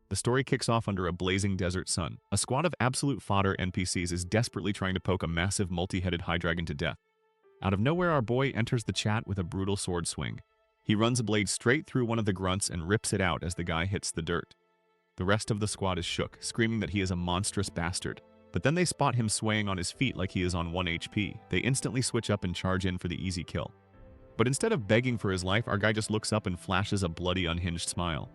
The story kicks off under a blazing desert sun. A squad of absolute fodder NPCs is desperately trying to poke a massive multi-headed high-dragon to death. Out of nowhere, our boy enters the chat with a brutal sword swing. He runs a blade straight through one of the grunts and rips it out as the guy hits the dirt. The rest of the squad is shook, screaming that he is a monstrous bastard. But then they spot him swaying on his feet like he is on 1 HP. They instantly switch up and charge in for the easy kill. But instead of begging for his life, our guy just looks up and flashes a bloody, unhinged smile.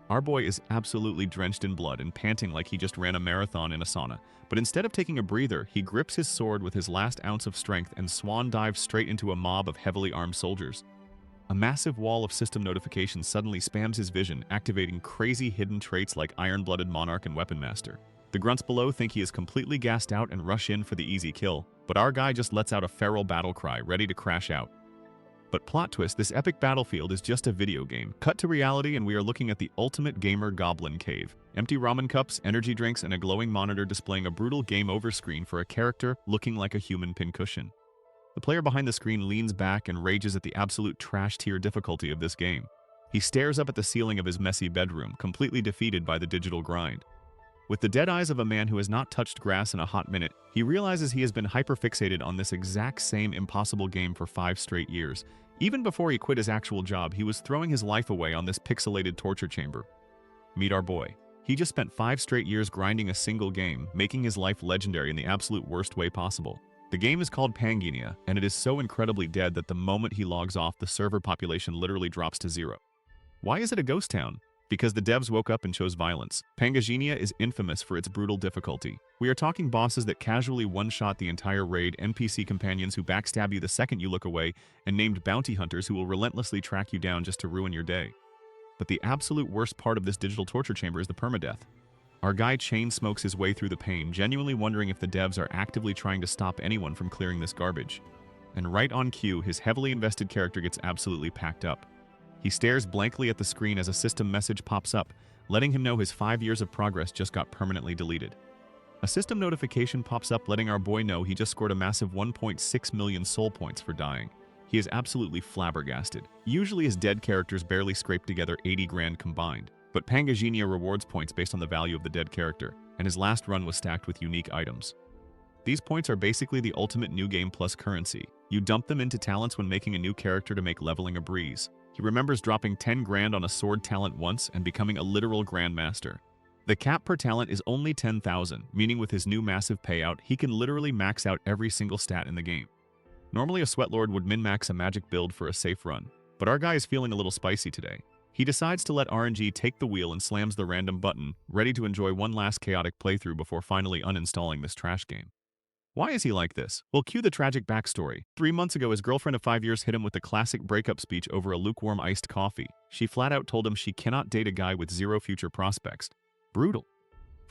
Our boy is absolutely drenched in blood and panting like he just ran a marathon in a sauna. But instead of taking a breather, he grips his sword with his last ounce of strength and swan dives straight into a mob of heavily armed soldiers. A massive wall of system notifications suddenly spams his vision, activating crazy hidden traits like Iron-Blooded Monarch and Weapon Master. The grunts below think he is completely gassed out and rush in for the easy kill, but our guy just lets out a feral battle cry, ready to crash out. But plot twist, this epic battlefield is just a video game. Cut to reality and we are looking at the ultimate gamer goblin cave. Empty ramen cups, energy drinks, and a glowing monitor displaying a brutal game over screen for a character looking like a human pincushion. The player behind the screen leans back and rages at the absolute trash tier difficulty of this game. He stares up at the ceiling of his messy bedroom, completely defeated by the digital grind. With the dead eyes of a man who has not touched grass in a hot minute, he realizes he has been hyperfixated on this exact same impossible game for 5 straight years. Even before he quit his actual job, he was throwing his life away on this pixelated torture chamber. Meet our boy. He just spent 5 straight years grinding a single game, making his life legendary in the absolute worst way possible. The game is called Pangania, and it is so incredibly dead that the moment he logs off, the server population literally drops to 0. Why is it a ghost town? Because the devs woke up and chose violence. Pangania is infamous for its brutal difficulty. We are talking bosses that casually one-shot the entire raid, NPC companions who backstab you the second you look away, and named bounty hunters who will relentlessly track you down just to ruin your day. But the absolute worst part of this digital torture chamber is the permadeath. Our guy chain smokes his way through the pain, genuinely wondering if the devs are actively trying to stop anyone from clearing this garbage. And right on cue, his heavily invested character gets absolutely packed up. He stares blankly at the screen as a system message pops up, letting him know his 5 years of progress just got permanently deleted. A system notification pops up letting our boy know he just scored a massive 1.6 million soul points for dying. He is absolutely flabbergasted. Usually his dead characters barely scrape together 80 grand combined. But Pangania rewards points based on the value of the dead character, and his last run was stacked with unique items. These points are basically the ultimate new game plus currency. You dump them into talents when making a new character to make leveling a breeze. He remembers dropping 10 grand on a sword talent once and becoming a literal grandmaster. The cap per talent is only 10,000, meaning with his new massive payout, he can literally max out every single stat in the game. Normally a sweatlord would min-max a magic build for a safe run, but our guy is feeling a little spicy today. He decides to let RNG take the wheel and slams the random button, ready to enjoy one last chaotic playthrough before finally uninstalling this trash game. Why is he like this? Well, cue the tragic backstory. 3 months ago, his girlfriend of 5 years hit him with the classic breakup speech over a lukewarm iced coffee. She flat out told him she cannot date a guy with 0 future prospects. Brutal.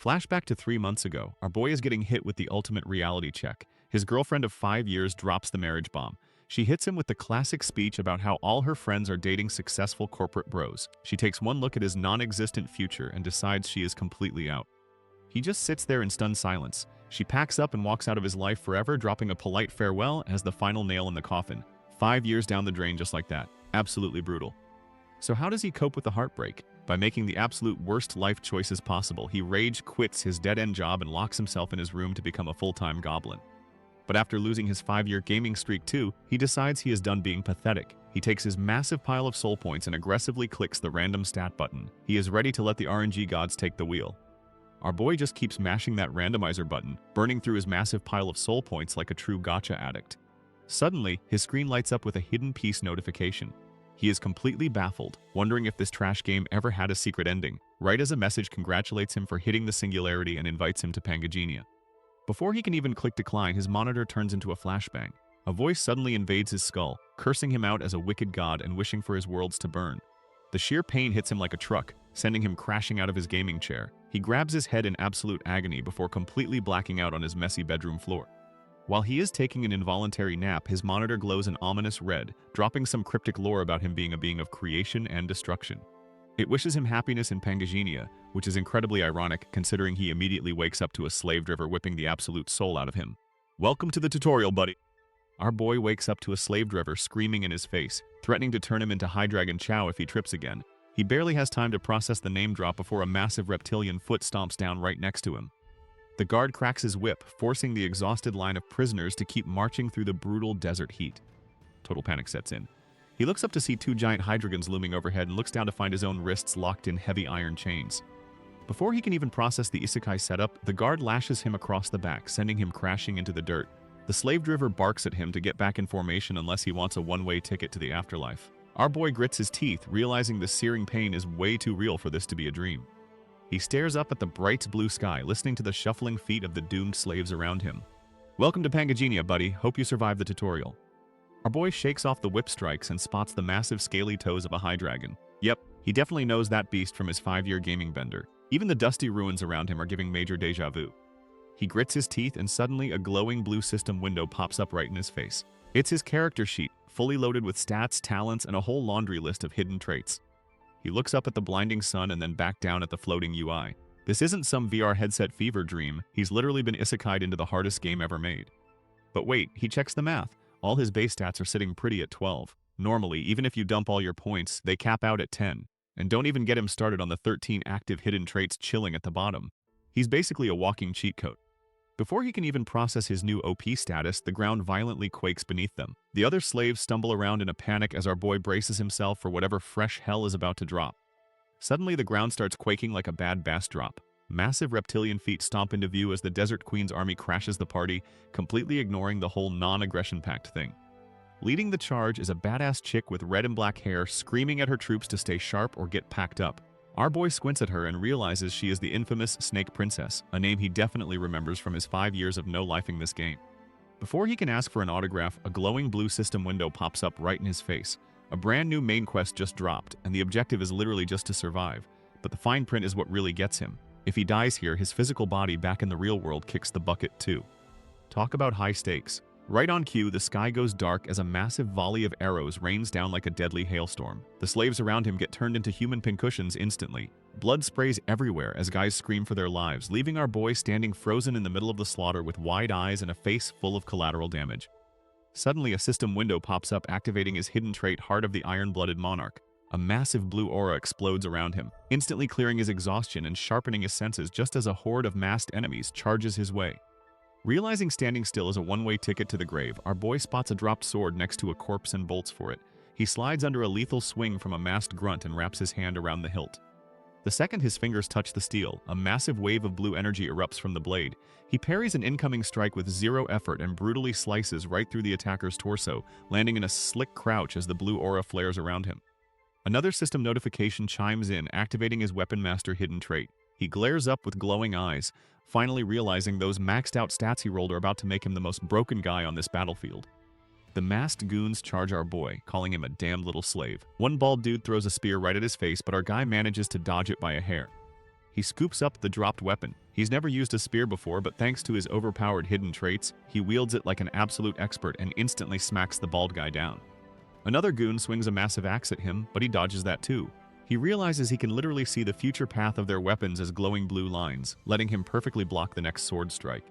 Flashback to 3 months ago, our boy is getting hit with the ultimate reality check. His girlfriend of 5 years drops the marriage bomb. She hits him with the classic speech about how all her friends are dating successful corporate bros. She takes one look at his non-existent future and decides she is completely out. He just sits there in stunned silence. She packs up and walks out of his life forever, dropping a polite farewell as the final nail in the coffin. 5 years down the drain just like that. Absolutely brutal. So how does he cope with the heartbreak? By making the absolute worst life choices possible. He rage quits his dead-end job and locks himself in his room to become a full-time goblin. But after losing his 5-year gaming streak too, he decides he is done being pathetic. He takes his massive pile of soul points and aggressively clicks the random stat button. He is ready to let the RNG gods take the wheel. Our boy just keeps mashing that randomizer button, burning through his massive pile of soul points like a true gacha addict. Suddenly, his screen lights up with a hidden piece notification. He is completely baffled, wondering if this trash game ever had a secret ending, right as a message congratulates him for hitting the singularity and invites him to Pangania. Before he can even click decline, his monitor turns into a flashbang. A voice suddenly invades his skull, cursing him out as a wicked god and wishing for his worlds to burn. The sheer pain hits him like a truck, sending him crashing out of his gaming chair. He grabs his head in absolute agony before completely blacking out on his messy bedroom floor. While he is taking an involuntary nap, his monitor glows an ominous red, dropping some cryptic lore about him being a being of creation and destruction. It wishes him happiness in Pangania, which is incredibly ironic considering he immediately wakes up to a slave driver whipping the absolute soul out of him. Welcome to the tutorial, buddy. Our boy wakes up to a slave driver screaming in his face, threatening to turn him into High Dragon Chow if he trips again. He barely has time to process the name drop before a massive reptilian foot stomps down right next to him. The guard cracks his whip, forcing the exhausted line of prisoners to keep marching through the brutal desert heat. Total panic sets in. He looks up to see two giant hydrogons looming overhead and looks down to find his own wrists locked in heavy iron chains. Before he can even process the isekai setup, the guard lashes him across the back, sending him crashing into the dirt. The slave driver barks at him to get back in formation unless he wants a one-way ticket to the afterlife. Our boy grits his teeth, realizing the searing pain is way too real for this to be a dream. He stares up at the bright blue sky, listening to the shuffling feet of the doomed slaves around him. "Welcome to Pangagenia, buddy. Hope you survived the tutorial." Our boy shakes off the whip strikes and spots the massive scaly toes of a high-dragon. Yep, he definitely knows that beast from his 5-year gaming bender. Even the dusty ruins around him are giving major deja vu. He grits his teeth and suddenly a glowing blue system window pops up right in his face. It's his character sheet, fully loaded with stats, talents, and a whole laundry list of hidden traits. He looks up at the blinding sun and then back down at the floating UI. This isn't some VR headset fever dream, he's literally been isekai'd into the hardest game ever made. But wait, he checks the math. All his base stats are sitting pretty at 12. Normally, even if you dump all your points, they cap out at 10. And don't even get him started on the 13 active hidden traits chilling at the bottom. He's basically a walking cheat code. Before he can even process his new OP status, the ground violently quakes beneath them. The other slaves stumble around in a panic as our boy braces himself for whatever fresh hell is about to drop. Suddenly, the ground starts quaking like a bad bass drop. Massive reptilian feet stomp into view as the Desert Queen's army crashes the party, completely ignoring the whole non-aggression pact thing. Leading the charge is a badass chick with red and black hair, screaming at her troops to stay sharp or get packed up. Our boy squints at her and realizes she is the infamous Snake Princess, a name he definitely remembers from his 5 years of no-lifing this game. Before he can ask for an autograph, a glowing blue system window pops up right in his face. A brand new main quest just dropped, and the objective is literally just to survive. But the fine print is what really gets him. If he dies here, his physical body back in the real world kicks the bucket too. Talk about high stakes. Right on cue, the sky goes dark as a massive volley of arrows rains down like a deadly hailstorm. The slaves around him get turned into human pincushions instantly. Blood sprays everywhere as guys scream for their lives, leaving our boy standing frozen in the middle of the slaughter with wide eyes and a face full of collateral damage. Suddenly, a system window pops up, activating his hidden trait, Heart of the Iron-Blooded Monarch. A massive blue aura explodes around him, instantly clearing his exhaustion and sharpening his senses just as a horde of masked enemies charges his way. Realizing standing still is a one-way ticket to the grave, our boy spots a dropped sword next to a corpse and bolts for it. He slides under a lethal swing from a masked grunt and wraps his hand around the hilt. The second his fingers touch the steel, a massive wave of blue energy erupts from the blade. He parries an incoming strike with zero effort and brutally slices right through the attacker's torso, landing in a slick crouch as the blue aura flares around him. Another system notification chimes in, activating his Weapon Master hidden trait. He glares up with glowing eyes, finally realizing those maxed out stats he rolled are about to make him the most broken guy on this battlefield. The masked goons charge our boy, calling him a damn little slave. One bald dude throws a spear right at his face, but our guy manages to dodge it by a hair. He scoops up the dropped weapon. He's never used a spear before, but thanks to his overpowered hidden traits, he wields it like an absolute expert and instantly smacks the bald guy down. Another goon swings a massive axe at him, but he dodges that too. He realizes he can literally see the future path of their weapons as glowing blue lines, letting him perfectly block the next sword strike.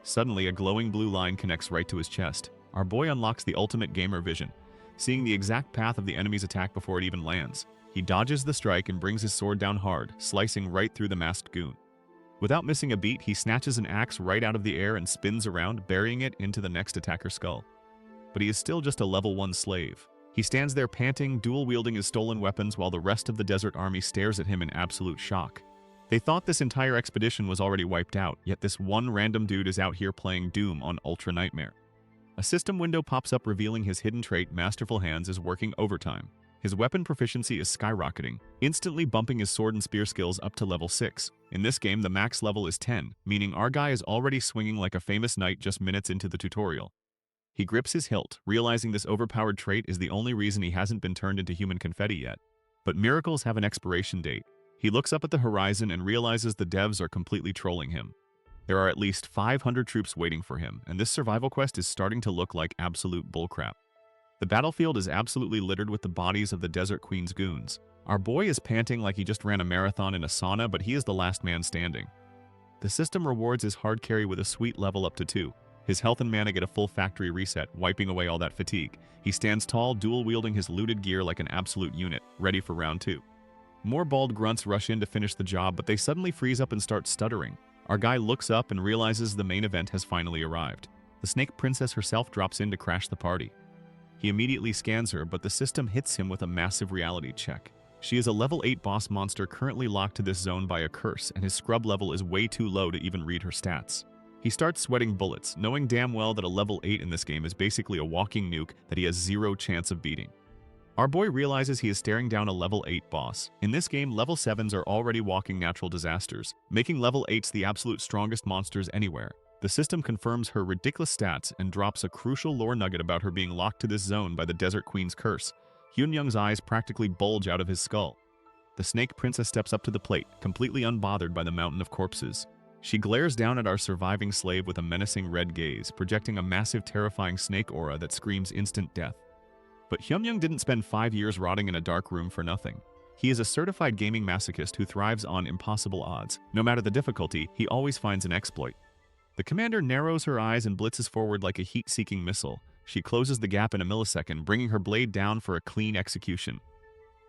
Suddenly, a glowing blue line connects right to his chest. Our boy unlocks the ultimate gamer vision, seeing the exact path of the enemy's attack before it even lands. He dodges the strike and brings his sword down hard, slicing right through the masked goon. Without missing a beat, he snatches an axe right out of the air and spins around, burying it into the next attacker's skull. But he is still just a level 1 slave. He stands there panting, dual-wielding his stolen weapons while the rest of the desert army stares at him in absolute shock. They thought this entire expedition was already wiped out, yet this one random dude is out here playing Doom on Ultra Nightmare. A system window pops up revealing his hidden trait, Masterful Hands, is working overtime. His weapon proficiency is skyrocketing, instantly bumping his sword and spear skills up to level 6. In this game, the max level is 10, meaning our guy is already swinging like a famous knight just minutes into the tutorial. He grips his hilt, realizing this overpowered trait is the only reason he hasn't been turned into human confetti yet. But miracles have an expiration date. He looks up at the horizon and realizes the devs are completely trolling him. There are at least 500 troops waiting for him, and this survival quest is starting to look like absolute bullcrap. The battlefield is absolutely littered with the bodies of the Desert Queen's goons. Our boy is panting like he just ran a marathon in a sauna, but he is the last man standing. The system rewards his hard carry with a sweet level up to 2. His health and mana get a full factory reset, wiping away all that fatigue. He stands tall, dual-wielding his looted gear like an absolute unit, ready for round 2. More bald grunts rush in to finish the job, but they suddenly freeze up and start stuttering. Our guy looks up and realizes the main event has finally arrived. The Snake Princess herself drops in to crash the party. He immediately scans her, but the system hits him with a massive reality check. She is a level 8 boss monster currently locked to this zone by a curse, and his scrub level is way too low to even read her stats. He starts sweating bullets, knowing damn well that a level 8 in this game is basically a walking nuke that he has zero chance of beating. Our boy realizes he is staring down a level 8 boss. In this game, level 7s are already walking natural disasters, making level 8s the absolute strongest monsters anywhere. The system confirms her ridiculous stats and drops a crucial lore nugget about her being locked to this zone by the Desert Queen's curse. Hyunyoung's eyes practically bulge out of his skull. The Snake Princess steps up to the plate, completely unbothered by the mountain of corpses. She glares down at our surviving slave with a menacing red gaze, projecting a massive terrifying snake aura that screams instant death. But Hyunyoung didn't spend 5 years rotting in a dark room for nothing. He is a certified gaming masochist who thrives on impossible odds. No matter the difficulty, he always finds an exploit. The commander narrows her eyes and blitzes forward like a heat-seeking missile. She closes the gap in a millisecond, bringing her blade down for a clean execution.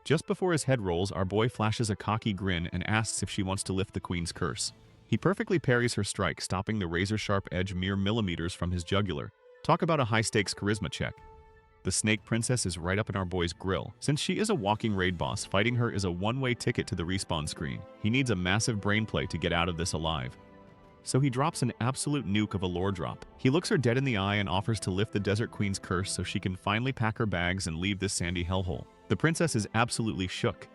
Just before his head rolls, our boy flashes a cocky grin and asks if she wants to lift the queen's curse. He perfectly parries her strike, stopping the razor-sharp edge mere millimeters from his jugular. Talk about a high-stakes charisma check. The Snake Princess is right up in our boy's grill. Since she is a walking raid boss, fighting her is a one-way ticket to the respawn screen. He needs a massive brain play to get out of this alive. So he drops an absolute nuke of a lore drop. He looks her dead in the eye and offers to lift the Desert Queen's curse so she can finally pack her bags and leave this sandy hellhole. The princess is absolutely shook.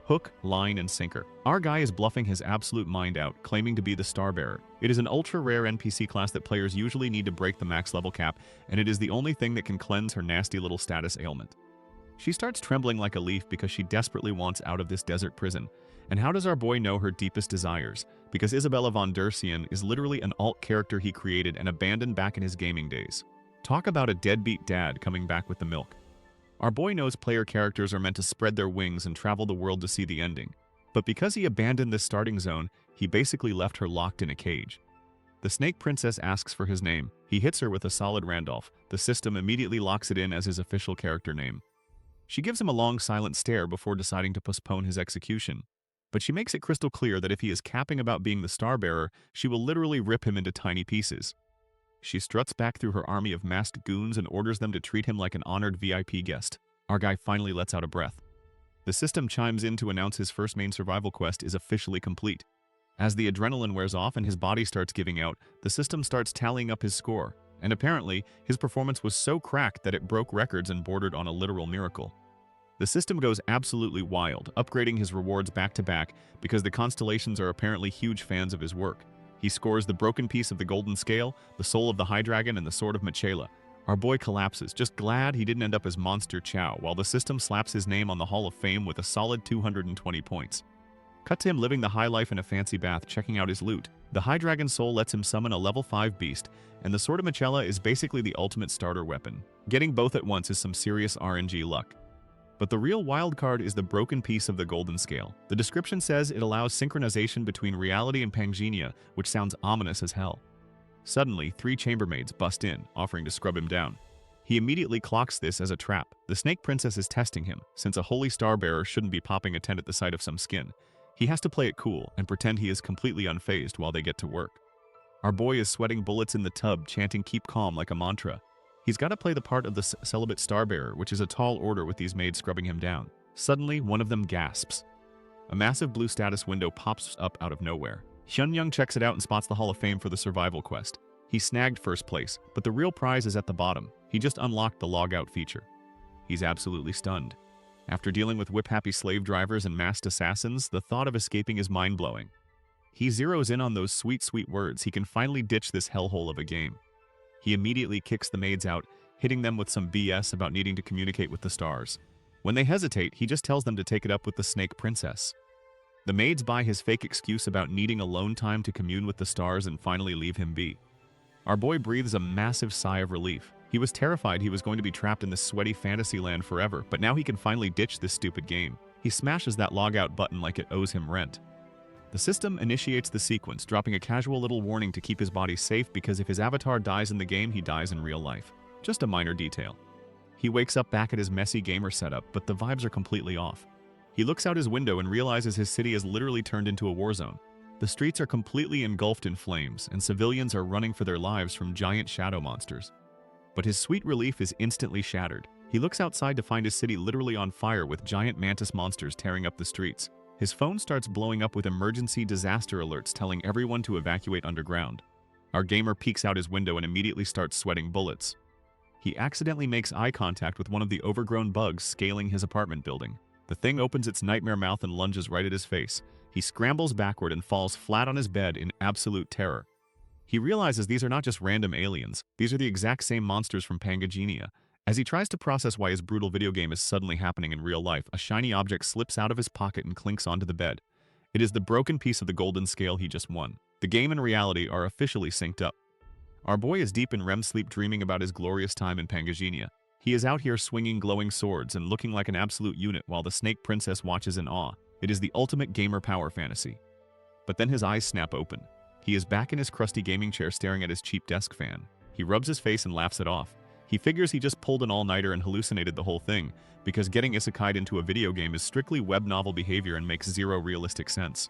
Hook, line, and sinker. Our guy is bluffing his absolute mind out, claiming to be the Starbearer. It is an ultra-rare NPC class that players usually need to break the max level cap, and it is the only thing that can cleanse her nasty little status ailment. She starts trembling like a leaf because she desperately wants out of this desert prison. And how does our boy know her deepest desires? Because Isabella von der Seen is literally an alt character he created and abandoned back in his gaming days. Talk about a deadbeat dad coming back with the milk. Our boy knows player characters are meant to spread their wings and travel the world to see the ending. But because he abandoned this starting zone, he basically left her locked in a cage. The Snake Princess asks for his name. He hits her with a solid Randolph. The system immediately locks it in as his official character name. She gives him a long silent stare before deciding to postpone his execution. But she makes it crystal clear that if he is capping about being the Starbearer, she will literally rip him into tiny pieces. She struts back through her army of masked goons and orders them to treat him like an honored VIP guest. Our guy finally lets out a breath. The system chimes in to announce his first main survival quest is officially complete. As the adrenaline wears off and his body starts giving out, the system starts tallying up his score. And apparently, his performance was so cracked that it broke records and bordered on a literal miracle. The system goes absolutely wild, upgrading his rewards back to back because the constellations are apparently huge fans of his work. He scores the broken piece of the golden scale, the soul of the high dragon, and the sword of Michaela. Our boy collapses, just glad he didn't end up as Monster Chow, while the system slaps his name on the Hall of Fame with a solid 220 points. Cut to him living the high life in a fancy bath, checking out his loot. The high dragon soul lets him summon a level 5 beast, and the sword of Michaela is basically the ultimate starter weapon. Getting both at once is some serious RNG luck. But the real wildcard is the broken piece of the golden scale. The description says it allows synchronization between reality and Pangenia, which sounds ominous as hell. Suddenly, 3 chambermaids bust in, offering to scrub him down. He immediately clocks this as a trap. The Snake Princess is testing him, since a holy Starbearer shouldn't be popping a tent at the sight of some skin. He has to play it cool and pretend he is completely unfazed while they get to work. Our boy is sweating bullets in the tub, chanting "keep calm" like a mantra. He's got to play the part of the celibate Starbearer, which is a tall order with these maids scrubbing him down. Suddenly, one of them gasps. A massive blue status window pops up out of nowhere. Hyunyoung checks it out and spots the Hall of Fame for the survival quest. He snagged first place, but the real prize is at the bottom. He just unlocked the logout feature. He's absolutely stunned. After dealing with whip-happy slave drivers and masked assassins, the thought of escaping is mind-blowing. He zeroes in on those sweet, sweet words. He can finally ditch this hellhole of a game. He immediately kicks the maids out, hitting them with some BS about needing to communicate with the stars. When they hesitate, he just tells them to take it up with the Snake Princess. The maids buy his fake excuse about needing alone time to commune with the stars and finally leave him be. Our boy breathes a massive sigh of relief. He was terrified he was going to be trapped in this sweaty fantasy land forever, but now he can finally ditch this stupid game. He smashes that logout button like it owes him rent. The system initiates the sequence, dropping a casual little warning to keep his body safe because if his avatar dies in the game, he dies in real life. Just a minor detail. He wakes up back at his messy gamer setup, but the vibes are completely off. He looks out his window and realizes his city has literally turned into a war zone. The streets are completely engulfed in flames, and civilians are running for their lives from giant shadow monsters. But his sweet relief is instantly shattered. He looks outside to find his city literally on fire with giant mantis monsters tearing up the streets. His phone starts blowing up with emergency disaster alerts telling everyone to evacuate underground. Our gamer peeks out his window and immediately starts sweating bullets. He accidentally makes eye contact with one of the overgrown bugs scaling his apartment building. The thing opens its nightmare mouth and lunges right at his face. He scrambles backward and falls flat on his bed in absolute terror. He realizes these are not just random aliens, these are the exact same monsters from Pangagenia. As he tries to process why his brutal video game is suddenly happening in real life, a shiny object slips out of his pocket and clinks onto the bed. It is the broken piece of the golden scale he just won. The game and reality are officially synced up. Our boy is deep in REM sleep dreaming about his glorious time in Pangagenia. He is out here swinging glowing swords and looking like an absolute unit while the Snake Princess watches in awe. It is the ultimate gamer power fantasy. But then his eyes snap open. He is back in his crusty gaming chair staring at his cheap desk fan. He rubs his face and laughs it off. He figures he just pulled an all-nighter and hallucinated the whole thing, because getting isekai'd into a video game is strictly web novel behavior and makes zero realistic sense.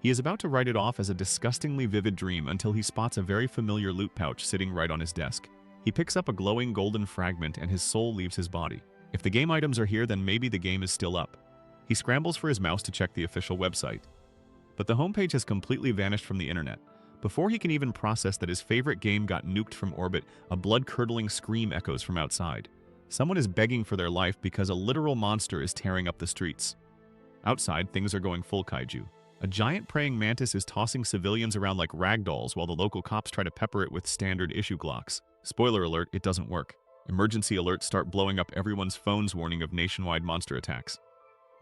He is about to write it off as a disgustingly vivid dream until he spots a very familiar loot pouch sitting right on his desk. He picks up a glowing golden fragment and his soul leaves his body. If the game items are here, then maybe the game is still up. He scrambles for his mouse to check the official website. But the homepage has completely vanished from the internet. Before he can even process that his favorite game got nuked from orbit, a blood-curdling scream echoes from outside. Someone is begging for their life because a literal monster is tearing up the streets. Outside, things are going full kaiju. A giant praying mantis is tossing civilians around like ragdolls while the local cops try to pepper it with standard issue Glocks. Spoiler alert, it doesn't work. Emergency alerts start blowing up everyone's phones warning of nationwide monster attacks.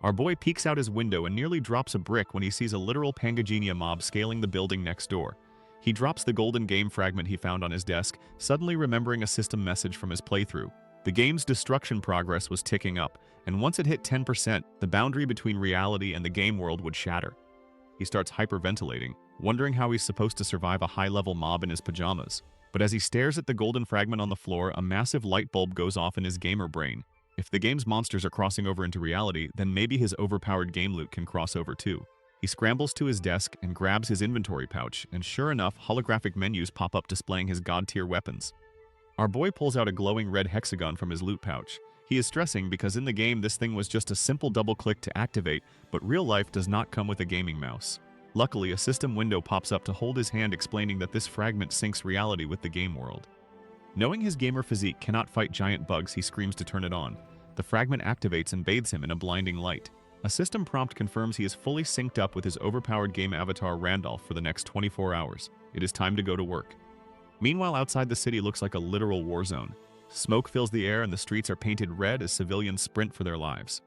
Our boy peeks out his window and nearly drops a brick when he sees a literal Pangagenia mob scaling the building next door. He drops the golden game fragment he found on his desk, suddenly remembering a system message from his playthrough. The game's destruction progress was ticking up, and once it hit 10%, the boundary between reality and the game world would shatter. He starts hyperventilating, wondering how he's supposed to survive a high-level mob in his pajamas. But as he stares at the golden fragment on the floor, a massive light bulb goes off in his gamer brain. If the game's monsters are crossing over into reality, then maybe his overpowered game loot can cross over too. He scrambles to his desk and grabs his inventory pouch, and sure enough, holographic menus pop up displaying his god-tier weapons. Our boy pulls out a glowing red hexagon from his loot pouch. He is stressing because in the game this thing was just a simple double-click to activate, but real life does not come with a gaming mouse. Luckily, a system window pops up to hold his hand explaining that this fragment syncs reality with the game world. Knowing his gamer physique cannot fight giant bugs, he screams to turn it on. The fragment activates and bathes him in a blinding light. A system prompt confirms he is fully synced up with his overpowered game avatar Randolph for the next 24 hours. It is time to go to work. Meanwhile, outside the city looks like a literal war zone. Smoke fills the air and the streets are painted red as civilians sprint for their lives.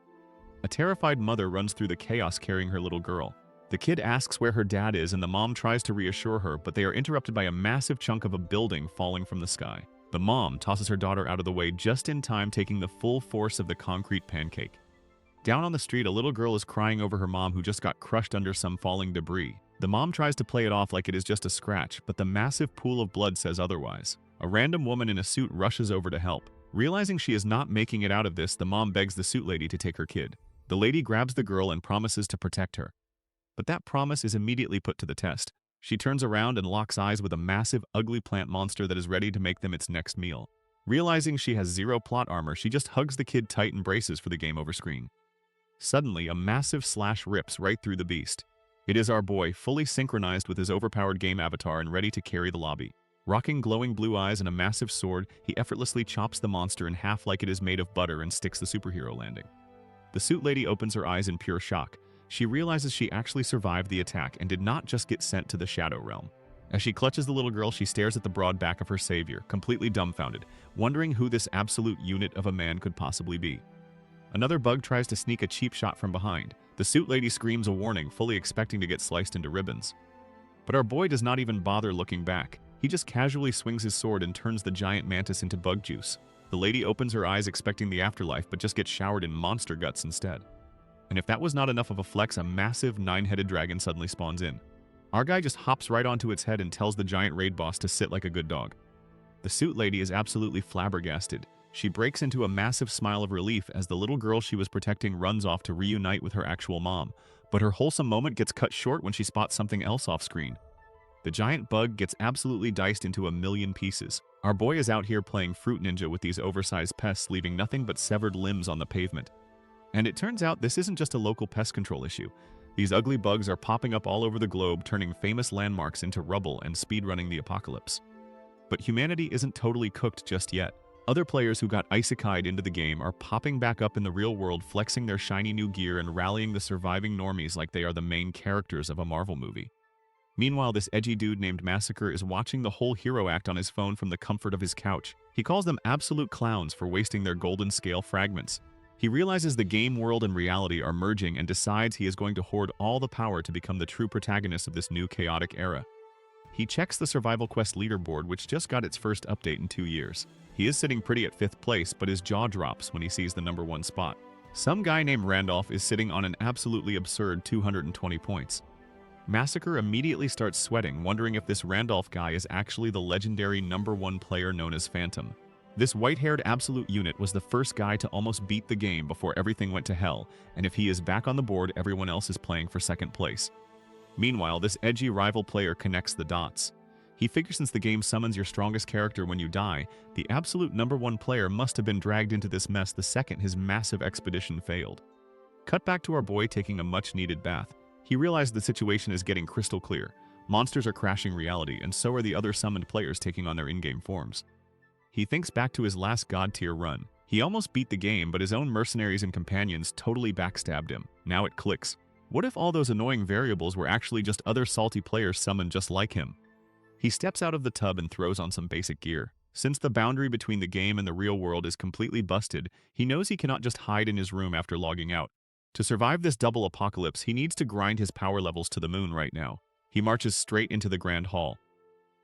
A terrified mother runs through the chaos carrying her little girl. The kid asks where her dad is and the mom tries to reassure her, but they are interrupted by a massive chunk of a building falling from the sky. The mom tosses her daughter out of the way just in time, taking the full force of the concrete pancake. Down on the street, a little girl is crying over her mom who just got crushed under some falling debris. The mom tries to play it off like it is just a scratch, but the massive pool of blood says otherwise. A random woman in a suit rushes over to help. Realizing she is not making it out of this, the mom begs the suit lady to take her kid. The lady grabs the girl and promises to protect her. But that promise is immediately put to the test. She turns around and locks eyes with a massive, ugly plant monster that is ready to make them its next meal. Realizing she has zero plot armor, she just hugs the kid tight and braces for the game over screen. Suddenly, a massive slash rips right through the beast. It is our boy, fully synchronized with his overpowered game avatar and ready to carry the lobby. Rocking glowing blue eyes and a massive sword, he effortlessly chops the monster in half like it is made of butter and sticks the superhero landing. The suit lady opens her eyes in pure shock. She realizes she actually survived the attack and did not just get sent to the Shadow Realm. As she clutches the little girl, she stares at the broad back of her savior, completely dumbfounded, wondering who this absolute unit of a man could possibly be. Another bug tries to sneak a cheap shot from behind. The suit lady screams a warning, fully expecting to get sliced into ribbons. But our boy does not even bother looking back. He just casually swings his sword and turns the giant mantis into bug juice. The lady opens her eyes expecting the afterlife, but just gets showered in monster guts instead. And if that was not enough of a flex, a massive 9-headed dragon suddenly spawns in. Our guy just hops right onto its head and tells the giant raid boss to sit like a good dog. The suit lady is absolutely flabbergasted. She breaks into a massive smile of relief as the little girl she was protecting runs off to reunite with her actual mom, but her wholesome moment gets cut short when she spots something else off screen. The giant bug gets absolutely diced into a million pieces. Our boy is out here playing Fruit Ninja with these oversized pests, leaving nothing but severed limbs on the pavement. And it turns out this isn't just a local pest control issue. These ugly bugs are popping up all over the globe, turning famous landmarks into rubble and speedrunning the apocalypse. But humanity isn't totally cooked just yet. Other players who got isekai'd into the game are popping back up in the real world, flexing their shiny new gear and rallying the surviving normies like they are the main characters of a Marvel movie. Meanwhile, this edgy dude named Massacre is watching the whole hero act on his phone from the comfort of his couch. He calls them absolute clowns for wasting their golden scale fragments. He realizes the game world and reality are merging and decides he is going to hoard all the power to become the true protagonist of this new chaotic era. He checks the survival quest leaderboard, which just got its first update in 2 years. He is sitting pretty at 5th place, but his jaw drops when he sees the #1 spot. Some guy named Randolph is sitting on an absolutely absurd 220 points. Massacre immediately starts sweating, wondering if this Randolph guy is actually the legendary #1 player known as Phantom. This white-haired absolute unit was the first guy to almost beat the game before everything went to hell, and if he is back on the board, everyone else is playing for 2nd place. Meanwhile, this edgy rival player connects the dots. He figures since the game summons your strongest character when you die, the absolute #1 player must have been dragged into this mess the second his massive expedition failed. Cut back to our boy taking a much-needed bath. He realized the situation is getting crystal clear. Monsters are crashing reality, and so are the other summoned players taking on their in-game forms. He thinks back to his last god-tier run. He almost beat the game, but his own mercenaries and companions totally backstabbed him. Now it clicks. What if all those annoying variables were actually just other salty players summoned just like him? He steps out of the tub and throws on some basic gear. Since the boundary between the game and the real world is completely busted, he knows he cannot just hide in his room after logging out. To survive this double apocalypse, he needs to grind his power levels to the moon right now. He marches straight into the Grand Hall.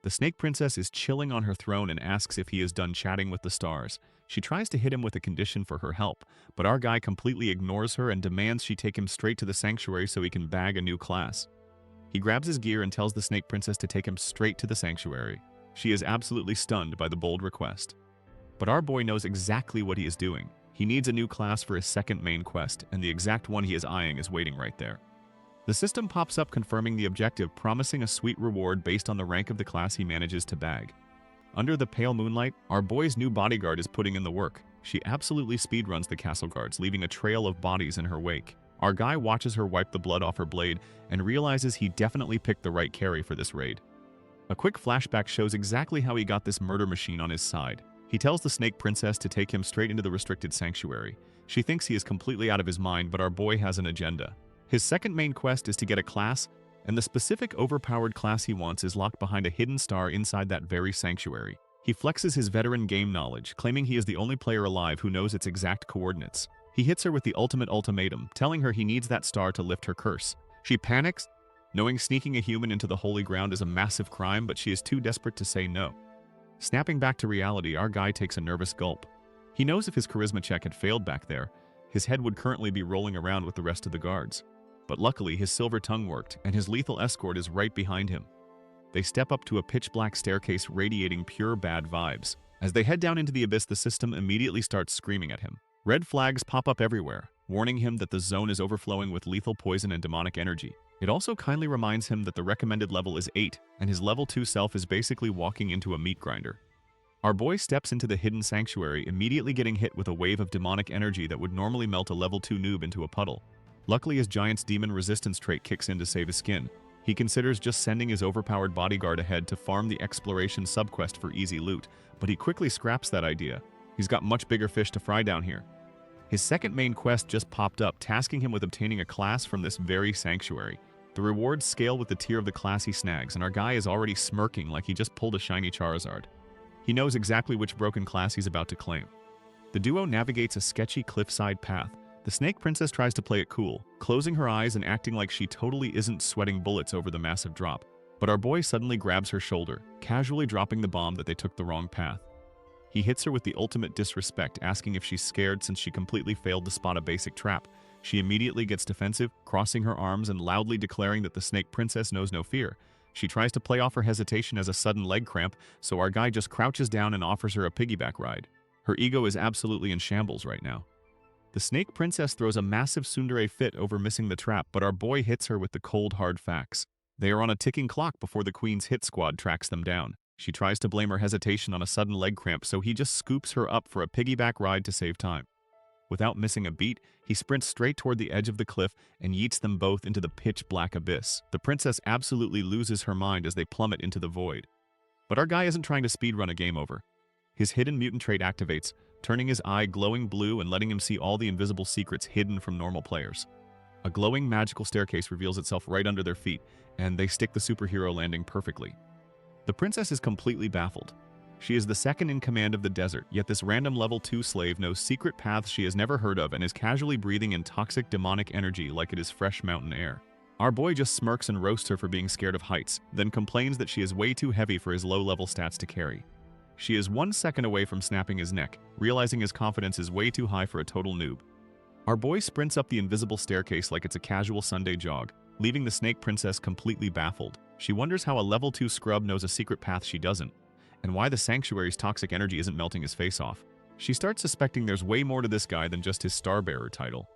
The Snake Princess is chilling on her throne and asks if he is done chatting with the stars. She tries to hit him with a condition for her help, but our guy completely ignores her and demands she take him straight to the sanctuary so he can bag a new class. He grabs his gear and tells the Snake Princess to take him straight to the sanctuary. She is absolutely stunned by the bold request. But our boy knows exactly what he is doing. He needs a new class for his 2nd main quest, and the exact one he is eyeing is waiting right there. The system pops up confirming the objective, promising a sweet reward based on the rank of the class he manages to bag. Under the pale moonlight, our boy's new bodyguard is putting in the work. She absolutely speedruns the castle guards, leaving a trail of bodies in her wake. Our guy watches her wipe the blood off her blade and realizes he definitely picked the right carry for this raid. A quick flashback shows exactly how he got this murder machine on his side. He tells the Snake Princess to take him straight into the restricted sanctuary. She thinks he is completely out of his mind, but our boy has an agenda. His 2nd main quest is to get a class, and the specific overpowered class he wants is locked behind a hidden star inside that very sanctuary. He flexes his veteran game knowledge, claiming he is the only player alive who knows its exact coordinates. He hits her with the ultimate ultimatum, telling her he needs that star to lift her curse. She panics, knowing sneaking a human into the holy ground is a massive crime, but she is too desperate to say no. Snapping back to reality, our guy takes a nervous gulp. He knows if his charisma check had failed back there, his head would currently be rolling around with the rest of the guards. But luckily, his silver tongue worked, and his lethal escort is right behind him. They step up to a pitch-black staircase radiating pure bad vibes. As they head down into the abyss, the system immediately starts screaming at him. Red flags pop up everywhere, warning him that the zone is overflowing with lethal poison and demonic energy. It also kindly reminds him that the recommended level is 8, and his level 2 self is basically walking into a meat grinder. Our boy steps into the hidden sanctuary, immediately getting hit with a wave of demonic energy that would normally melt a level 2 noob into a puddle. Luckily, his giant's demon resistance trait kicks in to save his skin. He considers just sending his overpowered bodyguard ahead to farm the exploration subquest for easy loot, but he quickly scraps that idea. He's got much bigger fish to fry down here. His 2nd main quest just popped up, tasking him with obtaining a class from this very sanctuary. The rewards scale with the tier of the class he snags, and our guy is already smirking like he just pulled a shiny Charizard. He knows exactly which broken class he's about to claim. The duo navigates a sketchy cliffside path. The Snake Princess tries to play it cool, closing her eyes and acting like she totally isn't sweating bullets over the massive drop. But our boy suddenly grabs her shoulder, casually dropping the bomb that they took the wrong path. He hits her with the ultimate disrespect, asking if she's scared since she completely failed to spot a basic trap. She immediately gets defensive, crossing her arms and loudly declaring that the Snake Princess knows no fear. She tries to play off her hesitation as a sudden leg cramp, so our guy just crouches down and offers her a piggyback ride. Her ego is absolutely in shambles right now. The snake princess throws a massive tsundere fit over missing the trap, but our boy hits her with the cold hard facts. They are on a ticking clock before the queen's hit squad tracks them down. She tries to blame her hesitation on a sudden leg cramp, so he just scoops her up for a piggyback ride to save time. Without missing a beat, he sprints straight toward the edge of the cliff and yeets them both into the pitch-black abyss. The princess absolutely loses her mind as they plummet into the void. But our guy isn't trying to speedrun a game over. His hidden mutant trait activates, turning his eye glowing blue and letting him see all the invisible secrets hidden from normal players. A glowing magical staircase reveals itself right under their feet, and they stick the superhero landing perfectly. The princess is completely baffled. She is the second in command of the desert, yet this random level 2 slave knows secret paths she has never heard of and is casually breathing in toxic demonic energy like it is fresh mountain air. Our boy just smirks and roasts her for being scared of heights, then complains that she is way too heavy for his low-level stats to carry. She is 1 second away from snapping his neck, realizing his confidence is way too high for a total noob. Our boy sprints up the invisible staircase like it's a casual Sunday jog, leaving the snake princess completely baffled. She wonders how a level 2 scrub knows a secret path she doesn't, and why the sanctuary's toxic energy isn't melting his face off. She starts suspecting there's way more to this guy than just his Starbearer title.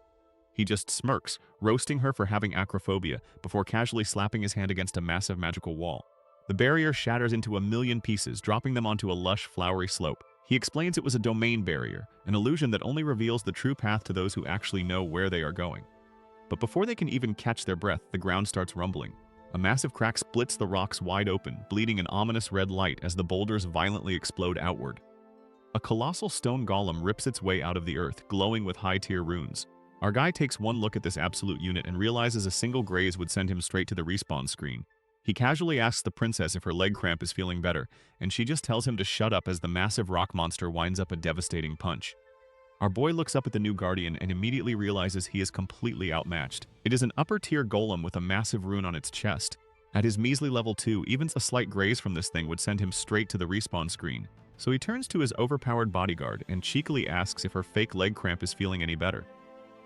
He just smirks, roasting her for having acrophobia, before casually slapping his hand against a massive magical wall. The barrier shatters into a million pieces, dropping them onto a lush, flowery slope. He explains it was a domain barrier, an illusion that only reveals the true path to those who actually know where they are going. But before they can even catch their breath, the ground starts rumbling. A massive crack splits the rocks wide open, bleeding an ominous red light as the boulders violently explode outward. A colossal stone golem rips its way out of the earth, glowing with high-tier runes. Our guy takes one look at this absolute unit and realizes a single graze would send him straight to the respawn screen. He casually asks the princess if her leg cramp is feeling better, and she just tells him to shut up as the massive rock monster winds up a devastating punch. Our boy looks up at the new guardian and immediately realizes he is completely outmatched. It is an upper-tier golem with a massive rune on its chest. At his measly level 2, even a slight graze from this thing would send him straight to the respawn screen. So he turns to his overpowered bodyguard and cheekily asks if her fake leg cramp is feeling any better.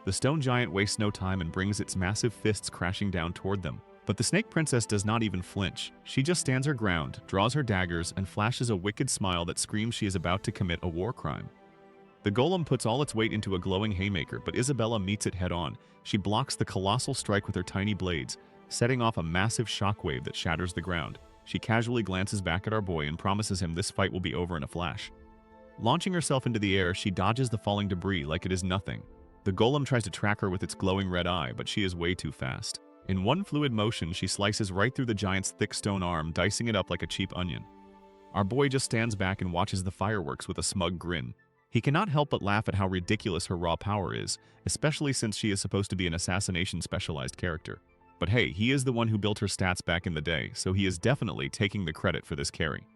The stone giant wastes no time and brings its massive fists crashing down toward them. But the snake princess does not even flinch. She just stands her ground, draws her daggers, and flashes a wicked smile that screams she is about to commit a war crime. The golem puts all its weight into a glowing haymaker, but Isabella meets it head-on. She blocks the colossal strike with her tiny blades, setting off a massive shockwave that shatters the ground. She casually glances back at our boy and promises him this fight will be over in a flash. Launching herself into the air, she dodges the falling debris like it is nothing. The golem tries to track her with its glowing red eye, but she is way too fast. In one fluid motion, she slices right through the giant's thick stone arm, dicing it up like a cheap onion. Our boy just stands back and watches the fireworks with a smug grin. He cannot help but laugh at how ridiculous her raw power is, especially since she is supposed to be an assassination-specialized character. But hey, he is the one who built her stats back in the day, so he is definitely taking the credit for this carry.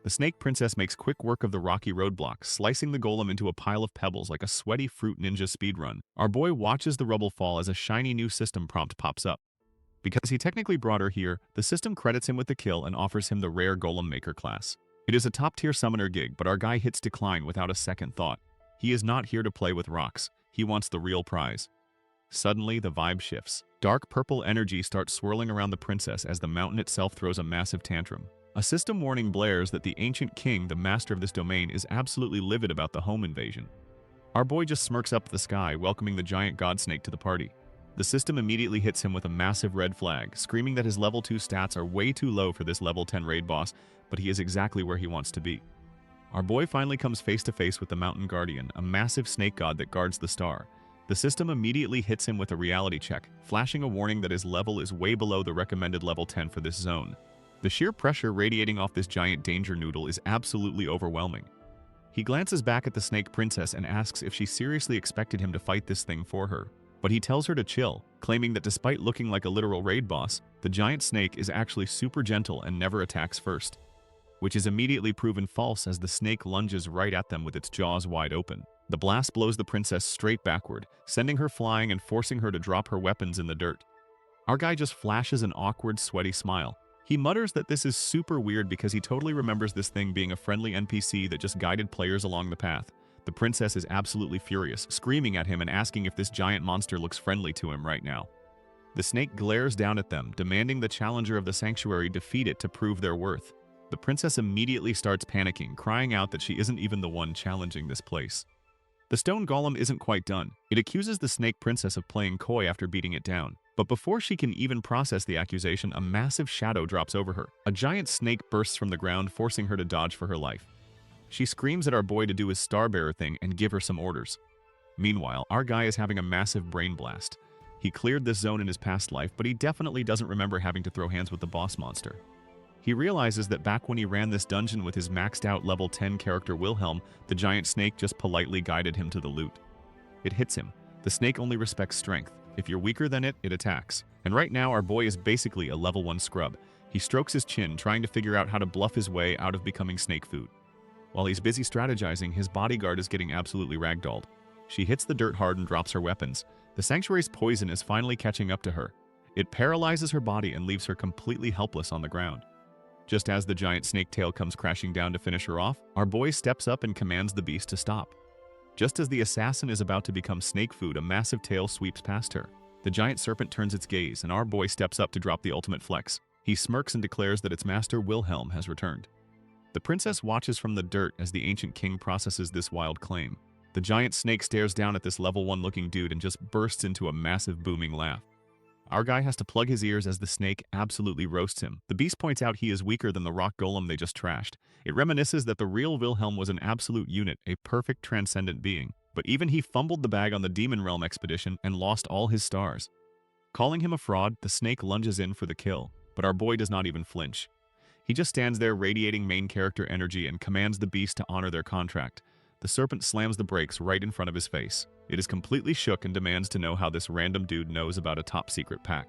The snake princess makes quick work of the rocky roadblock, slicing the golem into a pile of pebbles like a sweaty fruit ninja speedrun. Our boy watches the rubble fall as a shiny new system prompt pops up. Because he technically brought her here, the system credits him with the kill and offers him the rare Golem Maker class. It is a top-tier summoner gig, but our guy hits decline without a second thought. He is not here to play with rocks. He wants the real prize. Suddenly, the vibe shifts. Dark purple energy starts swirling around the princess as the mountain itself throws a massive tantrum. A system warning blares that the ancient king, the master of this domain, is absolutely livid about the home invasion. Our boy just smirks up at the sky, welcoming the giant god snake to the party. The system immediately hits him with a massive red flag, screaming that his level 2 stats are way too low for this level 10 raid boss, but he is exactly where he wants to be. Our boy finally comes face to face with the mountain guardian, a massive snake god that guards the star. The system immediately hits him with a reality check, flashing a warning that his level is way below the recommended level 10 for this zone. The sheer pressure radiating off this giant danger noodle is absolutely overwhelming. He glances back at the snake princess and asks if she seriously expected him to fight this thing for her. But he tells her to chill, claiming that despite looking like a literal raid boss, the giant snake is actually super gentle and never attacks first. Which is immediately proven false as the snake lunges right at them with its jaws wide open. The blast blows the princess straight backward, sending her flying and forcing her to drop her weapons in the dirt. Our guy just flashes an awkward, sweaty smile. He mutters that this is super weird because he totally remembers this thing being a friendly NPC that just guided players along the path. The princess is absolutely furious, screaming at him and asking if this giant monster looks friendly to him right now. The snake glares down at them, demanding the challenger of the sanctuary defeat it to prove their worth. The princess immediately starts panicking, crying out that she isn't even the one challenging this place. The stone golem isn't quite done. It accuses the snake princess of playing coy after beating it down. But before she can even process the accusation, a massive shadow drops over her. A giant snake bursts from the ground, forcing her to dodge for her life. She screams at our boy to do his starbearer thing and give her some orders. Meanwhile, our guy is having a massive brain blast. He cleared this zone in his past life, but he definitely doesn't remember having to throw hands with the boss monster. He realizes that back when he ran this dungeon with his maxed out level 10 character Wilhelm, the giant snake just politely guided him to the loot. It hits him. The snake only respects strength. If you're weaker than it, it attacks. And right now, our boy is basically a level 1 scrub. He strokes his chin, trying to figure out how to bluff his way out of becoming snake food. While he's busy strategizing, his bodyguard is getting absolutely ragdolled. She hits the dirt hard and drops her weapons. The sanctuary's poison is finally catching up to her. It paralyzes her body and leaves her completely helpless on the ground. Just as the giant snake tail comes crashing down to finish her off, our boy steps up and commands the beast to stop. Just as the assassin is about to become snake food, a massive tail sweeps past her. The giant serpent turns its gaze, and our boy steps up to drop the ultimate flex. He smirks and declares that its master Wilhelm has returned. The princess watches from the dirt as the ancient king processes this wild claim. The giant snake stares down at this level 1 looking dude and just bursts into a massive booming laugh. Our guy has to plug his ears as the snake absolutely roasts him. The beast points out he is weaker than the rock golem they just trashed. It reminisces that the real Wilhelm was an absolute unit, a perfect transcendent being. But even he fumbled the bag on the Demon Realm expedition and lost all his stars. Calling him a fraud, the snake lunges in for the kill, but our boy does not even flinch. He just stands there radiating main character energy and commands the beast to honor their contract. The serpent slams the brakes right in front of his face. It is completely shook and demands to know how this random dude knows about a top-secret pack.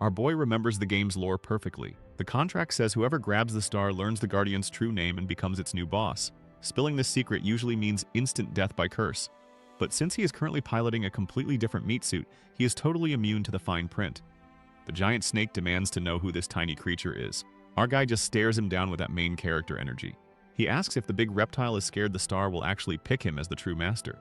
Our boy remembers the game's lore perfectly. The contract says whoever grabs the star learns the Guardian's true name and becomes its new boss. Spilling this secret usually means instant death by curse. But since he is currently piloting a completely different meat suit, he is totally immune to the fine print. The giant snake demands to know who this tiny creature is. Our guy just stares him down with that main character energy. He asks if the big reptile is scared the star will actually pick him as the true master.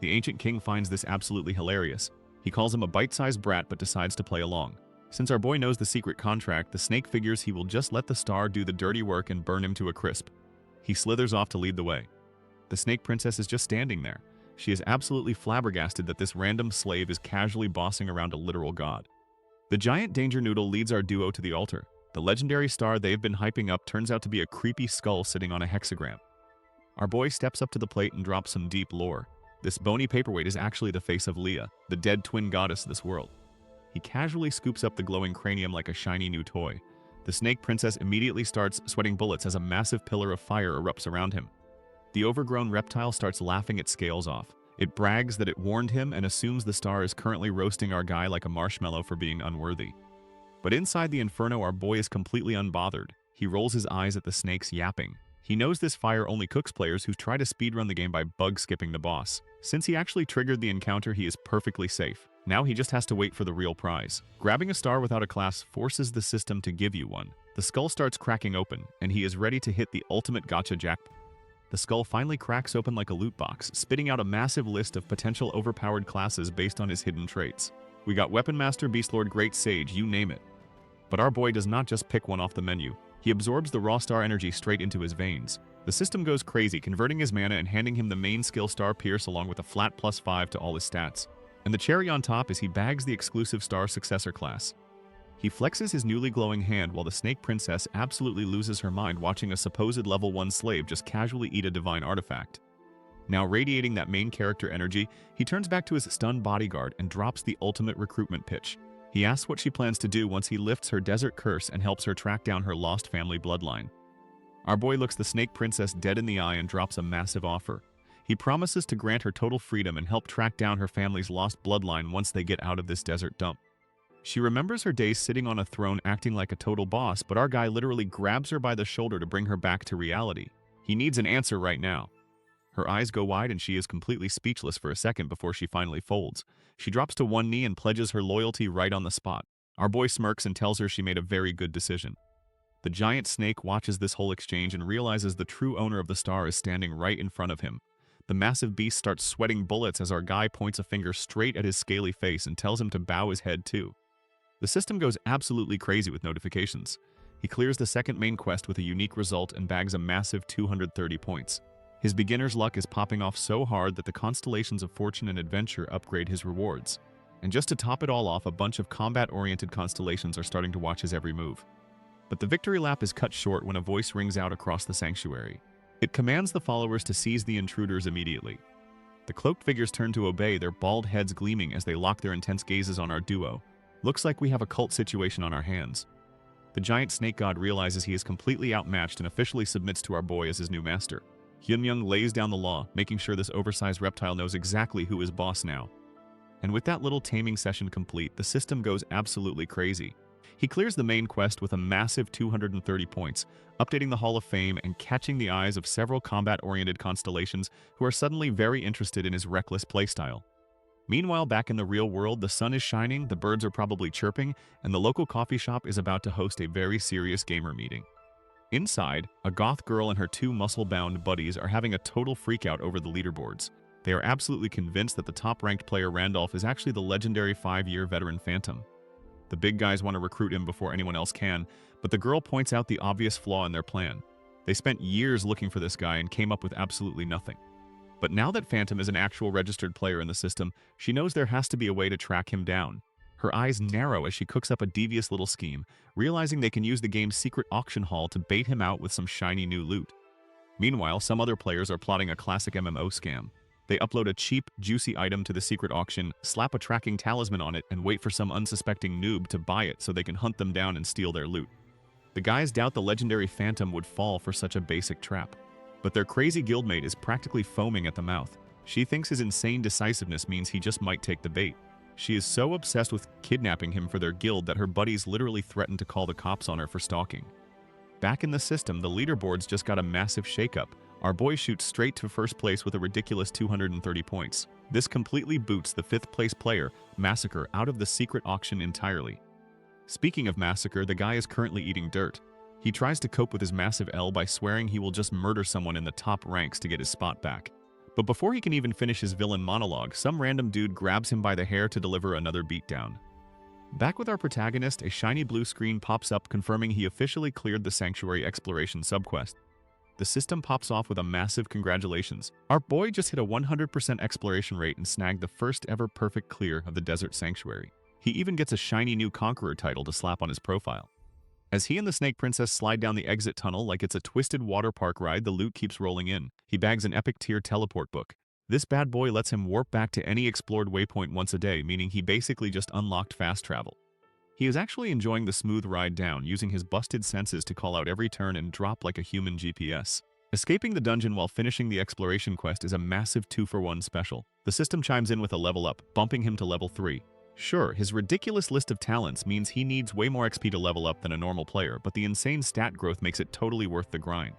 The ancient king finds this absolutely hilarious. He calls him a bite-sized brat but decides to play along. Since our boy knows the secret contract, the snake figures he will just let the star do the dirty work and burn him to a crisp. He slithers off to lead the way. The snake princess is just standing there. She is absolutely flabbergasted that this random slave is casually bossing around a literal god. The giant danger noodle leads our duo to the altar. The legendary star they've been hyping up turns out to be a creepy skull sitting on a hexagram. Our boy steps up to the plate and drops some deep lore. This bony paperweight is actually the face of Leah, the dead twin goddess of this world. He casually scoops up the glowing cranium like a shiny new toy. The snake princess immediately starts sweating bullets as a massive pillar of fire erupts around him. The overgrown reptile starts laughing its scales off. It brags that it warned him and assumes the star is currently roasting our guy like a marshmallow for being unworthy. But inside the inferno, our boy is completely unbothered. He rolls his eyes at the snake's yapping. He knows this fire only cooks players who try to speedrun the game by bug-skipping the boss. Since he actually triggered the encounter, he is perfectly safe. Now he just has to wait for the real prize. Grabbing a star without a class forces the system to give you one. The skull starts cracking open, and he is ready to hit the ultimate gotcha jackpot. The skull finally cracks open like a loot box, spitting out a massive list of potential overpowered classes based on his hidden traits. We got Weapon Master, Beastlord, Great Sage, you name it. But our boy does not just pick one off the menu. He absorbs the raw star energy straight into his veins. The system goes crazy, converting his mana and handing him the main skill Star Pierce along with a flat +5 to all his stats. And the cherry on top is he bags the exclusive Star Successor class. He flexes his newly glowing hand while the Snake Princess absolutely loses her mind watching a supposed level 1 slave just casually eat a divine artifact. Now radiating that main character energy, he turns back to his stunned bodyguard and drops the ultimate recruitment pitch. He asks what she plans to do once he lifts her desert curse and helps her track down her lost family bloodline. Our boy looks the Snake Princess dead in the eye and drops a massive offer. He promises to grant her total freedom and help track down her family's lost bloodline once they get out of this desert dump. She remembers her days sitting on a throne acting like a total boss, but our guy literally grabs her by the shoulder to bring her back to reality. He needs an answer right now. Her eyes go wide and she is completely speechless for a second before she finally folds. She drops to one knee and pledges her loyalty right on the spot. Our boy smirks and tells her she made a very good decision. The giant snake watches this whole exchange and realizes the true owner of the star is standing right in front of him. The massive beast starts sweating bullets as our guy points a finger straight at his scaly face and tells him to bow his head too. The system goes absolutely crazy with notifications. He clears the second main quest with a unique result and bags a massive 230 points. His beginner's luck is popping off so hard that the constellations of fortune and adventure upgrade his rewards. And just to top it all off, a bunch of combat-oriented constellations are starting to watch his every move. But the victory lap is cut short when a voice rings out across the sanctuary. It commands the followers to seize the intruders immediately. The cloaked figures turn to obey, their bald heads gleaming as they lock their intense gazes on our duo. Looks like we have a cult situation on our hands. The giant snake god realizes he is completely outmatched and officially submits to our boy as his new master. Hyunmyoung lays down the law, making sure this oversized reptile knows exactly who is boss now. And with that little taming session complete, the system goes absolutely crazy. He clears the main quest with a massive 230 points, updating the Hall of Fame and catching the eyes of several combat-oriented constellations who are suddenly very interested in his reckless playstyle. Meanwhile, back in the real world, the sun is shining, the birds are probably chirping, and the local coffee shop is about to host a very serious gamer meeting. Inside, a goth girl and her two muscle-bound buddies are having a total freakout over the leaderboards. They are absolutely convinced that the top-ranked player Randolph is actually the legendary 5-year veteran Phantom. The big guys want to recruit him before anyone else can, but the girl points out the obvious flaw in their plan. They spent years looking for this guy and came up with absolutely nothing. But now that Phantom is an actual registered player in the system, she knows there has to be a way to track him down. Her eyes narrow as she cooks up a devious little scheme, realizing they can use the game's secret auction hall to bait him out with some shiny new loot. Meanwhile, some other players are plotting a classic MMO scam. They upload a cheap, juicy item to the secret auction, slap a tracking talisman on it, and wait for some unsuspecting noob to buy it so they can hunt them down and steal their loot. The guys doubt the legendary Phantom would fall for such a basic trap. But their crazy guildmate is practically foaming at the mouth. She thinks his insane decisiveness means he just might take the bait. She is so obsessed with kidnapping him for their guild that her buddies literally threaten to call the cops on her for stalking. Back in the system, the leaderboards just got a massive shakeup. Our boy shoots straight to first place with a ridiculous 230 points. This completely boots the 5th place player, Massacre, out of the secret auction entirely. Speaking of Massacre, the guy is currently eating dirt. He tries to cope with his massive L by swearing he will just murder someone in the top ranks to get his spot back. But before he can even finish his villain monologue, some random dude grabs him by the hair to deliver another beatdown. Back with our protagonist, a shiny blue screen pops up confirming he officially cleared the Sanctuary Exploration subquest. The system pops off with a massive congratulations. Our boy just hit a 100% exploration rate and snagged the first ever perfect clear of the Desert Sanctuary. He even gets a shiny new Conqueror title to slap on his profile. As he and the Snake Princess slide down the exit tunnel like it's a twisted water park ride, the loot keeps rolling in. He bags an epic tier teleport book. This bad boy lets him warp back to any explored waypoint once a day, meaning he basically just unlocked fast travel. He is actually enjoying the smooth ride down, using his busted senses to call out every turn and drop like a human GPS. Escaping the dungeon while finishing the exploration quest is a massive 2-for-1 special. The system chimes in with a level up, bumping him to level 3. Sure, his ridiculous list of talents means he needs way more XP to level up than a normal player, but the insane stat growth makes it totally worth the grind.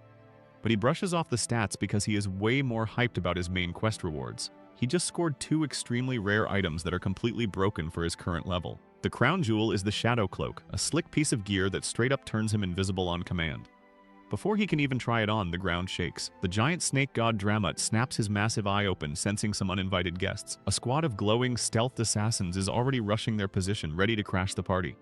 But he brushes off the stats because he is way more hyped about his main quest rewards. He just scored 2 extremely rare items that are completely broken for his current level. The crown jewel is the Shadow Cloak, a slick piece of gear that straight up turns him invisible on command. Before he can even try it on, the ground shakes. The giant snake god Dramut snaps his massive eye open, sensing some uninvited guests. A squad of glowing, stealthed assassins is already rushing their position, ready to crash the party.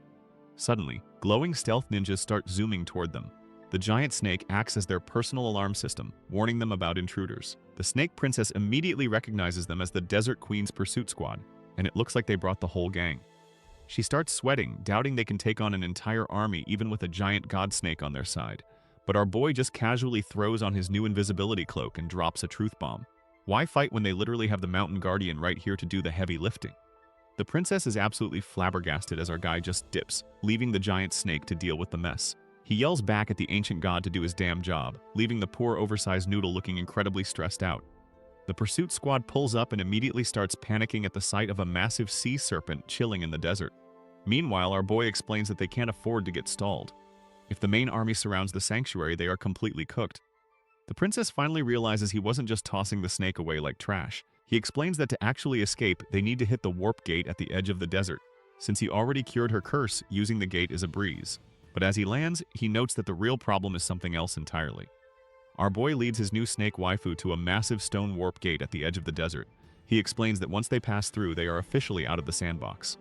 Suddenly, glowing stealth ninjas start zooming toward them. The giant snake acts as their personal alarm system, warning them about intruders. The Snake Princess immediately recognizes them as the Desert Queen's pursuit squad, and it looks like they brought the whole gang. She starts sweating, doubting they can take on an entire army even with a giant god snake on their side. But our boy just casually throws on his new invisibility cloak and drops a truth bomb. Why fight when they literally have the Mountain Guardian right here to do the heavy lifting? The princess is absolutely flabbergasted as our guy just dips, leaving the giant snake to deal with the mess. He yells back at the ancient god to do his damn job, leaving the poor oversized noodle looking incredibly stressed out. The pursuit squad pulls up and immediately starts panicking at the sight of a massive sea serpent chilling in the desert. Meanwhile, our boy explains that they can't afford to get stalled. If the main army surrounds the sanctuary, they are completely cooked. The princess finally realizes he wasn't just tossing the snake away like trash. He explains that to actually escape, they need to hit the warp gate at the edge of the desert. Since he already cured her curse, using the gate is a breeze. But as he lands, he notes that the real problem is something else entirely. Our boy leads his new snake waifu to a massive stone warp gate at the edge of the desert. He explains that once they pass through, they are officially out of the sandbox.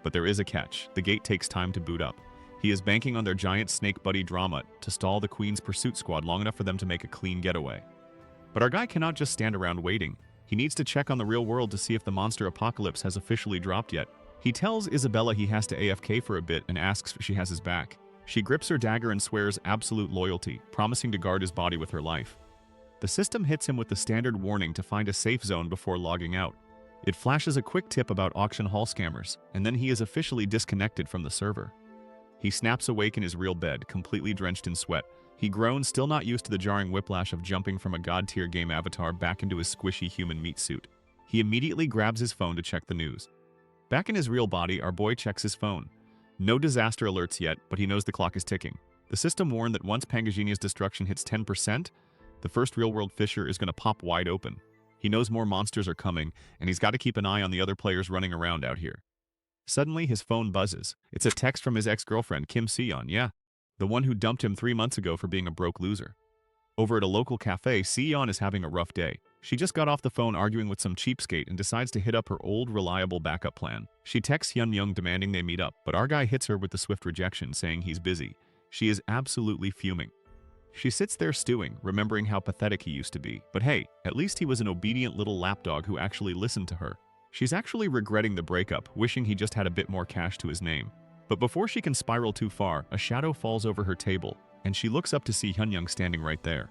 But there is a catch. The gate takes time to boot up. He is banking on their giant snake buddy drama to stall the Queen's pursuit squad long enough for them to make a clean getaway. But our guy cannot just stand around waiting. He needs to check on the real world to see if the monster apocalypse has officially dropped yet. He tells Isabella he has to AFK for a bit and asks if she has his back. She grips her dagger and swears absolute loyalty, promising to guard his body with her life. The system hits him with the standard warning to find a safe zone before logging out. It flashes a quick tip about auction hall scammers, and then he is officially disconnected from the server. He snaps awake in his real bed, completely drenched in sweat. He groans, still not used to the jarring whiplash of jumping from a god-tier game avatar back into his squishy human meat suit. He immediately grabs his phone to check the news. Back in his real body, our boy checks his phone. No disaster alerts yet, but he knows the clock is ticking. The system warned that once Pangasiania's destruction hits 10%, the first real-world fissure is going to pop wide open. He knows more monsters are coming, and he's got to keep an eye on the other players running around out here. Suddenly, his phone buzzes. It's a text from his ex-girlfriend, Kim Seon, yeah, the one who dumped him 3 months ago for being a broke loser. Over at a local cafe, Seon is having a rough day. She just got off the phone arguing with some cheapskate and decides to hit up her old, reliable backup plan. She texts Hyun-myung demanding they meet up, but our guy hits her with the swift rejection, saying he's busy. She is absolutely fuming. She sits there stewing, remembering how pathetic he used to be. But hey, at least he was an obedient little lapdog who actually listened to her. She's actually regretting the breakup, wishing he just had a bit more cash to his name. But before she can spiral too far, a shadow falls over her table, and she looks up to see Hyun-myung standing right there.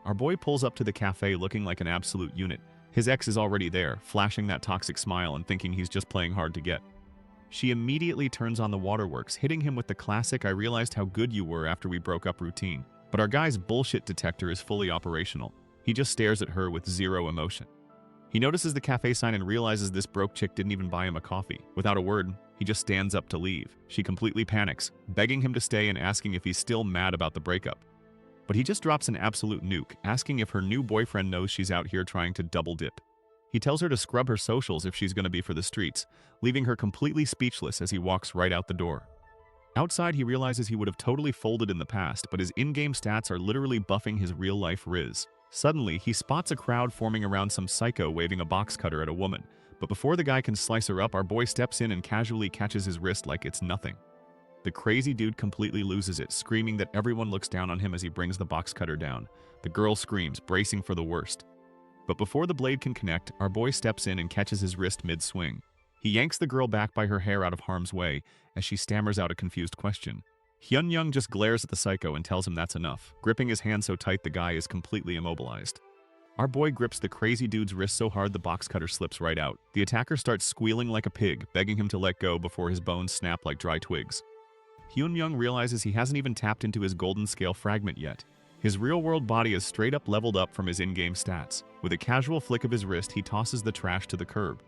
Our boy pulls up to the cafe looking like an absolute unit. His ex is already there, flashing that toxic smile and thinking he's just playing hard to get. She immediately turns on the waterworks, hitting him with the classic "I realized how good you were after we broke up" routine. But our guy's bullshit detector is fully operational. He just stares at her with zero emotion. He notices the cafe sign and realizes this broke chick didn't even buy him a coffee. Without a word, he just stands up to leave. She completely panics, begging him to stay and asking if he's still mad about the breakup. But he just drops an absolute nuke, asking if her new boyfriend knows she's out here trying to double dip. He tells her to scrub her socials if she's going to be for the streets, leaving her completely speechless as he walks right out the door. Outside, he realizes he would have totally folded in the past, but his in-game stats are literally buffing his real-life riz. Suddenly, he spots a crowd forming around some psycho waving a box cutter at a woman. But before the guy can slice her up, our boy steps in and casually catches his wrist like it's nothing. The crazy dude completely loses it, screaming that everyone looks down on him as he brings the box cutter down. The girl screams, bracing for the worst. But before the blade can connect, our boy steps in and catches his wrist mid-swing. He yanks the girl back by her hair out of harm's way as she stammers out a confused question. Hyun-myung just glares at the psycho and tells him that's enough, gripping his hand so tight the guy is completely immobilized. Our boy grips the crazy dude's wrist so hard the box cutter slips right out. The attacker starts squealing like a pig, begging him to let go before his bones snap like dry twigs. Hyun-myung realizes he hasn't even tapped into his golden scale fragment yet. His real-world body is straight up leveled up from his in-game stats. With a casual flick of his wrist, he tosses the trash to the curb.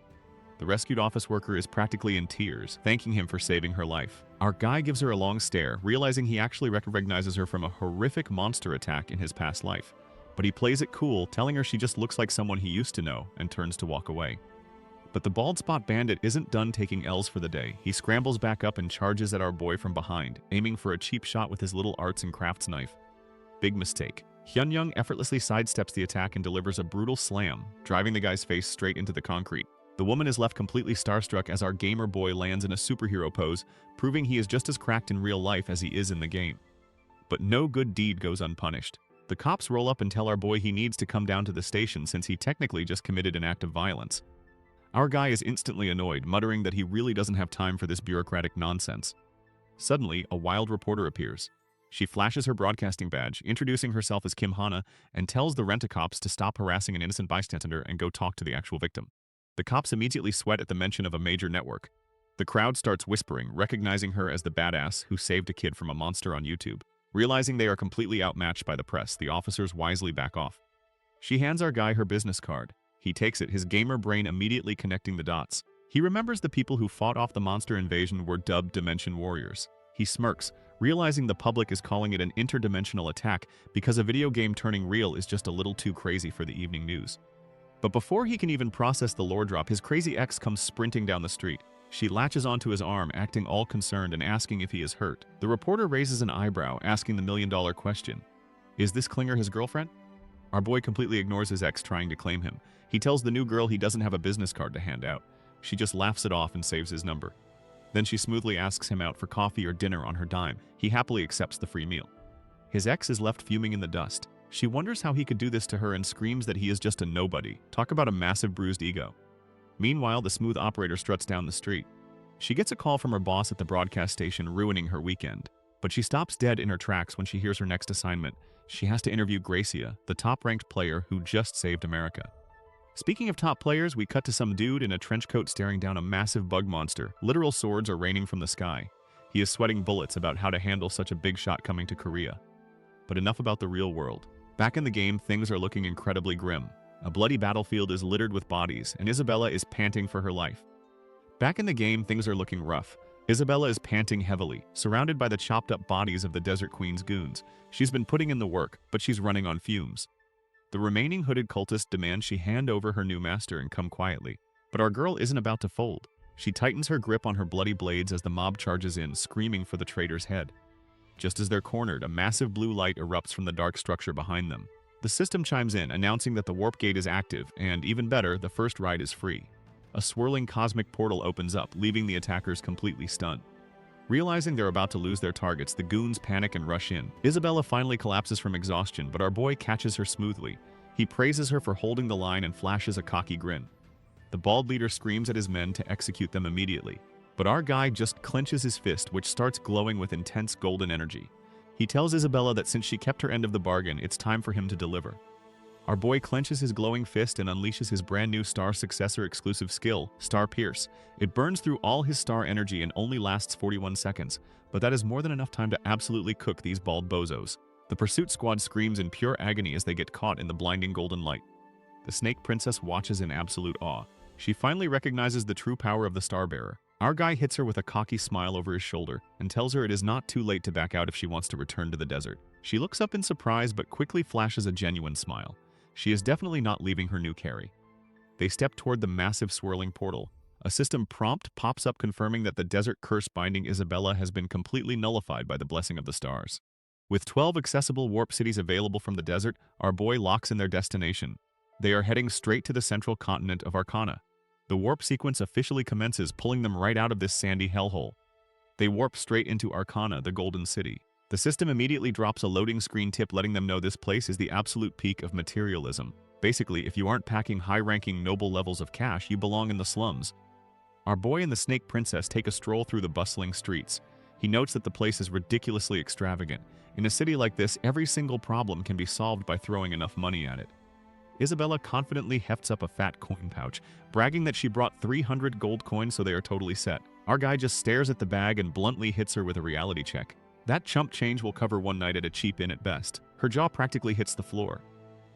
The rescued office worker is practically in tears, thanking him for saving her life. Our guy gives her a long stare, realizing he actually recognizes her from a horrific monster attack in his past life. But he plays it cool, telling her she just looks like someone he used to know, and turns to walk away. But the bald spot bandit isn't done taking L's for the day. He scrambles back up and charges at our boy from behind, aiming for a cheap shot with his little arts and crafts knife. Big mistake. Hyun-myung effortlessly sidesteps the attack and delivers a brutal slam, driving the guy's face straight into the concrete. The woman is left completely starstruck as our gamer boy lands in a superhero pose, proving he is just as cracked in real life as he is in the game. But no good deed goes unpunished. The cops roll up and tell our boy he needs to come down to the station since he technically just committed an act of violence. Our guy is instantly annoyed, muttering that he really doesn't have time for this bureaucratic nonsense. Suddenly, a wild reporter appears. She flashes her broadcasting badge, introducing herself as Kim Hana, and tells the rent-a-cops to stop harassing an innocent bystander and go talk to the actual victim. The cops immediately sweat at the mention of a major network. The crowd starts whispering, recognizing her as the badass who saved a kid from a monster on YouTube. Realizing they are completely outmatched by the press, the officers wisely back off. She hands our guy her business card. He takes it, his gamer brain immediately connecting the dots. He remembers the people who fought off the monster invasion were dubbed Dimension Warriors. He smirks, realizing the public is calling it an interdimensional attack because a video game turning real is just a little too crazy for the evening news. But before he can even process the lore drop, his crazy ex comes sprinting down the street. She latches onto his arm, acting all concerned and asking if he is hurt. The reporter raises an eyebrow, asking the million-dollar question. Is this Klinger his girlfriend? Our boy completely ignores his ex trying to claim him. He tells the new girl he doesn't have a business card to hand out. She just laughs it off and saves his number. Then she smoothly asks him out for coffee or dinner on her dime. He happily accepts the free meal. His ex is left fuming in the dust. She wonders how he could do this to her and screams that he is just a nobody. Talk about a massive bruised ego. Meanwhile, the smooth operator struts down the street. She gets a call from her boss at the broadcast station, ruining her weekend. But she stops dead in her tracks when she hears her next assignment. She has to interview Gracia, the top-ranked player who just saved America. Speaking of top players, we cut to some dude in a trench coat staring down a massive bug monster. Literal swords are raining from the sky. He is sweating bullets about how to handle such a big shot coming to Korea. But enough about the real world. Back in the game, things are looking incredibly grim. A bloody battlefield is littered with bodies, and Isabella is panting for her life. Back in the game, things are looking rough. Isabella is panting heavily, surrounded by the chopped-up bodies of the Desert Queen's goons. She's been putting in the work, but she's running on fumes. The remaining hooded cultists demand she hand over her new master and come quietly. But our girl isn't about to fold. She tightens her grip on her bloody blades as the mob charges in, screaming for the traitor's head. Just as they're cornered, a massive blue light erupts from the dark structure behind them. The system chimes in, announcing that the warp gate is active, and even better, the first ride is free. A swirling cosmic portal opens up, leaving the attackers completely stunned. Realizing they're about to lose their targets, the goons panic and rush in. Isabella finally collapses from exhaustion, but our boy catches her smoothly. He praises her for holding the line and flashes a cocky grin. The bald leader screams at his men to execute them immediately. But our guy just clenches his fist, which starts glowing with intense golden energy. He tells Isabella that since she kept her end of the bargain, it's time for him to deliver. Our boy clenches his glowing fist and unleashes his brand new Star Successor exclusive skill, Star Pierce. It burns through all his star energy and only lasts 41 seconds, but that is more than enough time to absolutely cook these bald bozos. The pursuit squad screams in pure agony as they get caught in the blinding golden light. The Snake Princess watches in absolute awe. She finally recognizes the true power of the Starbearer. Our guy hits her with a cocky smile over his shoulder and tells her it is not too late to back out if she wants to return to the desert. She looks up in surprise but quickly flashes a genuine smile. She is definitely not leaving her new carry. They step toward the massive swirling portal. A system prompt pops up confirming that the desert curse binding Isabella has been completely nullified by the blessing of the stars. With 12 accessible warp cities available from the desert, our boy locks in their destination. They are heading straight to the central continent of Arcana. The warp sequence officially commences, pulling them right out of this sandy hellhole. They warp straight into Arcana, the Golden City. The system immediately drops a loading screen tip letting them know this place is the absolute peak of materialism. Basically, if you aren't packing high-ranking noble levels of cash, you belong in the slums. Our boy and the Snake Princess take a stroll through the bustling streets. He notes that the place is ridiculously extravagant. In a city like this, every single problem can be solved by throwing enough money at it. Isabella confidently hefts up a fat coin pouch, bragging that she brought 300 gold coins so they are totally set. Our guy just stares at the bag and bluntly hits her with a reality check. That chump change will cover one night at a cheap inn at best. Her jaw practically hits the floor.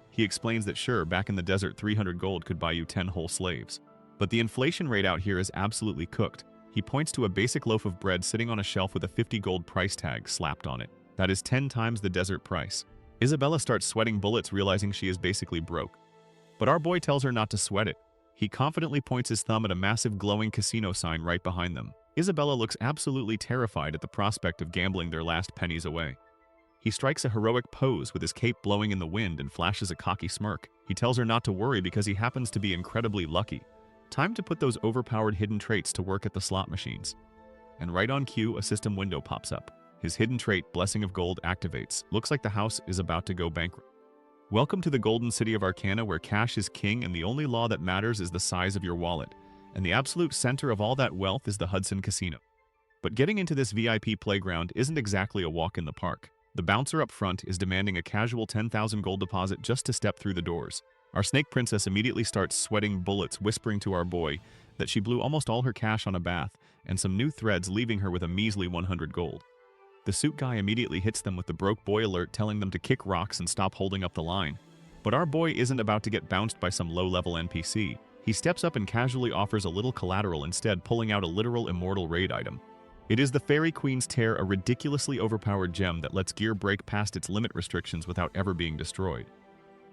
He explains that sure, back in the desert 300 gold could buy you 10 whole slaves. But the inflation rate out here is absolutely cooked. He points to a basic loaf of bread sitting on a shelf with a 50 gold price tag slapped on it. That is 10 times the desert price. Isabella starts sweating bullets, realizing she is basically broke. But our boy tells her not to sweat it. He confidently points his thumb at a massive glowing casino sign right behind them. Isabella looks absolutely terrified at the prospect of gambling their last pennies away. He strikes a heroic pose with his cape blowing in the wind and flashes a cocky smirk. He tells her not to worry because he happens to be incredibly lucky. Time to put those overpowered hidden traits to work at the slot machines. And right on cue, a system window pops up. His hidden trait, Blessing of Gold, activates. Looks like the house is about to go bankrupt. Welcome to the Golden City of Arcana, where cash is king and the only law that matters is the size of your wallet. And the absolute center of all that wealth is the Hudson Casino. But getting into this VIP playground isn't exactly a walk in the park. The bouncer up front is demanding a casual 10,000 gold deposit just to step through the doors. Our Snake Princess immediately starts sweating bullets, whispering to our boy that she blew almost all her cash on a bath and some new threads, leaving her with a measly 100 gold. The suit guy immediately hits them with the broke boy alert, telling them to kick rocks and stop holding up the line. But our boy isn't about to get bounced by some low-level NPC. He steps up and casually offers a little collateral, instead pulling out a literal immortal raid item. It is the Fairy Queen's Tear, a ridiculously overpowered gem that lets gear break past its limit restrictions without ever being destroyed.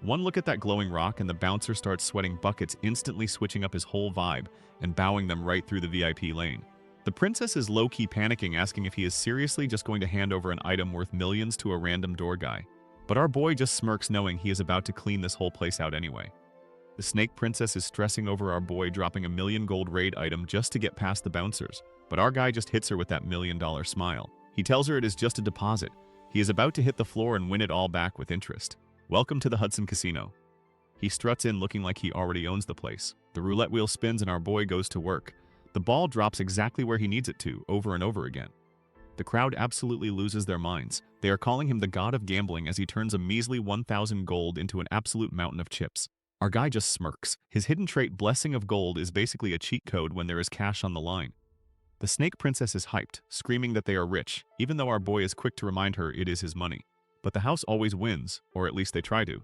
One look at that glowing rock and the bouncer starts sweating buckets, instantly switching up his whole vibe and bowing them right through the VIP lane. The princess is low-key panicking, asking if he is seriously just going to hand over an item worth millions to a random door guy. But our boy just smirks, knowing he is about to clean this whole place out anyway. The Snake Princess is stressing over our boy dropping a 1,000,000 gold raid item just to get past the bouncers. but our guy just hits her with that $1,000,000 smile. He tells her it is just a deposit. He is about to hit the floor and win it all back with interest. Welcome to the Hudson Casino. He struts in looking like he already owns the place. The roulette wheel spins and our boy goes to work. The ball drops exactly where he needs it to, over and over again. The crowd absolutely loses their minds. They are calling him the god of gambling as he turns a measly 1,000 gold into an absolute mountain of chips. Our guy just smirks. His hidden trait, Blessing of Gold, is basically a cheat code when there is cash on the line. The Snake Princess is hyped, screaming that they are rich, even though our boy is quick to remind her it is his money. But the house always wins, or at least they try to.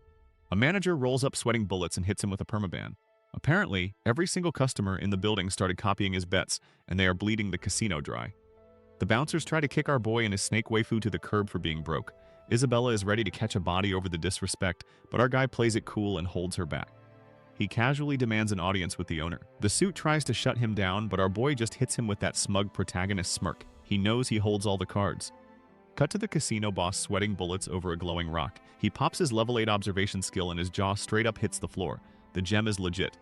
A manager rolls up sweating bullets and hits him with a permaban. Apparently, every single customer in the building started copying his bets, and they are bleeding the casino dry. The bouncers try to kick our boy and his snake waifu to the curb for being broke. Isabella is ready to catch a body over the disrespect, but our guy plays it cool and holds her back. He casually demands an audience with the owner. The suit tries to shut him down, but our boy just hits him with that smug protagonist smirk. He knows he holds all the cards. Cut to the casino boss sweating bullets over a glowing rock. He pops his level 8 observation skill and his jaw straight up hits the floor. The gem is legit.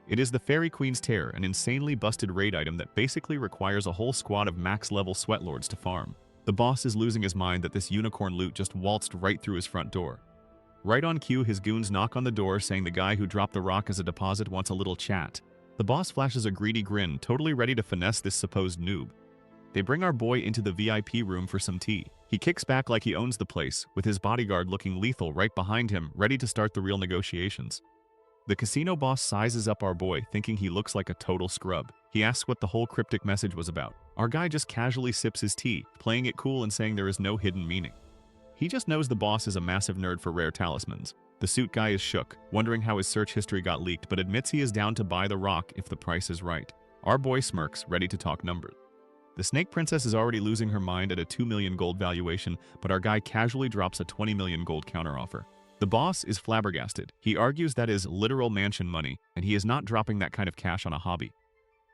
It is the Fairy Queen's Tear, an insanely busted raid item that basically requires a whole squad of max-level sweatlords to farm. The boss is losing his mind that this unicorn loot just waltzed right through his front door. Right on cue, his goons knock on the door saying the guy who dropped the rock as a deposit wants a little chat. The boss flashes a greedy grin, totally ready to finesse this supposed noob. They bring our boy into the VIP room for some tea. He kicks back like he owns the place, with his bodyguard looking lethal right behind him, ready to start the real negotiations. The casino boss sizes up our boy, thinking he looks like a total scrub. He asks what the whole cryptic message was about. Our guy just casually sips his tea, playing it cool and saying there is no hidden meaning. He just knows the boss is a massive nerd for rare talismans. The suit guy is shook, wondering how his search history got leaked, but admits he is down to buy the rock if the price is right. Our boy smirks, ready to talk numbers. The Snake Princess is already losing her mind at a 2 million gold valuation, but our guy casually drops a 20 million gold counteroffer. The boss is flabbergasted. He argues that is literal mansion money, and he is not dropping that kind of cash on a hobby.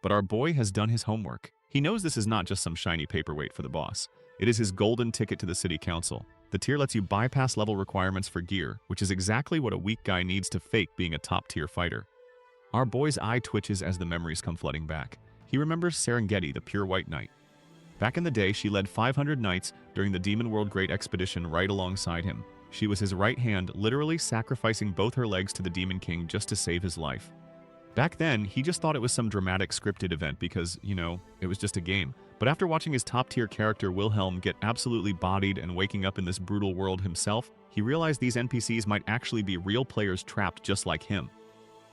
But our boy has done his homework. He knows this is not just some shiny paperweight for the boss. It is his golden ticket to the city council. The tier lets you bypass level requirements for gear, which is exactly what a weak guy needs to fake being a top-tier fighter. Our boy's eye twitches as the memories come flooding back. He remembers Serengeti, the pure white knight. Back in the day, she led 500 knights during the Demon World Great Expedition right alongside him. She was his right hand, literally sacrificing both her legs to the Demon King just to save his life. Back then, he just thought it was some dramatic scripted event because, it was just a game. But after watching his top-tier character Wilhelm get absolutely bodied and waking up in this brutal world himself, he realized these NPCs might actually be real players trapped just like him.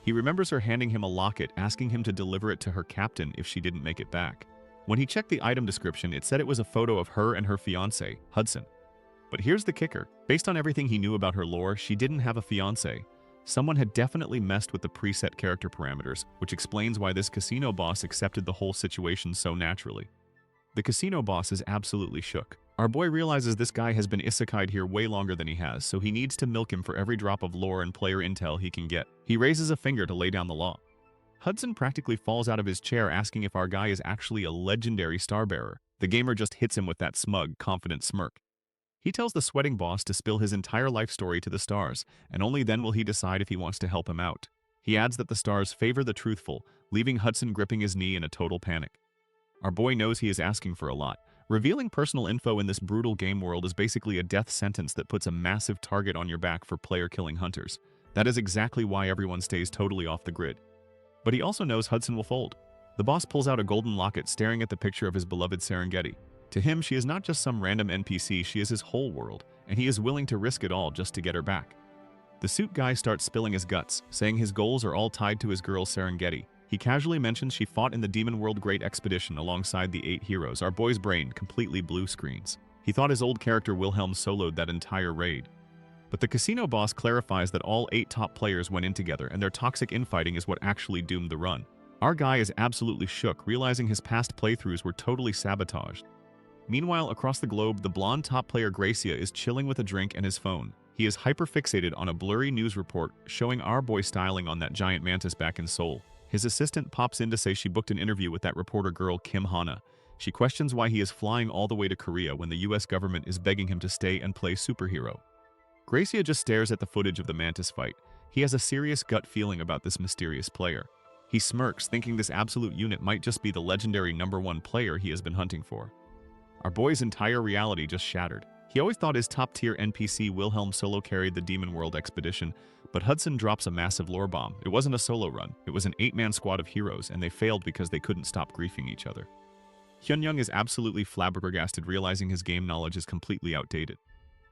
He remembers her handing him a locket, asking him to deliver it to her captain if she didn't make it back. When he checked the item description, it said it was a photo of her and her fiancé, Hudson. But here's the kicker. Based on everything he knew about her lore, she didn't have a fiancé. Someone had definitely messed with the preset character parameters, which explains why this casino boss accepted the whole situation so naturally. The casino boss is absolutely shook. Our boy realizes this guy has been isekai'd here way longer than he has, so he needs to milk him for every drop of lore and player intel he can get. He raises a finger to lay down the law. Hudson practically falls out of his chair asking if our guy is actually a legendary starbearer. The gamer just hits him with that smug, confident smirk. He tells the sweating boss to spill his entire life story to the stars, and only then will he decide if he wants to help him out. He adds that the stars favor the truthful, leaving Hudson gripping his knee in a total panic. Our boy knows he is asking for a lot. Revealing personal info in this brutal game world is basically a death sentence that puts a massive target on your back for player-killing hunters. That is exactly why everyone stays totally off the grid. But he also knows Hudson will fold. The boss pulls out a golden locket staring at the picture of his beloved Serengeti. To him, she is not just some random NPC, she is his whole world, and he is willing to risk it all just to get her back. The suit guy starts spilling his guts, saying his goals are all tied to his girl Serengeti. He casually mentions she fought in the Demon World Great Expedition alongside the 8 heroes. Our boy's brain completely blue screens. He thought his old character Wilhelm soloed that entire raid. But the casino boss clarifies that all 8 top players went in together, and their toxic infighting is what actually doomed the run. Our guy is absolutely shook, realizing his past playthroughs were totally sabotaged. Meanwhile, across the globe, the blonde top player Gracia is chilling with a drink and his phone. He is hyper-fixated on a blurry news report showing our boy styling on that giant mantis back in Seoul. His assistant pops in to say she booked an interview with that reporter girl Kim Hana. She questions why he is flying all the way to Korea when the US government is begging him to stay and play superhero. Gracia just stares at the footage of the mantis fight. He has a serious gut feeling about this mysterious player. He smirks, thinking this absolute unit might just be the legendary #1 player he has been hunting for. Our boy's entire reality just shattered. He always thought his top-tier NPC Wilhelm solo carried the Demon World expedition, but Hudson drops a massive lore bomb. It wasn't a solo run, it was an 8-man squad of heroes, and they failed because they couldn't stop griefing each other. Hyunyoung is absolutely flabbergasted, realizing his game knowledge is completely outdated.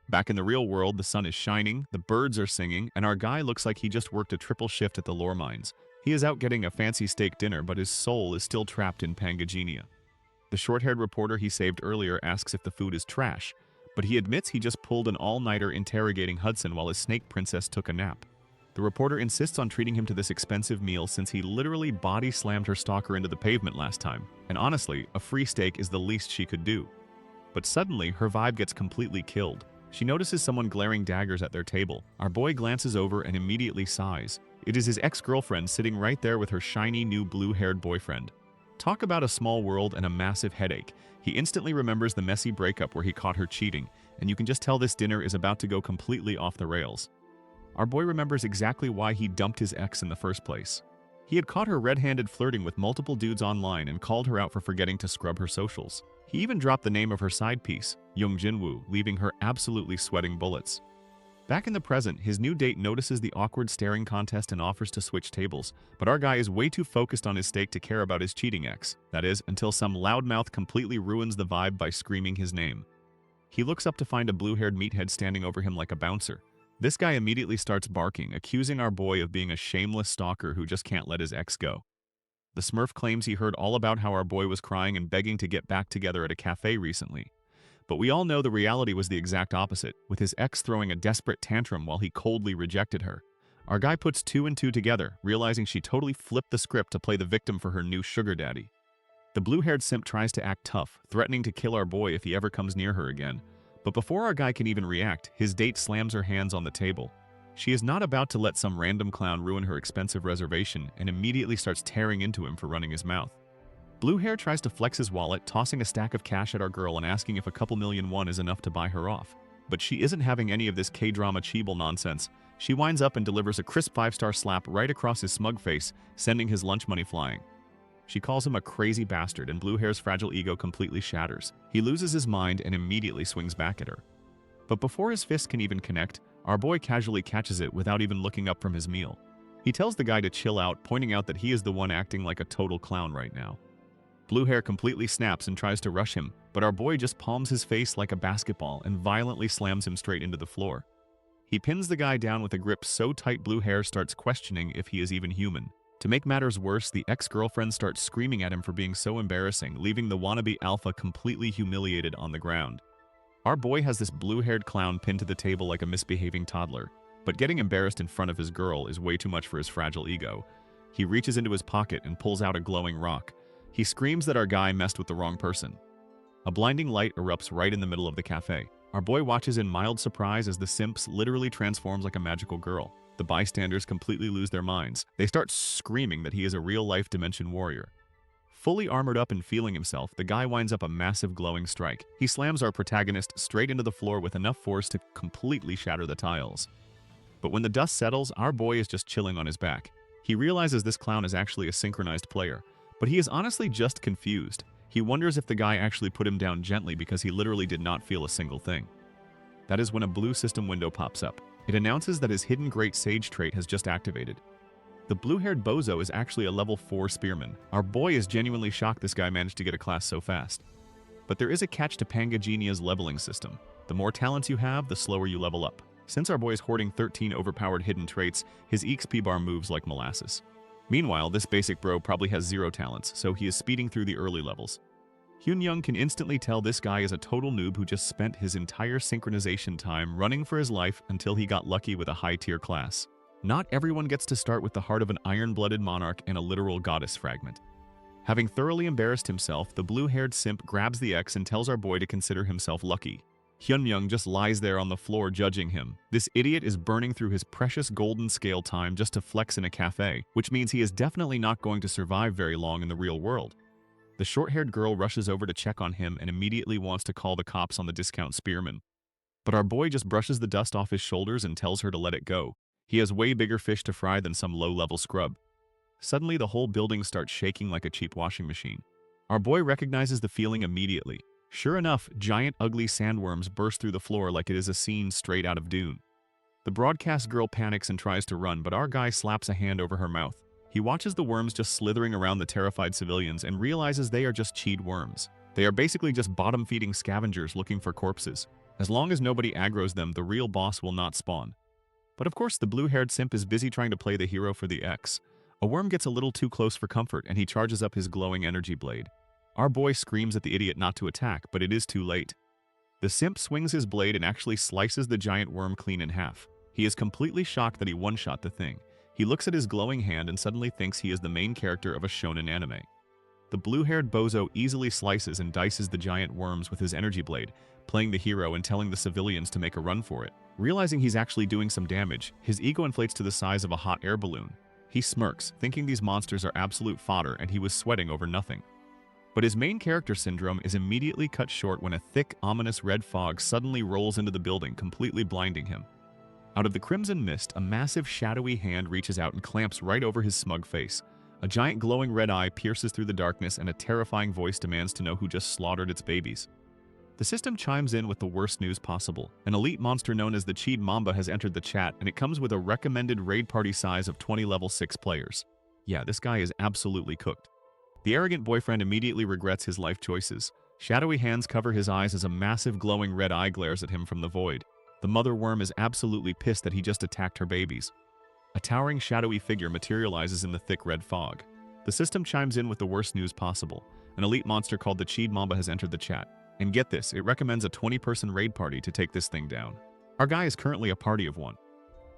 Back in the real world, the sun is shining, the birds are singing, and our guy looks like he just worked a triple shift at the lore mines. He is out getting a fancy steak dinner, but his soul is still trapped in Pangagenia. The short-haired reporter he saved earlier asks if the food is trash, but he admits he just pulled an all-nighter interrogating Hudson while his snake princess took a nap. The reporter insists on treating him to this expensive meal since he literally body-slammed her stalker into the pavement last time, and honestly, a free steak is the least she could do. But suddenly, her vibe gets completely killed. She notices someone glaring daggers at their table. Our boy glances over and immediately sighs. It is his ex-girlfriend sitting right there with her shiny new blue-haired boyfriend. Talk about a small world and a massive headache. He instantly remembers the messy breakup where he caught her cheating, and you can just tell this dinner is about to go completely off the rails. Our boy remembers exactly why he dumped his ex in the first place. He had caught her red-handed flirting with multiple dudes online and called her out for forgetting to scrub her socials. He even dropped the name of her side piece, Young Jinwoo, leaving her absolutely sweating bullets. Back in the present, his new date notices the awkward staring contest and offers to switch tables, but our guy is way too focused on his steak to care about his cheating ex. That is, until some loudmouth completely ruins the vibe by screaming his name. He looks up to find a blue-haired meathead standing over him like a bouncer. This guy immediately starts barking, accusing our boy of being a shameless stalker who just can't let his ex go. The Smurf claims he heard all about how our boy was crying and begging to get back together at a cafe recently. But we all know the reality was the exact opposite, with his ex throwing a desperate tantrum while he coldly rejected her. Our guy puts 2 and 2 together, realizing she totally flipped the script to play the victim for her new sugar daddy. The blue-haired simp tries to act tough, threatening to kill our boy if he ever comes near her again. But before our guy can even react, his date slams her hands on the table. She is not about to let some random clown ruin her expensive reservation and immediately starts tearing into him for running his mouth. Blue Hair tries to flex his wallet, tossing a stack of cash at our girl and asking if a couple million won is enough to buy her off. But she isn't having any of this K-drama cheeble nonsense. She winds up and delivers a crisp 5-star slap right across his smug face, sending his lunch money flying. She calls him a crazy bastard, and Blue Hair's fragile ego completely shatters. He loses his mind and immediately swings back at her. But before his fist can even connect, our boy casually catches it without even looking up from his meal. He tells the guy to chill out, pointing out that he is the one acting like a total clown right now. Blue Hair completely snaps and tries to rush him, but our boy just palms his face like a basketball and violently slams him straight into the floor. He pins the guy down with a grip so tight Blue Hair starts questioning if he is even human. To make matters worse, the ex-girlfriend starts screaming at him for being so embarrassing, leaving the wannabe alpha completely humiliated on the ground. Our boy has this blue-haired clown pinned to the table like a misbehaving toddler, but getting embarrassed in front of his girl is way too much for his fragile ego. He reaches into his pocket and pulls out a glowing rock. He screams that our guy messed with the wrong person. A blinding light erupts right in the middle of the cafe. Our boy watches in mild surprise as the simps literally transforms like a magical girl. The bystanders completely lose their minds. They start screaming that he is a real-life Dimension warrior. Fully armored up and feeling himself, the guy winds up a massive glowing strike. He slams our protagonist straight into the floor with enough force to completely shatter the tiles. But when the dust settles, our boy is just chilling on his back. He realizes this clown is actually a synchronized player, but he is honestly just confused. He wonders if the guy actually put him down gently because he literally did not feel a single thing. That is when a blue system window pops up. It announces that his hidden Great Sage trait has just activated. The blue-haired bozo is actually a level 4 spearman. Our boy is genuinely shocked this guy managed to get a class so fast. But there is a catch to Pangagenia's leveling system. The more talents you have, the slower you level up. Since our boy is hoarding 13 overpowered hidden traits, his EXP bar moves like molasses. Meanwhile, this basic bro probably has 0 talents, so he is speeding through the early levels. Hyunyoung can instantly tell this guy is a total noob who just spent his entire synchronization time running for his life until he got lucky with a high-tier class. Not everyone gets to start with the heart of an iron-blooded monarch and a literal goddess fragment. Having thoroughly embarrassed himself, the blue-haired simp grabs the X and tells our boy to consider himself lucky. Hyunyoung just lies there on the floor judging him. This idiot is burning through his precious golden scale time just to flex in a cafe, which means he is definitely not going to survive very long in the real world. The short-haired girl rushes over to check on him and immediately wants to call the cops on the discount spearman. But our boy just brushes the dust off his shoulders and tells her to let it go. He has way bigger fish to fry than some low-level scrub. Suddenly, the whole building starts shaking like a cheap washing machine. Our boy recognizes the feeling immediately. Sure enough, giant ugly sandworms burst through the floor like it is a scene straight out of Dune. The broadcast girl panics and tries to run, but our guy slaps a hand over her mouth. He watches the worms just slithering around the terrified civilians and realizes they are just cheed worms. They are basically just bottom-feeding scavengers looking for corpses. As long as nobody aggroes them, the real boss will not spawn. But of course, the blue-haired simp is busy trying to play the hero for the X. A worm gets a little too close for comfort, and he charges up his glowing energy blade. Our boy screams at the idiot not to attack, but it is too late. The simp swings his blade and actually slices the giant worm clean in half. He is completely shocked that he one-shot the thing. He looks at his glowing hand and suddenly thinks he is the main character of a shonen anime. The blue-haired bozo easily slices and dices the giant worms with his energy blade, playing the hero and telling the civilians to make a run for it. Realizing he's actually doing some damage, his ego inflates to the size of a hot air balloon. He smirks, thinking these monsters are absolute fodder, and he was sweating over nothing. But his main character syndrome is immediately cut short when a thick, ominous red fog suddenly rolls into the building, completely blinding him. Out of the crimson mist, a massive shadowy hand reaches out and clamps right over his smug face. A giant glowing red eye pierces through the darkness, and a terrifying voice demands to know who just slaughtered its babies. The system chimes in with the worst news possible. An elite monster known as the Cheed Mamba has entered the chat, and it comes with a recommended raid party size of 20 level 6 players. Yeah, this guy is absolutely cooked. The arrogant boyfriend immediately regrets his life choices. Shadowy hands cover his eyes as a massive glowing red eye glares at him from the void. The mother worm is absolutely pissed that he just attacked her babies. A towering shadowy figure materializes in the thick red fog. The system chimes in with the worst news possible. An elite monster called the Cheed Mamba has entered the chat. And get this, it recommends a 20-person raid party to take this thing down. Our guy is currently a party of one.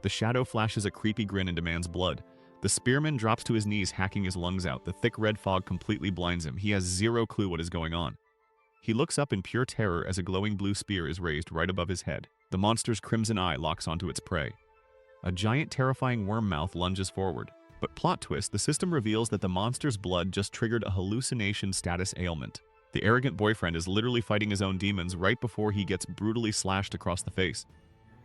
The shadow flashes a creepy grin and demands blood. The spearman drops to his knees, hacking his lungs out. The thick red fog completely blinds him. He has zero clue what is going on. He looks up in pure terror as a glowing blue spear is raised right above his head. The monster's crimson eye locks onto its prey. A giant terrifying worm mouth lunges forward. But plot twist, the system reveals that the monster's blood just triggered a hallucination status ailment. The arrogant boyfriend is literally fighting his own demons right before he gets brutally slashed across the face.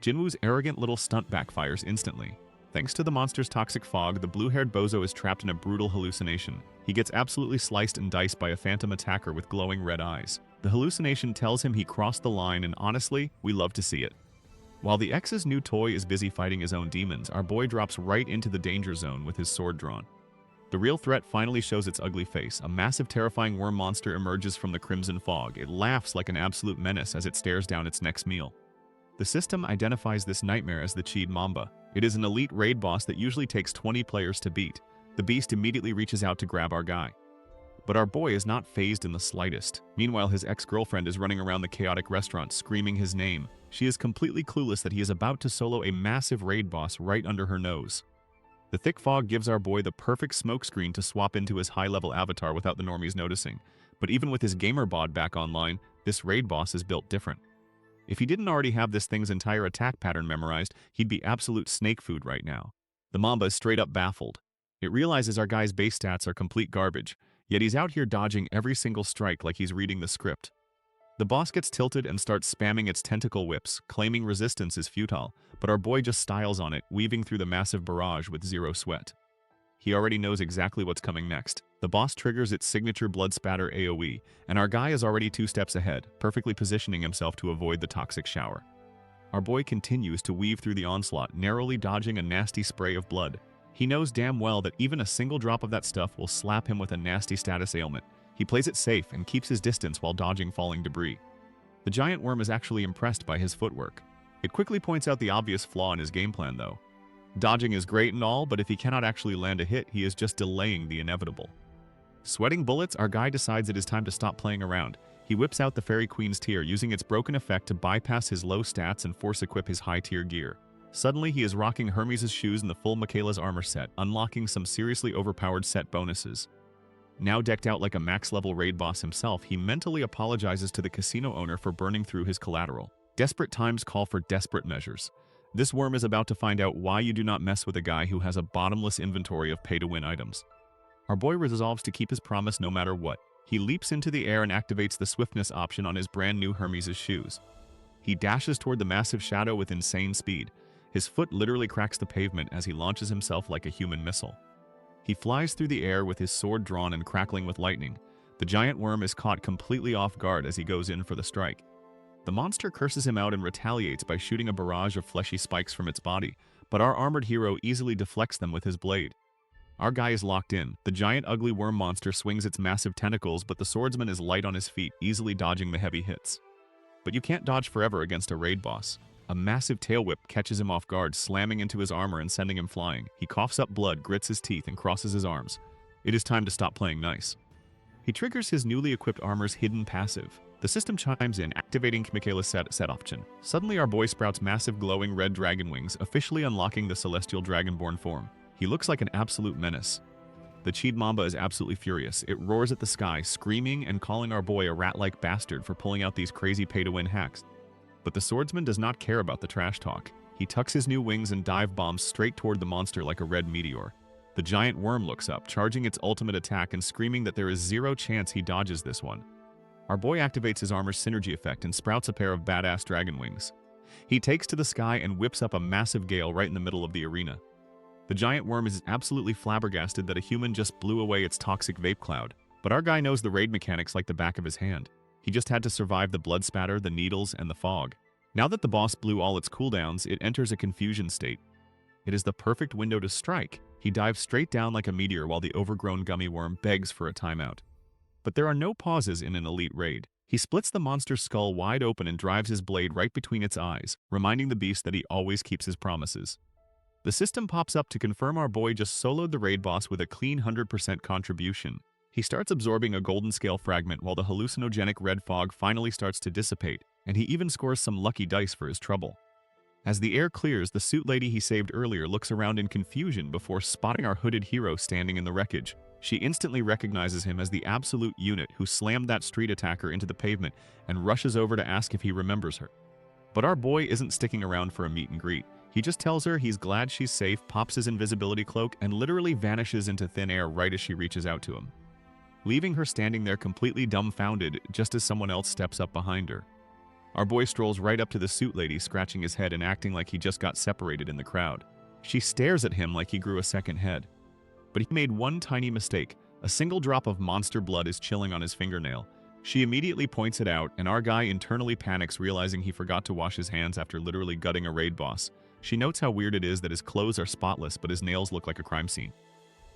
Jinwoo's arrogant little stunt backfires instantly. Thanks to the monster's toxic fog, the blue-haired bozo is trapped in a brutal hallucination. He gets absolutely sliced and diced by a phantom attacker with glowing red eyes. The hallucination tells him he crossed the line, and honestly, we love to see it. While the X's new toy is busy fighting his own demons, our boy drops right into the danger zone with his sword drawn. The real threat finally shows its ugly face. A massive, terrifying worm monster emerges from the crimson fog. It laughs like an absolute menace as it stares down its next meal. The system identifies this nightmare as the Cheed Mamba. It is an elite raid boss that usually takes 20 players to beat. The beast immediately reaches out to grab our guy. But our boy is not fazed in the slightest. Meanwhile, his ex-girlfriend is running around the chaotic restaurant screaming his name. She is completely clueless that he is about to solo a massive raid boss right under her nose. The thick fog gives our boy the perfect smokescreen to swap into his high-level avatar without the normies noticing. But even with his gamer bod back online, this raid boss is built different. If he didn't already have this thing's entire attack pattern memorized, he'd be absolute snake food right now. The Mamba is straight up baffled. It realizes our guy's base stats are complete garbage, yet he's out here dodging every single strike like he's reading the script. The boss gets tilted and starts spamming its tentacle whips, claiming resistance is futile, but our boy just styles on it, weaving through the massive barrage with zero sweat. He already knows exactly what's coming next. The boss triggers its signature blood spatter AoE, and our guy is already 2 steps ahead, perfectly positioning himself to avoid the toxic shower. Our boy continues to weave through the onslaught, narrowly dodging a nasty spray of blood. He knows damn well that even a single drop of that stuff will slap him with a nasty status ailment. He plays it safe and keeps his distance while dodging falling debris. The giant worm is actually impressed by his footwork. It quickly points out the obvious flaw in his game plan though. Dodging is great and all, but if he cannot actually land a hit, he is just delaying the inevitable. Sweating bullets, our guy decides it is time to stop playing around. He whips out the Fairy Queen's Tear, using its broken effect to bypass his low stats and force equip his high tier gear. Suddenly, he is rocking Hermes' shoes and the full Michaela's armor set, unlocking some seriously overpowered set bonuses. Now decked out like a max-level raid boss himself, he mentally apologizes to the casino owner for burning through his collateral. Desperate times call for desperate measures. This worm is about to find out why you do not mess with a guy who has a bottomless inventory of pay-to-win items. Our boy resolves to keep his promise no matter what. He leaps into the air and activates the swiftness option on his brand new Hermes' shoes. He dashes toward the massive shadow with insane speed. His foot literally cracks the pavement as he launches himself like a human missile. He flies through the air with his sword drawn and crackling with lightning. The giant worm is caught completely off guard as he goes in for the strike. The monster curses him out and retaliates by shooting a barrage of fleshy spikes from its body, but our armored hero easily deflects them with his blade. Our guy is locked in. The giant ugly worm monster swings its massive tentacles, but the swordsman is light on his feet, easily dodging the heavy hits. But you can't dodge forever against a raid boss. A massive tail whip catches him off guard, slamming into his armor and sending him flying. He coughs up blood, grits his teeth, and crosses his arms. It is time to stop playing nice. He triggers his newly equipped armor's hidden passive. The system chimes in, activating Michaela's set option. Suddenly our boy sprouts massive glowing red dragon wings, officially unlocking the celestial dragonborn form. He looks like an absolute menace. The Cheed Mamba is absolutely furious. It roars at the sky, screaming and calling our boy a rat-like bastard for pulling out these crazy pay-to-win hacks. But the swordsman does not care about the trash talk. He tucks his new wings and dive bombs straight toward the monster like a red meteor. The giant worm looks up, charging its ultimate attack and screaming that there is zero chance he dodges this one. Our boy activates his armor's synergy effect and sprouts a pair of badass dragon wings. He takes to the sky and whips up a massive gale right in the middle of the arena. The giant worm is absolutely flabbergasted that a human just blew away its toxic vape cloud. But our guy knows the raid mechanics like the back of his hand. He just had to survive the blood spatter, the needles, and the fog. Now that the boss blew all its cooldowns, it enters a confusion state. It is the perfect window to strike. He dives straight down like a meteor while the overgrown gummy worm begs for a timeout. But there are no pauses in an elite raid. He splits the monster's skull wide open and drives his blade right between its eyes, reminding the beast that he always keeps his promises. The system pops up to confirm our boy just soloed the raid boss with a clean 100% contribution. He starts absorbing a golden scale fragment while the hallucinogenic red fog finally starts to dissipate, and he even scores some lucky dice for his trouble. As the air clears, the suit lady he saved earlier looks around in confusion before spotting our hooded hero standing in the wreckage. She instantly recognizes him as the absolute unit who slammed that street attacker into the pavement and rushes over to ask if he remembers her. But our boy isn't sticking around for a meet and greet. He just tells her he's glad she's safe, pops his invisibility cloak, and literally vanishes into thin air right as she reaches out to him, leaving her standing there completely dumbfounded just as someone else steps up behind her. Our boy strolls right up to the suit lady, scratching his head and acting like he just got separated in the crowd. She stares at him like he grew a second head. But he made one tiny mistake. A single drop of monster blood is chilling on his fingernail. She immediately points it out, and our guy internally panics, realizing he forgot to wash his hands after literally gutting a raid boss. She notes how weird it is that his clothes are spotless, but his nails look like a crime scene.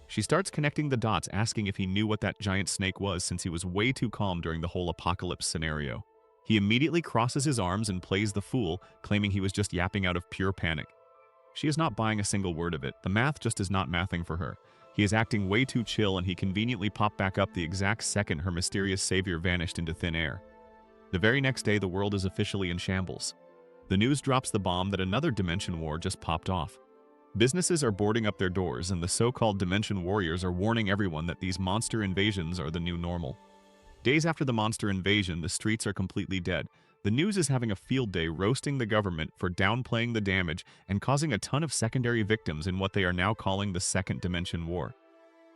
She starts connecting the dots, asking if he knew what that giant snake was since he was way too calm during the whole apocalypse scenario. He immediately crosses his arms and plays the fool, claiming he was just yapping out of pure panic. She is not buying a single word of it. The math just is not mathing for her. He is acting way too chill, and he conveniently popped back up the exact second her mysterious savior vanished into thin air. The very next day, the world is officially in shambles. The news drops the bomb that another dimension war just popped off. Businesses are boarding up their doors, and the so-called dimension warriors are warning everyone that these monster invasions are the new normal. Days after the monster invasion, the streets are completely dead. The news is having a field day, roasting the government for downplaying the damage and causing a ton of secondary victims in what they are now calling the Second Dimension War.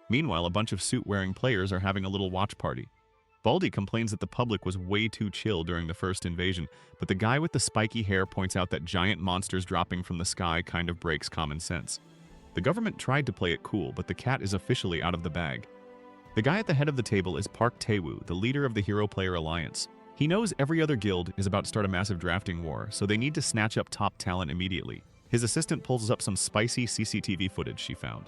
Meanwhile, a bunch of suit-wearing players are having a little watch party. Baldy complains that the public was way too chill during the first invasion, but the guy with the spiky hair points out that giant monsters dropping from the sky kind of breaks common sense. The government tried to play it cool, but the cat is officially out of the bag. The guy at the head of the table is Park Tae-woo, the leader of the Hero Player Alliance. He knows every other guild is about to start a massive drafting war, so they need to snatch up top talent immediately. His assistant pulls up some spicy CCTV footage she found.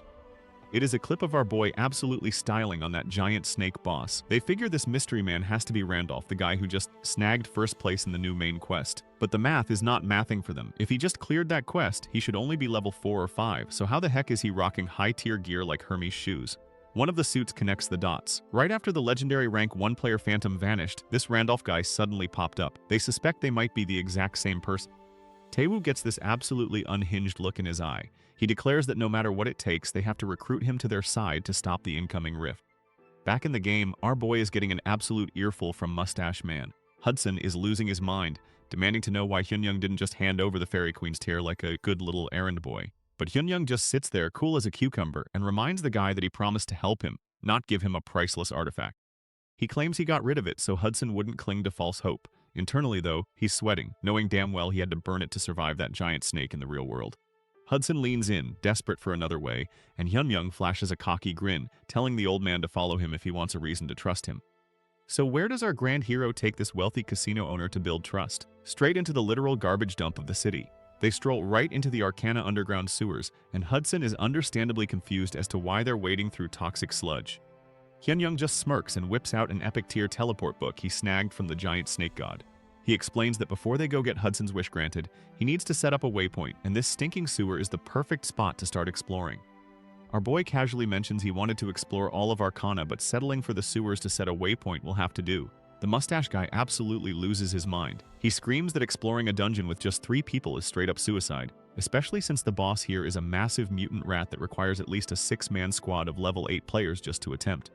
It is a clip of our boy absolutely styling on that giant snake boss. They figure this mystery man has to be Randolph, the guy who just snagged first place in the new main quest. But the math is not mathing for them. If he just cleared that quest, he should only be level 4 or 5, so how the heck is he rocking high-tier gear like Hermes' shoes? One of the suits connects the dots. Right after the legendary rank 1 player Phantom vanished, this Randolph guy suddenly popped up. They suspect they might be the exact same person. Tae-woo gets this absolutely unhinged look in his eye. He declares that no matter what it takes, they have to recruit him to their side to stop the incoming rift. Back in the game, our boy is getting an absolute earful from Mustache Man. Hudson is losing his mind, demanding to know why Hyunyoung didn't just hand over the Fairy Queen's tear like a good little errand boy. But Hyunyoung just sits there cool as a cucumber and reminds the guy that he promised to help him, not give him a priceless artifact. He claims he got rid of it so Hudson wouldn't cling to false hope. Internally, though, he's sweating, knowing damn well he had to burn it to survive that giant snake in the real world. Hudson leans in, desperate for another way, and Hyun-young flashes a cocky grin, telling the old man to follow him if he wants a reason to trust him. So where does our grand hero take this wealthy casino owner to build trust? Straight into the literal garbage dump of the city. They stroll right into the Arcana underground sewers, and Hudson is understandably confused as to why they're wading through toxic sludge. Hyun-young just smirks and whips out an epic tier teleport book he snagged from the giant snake god. He explains that before they go get Hudson's wish granted, he needs to set up a waypoint, and this stinking sewer is the perfect spot to start exploring. Our boy casually mentions he wanted to explore all of Arcana, but settling for the sewers to set a waypoint will have to do. The mustache guy absolutely loses his mind. He screams that exploring a dungeon with just 3 people is straight up suicide, especially since the boss here is a massive mutant rat that requires at least a 6-man squad of level 8 players just to attempt.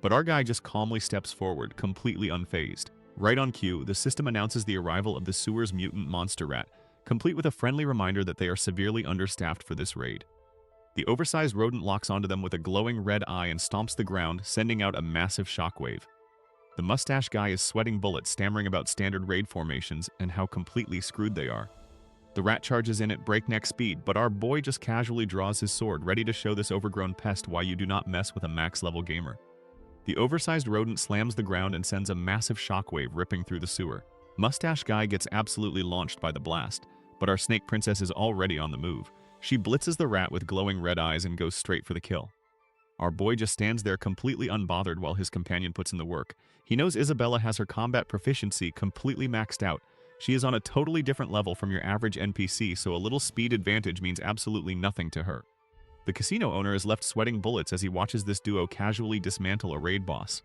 But our guy just calmly steps forward, completely unfazed. Right on cue, the system announces the arrival of the sewer's mutant monster rat, complete with a friendly reminder that they are severely understaffed for this raid. The oversized rodent locks onto them with a glowing red eye and stomps the ground, sending out a massive shockwave. The mustache guy is sweating bullets, stammering about standard raid formations and how completely screwed they are. The rat charges in at breakneck speed, but our boy just casually draws his sword, ready to show this overgrown pest why you do not mess with a max-level gamer. The oversized rodent slams the ground and sends a massive shockwave ripping through the sewer. Mustache guy gets absolutely launched by the blast, but our snake princess is already on the move. She blitzes the rat with glowing red eyes and goes straight for the kill. Our boy just stands there completely unbothered while his companion puts in the work. He knows Isabella has her combat proficiency completely maxed out. She is on a totally different level from your average NPC, so a little speed advantage means absolutely nothing to her. The casino owner is left sweating bullets as he watches this duo casually dismantle a raid boss.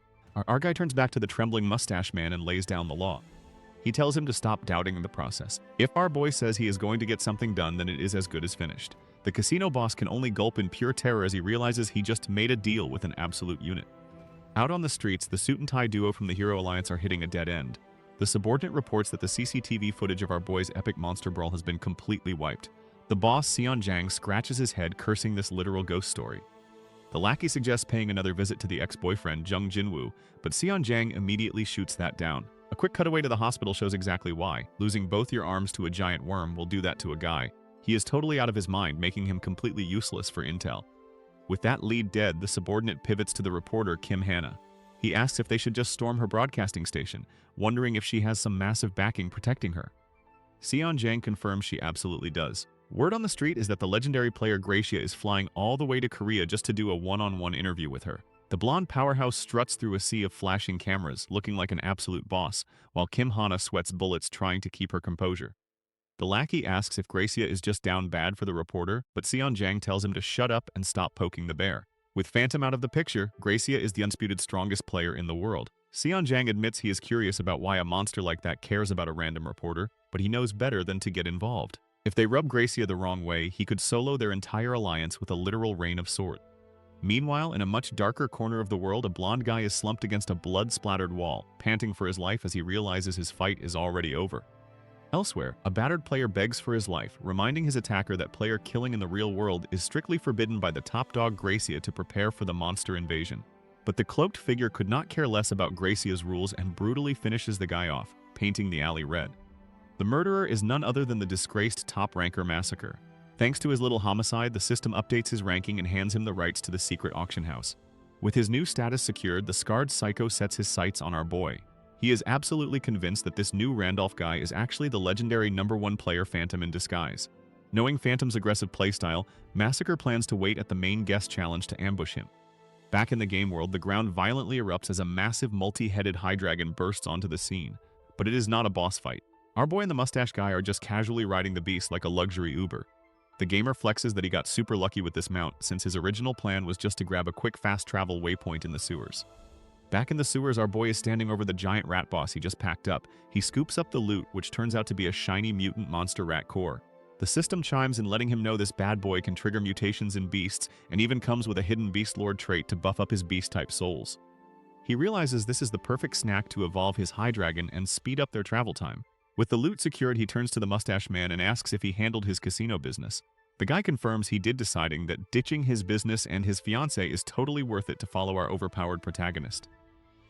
Our guy turns back to the trembling mustache man and lays down the law. He tells him to stop doubting the process. If our boy says he is going to get something done, then it is as good as finished. The casino boss can only gulp in pure terror as he realizes he just made a deal with an absolute unit. Out on the streets, the suit and tie duo from the Hero Alliance are hitting a dead end. The subordinate reports that the CCTV footage of our boy's epic monster brawl has been completely wiped. The boss, Seon Jang, scratches his head, cursing this literal ghost story. The lackey suggests paying another visit to the ex-boyfriend, Jung Jinwoo, but Seon Jang immediately shoots that down. A quick cutaway to the hospital shows exactly why. Losing both your arms to a giant worm will do that to a guy. He is totally out of his mind, making him completely useless for intel. With that lead dead, the subordinate pivots to the reporter, Kim Hannah. He asks if they should just storm her broadcasting station, wondering if she has some massive backing protecting her. Seon Jang confirms she absolutely does. Word on the street is that the legendary player Gracia is flying all the way to Korea just to do a one-on-one interview with her. The blonde powerhouse struts through a sea of flashing cameras, looking like an absolute boss, while Kim Hannah sweats bullets trying to keep her composure. The lackey asks if Gracia is just down bad for the reporter, but Seon Jang tells him to shut up and stop poking the bear. With Phantom out of the picture, Gracia is the undisputed strongest player in the world. Seon Jang admits he is curious about why a monster like that cares about a random reporter, but he knows better than to get involved. If they rub Gracia the wrong way, he could solo their entire alliance with a literal rain of swords. Meanwhile, in a much darker corner of the world, a blonde guy is slumped against a blood-splattered wall, panting for his life as he realizes his fight is already over. Elsewhere, a battered player begs for his life, reminding his attacker that player killing in the real world is strictly forbidden by the top dog Gracia to prepare for the monster invasion. But the cloaked figure could not care less about Gracia's rules and brutally finishes the guy off, painting the alley red. The murderer is none other than the disgraced top-ranker Massacre. Thanks to his little homicide, the system updates his ranking and hands him the rights to the secret auction house. With his new status secured, the scarred psycho sets his sights on our boy. He is absolutely convinced that this new Randolph guy is actually the legendary #1 player Phantom in disguise. Knowing Phantom's aggressive playstyle, Massacre plans to wait at the main guest challenge to ambush him. Back in the game world, the ground violently erupts as a massive multi-headed Hydreigon bursts onto the scene. But it is not a boss fight. Our boy and the mustache guy are just casually riding the beast like a luxury Uber. The gamer flexes that he got super lucky with this mount, since his original plan was just to grab a quick fast travel waypoint in the sewers. Back in the sewers, our boy is standing over the giant rat boss he just packed up. He scoops up the loot, which turns out to be a shiny mutant monster rat core. The system chimes in letting him know this bad boy can trigger mutations in beasts, and even comes with a hidden beast lord trait to buff up his beast-type souls. He realizes this is the perfect snack to evolve his Hydreigon and speed up their travel time. With the loot secured, he turns to the mustache man and asks if he handled his casino business. The guy confirms he did, deciding that ditching his business and his fiancée is totally worth it to follow our overpowered protagonist.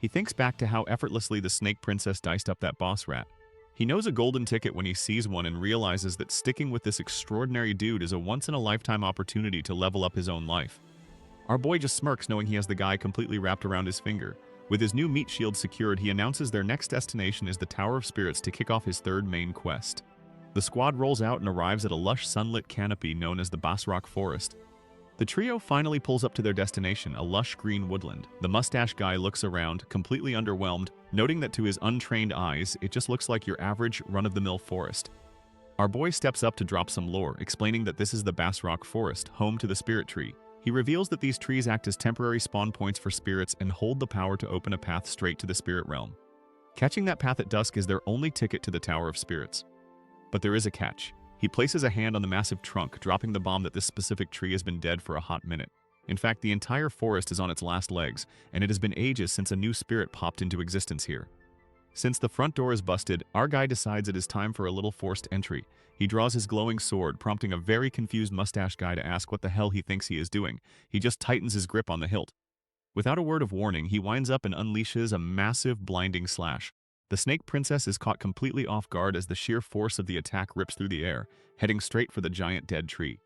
He thinks back to how effortlessly the snake princess diced up that boss rat. He knows a golden ticket when he sees one and realizes that sticking with this extraordinary dude is a once-in-a-lifetime opportunity to level up his own life. Our boy just smirks knowing he has the guy completely wrapped around his finger. With his new meat shield secured, he announces their next destination is the Tower of Spirits to kick off his third main quest. The squad rolls out and arrives at a lush sunlit canopy known as the Basrock Forest. The trio finally pulls up to their destination, a lush green woodland. The mustache guy looks around, completely underwhelmed, noting that to his untrained eyes, it just looks like your average run-of-the-mill forest. Our boy steps up to drop some lore, explaining that this is the Basrock Forest, home to the Spirit Tree. He reveals that these trees act as temporary spawn points for spirits and hold the power to open a path straight to the spirit realm. Catching that path at dusk is their only ticket to the Tower of Spirits. But there is a catch. He places a hand on the massive trunk, dropping the bomb that this specific tree has been dead for a hot minute. In fact, the entire forest is on its last legs, and it has been ages since a new spirit popped into existence here. Since the front door is busted, our guy decides it is time for a little forced entry. He draws his glowing sword, prompting a very confused mustache guy to ask what the hell he thinks he is doing. He just tightens his grip on the hilt. Without a word of warning, he winds up and unleashes a massive blinding slash. The Snake Princess is caught completely off guard as the sheer force of the attack rips through the air, heading straight for the giant dead tree.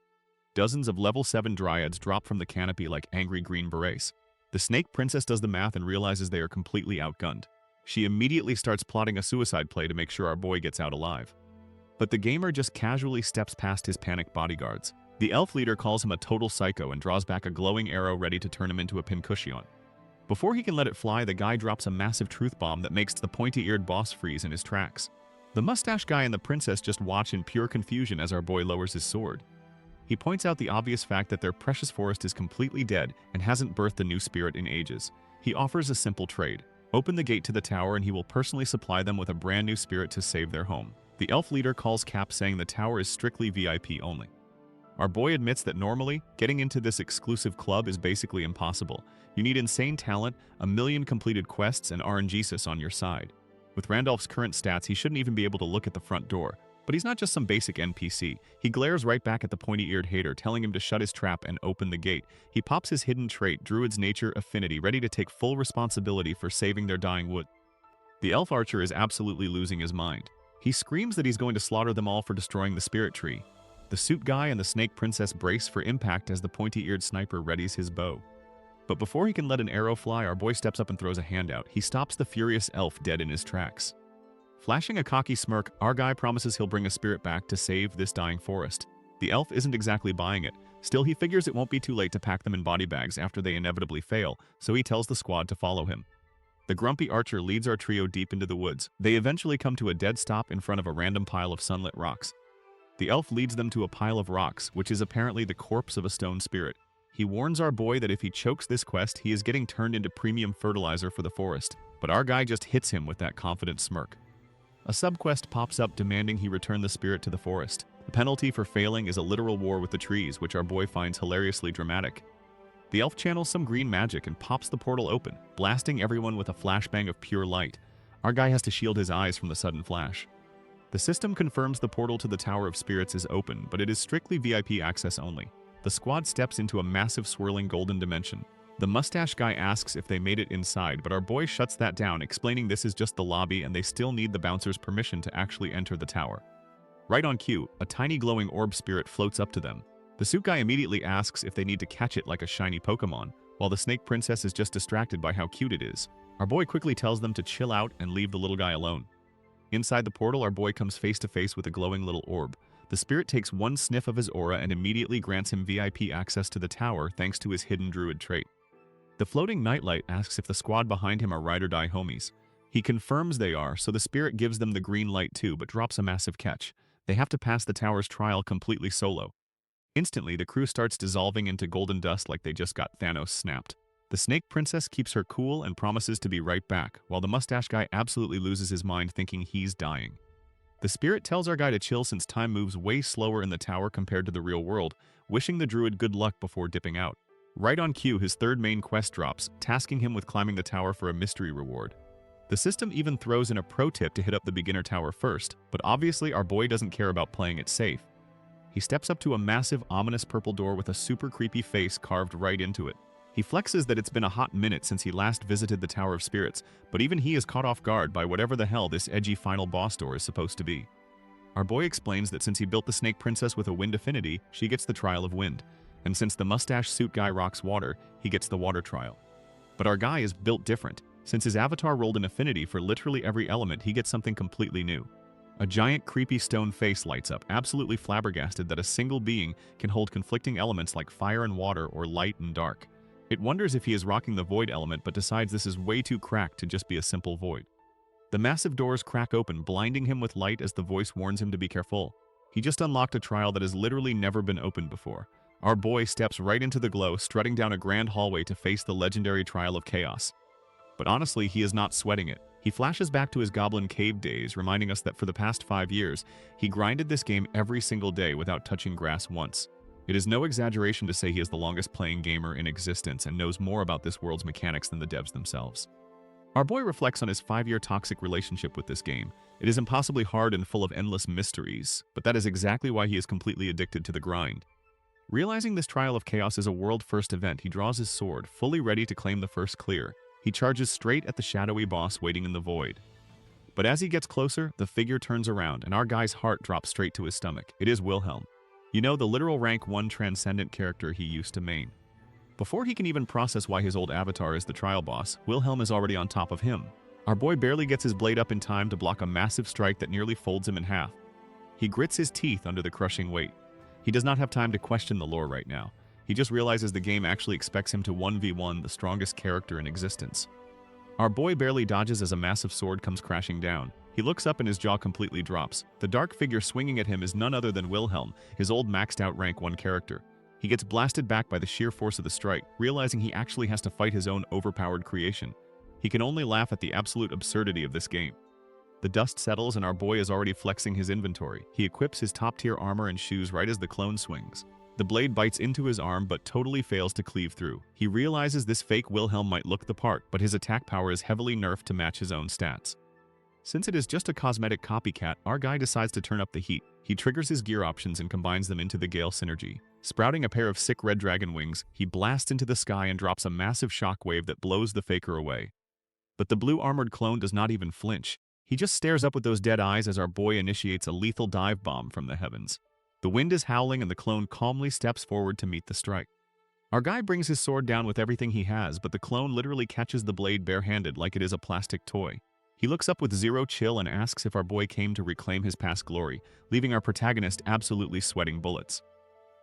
Dozens of level 7 dryads drop from the canopy like angry green berets. The Snake Princess does the math and realizes they are completely outgunned. She immediately starts plotting a suicide play to make sure our boy gets out alive. But the gamer just casually steps past his panicked bodyguards. The elf leader calls him a total psycho and draws back a glowing arrow ready to turn him into a pincushion. Before he can let it fly, the guy drops a massive truth bomb that makes the pointy-eared boss freeze in his tracks. The mustache guy and the princess just watch in pure confusion as our boy lowers his sword. He points out the obvious fact that their precious forest is completely dead and hasn't birthed a new spirit in ages. He offers a simple trade. Open the gate to the tower and he will personally supply them with a brand new spirit to save their home. The elf leader calls cap, saying the tower is strictly VIP only. Our boy admits that normally, getting into this exclusive club is basically impossible. You need insane talent, a million completed quests, and RNGesus on your side. With Randolph's current stats, he shouldn't even be able to look at the front door. But he's not just some basic NPC. He glares right back at the pointy-eared hater, telling him to shut his trap and open the gate. He pops his hidden trait, Druid's Nature Affinity, ready to take full responsibility for saving their dying wood. The elf archer is absolutely losing his mind. He screams that he's going to slaughter them all for destroying the spirit tree. The suit guy and the snake princess brace for impact as the pointy-eared sniper readies his bow. But before he can let an arrow fly, our boy steps up and throws a hand out. He stops the furious elf dead in his tracks. Flashing a cocky smirk, our guy promises he'll bring a spirit back to save this dying forest. The elf isn't exactly buying it. Still, he figures it won't be too late to pack them in body bags after they inevitably fail, so he tells the squad to follow him. The grumpy archer leads our trio deep into the woods. They eventually come to a dead stop in front of a random pile of sunlit rocks. The elf leads them to a pile of rocks, which is apparently the corpse of a stone spirit. He warns our boy that if he chokes this quest, he is getting turned into premium fertilizer for the forest. But our guy just hits him with that confident smirk. A subquest pops up demanding he return the spirit to the forest. The penalty for failing is a literal war with the trees, which our boy finds hilariously dramatic. The elf channels some green magic and pops the portal open, blasting everyone with a flashbang of pure light. Our guy has to shield his eyes from the sudden flash. The system confirms the portal to the Tower of Spirits is open, but it is strictly VIP access only. The squad steps into a massive swirling golden dimension. The mustache guy asks if they made it inside, but our boy shuts that down, explaining this is just the lobby and they still need the bouncer's permission to actually enter the tower. Right on cue, a tiny glowing orb spirit floats up to them. The suit guy immediately asks if they need to catch it like a shiny Pokemon, while the snake princess is just distracted by how cute it is. Our boy quickly tells them to chill out and leave the little guy alone. Inside the portal, our boy comes face to face with a glowing little orb. The spirit takes one sniff of his aura and immediately grants him VIP access to the tower thanks to his hidden druid trait. The floating nightlight asks if the squad behind him are ride or die homies. He confirms they are, so the spirit gives them the green light too, but drops a massive catch. They have to pass the tower's trial completely solo. Instantly, the crew starts dissolving into golden dust like they just got Thanos snapped. The snake princess keeps her cool and promises to be right back, while the mustache guy absolutely loses his mind thinking he's dying. The spirit tells our guy to chill since time moves way slower in the tower compared to the real world, wishing the druid good luck before dipping out. Right on cue, his third main quest drops, tasking him with climbing the tower for a mystery reward. The system even throws in a pro tip to hit up the beginner tower first, but obviously our boy doesn't care about playing it safe. He steps up to a massive, ominous purple door with a super creepy face carved right into it. He flexes that it's been a hot minute since he last visited the Tower of Spirits, but even he is caught off guard by whatever the hell this edgy final boss door is supposed to be. Our boy explains that since he built the Snake Princess with a wind affinity, she gets the Trial of Wind, and since the mustache suit guy rocks water, he gets the Water Trial. But our guy is built different. Since his avatar rolled an affinity for literally every element, he gets something completely new. A giant creepy stone face lights up, absolutely flabbergasted that a single being can hold conflicting elements like fire and water or light and dark. It wonders if he is rocking the void element but decides this is way too cracked to just be a simple void. The massive doors crack open, blinding him with light as the voice warns him to be careful. He just unlocked a trial that has literally never been opened before. Our boy steps right into the glow, strutting down a grand hallway to face the legendary Trial of Chaos. But honestly, he is not sweating it. He flashes back to his Goblin Cave days, reminding us that for the past 5 years, he grinded this game every single day without touching grass once. It is no exaggeration to say he is the longest playing gamer in existence and knows more about this world's mechanics than the devs themselves. Our boy reflects on his 5-year toxic relationship with this game. It is impossibly hard and full of endless mysteries, but that is exactly why he is completely addicted to the grind. Realizing this Trial of Chaos is a world-first event, he draws his sword, fully ready to claim the first clear. He charges straight at the shadowy boss waiting in the void. But as he gets closer, the figure turns around, and our guy's heart drops straight to his stomach. It is Wilhelm. You know, the literal rank 1 transcendent character he used to main. Before he can even process why his old avatar is the trial boss, Wilhelm is already on top of him. Our boy barely gets his blade up in time to block a massive strike that nearly folds him in half. He grits his teeth under the crushing weight. He does not have time to question the lore right now. He just realizes the game actually expects him to 1v1 the strongest character in existence. Our boy barely dodges as a massive sword comes crashing down. He looks up and his jaw completely drops. The dark figure swinging at him is none other than Wilhelm, his old maxed out rank 1 character. He gets blasted back by the sheer force of the strike, realizing he actually has to fight his own overpowered creation. He can only laugh at the absolute absurdity of this game. The dust settles and our boy is already flexing his inventory. He equips his top-tier armor and shoes right as the clone swings. The blade bites into his arm but totally fails to cleave through. He realizes this fake Wilhelm might look the part, but his attack power is heavily nerfed to match his own stats. Since it is just a cosmetic copycat, our guy decides to turn up the heat. He triggers his gear options and combines them into the Gale synergy. Sprouting a pair of sick red dragon wings, he blasts into the sky and drops a massive shockwave that blows the faker away. But the blue armored clone does not even flinch. He just stares up with those dead eyes as our boy initiates a lethal dive bomb from the heavens. The wind is howling and the clone calmly steps forward to meet the strike. Our guy brings his sword down with everything he has, but the clone literally catches the blade barehanded like it is a plastic toy. He looks up with zero chill and asks if our boy came to reclaim his past glory, leaving our protagonist absolutely sweating bullets.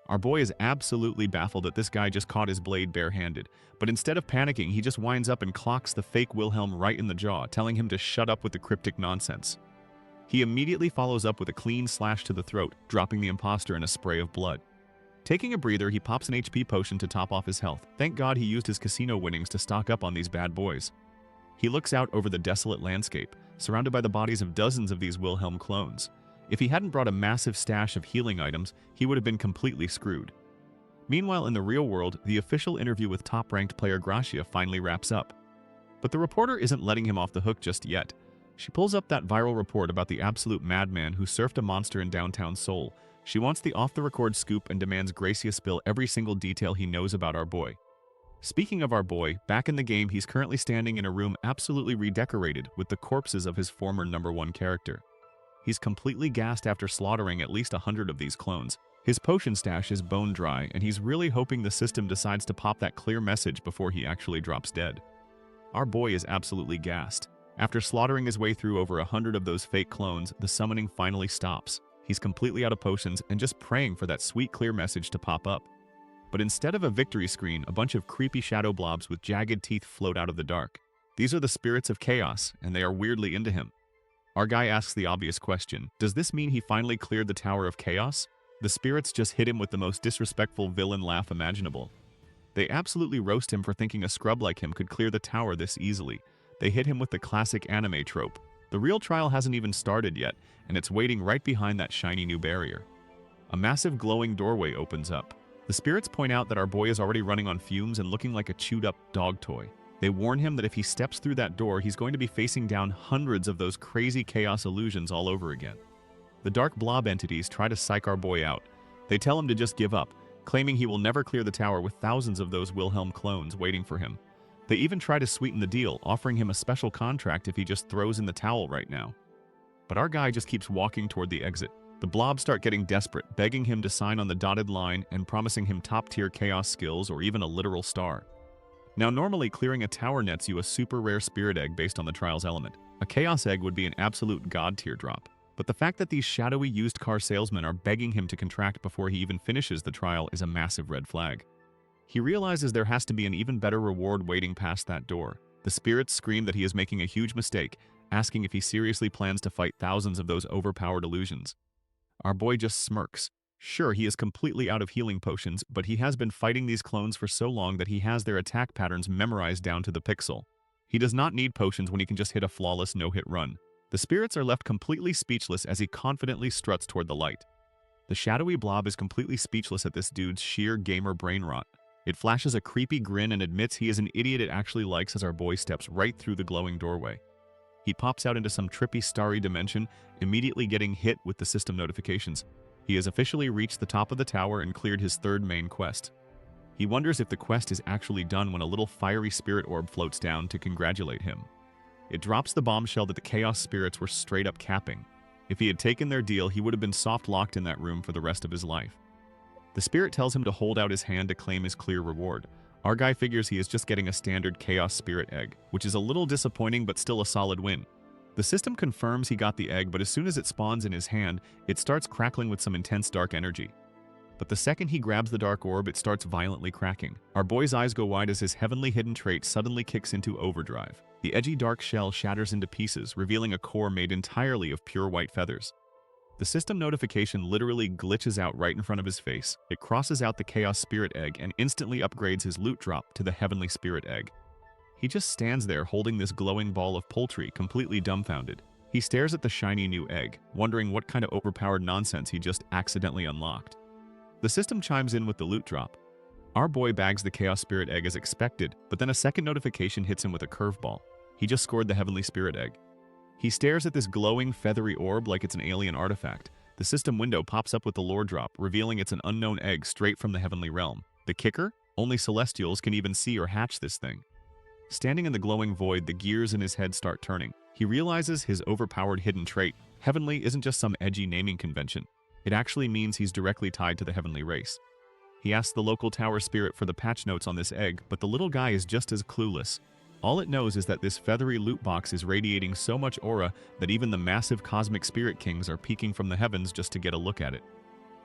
Our boy is absolutely baffled that this guy just caught his blade barehanded, but instead of panicking, he just winds up and clocks the fake Wilhelm right in the jaw, telling him to shut up with the cryptic nonsense. He immediately follows up with a clean slash to the throat, dropping the imposter in a spray of blood. Taking a breather, he pops an HP potion to top off his health. Thank God he used his casino winnings to stock up on these bad boys. He looks out over the desolate landscape, surrounded by the bodies of dozens of these Wilhelm clones. If he hadn't brought a massive stash of healing items, he would have been completely screwed. Meanwhile, in the real world, the official interview with top-ranked player Gracia finally wraps up. But the reporter isn't letting him off the hook just yet. She pulls up that viral report about the absolute madman who surfed a monster in downtown Seoul. She wants the off-the-record scoop and demands Gracia spill every single detail he knows about our boy. Speaking of our boy, back in the game, he's currently standing in a room absolutely redecorated with the corpses of his former #1 character. He's completely gassed after slaughtering at least 100 of these clones. His potion stash is bone dry, and he's really hoping the system decides to pop that clear message before he actually drops dead. Our boy is absolutely gassed. After slaughtering his way through over 100 of those fake clones, the summoning finally stops. He's completely out of potions and just praying for that sweet clear message to pop up. But instead of a victory screen, a bunch of creepy shadow blobs with jagged teeth float out of the dark. These are the spirits of chaos, and they are weirdly into him. Our guy asks the obvious question, does this mean he finally cleared the Tower of Chaos? The spirits just hit him with the most disrespectful villain laugh imaginable. They absolutely roast him for thinking a scrub like him could clear the tower this easily. They hit him with the classic anime trope. The real trial hasn't even started yet, and it's waiting right behind that shiny new barrier. A massive glowing doorway opens up. The spirits point out that our boy is already running on fumes and looking like a chewed-up dog toy. They warn him that if he steps through that door, he's going to be facing down hundreds of those crazy chaos illusions all over again. The dark blob entities try to psych our boy out. They tell him to just give up. claiming he will never clear the tower with thousands of those Wilhelm clones waiting for him. They even try to sweeten the deal, offering him a special contract if he just throws in the towel right now. But our guy just keeps walking toward the exit. The blobs start getting desperate, begging him to sign on the dotted line and promising him top-tier chaos skills or even a literal star. Now, normally clearing a tower nets you a super rare spirit egg based on the trial's element. A chaos egg would be an absolute god tier drop. But the fact that these shadowy used car salesmen are begging him to contract before he even finishes the trial is a massive red flag. He realizes there has to be an even better reward waiting past that door. The spirits scream that he is making a huge mistake, asking if he seriously plans to fight thousands of those overpowered illusions. Our boy just smirks. Sure, he is completely out of healing potions, but he has been fighting these clones for so long that he has their attack patterns memorized down to the pixel. He does not need potions when he can just hit a flawless no-hit run. The spirits are left completely speechless as he confidently struts toward the light. The shadowy blob is completely speechless at this dude's sheer gamer brain rot. It flashes a creepy grin and admits he is an idiot it actually likes as our boy steps right through the glowing doorway. He pops out into some trippy starry dimension, immediately getting hit with the system notifications. He has officially reached the top of the tower and cleared his third main quest. He wonders if the quest is actually done when a little fiery spirit orb floats down to congratulate him. It drops the bombshell that the chaos spirits were straight up capping. If he had taken their deal, he would have been soft-locked in that room for the rest of his life. The spirit tells him to hold out his hand to claim his clear reward. Our guy figures he is just getting a standard chaos spirit egg, which is a little disappointing but still a solid win. The system confirms he got the egg, but as soon as it spawns in his hand, it starts crackling with some intense dark energy. But the second he grabs the dark orb, it starts violently cracking. Our boy's eyes go wide as his heavenly hidden trait suddenly kicks into overdrive. The edgy dark shell shatters into pieces, revealing a core made entirely of pure white feathers. The system notification literally glitches out right in front of his face. It crosses out the chaos spirit egg and instantly upgrades his loot drop to the heavenly spirit egg. He just stands there holding this glowing ball of poultry, completely dumbfounded. He stares at the shiny new egg, wondering what kind of overpowered nonsense he just accidentally unlocked. The system chimes in with the loot drop. Our boy bags the chaos spirit egg as expected, but then a second notification hits him with a curveball. He just scored the heavenly spirit egg. He stares at this glowing, feathery orb like it's an alien artifact. The system window pops up with the lore drop, revealing it's an unknown egg straight from the heavenly realm. The kicker? Only Celestials can even see or hatch this thing. Standing in the glowing void, the gears in his head start turning. He realizes his overpowered hidden trait, heavenly, isn't just some edgy naming convention. It actually means he's directly tied to the heavenly race. He asks the local tower spirit for the patch notes on this egg, but the little guy is just as clueless. All it knows is that this feathery loot box is radiating so much aura that even the massive cosmic spirit kings are peeking from the heavens just to get a look at it.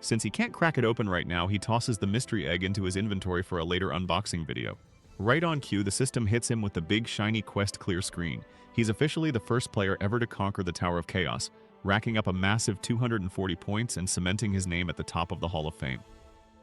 Since he can't crack it open right now, he tosses the mystery egg into his inventory for a later unboxing video. Right on cue, the system hits him with the big shiny quest clear screen. He's officially the first player ever to conquer the Tower of Chaos, racking up a massive 240 points and cementing his name at the top of the Hall of Fame.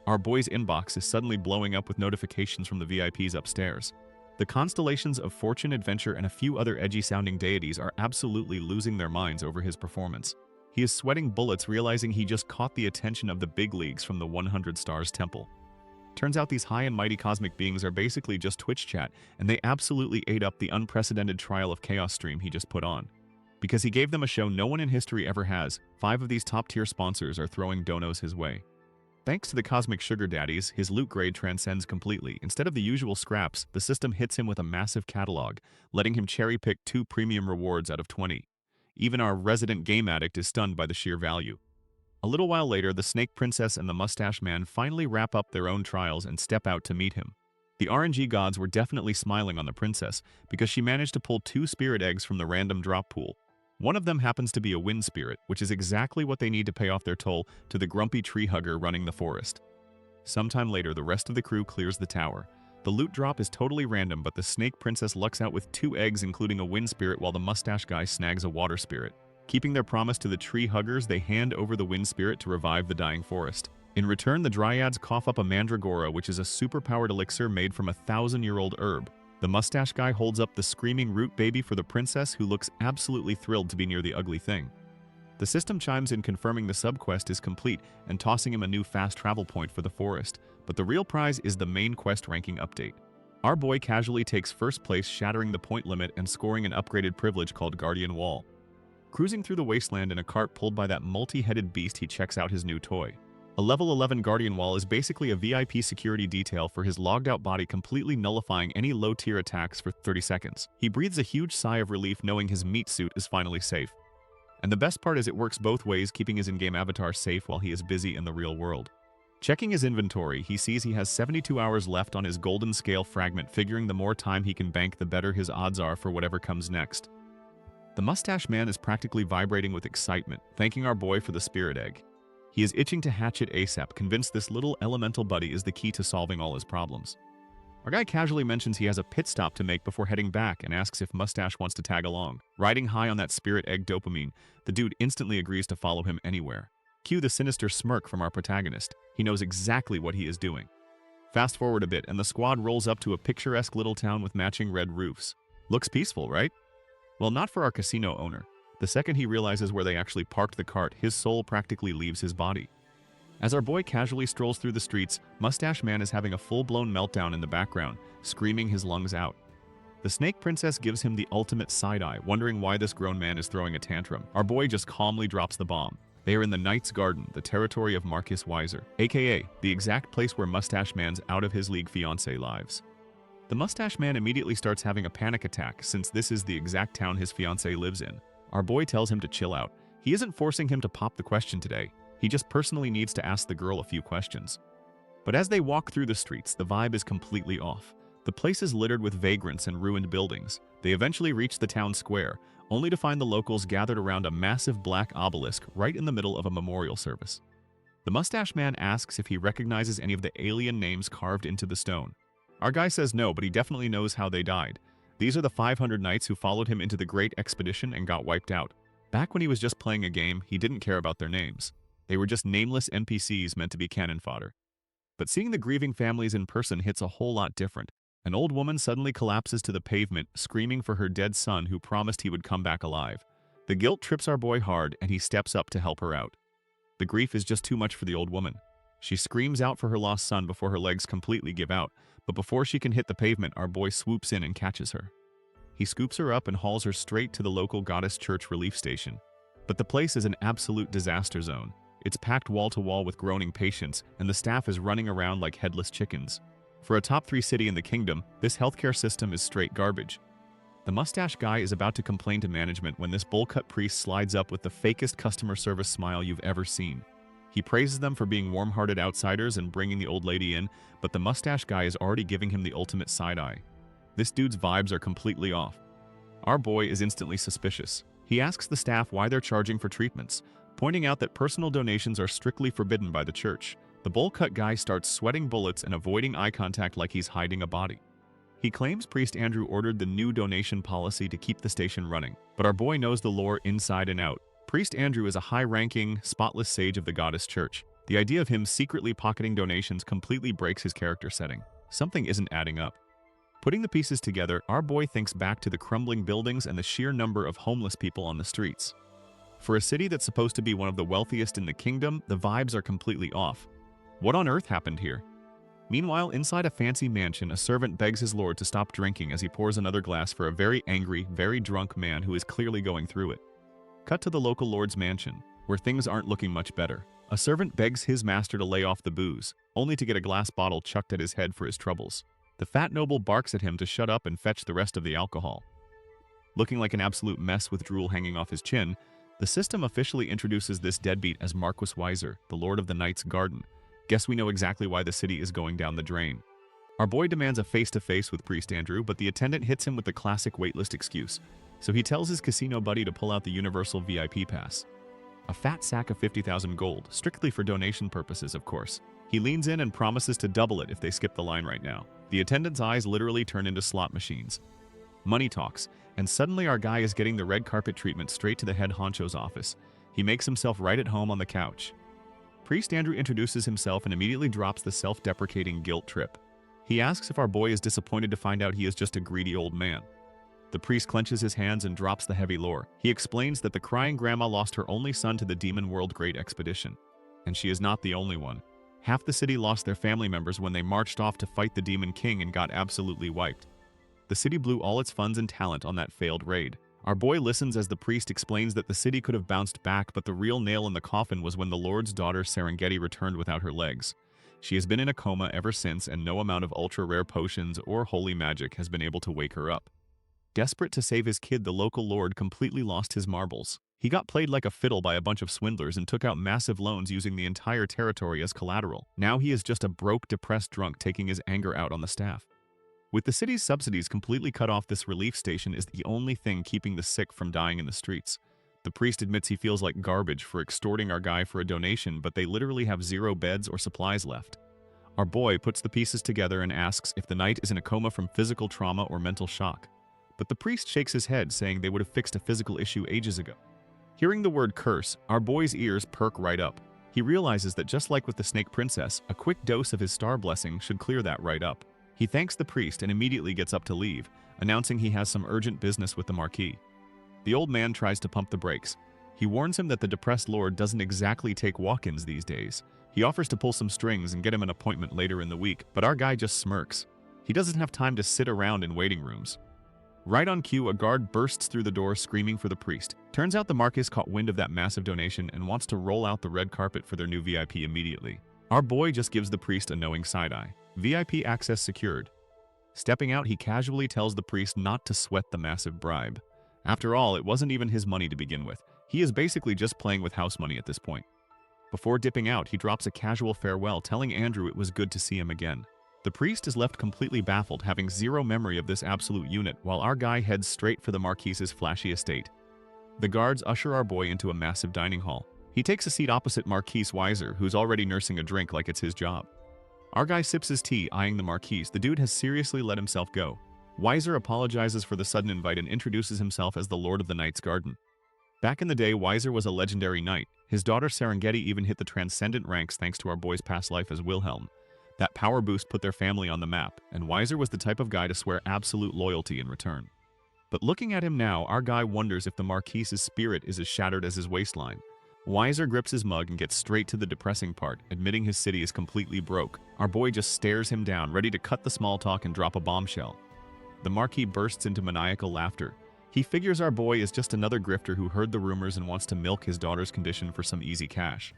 Our boy's inbox is suddenly blowing up with notifications from the VIPs upstairs. The constellations of Fortune, Adventure, and a few other edgy-sounding deities are absolutely losing their minds over his performance. He is sweating bullets, realizing he just caught the attention of the big leagues from the 100 Stars Temple. Turns out these high and mighty cosmic beings are basically just Twitch chat, and they absolutely ate up the unprecedented Trial of Chaos stream he just put on. Because he gave them a show no one in history ever has, 5 of these top-tier sponsors are throwing donos his way. Thanks to the cosmic sugar daddies, his loot grade transcends completely. Instead of the usual scraps, the system hits him with a massive catalog, letting him cherry-pick 2 premium rewards out of 20. Even our resident game addict is stunned by the sheer value. A little while later, the Snake Princess and the Mustache Man finally wrap up their own trials and step out to meet him. The RNG gods were definitely smiling on the princess because she managed to pull 2 spirit eggs from the random drop pool. One of them happens to be a wind spirit, which is exactly what they need to pay off their toll to the grumpy tree hugger running the forest. Sometime later, the rest of the crew clears the tower. The loot drop is totally random, but the Snake Princess lucks out with 2 eggs including a wind spirit while the mustache guy snags a water spirit. Keeping their promise to the tree huggers, they hand over the wind spirit to revive the dying forest. In return, the dryads cough up a mandragora, which is a super-powered elixir made from a 1,000-year-old herb. The mustache guy holds up the screaming root baby for the princess, who looks absolutely thrilled to be near the ugly thing. The system chimes in confirming the subquest is complete and tossing him a new fast travel point for the forest, but the real prize is the main quest ranking update. Our boy casually takes first place, shattering the point limit and scoring an upgraded privilege called Guardian Wall. Cruising through the wasteland in a cart pulled by that multi-headed beast, he checks out his new toy. A level 11 Guardian Wall is basically a VIP security detail for his logged-out body, completely nullifying any low-tier attacks for 30 seconds. He breathes a huge sigh of relief knowing his meat suit is finally safe. And the best part is it works both ways, keeping his in-game avatar safe while he is busy in the real world. Checking his inventory, he sees he has 72 hours left on his golden scale fragment, figuring the more time he can bank, the better his odds are for whatever comes next. The mustache man is practically vibrating with excitement, thanking our boy for the spirit egg. He is itching to hatch it ASAP, convinced this little elemental buddy is the key to solving all his problems. Our guy casually mentions he has a pit stop to make before heading back and asks if Mustache wants to tag along. Riding high on that spirit egg dopamine, the dude instantly agrees to follow him anywhere. Cue the sinister smirk from our protagonist. He knows exactly what he is doing. Fast forward a bit and the squad rolls up to a picturesque little town with matching red roofs. Looks peaceful, right? Well, not for our casino owner. The second he realizes where they actually parked the cart, his soul practically leaves his body. As our boy casually strolls through the streets, Mustache Man is having a full-blown meltdown in the background, screaming his lungs out. The Snake Princess gives him the ultimate side-eye, wondering why this grown man is throwing a tantrum. Our boy just calmly drops the bomb. They are in the Knight's Garden, the territory of Marcus Weiser, aka the exact place where Mustache Man's out-of-his-league fiancé lives. The Mustache Man immediately starts having a panic attack since this is the exact town his fiancé lives in. Our boy tells him to chill out. He isn't forcing him to pop the question today. He just personally needs to ask the girl a few questions. But as they walk through the streets, the vibe is completely off. The place is littered with vagrants and ruined buildings. They eventually reach the town square, only to find the locals gathered around a massive black obelisk right in the middle of a memorial service. The Mustache Man asks if he recognizes any of the alien names carved into the stone. Our guy says no, but he definitely knows how they died. These are the 500 knights who followed him into the Great Expedition and got wiped out. Back when he was just playing a game, he didn't care about their names. They were just nameless NPCs meant to be cannon fodder. But seeing the grieving families in person hits a whole lot different. An old woman suddenly collapses to the pavement, screaming for her dead son who promised he would come back alive. The guilt trips our boy hard, and he steps up to help her out. The grief is just too much for the old woman. She screams out for her lost son before her legs completely give out, but before she can hit the pavement, our boy swoops in and catches her. He scoops her up and hauls her straight to the local Goddess Church relief station. But the place is an absolute disaster zone. It's packed wall-to-wall with groaning patients, and the staff is running around like headless chickens. For a top 3 city in the kingdom, this healthcare system is straight garbage. The mustache guy is about to complain to management when this bowl-cut priest slides up with the fakest customer service smile you've ever seen. He praises them for being warm-hearted outsiders and bringing the old lady in, but the mustache guy is already giving him the ultimate side-eye. This dude's vibes are completely off. Our boy is instantly suspicious. He asks the staff why they're charging for treatments, pointing out that personal donations are strictly forbidden by the church. The bowl-cut guy starts sweating bullets and avoiding eye contact like he's hiding a body. He claims Priest Andrew ordered the new donation policy to keep the station running, but our boy knows the lore inside and out. Priest Andrew is a high-ranking, spotless sage of the Goddess Church. The idea of him secretly pocketing donations completely breaks his character setting. Something isn't adding up. Putting the pieces together, our boy thinks back to the crumbling buildings and the sheer number of homeless people on the streets. For a city that's supposed to be one of the wealthiest in the kingdom, the vibes are completely off. What on earth happened here? Meanwhile, inside a fancy mansion, a servant begs his lord to stop drinking as he pours another glass for a very angry, very drunk man who is clearly going through it. Cut to the local lord's mansion, where things aren't looking much better. A servant begs his master to lay off the booze, only to get a glass bottle chucked at his head for his troubles. The fat noble barks at him to shut up and fetch the rest of the alcohol. Looking like an absolute mess with drool hanging off his chin, the system officially introduces this deadbeat as Marcus Weiser, the Lord of the Knight's Garden. Guess we know exactly why the city is going down the drain. Our boy demands a face-to-face with Priest Andrew, but the attendant hits him with the classic waitlist excuse. So he tells his casino buddy to pull out the Universal VIP Pass. A fat sack of 50,000 gold, strictly for donation purposes, of course. He leans in and promises to double it if they skip the line right now. The attendant's eyes literally turn into slot machines. Money talks, and suddenly our guy is getting the red carpet treatment straight to the head honcho's office. He makes himself right at home on the couch. Priest Andrew introduces himself and immediately drops the self-deprecating guilt trip. He asks if our boy is disappointed to find out he is just a greedy old man. The priest clenches his hands and drops the heavy lore. He explains that the crying grandma lost her only son to the Demon World Great Expedition. And she is not the only one. Half the city lost their family members when they marched off to fight the Demon King and got absolutely wiped. The city blew all its funds and talent on that failed raid. Our boy listens as the priest explains that the city could have bounced back, but the real nail in the coffin was when the Lord's daughter Serengeti returned without her legs. She has been in a coma ever since, and no amount of ultra-rare potions or holy magic has been able to wake her up. Desperate to save his kid, the local lord completely lost his marbles. He got played like a fiddle by a bunch of swindlers and took out massive loans using the entire territory as collateral. Now he is just a broke, depressed drunk taking his anger out on the staff. With the city's subsidies completely cut off, this relief station is the only thing keeping the sick from dying in the streets. The priest admits he feels like garbage for extorting our guy for a donation, but they literally have 0 beds or supplies left. Our boy puts the pieces together and asks if the knight is in a coma from physical trauma or mental shock. But the priest shakes his head, saying they would have fixed a physical issue ages ago. Hearing the word curse, our boy's ears perk right up. He realizes that just like with the Snake Princess, a quick dose of his star blessing should clear that right up. He thanks the priest and immediately gets up to leave, announcing he has some urgent business with the Marquis. The old man tries to pump the brakes. He warns him that the depressed lord doesn't exactly take walk-ins these days. He offers to pull some strings and get him an appointment later in the week, but our guy just smirks. He doesn't have time to sit around in waiting rooms. Right on cue, a guard bursts through the door screaming for the priest. Turns out the Marquis caught wind of that massive donation and wants to roll out the red carpet for their new VIP immediately. Our boy just gives the priest a knowing side-eye. VIP access secured. Stepping out, he casually tells the priest not to sweat the massive bribe. After all, it wasn't even his money to begin with. He is basically just playing with house money at this point. Before dipping out, he drops a casual farewell, telling Andrew it was good to see him again. The priest is left completely baffled, having 0 memory of this absolute unit, while our guy heads straight for the Marquis's flashy estate. The guards usher our boy into a massive dining hall. He takes a seat opposite Marquis Weiser, who's already nursing a drink like it's his job. Our guy sips his tea, eyeing the Marquis. The dude has seriously let himself go. Weiser apologizes for the sudden invite and introduces himself as the Lord of the Knight's Garden. Back in the day, Weiser was a legendary knight. His daughter Serengeti even hit the transcendent ranks thanks to our boy's past life as Wilhelm. That power boost put their family on the map, and Weiser was the type of guy to swear absolute loyalty in return. But looking at him now, our guy wonders if the Marquis's spirit is as shattered as his waistline. Weiser grips his mug and gets straight to the depressing part, admitting his city is completely broke. Our boy just stares him down, ready to cut the small talk and drop a bombshell. The Marquis bursts into maniacal laughter. He figures our boy is just another grifter who heard the rumors and wants to milk his daughter's condition for some easy cash.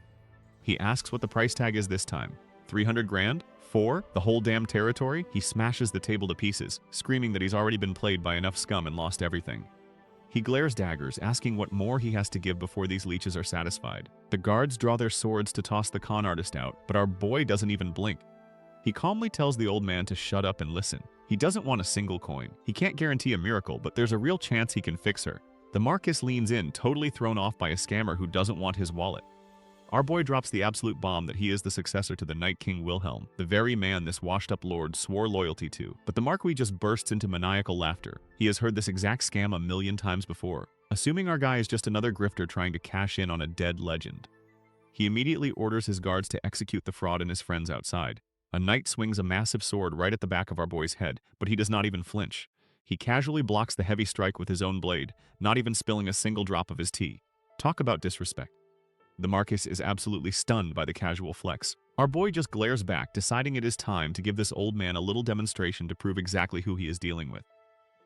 He asks what the price tag is this time. 300 grand? 4? The whole damn territory? He smashes the table to pieces, screaming that he's already been played by enough scum and lost everything. He glares daggers, asking what more he has to give before these leeches are satisfied. The guards draw their swords to toss the con artist out, but our boy doesn't even blink. He calmly tells the old man to shut up and listen. He doesn't want a single coin. He can't guarantee a miracle, but there's a real chance he can fix her. The Marquis leans in, totally thrown off by a scammer who doesn't want his wallet. Our boy drops the absolute bomb that he is the successor to the Night King Wilhelm, the very man this washed-up lord swore loyalty to. But the Marquis just bursts into maniacal laughter. He has heard this exact scam a million times before, assuming our guy is just another grifter trying to cash in on a dead legend. He immediately orders his guards to execute the fraud and his friends outside. A knight swings a massive sword right at the back of our boy's head, but he does not even flinch. He casually blocks the heavy strike with his own blade, not even spilling a single drop of his tea. Talk about disrespect. The Marquis is absolutely stunned by the casual flex. Our boy just glares back, deciding it is time to give this old man a little demonstration to prove exactly who he is dealing with.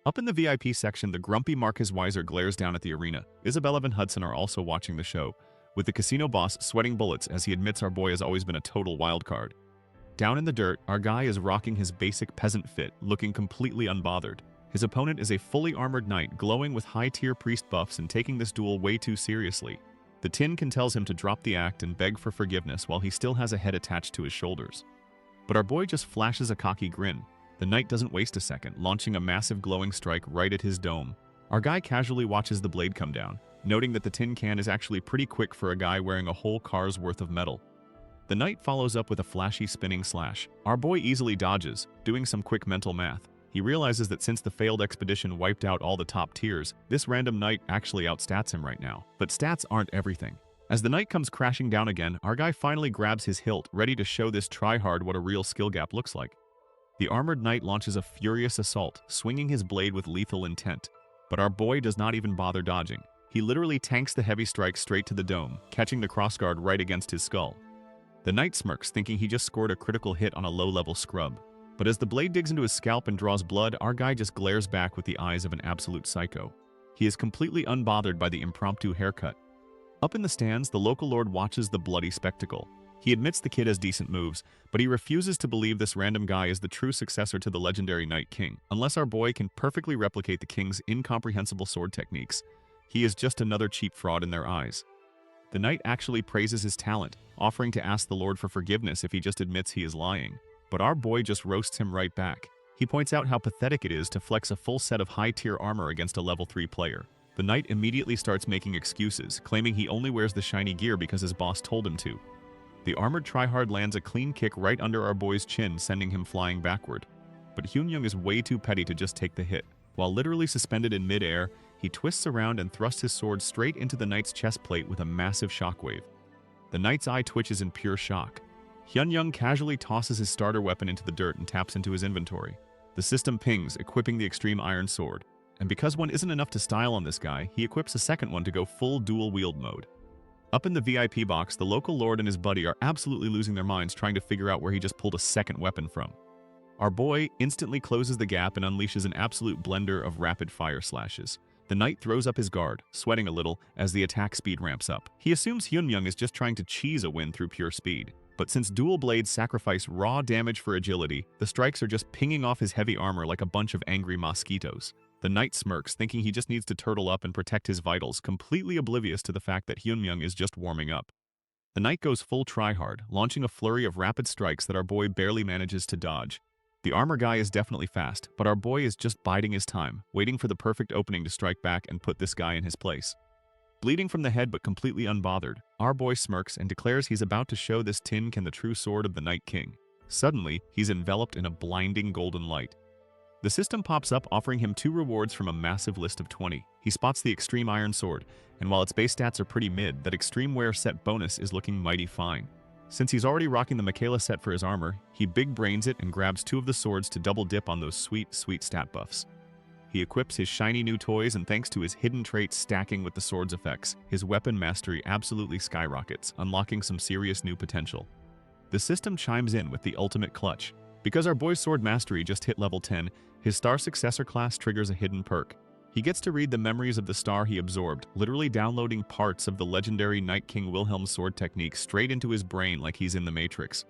Up in the VIP section, the grumpy Marquis Weiser glares down at the arena. Isabella and Hudson are also watching the show, with the casino boss sweating bullets as he admits our boy has always been a total wildcard. Down in the dirt, our guy is rocking his basic peasant fit, looking completely unbothered. His opponent is a fully armored knight, glowing with high-tier priest buffs and taking this duel way too seriously. The Tin-Can tells him to drop the act and beg for forgiveness while he still has a head attached to his shoulders. But our boy just flashes a cocky grin. The knight doesn't waste a second, launching a massive glowing strike right at his dome. Our guy casually watches the blade come down, noting that the Tin-Can is actually pretty quick for a guy wearing a whole car's worth of metal. The knight follows up with a flashy spinning slash. Our boy easily dodges, doing some quick mental math. He realizes that since the failed expedition wiped out all the top tiers, this random knight actually outstats him right now. But stats aren't everything. As the knight comes crashing down again, our guy finally grabs his hilt, ready to show this tryhard what a real skill gap looks like. The armored knight launches a furious assault, swinging his blade with lethal intent. But our boy does not even bother dodging. He literally tanks the heavy strike straight to the dome, catching the crossguard right against his skull. The knight smirks, thinking he just scored a critical hit on a low-level scrub. But as the blade digs into his scalp and draws blood, our guy just glares back with the eyes of an absolute psycho. He is completely unbothered by the impromptu haircut. Up in the stands, the local lord watches the bloody spectacle. He admits the kid has decent moves, but he refuses to believe this random guy is the true successor to the legendary Night King. Unless our boy can perfectly replicate the king's incomprehensible sword techniques, he is just another cheap fraud in their eyes. The knight actually praises his talent, offering to ask the lord for forgiveness if he just admits he is lying. But our boy just roasts him right back. He points out how pathetic it is to flex a full set of high-tier armor against a level 3 player. The knight immediately starts making excuses, claiming he only wears the shiny gear because his boss told him to. The armored tryhard lands a clean kick right under our boy's chin, sending him flying backward. But Hyunyoung is way too petty to just take the hit. While literally suspended in mid-air, he twists around and thrusts his sword straight into the knight's chest plate with a massive shockwave. The knight's eye twitches in pure shock. Hyunyoung casually tosses his starter weapon into the dirt and taps into his inventory. The system pings, equipping the extreme iron sword. And because one isn't enough to style on this guy, he equips a second one to go full dual-wield mode. Up in the VIP box, the local lord and his buddy are absolutely losing their minds trying to figure out where he just pulled a second weapon from. Our boy instantly closes the gap and unleashes an absolute blender of rapid-fire slashes. The knight throws up his guard, sweating a little as the attack speed ramps up. He assumes Hyunyoung is just trying to cheese a win through pure speed. But since dual blades sacrifice raw damage for agility, the strikes are just pinging off his heavy armor like a bunch of angry mosquitoes. The knight smirks, thinking he just needs to turtle up and protect his vitals, completely oblivious to the fact that Hyunyoung is just warming up. The knight goes full tryhard, launching a flurry of rapid strikes that our boy barely manages to dodge. The armor guy is definitely fast, but our boy is just biding his time, waiting for the perfect opening to strike back and put this guy in his place. Bleeding from the head but completely unbothered, our boy smirks and declares he's about to show this Tin-Can the true sword of the Night King. Suddenly, he's enveloped in a blinding golden light. The system pops up, offering him 2 rewards from a massive list of 20. He spots the Extreme Iron Sword, and while its base stats are pretty mid, that Extreme Wear set bonus is looking mighty fine. Since he's already rocking the Michaela set for his armor, he big brains it and grabs 2 of the swords to double dip on those sweet stat buffs. He equips his shiny new toys, and thanks to his hidden traits stacking with the sword's effects, his weapon mastery absolutely skyrockets, unlocking some serious new potential. The system chimes in with the ultimate clutch. Because our boy's sword mastery just hit level 10, his star successor class triggers a hidden perk. He gets to read the memories of the star he absorbed, literally downloading parts of the legendary Night King Wilhelm's sword technique straight into his brain like he's in the Matrix.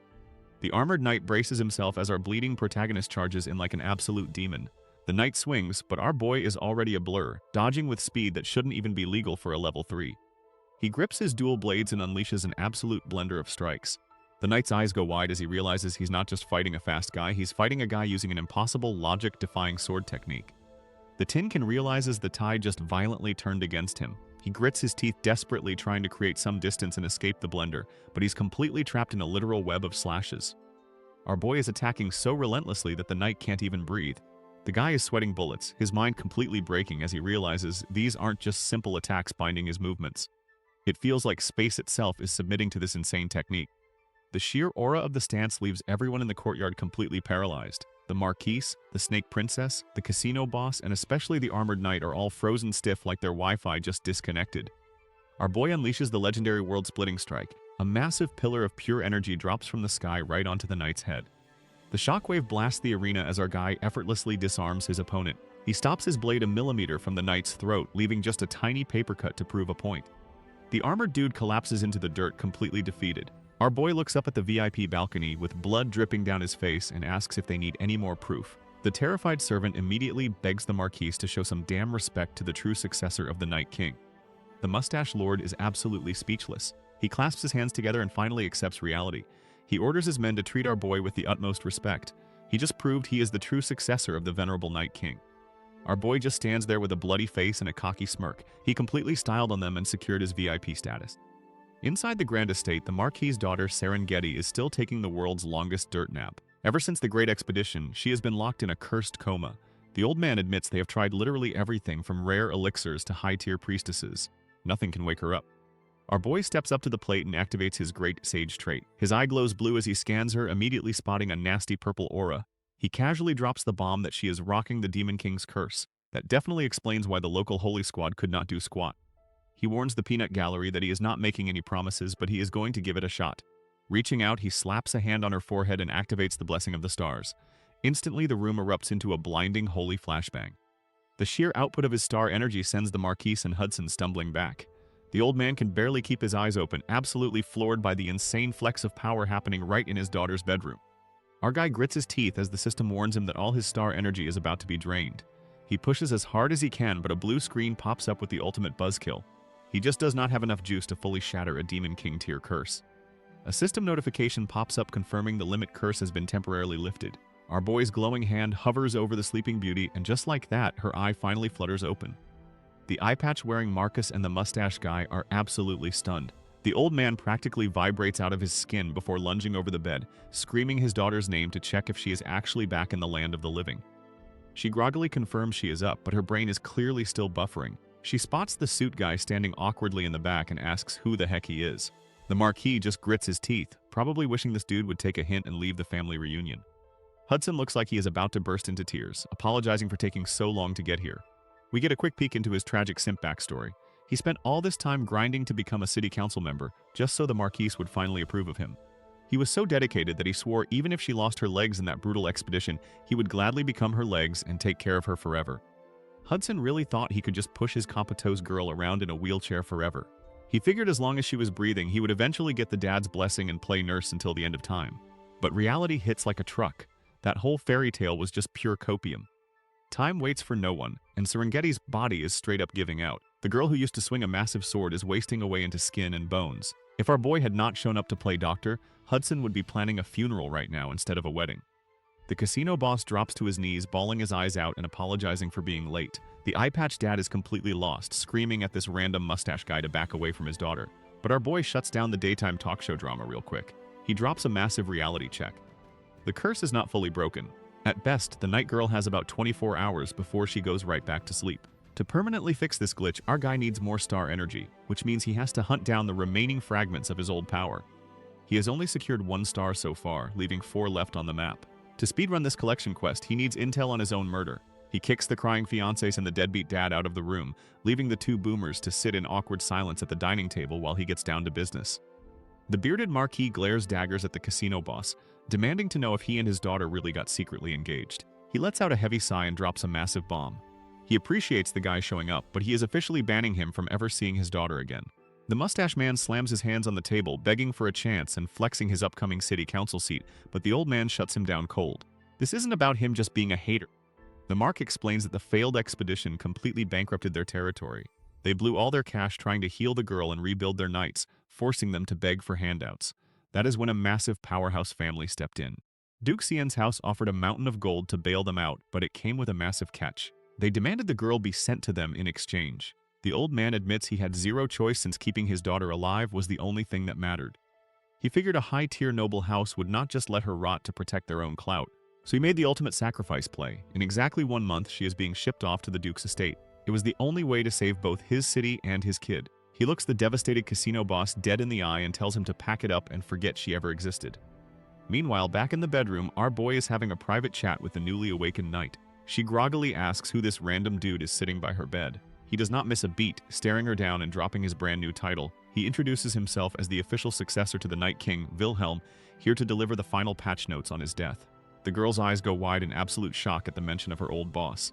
The armored knight braces himself as our bleeding protagonist charges in like an absolute demon. The knight swings, but our boy is already a blur, dodging with speed that shouldn't even be legal for a level 3. He grips his dual blades and unleashes an absolute blender of strikes. The knight's eyes go wide as he realizes he's not just fighting a fast guy, he's fighting a guy using an impossible logic-defying sword technique. The Tin-Can realizes the tide just violently turned against him. He grits his teeth desperately trying to create some distance and escape the blender, but he's completely trapped in a literal web of slashes. Our boy is attacking so relentlessly that the knight can't even breathe. The guy is sweating bullets, his mind completely breaking as he realizes these aren't just simple attacks binding his movements. It feels like space itself is submitting to this insane technique. The sheer aura of the stance leaves everyone in the courtyard completely paralyzed. The Marquise, the Snake Princess, the casino boss, and especially the armored knight are all frozen stiff like their Wi-Fi just disconnected. Our boy unleashes the legendary world-splitting strike. A massive pillar of pure energy drops from the sky right onto the knight's head. The shockwave blasts the arena as our guy effortlessly disarms his opponent. He stops his blade a millimeter from the knight's throat, leaving just a tiny paper cut to prove a point. The armored dude collapses into the dirt, completely defeated. Our boy looks up at the VIP balcony with blood dripping down his face and asks if they need any more proof. The terrified servant immediately begs the Marquise to show some damn respect to the true successor of the Night King. The mustache lord is absolutely speechless. He clasps his hands together and finally accepts reality. He orders his men to treat our boy with the utmost respect. He just proved he is the true successor of the venerable Night King. Our boy just stands there with a bloody face and a cocky smirk. He completely styled on them and secured his VIP status. Inside the Grand Estate, the Marquis's daughter Serengeti is still taking the world's longest dirt nap. Ever since the Great Expedition, she has been locked in a cursed coma. The old man admits they have tried literally everything from rare elixirs to high-tier priestesses. Nothing can wake her up. Our boy steps up to the plate and activates his great sage trait. His eye glows blue as he scans her, immediately spotting a nasty purple aura. He casually drops the bomb that she is rocking the Demon King's curse. That definitely explains why the local Holy Squad could not do squat. He warns the peanut gallery that he is not making any promises, but he is going to give it a shot. Reaching out, he slaps a hand on her forehead and activates the Blessing of the Stars. Instantly, the room erupts into a blinding holy flashbang. The sheer output of his star energy sends the Marquise and Hudson stumbling back. The old man can barely keep his eyes open, absolutely floored by the insane flex of power happening right in his daughter's bedroom. Our guy grits his teeth as the system warns him that all his star energy is about to be drained. He pushes as hard as he can, but a blue screen pops up with the ultimate buzzkill. He just does not have enough juice to fully shatter a Demon King tier curse. A system notification pops up confirming the limit curse has been temporarily lifted. Our boy's glowing hand hovers over the sleeping beauty, and just like that, her eye finally flutters open. The eye patch wearing Marcus and the mustache guy are absolutely stunned. The old man practically vibrates out of his skin before lunging over the bed, screaming his daughter's name to check if she is actually back in the land of the living. She groggily confirms she is up, but her brain is clearly still buffering. She spots the suit guy standing awkwardly in the back and asks who the heck he is. The Marquis just grits his teeth, probably wishing this dude would take a hint and leave the family reunion. Hudson looks like he is about to burst into tears, apologizing for taking so long to get here. We get a quick peek into his tragic simp backstory. He spent all this time grinding to become a city council member, just so the Marquise would finally approve of him. He was so dedicated that he swore even if she lost her legs in that brutal expedition, he would gladly become her legs and take care of her forever. Hudson really thought he could just push his comatose girl around in a wheelchair forever. He figured as long as she was breathing, he would eventually get the dad's blessing and play nurse until the end of time. But reality hits like a truck. That whole fairy tale was just pure copium. Time waits for no one, and Serengeti's body is straight up giving out. The girl who used to swing a massive sword is wasting away into skin and bones. If our boy had not shown up to play doctor, Hudson would be planning a funeral right now instead of a wedding. The casino boss drops to his knees, bawling his eyes out and apologizing for being late. The eye patch dad is completely lost, screaming at this random mustache guy to back away from his daughter. But our boy shuts down the daytime talk show drama real quick. He drops a massive reality check. The curse is not fully broken. At best, the night girl has about 24 hours before she goes right back to sleep. To permanently fix this glitch, our guy needs more star energy, which means he has to hunt down the remaining fragments of his old power. He has only secured 1 star so far, leaving 4 left on the map. To speedrun this collection quest, he needs intel on his own murder. He kicks the crying fiancés and the deadbeat dad out of the room, leaving the 2 boomers to sit in awkward silence at the dining table while he gets down to business. The bearded Marquis glares daggers at the casino boss, demanding to know if he and his daughter really got secretly engaged. He lets out a heavy sigh and drops a massive bomb. He appreciates the guy showing up, but he is officially banning him from ever seeing his daughter again. The mustache man slams his hands on the table, begging for a chance and flexing his upcoming city council seat, but the old man shuts him down cold. This isn't about him just being a hater. The Mark explains that the failed expedition completely bankrupted their territory. They blew all their cash trying to heal the girl and rebuild their knights, forcing them to beg for handouts. That is when a massive powerhouse family stepped in. Duke Xian's house offered a mountain of gold to bail them out, but it came with a massive catch. They demanded the girl be sent to them in exchange. The old man admits he had zero choice since keeping his daughter alive was the only thing that mattered. He figured a high-tier noble house would not just let her rot to protect their own clout, so he made the ultimate sacrifice play. In exactly 1 month, she is being shipped off to the Duke's estate. It was the only way to save both his city and his kid. He looks the devastated casino boss dead in the eye and tells him to pack it up and forget she ever existed. Meanwhile, back in the bedroom, our boy is having a private chat with the newly awakened knight. She groggily asks who this random dude is sitting by her bed. He does not miss a beat, staring her down and dropping his brand new title. He introduces himself as the official successor to the Night King, Wilhelm, here to deliver the final patch notes on his death. The girl's eyes go wide in absolute shock at the mention of her old boss.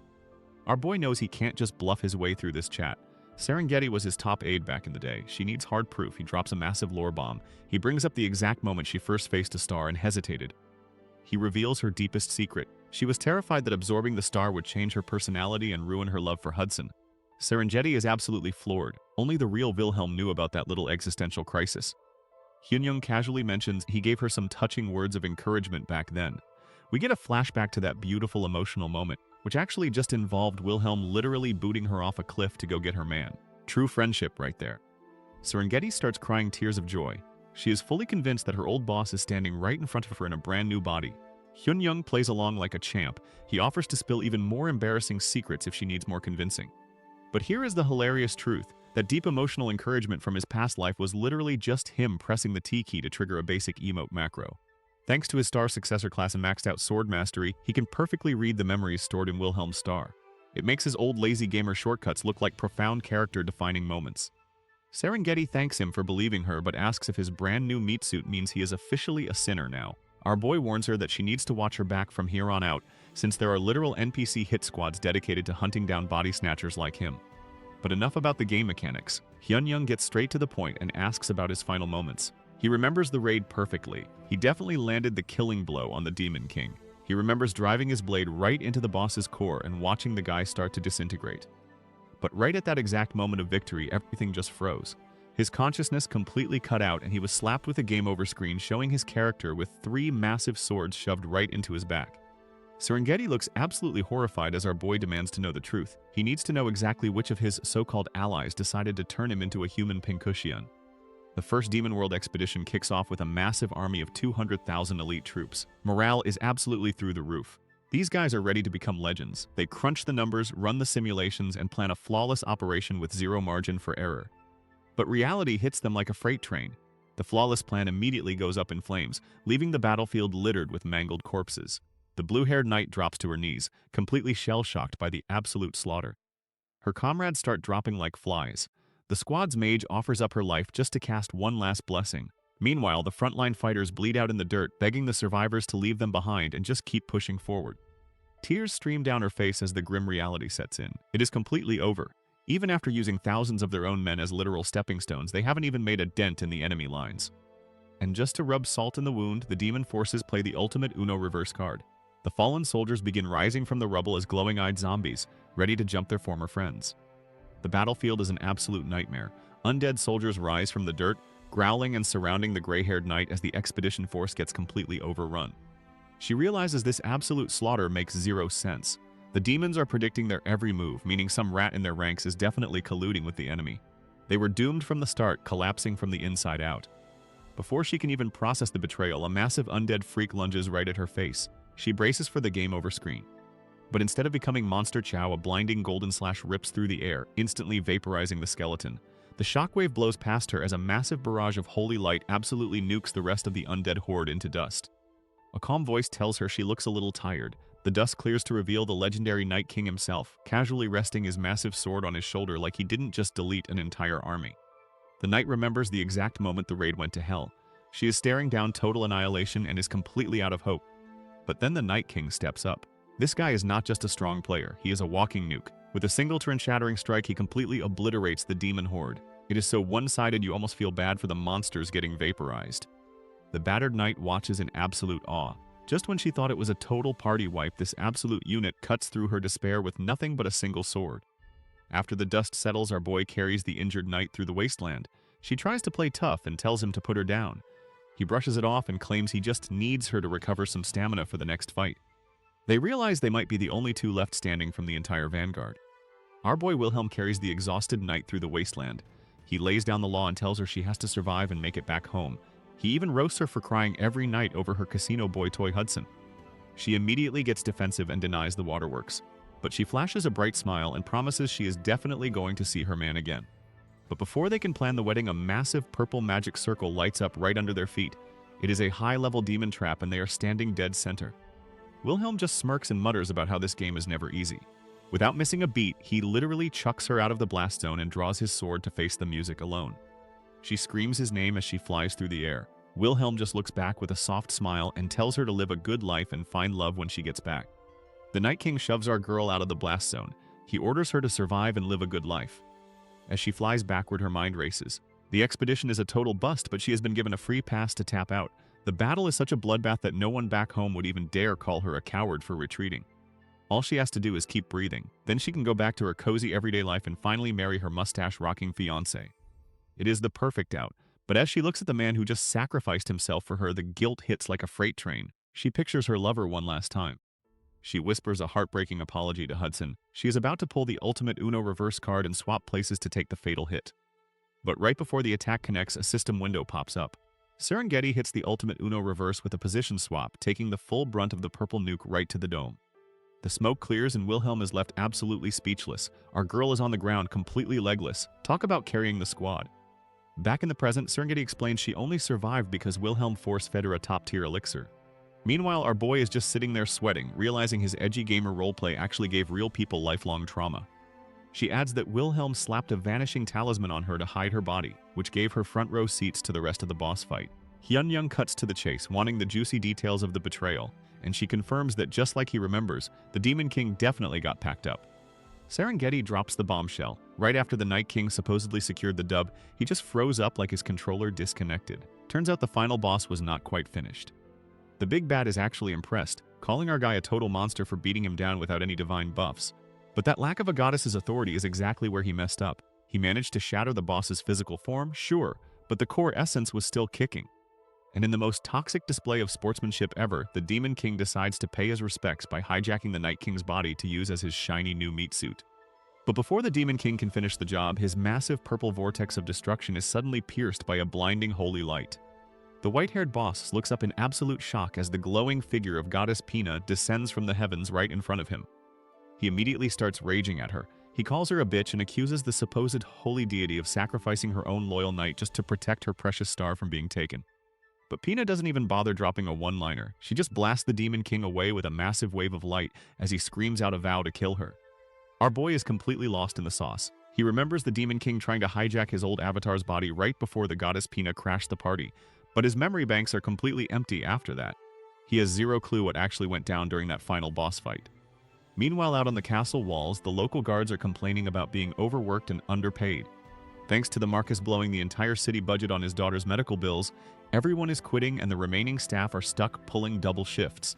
Our boy knows he can't just bluff his way through this chat. Serengeti was his top aide back in the day. She needs hard proof. He drops a massive lore bomb. He brings up the exact moment she first faced a star and hesitated. He reveals her deepest secret. She was terrified that absorbing the star would change her personality and ruin her love for Hudson. Serengeti is absolutely floored. Only the real Wilhelm knew about that little existential crisis. Hyunyoung casually mentions he gave her some touching words of encouragement back then. We get a flashback to that beautiful emotional moment, which actually just involved Wilhelm literally booting her off a cliff to go get her man. True friendship right there. Serengeti starts crying tears of joy. She is fully convinced that her old boss is standing right in front of her in a brand new body. Hyunyoung plays along like a champ. He offers to spill even more embarrassing secrets if she needs more convincing. But here is the hilarious truth. That deep emotional encouragement from his past life was literally just him pressing the T key to trigger a basic emote macro. Thanks to his star successor class and maxed out sword mastery, he can perfectly read the memories stored in Wilhelm's star. It makes his old lazy gamer shortcuts look like profound character-defining moments. Serengeti thanks him for believing her but asks if his brand new meat suit means he is officially a sinner now. Our boy warns her that she needs to watch her back from here on out, since there are literal NPC hit squads dedicated to hunting down body snatchers like him. But enough about the game mechanics. Hyun-young gets straight to the point and asks about his final moments. He remembers the raid perfectly. He definitely landed the killing blow on the Demon King. He remembers driving his blade right into the boss's core and watching the guy start to disintegrate. But right at that exact moment of victory, everything just froze. His consciousness completely cut out and he was slapped with a game over screen showing his character with 3 massive swords shoved right into his back. Serengeti looks absolutely horrified as our boy demands to know the truth. He needs to know exactly which of his so-called allies decided to turn him into a human Pincushion. The first Demon World expedition kicks off with a massive army of 200,000 elite troops. Morale is absolutely through the roof. These guys are ready to become legends. They crunch the numbers, run the simulations, and plan a flawless operation with zero margin for error. But reality hits them like a freight train. The flawless plan immediately goes up in flames, leaving the battlefield littered with mangled corpses. The blue-haired knight drops to her knees, completely shell-shocked by the absolute slaughter. Her comrades start dropping like flies. The squad's mage offers up her life just to cast one last blessing. Meanwhile, the frontline fighters bleed out in the dirt, begging the survivors to leave them behind and just keep pushing forward. Tears stream down her face as the grim reality sets in. It is completely over. Even after using thousands of their own men as literal stepping stones, they haven't even made a dent in the enemy lines. And just to rub salt in the wound, the demon forces play the ultimate Uno reverse card. The fallen soldiers begin rising from the rubble as glowing-eyed zombies, ready to jump their former friends. The battlefield is an absolute nightmare. Undead soldiers rise from the dirt, growling and surrounding the gray-haired knight as the expedition force gets completely overrun. She realizes this absolute slaughter makes zero sense. The demons are predicting their every move, meaning some rat in their ranks is definitely colluding with the enemy. They were doomed from the start, collapsing from the inside out. Before she can even process the betrayal, a massive undead freak lunges right at her face. She braces for the game over screen. But instead of becoming Monster Chow, a blinding golden slash rips through the air, instantly vaporizing the skeleton. The shockwave blows past her as a massive barrage of holy light absolutely nukes the rest of the undead horde into dust. A calm voice tells her she looks a little tired. The dust clears to reveal the legendary Night King himself, casually resting his massive sword on his shoulder like he didn't just delete an entire army. The knight remembers the exact moment the raid went to hell. She is staring down total annihilation and is completely out of hope. But then the Night King steps up. This guy is not just a strong player, he is a walking nuke. With a single turn-shattering strike, he completely obliterates the demon horde. It is so one-sided you almost feel bad for the monsters getting vaporized. The battered knight watches in absolute awe. Just when she thought it was a total party wipe, this absolute unit cuts through her despair with nothing but a single sword. After the dust settles, our boy carries the injured knight through the wasteland. She tries to play tough and tells him to put her down. He brushes it off and claims he just needs her to recover some stamina for the next fight. They realize they might be the only two left standing from the entire vanguard. Our boy Wilhelm carries the exhausted knight through the wasteland. He lays down the law and tells her she has to survive and make it back home. He even roasts her for crying every night over her casino boy toy Hudson. She immediately gets defensive and denies the waterworks. But she flashes a bright smile and promises she is definitely going to see her man again. But before they can plan the wedding, a massive purple magic circle lights up right under their feet. It is a high-level demon trap and they are standing dead center. Wilhelm just smirks and mutters about how this game is never easy. Without missing a beat, he literally chucks her out of the blast zone and draws his sword to face the music alone. She screams his name as she flies through the air. Wilhelm just looks back with a soft smile and tells her to live a good life and find love when she gets back. The Night King shoves our girl out of the blast zone. He orders her to survive and live a good life. As she flies backward, her mind races. The expedition is a total bust, but she has been given a free pass to tap out. The battle is such a bloodbath that no one back home would even dare call her a coward for retreating. All she has to do is keep breathing. Then she can go back to her cozy everyday life and finally marry her mustache-rocking fiancé. It is the perfect out, but as she looks at the man who just sacrificed himself for her, the guilt hits like a freight train. She pictures her lover one last time. She whispers a heartbreaking apology to Hudson. She is about to pull the ultimate Uno reverse card and swap places to take the fatal hit. But right before the attack connects, a system window pops up. Serengeti hits the ultimate Uno reverse with a position swap, taking the full brunt of the purple nuke right to the dome. The smoke clears and Wilhelm is left absolutely speechless. Our girl is on the ground, completely legless. Talk about carrying the squad. Back in the present, Serengeti explains she only survived because Wilhelm force-fed her a top-tier elixir. Meanwhile, our boy is just sitting there sweating, realizing his edgy gamer roleplay actually gave real people lifelong trauma. She adds that Wilhelm slapped a vanishing talisman on her to hide her body, which gave her front-row seats to the rest of the boss fight. Hyun-young cuts to the chase, wanting the juicy details of the betrayal. and she confirms that just like he remembers, the Demon King definitely got packed up. Serengeti drops the bombshell. Right after the Night King supposedly secured the dub, he just froze up like his controller disconnected. Turns out the final boss was not quite finished. The big bad is actually impressed, calling our guy a total monster for beating him down without any divine buffs. But that lack of a goddess's authority is exactly where he messed up. He managed to shatter the boss's physical form, sure, but the core essence was still kicking. And in the most toxic display of sportsmanship ever, the Demon King decides to pay his respects by hijacking the Night King's body to use as his shiny new meat suit. But before the Demon King can finish the job, his massive purple vortex of destruction is suddenly pierced by a blinding holy light. The white-haired boss looks up in absolute shock as the glowing figure of Goddess Pina descends from the heavens right in front of him. He immediately starts raging at her. He calls her a bitch and accuses the supposed holy deity of sacrificing her own loyal knight just to protect her precious star from being taken. But Pina doesn't even bother dropping a one-liner. She just blasts the Demon King away with a massive wave of light as he screams out a vow to kill her. Our boy is completely lost in the sauce. He remembers the Demon King trying to hijack his old avatar's body right before the Goddess Pina crashed the party, but his memory banks are completely empty after that. He has zero clue what actually went down during that final boss fight. Meanwhile, out on the castle walls, the local guards are complaining about being overworked and underpaid. Thanks to the Marcus blowing the entire city budget on his daughter's medical bills, everyone is quitting and the remaining staff are stuck pulling double shifts.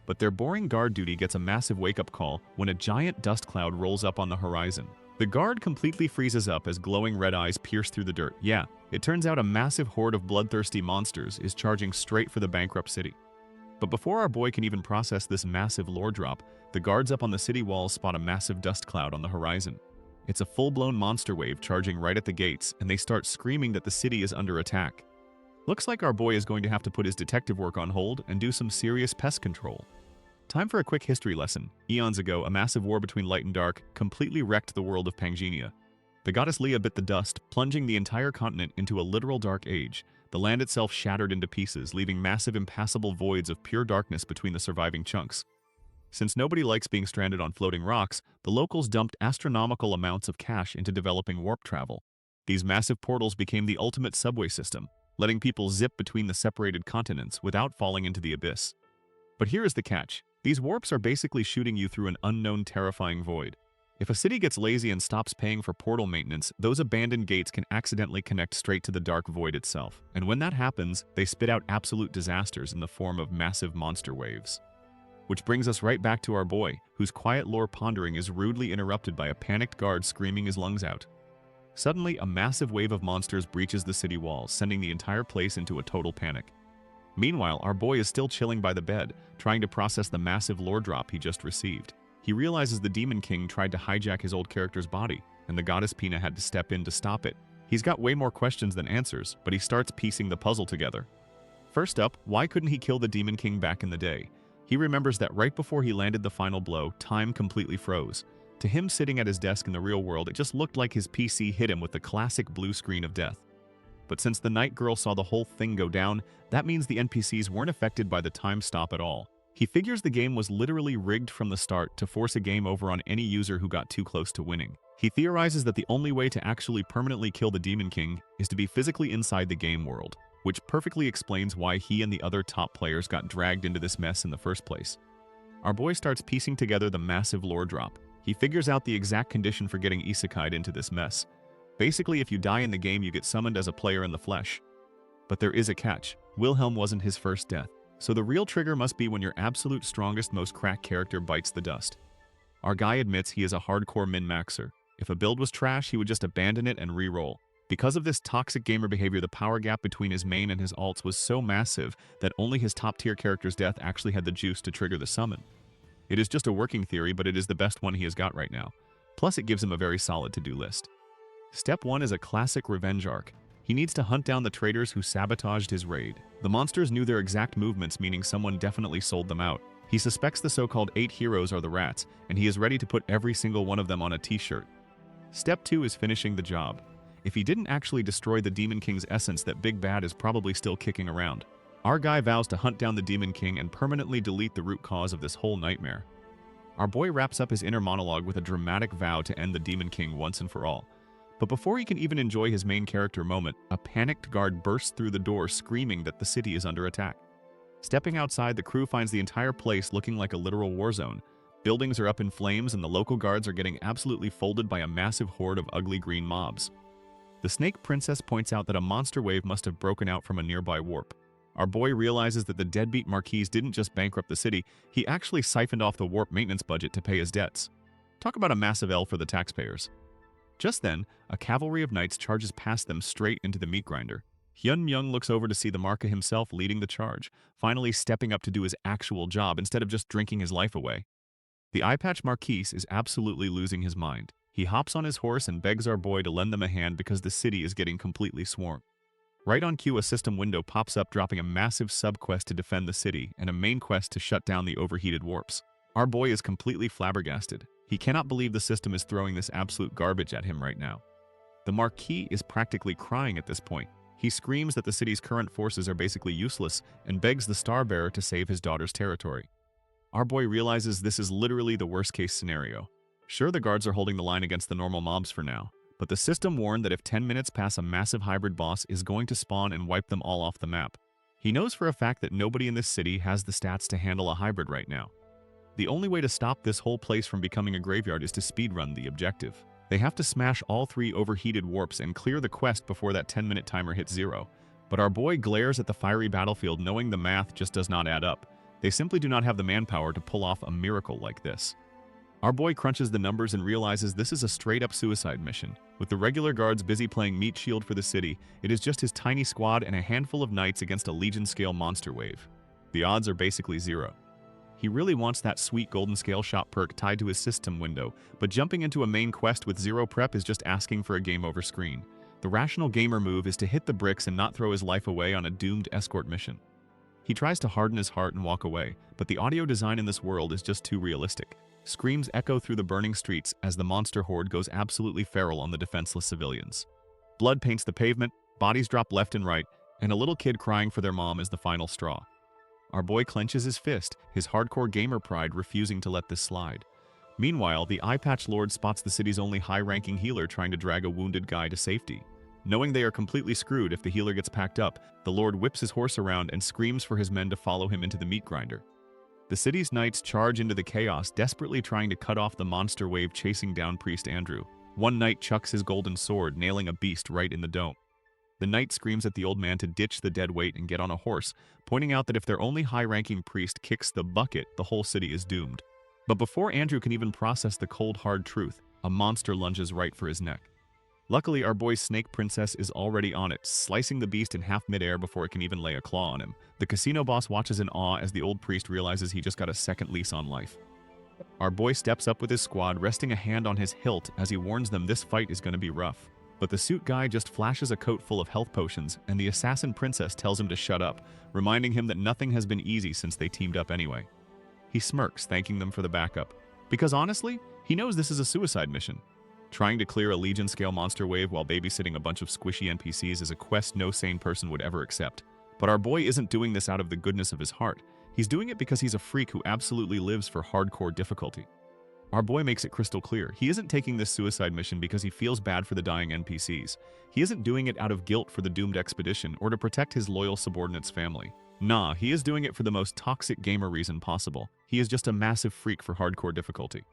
But their boring guard duty gets a massive wake-up call when a giant dust cloud rolls up on the horizon. The guard completely freezes up as glowing red eyes pierce through the dirt. Yeah, it turns out a massive horde of bloodthirsty monsters is charging straight for the bankrupt city. But before our boy can even process this massive lore drop, the guards up on the city walls spot a massive dust cloud on the horizon. It's a full-blown monster wave charging right at the gates, and they start screaming that the city is under attack. Looks like our boy is going to have to put his detective work on hold and do some serious pest control. Time for a quick history lesson. Eons ago, a massive war between light and dark completely wrecked the world of Pangenia. The goddess Leah bit the dust, plunging the entire continent into a literal dark age. The land itself shattered into pieces, leaving massive impassable voids of pure darkness between the surviving chunks. Since nobody likes being stranded on floating rocks, the locals dumped astronomical amounts of cash into developing warp travel. These massive portals became the ultimate subway system, letting people zip between the separated continents without falling into the abyss. But here is the catch. These warps are basically shooting you through an unknown terrifying void. If a city gets lazy and stops paying for portal maintenance, those abandoned gates can accidentally connect straight to the dark void itself. And when that happens, they spit out absolute disasters in the form of massive monster waves. Which brings us right back to our boy, whose quiet lore pondering is rudely interrupted by a panicked guard screaming his lungs out. Suddenly, a massive wave of monsters breaches the city walls, sending the entire place into a total panic. Meanwhile, our boy is still chilling by the bed, trying to process the massive lore drop he just received. He realizes the Demon King tried to hijack his old character's body, and the Goddess Pina had to step in to stop it. He's got way more questions than answers, but he starts piecing the puzzle together. First up, why couldn't he kill the Demon King back in the day? He remembers that right before he landed the final blow, time completely froze. To him sitting at his desk in the real world, it just looked like his PC hit him with the classic blue screen of death. But since the Night Girl saw the whole thing go down, that means the NPCs weren't affected by the time stop at all. He figures the game was literally rigged from the start to force a game over on any user who got too close to winning. He theorizes that the only way to actually permanently kill the Demon King is to be physically inside the game world, which perfectly explains why he and the other top players got dragged into this mess in the first place. Our boy starts piecing together the massive lore drop. He figures out the exact condition for getting isekai'd into this mess. Basically, if you die in the game, you get summoned as a player in the flesh. But there is a catch. Wilhelm wasn't his first death. So the real trigger must be when your absolute strongest, most cracked character bites the dust. Our guy admits he is a hardcore min-maxer. If a build was trash, he would just abandon it and re-roll. Because of this toxic gamer behavior, the power gap between his main and his alts was so massive that only his top-tier character's death actually had the juice to trigger the summon. It is just a working theory, but it is the best one he has got right now. Plus, it gives him a very solid to-do list. Step 1 is a classic revenge arc. He needs to hunt down the traitors who sabotaged his raid. The monsters knew their exact movements, meaning someone definitely sold them out. He suspects the so-called 8 heroes are the rats, and he is ready to put every single one of them on a t-shirt. Step 2 is finishing the job. If he didn't actually destroy the Demon King's essence, that big bad is probably still kicking around. Our guy vows to hunt down the Demon King and permanently delete the root cause of this whole nightmare. Our boy wraps up his inner monologue with a dramatic vow to end the Demon King once and for all. But before he can even enjoy his main character moment, a panicked guard bursts through the door screaming that the city is under attack. Stepping outside, the crew finds the entire place looking like a literal war zone. Buildings are up in flames and the local guards are getting absolutely folded by a massive horde of ugly green mobs. The Snake Princess points out that a monster wave must have broken out from a nearby warp. Our boy realizes that the deadbeat Marquise didn't just bankrupt the city, he actually siphoned off the warp maintenance budget to pay his debts. Talk about a massive L for the taxpayers. Just then, a cavalry of knights charges past them straight into the meat grinder. Hyun Myung looks over to see the Marca himself leading the charge, finally stepping up to do his actual job instead of just drinking his life away. The eye-patch Marquise is absolutely losing his mind. He hops on his horse and begs our boy to lend them a hand because the city is getting completely swarmed. Right on cue, a system window pops up dropping a massive sub-quest to defend the city and a main quest to shut down the overheated warps. Our boy is completely flabbergasted. He cannot believe the system is throwing this absolute garbage at him right now. The Marquis is practically crying at this point. He screams that the city's current forces are basically useless and begs the Starbearer to save his daughter's territory. Our boy realizes this is literally the worst-case scenario. Sure, the guards are holding the line against the normal mobs for now, but the system warned that if 10 minutes pass, a massive hybrid boss is going to spawn and wipe them all off the map. He knows for a fact that nobody in this city has the stats to handle a hybrid right now. The only way to stop this whole place from becoming a graveyard is to speedrun the objective. They have to smash all 3 overheated warps and clear the quest before that 10-minute timer hits 0. But our boy glares at the fiery battlefield knowing the math just does not add up. They simply do not have the manpower to pull off a miracle like this. Our boy crunches the numbers and realizes this is a straight-up suicide mission. With the regular guards busy playing meat shield for the city, it is just his tiny squad and a handful of knights against a Legion-scale monster wave. The odds are basically 0. He really wants that sweet golden scale shot perk tied to his system window, but jumping into a main quest with 0 prep is just asking for a game over screen. The rational gamer move is to hit the bricks and not throw his life away on a doomed escort mission. He tries to harden his heart and walk away, but the audio design in this world is just too realistic. Screams echo through the burning streets as the monster horde goes absolutely feral on the defenseless civilians. Blood paints the pavement, bodies drop left and right, and a little kid crying for their mom is the final straw. Our boy clenches his fist, his hardcore gamer pride refusing to let this slide. Meanwhile, the eye-patch lord spots the city's only high-ranking healer trying to drag a wounded guy to safety. Knowing they are completely screwed if the healer gets packed up, the lord whips his horse around and screams for his men to follow him into the meat grinder. The city's knights charge into the chaos, desperately trying to cut off the monster wave chasing down Priest Andrew. One knight chucks his golden sword, nailing a beast right in the dome. The knight screams at the old man to ditch the dead weight and get on a horse, pointing out that if their only high-ranking priest kicks the bucket, the whole city is doomed. But before Andrew can even process the cold, hard truth, a monster lunges right for his neck. Luckily, our boy's Snake Princess is already on it, slicing the beast in half midair before it can even lay a claw on him. The casino boss watches in awe as the old priest realizes he just got a second lease on life. Our boy steps up with his squad, resting a hand on his hilt as he warns them this fight is going to be rough. But the suit guy just flashes a coat full of health potions, and the assassin princess tells him to shut up, reminding him that nothing has been easy since they teamed up anyway. He smirks, thanking them for the backup. Because honestly, he knows this is a suicide mission. Trying to clear a Legion-scale monster wave while babysitting a bunch of squishy NPCs is a quest no sane person would ever accept. But our boy isn't doing this out of the goodness of his heart. He's doing it because he's a freak who absolutely lives for hardcore difficulty. Our boy makes it crystal clear. He isn't taking this suicide mission because he feels bad for the dying NPCs. He isn't doing it out of guilt for the doomed expedition or to protect his loyal subordinate's family. Nah, he is doing it for the most toxic gamer reason possible. He is just a massive freak for hardcore difficulty.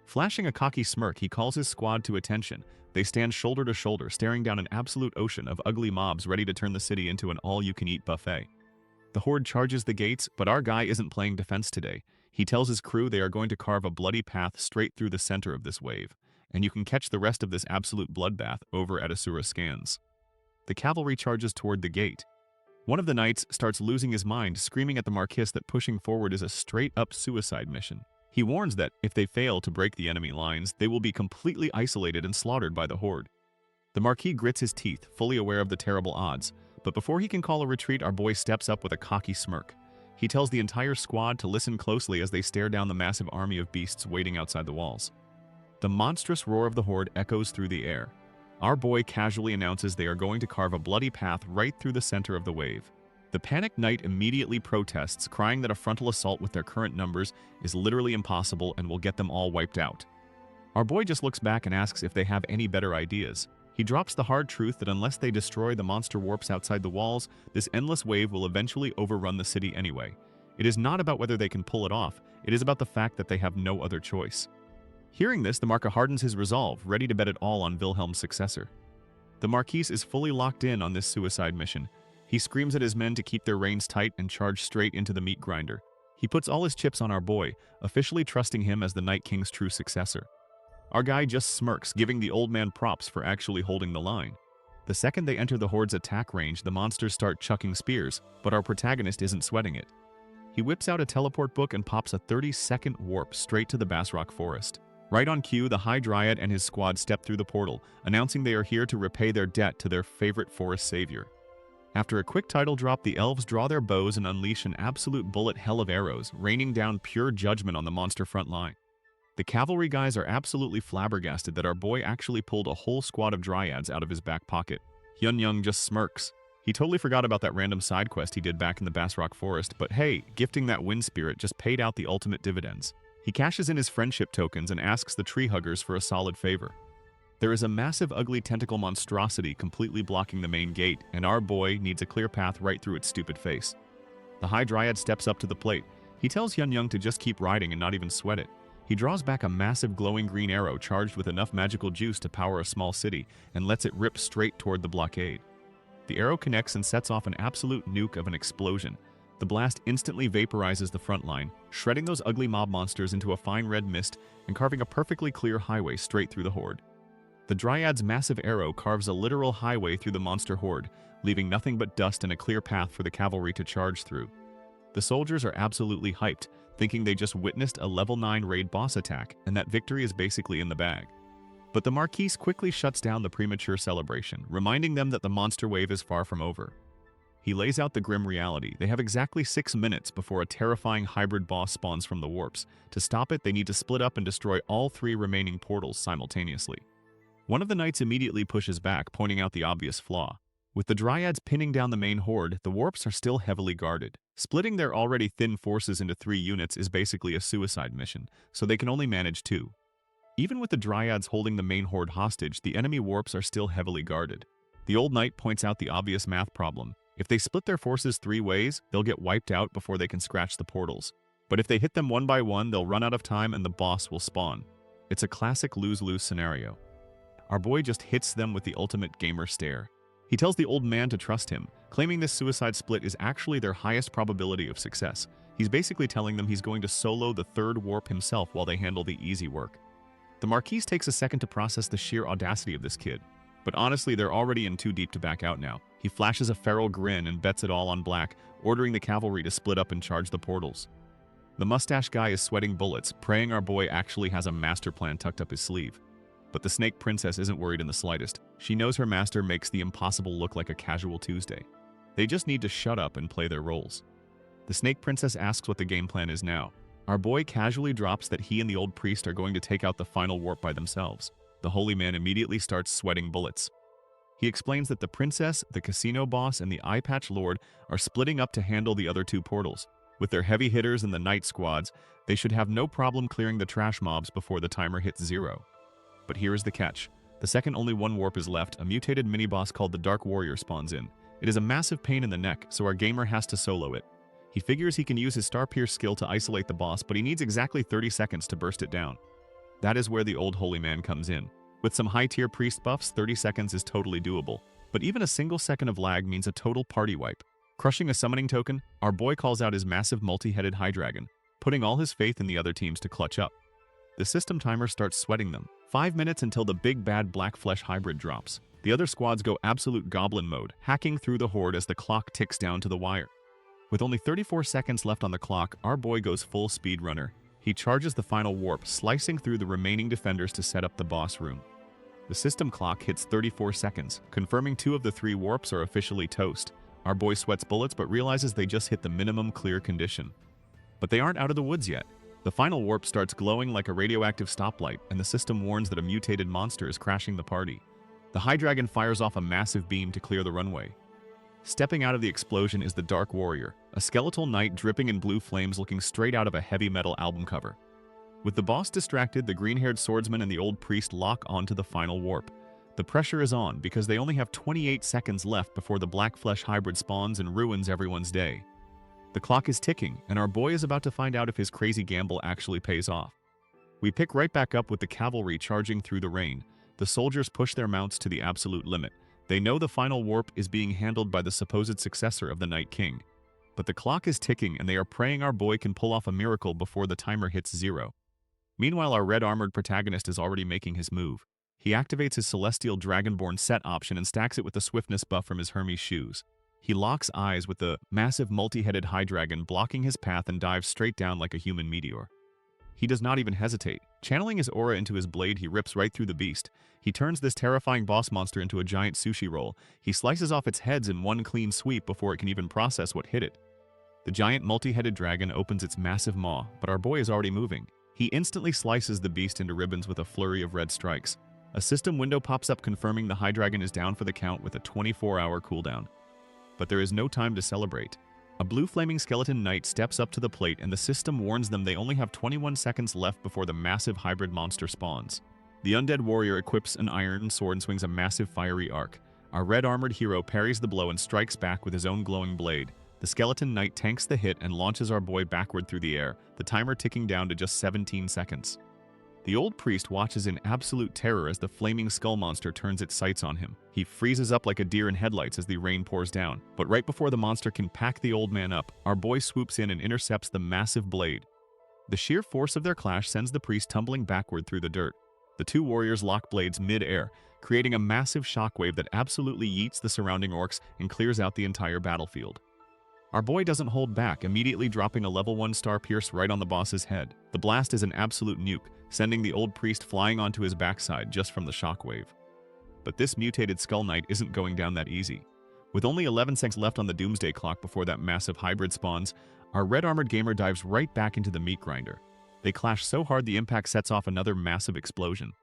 Flashing a cocky smirk, he calls his squad to attention. They stand shoulder to shoulder, staring down an absolute ocean of ugly mobs ready to turn the city into an all-you-can-eat buffet. The horde charges the gates, but our guy isn't playing defense today. He tells his crew they are going to carve a bloody path straight through the center of this wave, and you can catch the rest of this absolute bloodbath over at Asura scans. The cavalry charges toward the gate. One of the knights starts losing his mind, screaming at the Marquis that pushing forward is a straight-up suicide mission. He warns that, if they fail to break the enemy lines, they will be completely isolated and slaughtered by the horde. The Marquis grits his teeth, fully aware of the terrible odds, but before he can call a retreat, our boy steps up with a cocky smirk. He tells the entire squad to listen closely as they stare down the massive army of beasts waiting outside the walls. The monstrous roar of the horde echoes through the air. Our boy casually announces they are going to carve a bloody path right through the center of the wave. The panicked knight immediately protests, crying that a frontal assault with their current numbers is literally impossible and will get them all wiped out. Our boy just looks back and asks if they have any better ideas. He drops the hard truth that unless they destroy the monster warps outside the walls, this endless wave will eventually overrun the city anyway. It is not about whether they can pull it off, it is about the fact that they have no other choice. Hearing this, the Marca hardens his resolve, ready to bet it all on Wilhelm's successor. The Marquis is fully locked in on this suicide mission. He screams at his men to keep their reins tight and charge straight into the meat grinder. He puts all his chips on our boy, officially trusting him as the Night King's true successor. Our guy just smirks, giving the old man props for actually holding the line. The second they enter the Horde's attack range, the monsters start chucking spears, but our protagonist isn't sweating it. He whips out a teleport book and pops a 30-second warp straight to the Basrock Forest. Right on cue, the High Dryad and his squad step through the portal, announcing they are here to repay their debt to their favorite forest savior. After a quick title drop, the elves draw their bows and unleash an absolute bullet hell of arrows, raining down pure judgment on the monster front line. The cavalry guys are absolutely flabbergasted that our boy actually pulled a whole squad of dryads out of his back pocket. Hyun Young just smirks. He totally forgot about that random side quest he did back in the Basrock Forest, but hey, gifting that wind spirit just paid out the ultimate dividends. He cashes in his friendship tokens and asks the tree huggers for a solid favor. There is a massive ugly tentacle monstrosity completely blocking the main gate, and our boy needs a clear path right through its stupid face. The High Dryad steps up to the plate. He tells Hyun Young to just keep riding and not even sweat it. He draws back a massive glowing green arrow charged with enough magical juice to power a small city and lets it rip straight toward the blockade. The arrow connects and sets off an absolute nuke of an explosion. The blast instantly vaporizes the front line, shredding those ugly mob monsters into a fine red mist and carving a perfectly clear highway straight through the Horde. The Dryad's massive arrow carves a literal highway through the monster horde, leaving nothing but dust and a clear path for the cavalry to charge through. The soldiers are absolutely hyped, thinking they just witnessed a level 9 raid boss attack and that victory is basically in the bag. But the Marquis quickly shuts down the premature celebration, reminding them that the monster wave is far from over. He lays out the grim reality. They have exactly 6 minutes before a terrifying hybrid boss spawns from the warps. To stop it, they need to split up and destroy all 3 remaining portals simultaneously. One of the knights immediately pushes back, pointing out the obvious flaw. With the dryads pinning down the main horde, the warps are still heavily guarded. Splitting their already thin forces into 3 units is basically a suicide mission, so they can only manage 2. Even with the dryads holding the main horde hostage, the enemy warps are still heavily guarded. The old knight points out the obvious math problem. If they split their forces 3 ways, they'll get wiped out before they can scratch the portals. But if they hit them one by one, they'll run out of time and the boss will spawn. It's a classic lose-lose scenario. Our boy just hits them with the ultimate gamer stare. He tells the old man to trust him, claiming this suicide split is actually their highest probability of success. He's basically telling them he's going to solo the 3rd warp himself while they handle the easy work. The Marquis takes a second to process the sheer audacity of this kid. But honestly, they're already in too deep to back out now. He flashes a feral grin and bets it all on black, ordering the cavalry to split up and charge the portals. The mustache guy is sweating bullets, praying our boy actually has a master plan tucked up his sleeve. But the Snake Princess isn't worried in the slightest. She knows her master makes the impossible look like a casual Tuesday. They just need to shut up and play their roles. The Snake Princess asks what the game plan is now. Our boy casually drops that he and the old priest are going to take out the final warp by themselves. The holy man immediately starts sweating bullets. He explains that the princess, the casino boss, and the eye patch lord are splitting up to handle the other 2 portals. With their heavy hitters and the knight squads, they should have no problem clearing the trash mobs before the timer hits 0. But here is the catch. The second only 1 warp is left, a mutated mini-boss called the Dark Warrior spawns in. It is a massive pain in the neck, so our gamer has to solo it. He figures he can use his Star Pierce skill to isolate the boss, but he needs exactly 30 seconds to burst it down. That is where the old holy man comes in. With some high-tier priest buffs, 30 seconds is totally doable. But even a single second of lag means a total party wipe. Crushing a summoning token, our boy calls out his massive multi-headed high dragon, putting all his faith in the other teams to clutch up. The system timer starts sweating them. 5 minutes until the big bad black flesh hybrid drops. The other squads go absolute goblin mode, hacking through the horde as the clock ticks down to the wire. With only 34 seconds left on the clock, our boy goes full speedrunner. He charges the final warp, slicing through the remaining defenders to set up the boss room. The system clock hits 34 seconds, confirming 2 of the 3 warps are officially toast. Our boy sweats bullets but realizes they just hit the minimum clear condition. But they aren't out of the woods yet. The final warp starts glowing like a radioactive stoplight, and the system warns that a mutated monster is crashing the party. The High Dragon fires off a massive beam to clear the runway. Stepping out of the explosion is the Dark Warrior, a skeletal knight dripping in blue flames looking straight out of a heavy metal album cover. With the boss distracted, the green-haired swordsman and the old priest lock onto the final warp. The The pressure is on because they only have 28 seconds left before the Black Flesh hybrid spawns and ruins everyone's day. The clock is ticking, and our boy is about to find out if his crazy gamble actually pays off. We pick right back up with the cavalry charging through the rain. The soldiers push their mounts to the absolute limit. They know the final warp is being handled by the supposed successor of the Night King. But the clock is ticking, and they are praying our boy can pull off a miracle before the timer hits 0. Meanwhile, our red-armored protagonist is already making his move. He activates his Celestial Dragonborn set option and stacks it with the swiftness buff from his Hermes shoes. He locks eyes with the massive multi-headed High-Dragon blocking his path and dives straight down like a human meteor. He does not even hesitate. Channeling his aura into his blade, he rips right through the beast. He turns this terrifying boss monster into a giant sushi roll. He slices off its heads in one clean sweep before it can even process what hit it. The giant multi-headed dragon opens its massive maw, but our boy is already moving. He instantly slices the beast into ribbons with a flurry of red strikes. A system window pops up confirming the High-Dragon is down for the count with a 24-hour cooldown. But there is no time to celebrate. A blue flaming skeleton knight steps up to the plate and the system warns them they only have 21 seconds left before the massive hybrid monster spawns. The undead warrior equips an iron sword and swings a massive fiery arc. Our red-armored hero parries the blow and strikes back with his own glowing blade. The skeleton knight tanks the hit and launches our boy backward through the air, the timer ticking down to just 17 seconds. The old priest watches in absolute terror as the flaming skull monster turns its sights on him. He freezes up like a deer in headlights as the rain pours down. But right before the monster can pack the old man up, our boy swoops in and intercepts the massive blade. The sheer force of their clash sends the priest tumbling backward through the dirt. The two warriors lock blades mid-air, creating a massive shockwave that absolutely yeets the surrounding orcs and clears out the entire battlefield. Our boy doesn't hold back, immediately dropping a level 1 star pierce right on the boss's head. The blast is an absolute nuke, sending the old priest flying onto his backside just from the shockwave. But this mutated Skull Knight isn't going down that easy. With only 11 seconds left on the doomsday clock before that massive hybrid spawns, our red-armored gamer dives right back into the meat grinder. They clash so hard the impact sets off another massive explosion.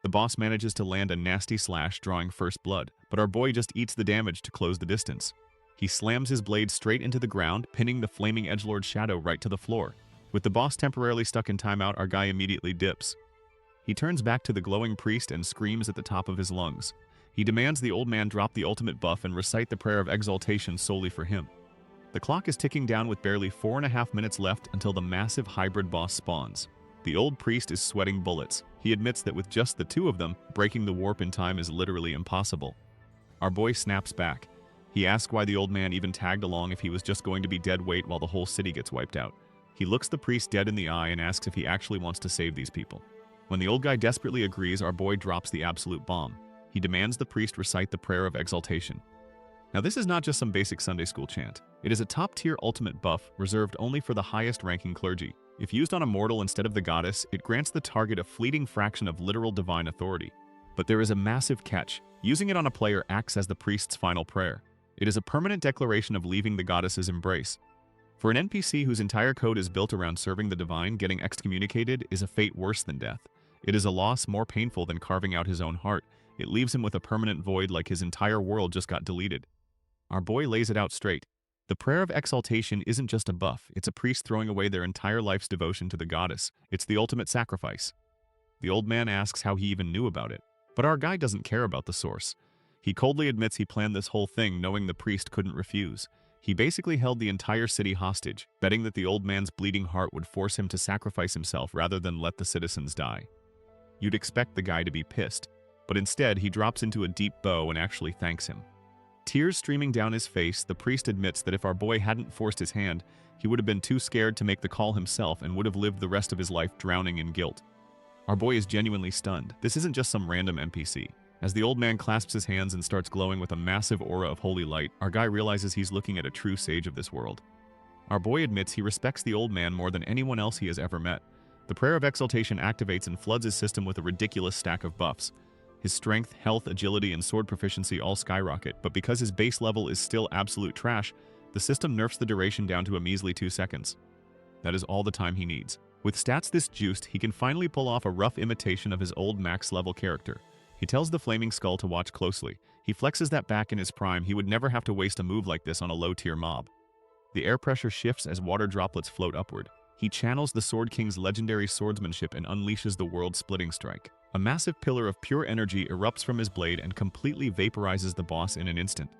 The boss manages to land a nasty slash, drawing first blood, but our boy just eats the damage to close the distance. He slams his blade straight into the ground, pinning the flaming edgelord shadow right to the floor. With the boss temporarily stuck in timeout, our guy immediately dips. He turns back to the glowing priest and screams at the top of his lungs. He demands the old man drop the ultimate buff and recite the prayer of exaltation solely for him. The clock is ticking down with barely 4.5 minutes left until the massive hybrid boss spawns. The old priest is sweating bullets. He admits that with just the two of them, breaking the warp in time is literally impossible. Our boy snaps back. He asks why the old man even tagged along if he was just going to be dead weight while the whole city gets wiped out. He looks the priest dead in the eye and asks if he actually wants to save these people. When the old guy desperately agrees, our boy drops the absolute bomb. He demands the priest recite the prayer of exaltation. Now this is not just some basic Sunday school chant. It is a top-tier ultimate buff reserved only for the highest-ranking clergy. If used on a mortal instead of the goddess, it grants the target a fleeting fraction of literal divine authority. But there is a massive catch. Using it on a player acts as the priest's final prayer. It is a permanent declaration of leaving the goddess's embrace. For an NPC whose entire code is built around serving the divine, getting excommunicated is a fate worse than death. It is a loss more painful than carving out his own heart. It leaves him with a permanent void like his entire world just got deleted. Our boy lays it out straight. The prayer of exaltation isn't just a buff, it's a priest throwing away their entire life's devotion to the goddess. It's the ultimate sacrifice. The old man asks how he even knew about it. But our guy doesn't care about the source. He coldly admits he planned this whole thing knowing the priest couldn't refuse. He basically held the entire city hostage, betting that the old man's bleeding heart would force him to sacrifice himself rather than let the citizens die. You'd expect the guy to be pissed, but instead he drops into a deep bow and actually thanks him. Tears streaming down his face, the priest admits that if our boy hadn't forced his hand, he would have been too scared to make the call himself and would have lived the rest of his life drowning in guilt. Our boy is genuinely stunned. This isn't just some random NPC. As the old man clasps his hands and starts glowing with a massive aura of holy light, our guy realizes he's looking at a true sage of this world. Our boy admits he respects the old man more than anyone else he has ever met. The prayer of exaltation activates and floods his system with a ridiculous stack of buffs. His strength, health, agility, and sword proficiency all skyrocket, but because his base level is still absolute trash, the system nerfs the duration down to a measly 2 seconds. That is all the time he needs. With stats this juiced, he can finally pull off a rough imitation of his old max-level character. He tells the Flaming Skull to watch closely. He flexes that back in his prime. He would never have to waste a move like this on a low-tier mob. The air pressure shifts as water droplets float upward. He channels the Sword King's legendary swordsmanship and unleashes the world-splitting strike. A massive pillar of pure energy erupts from his blade and completely vaporizes the boss in an instant.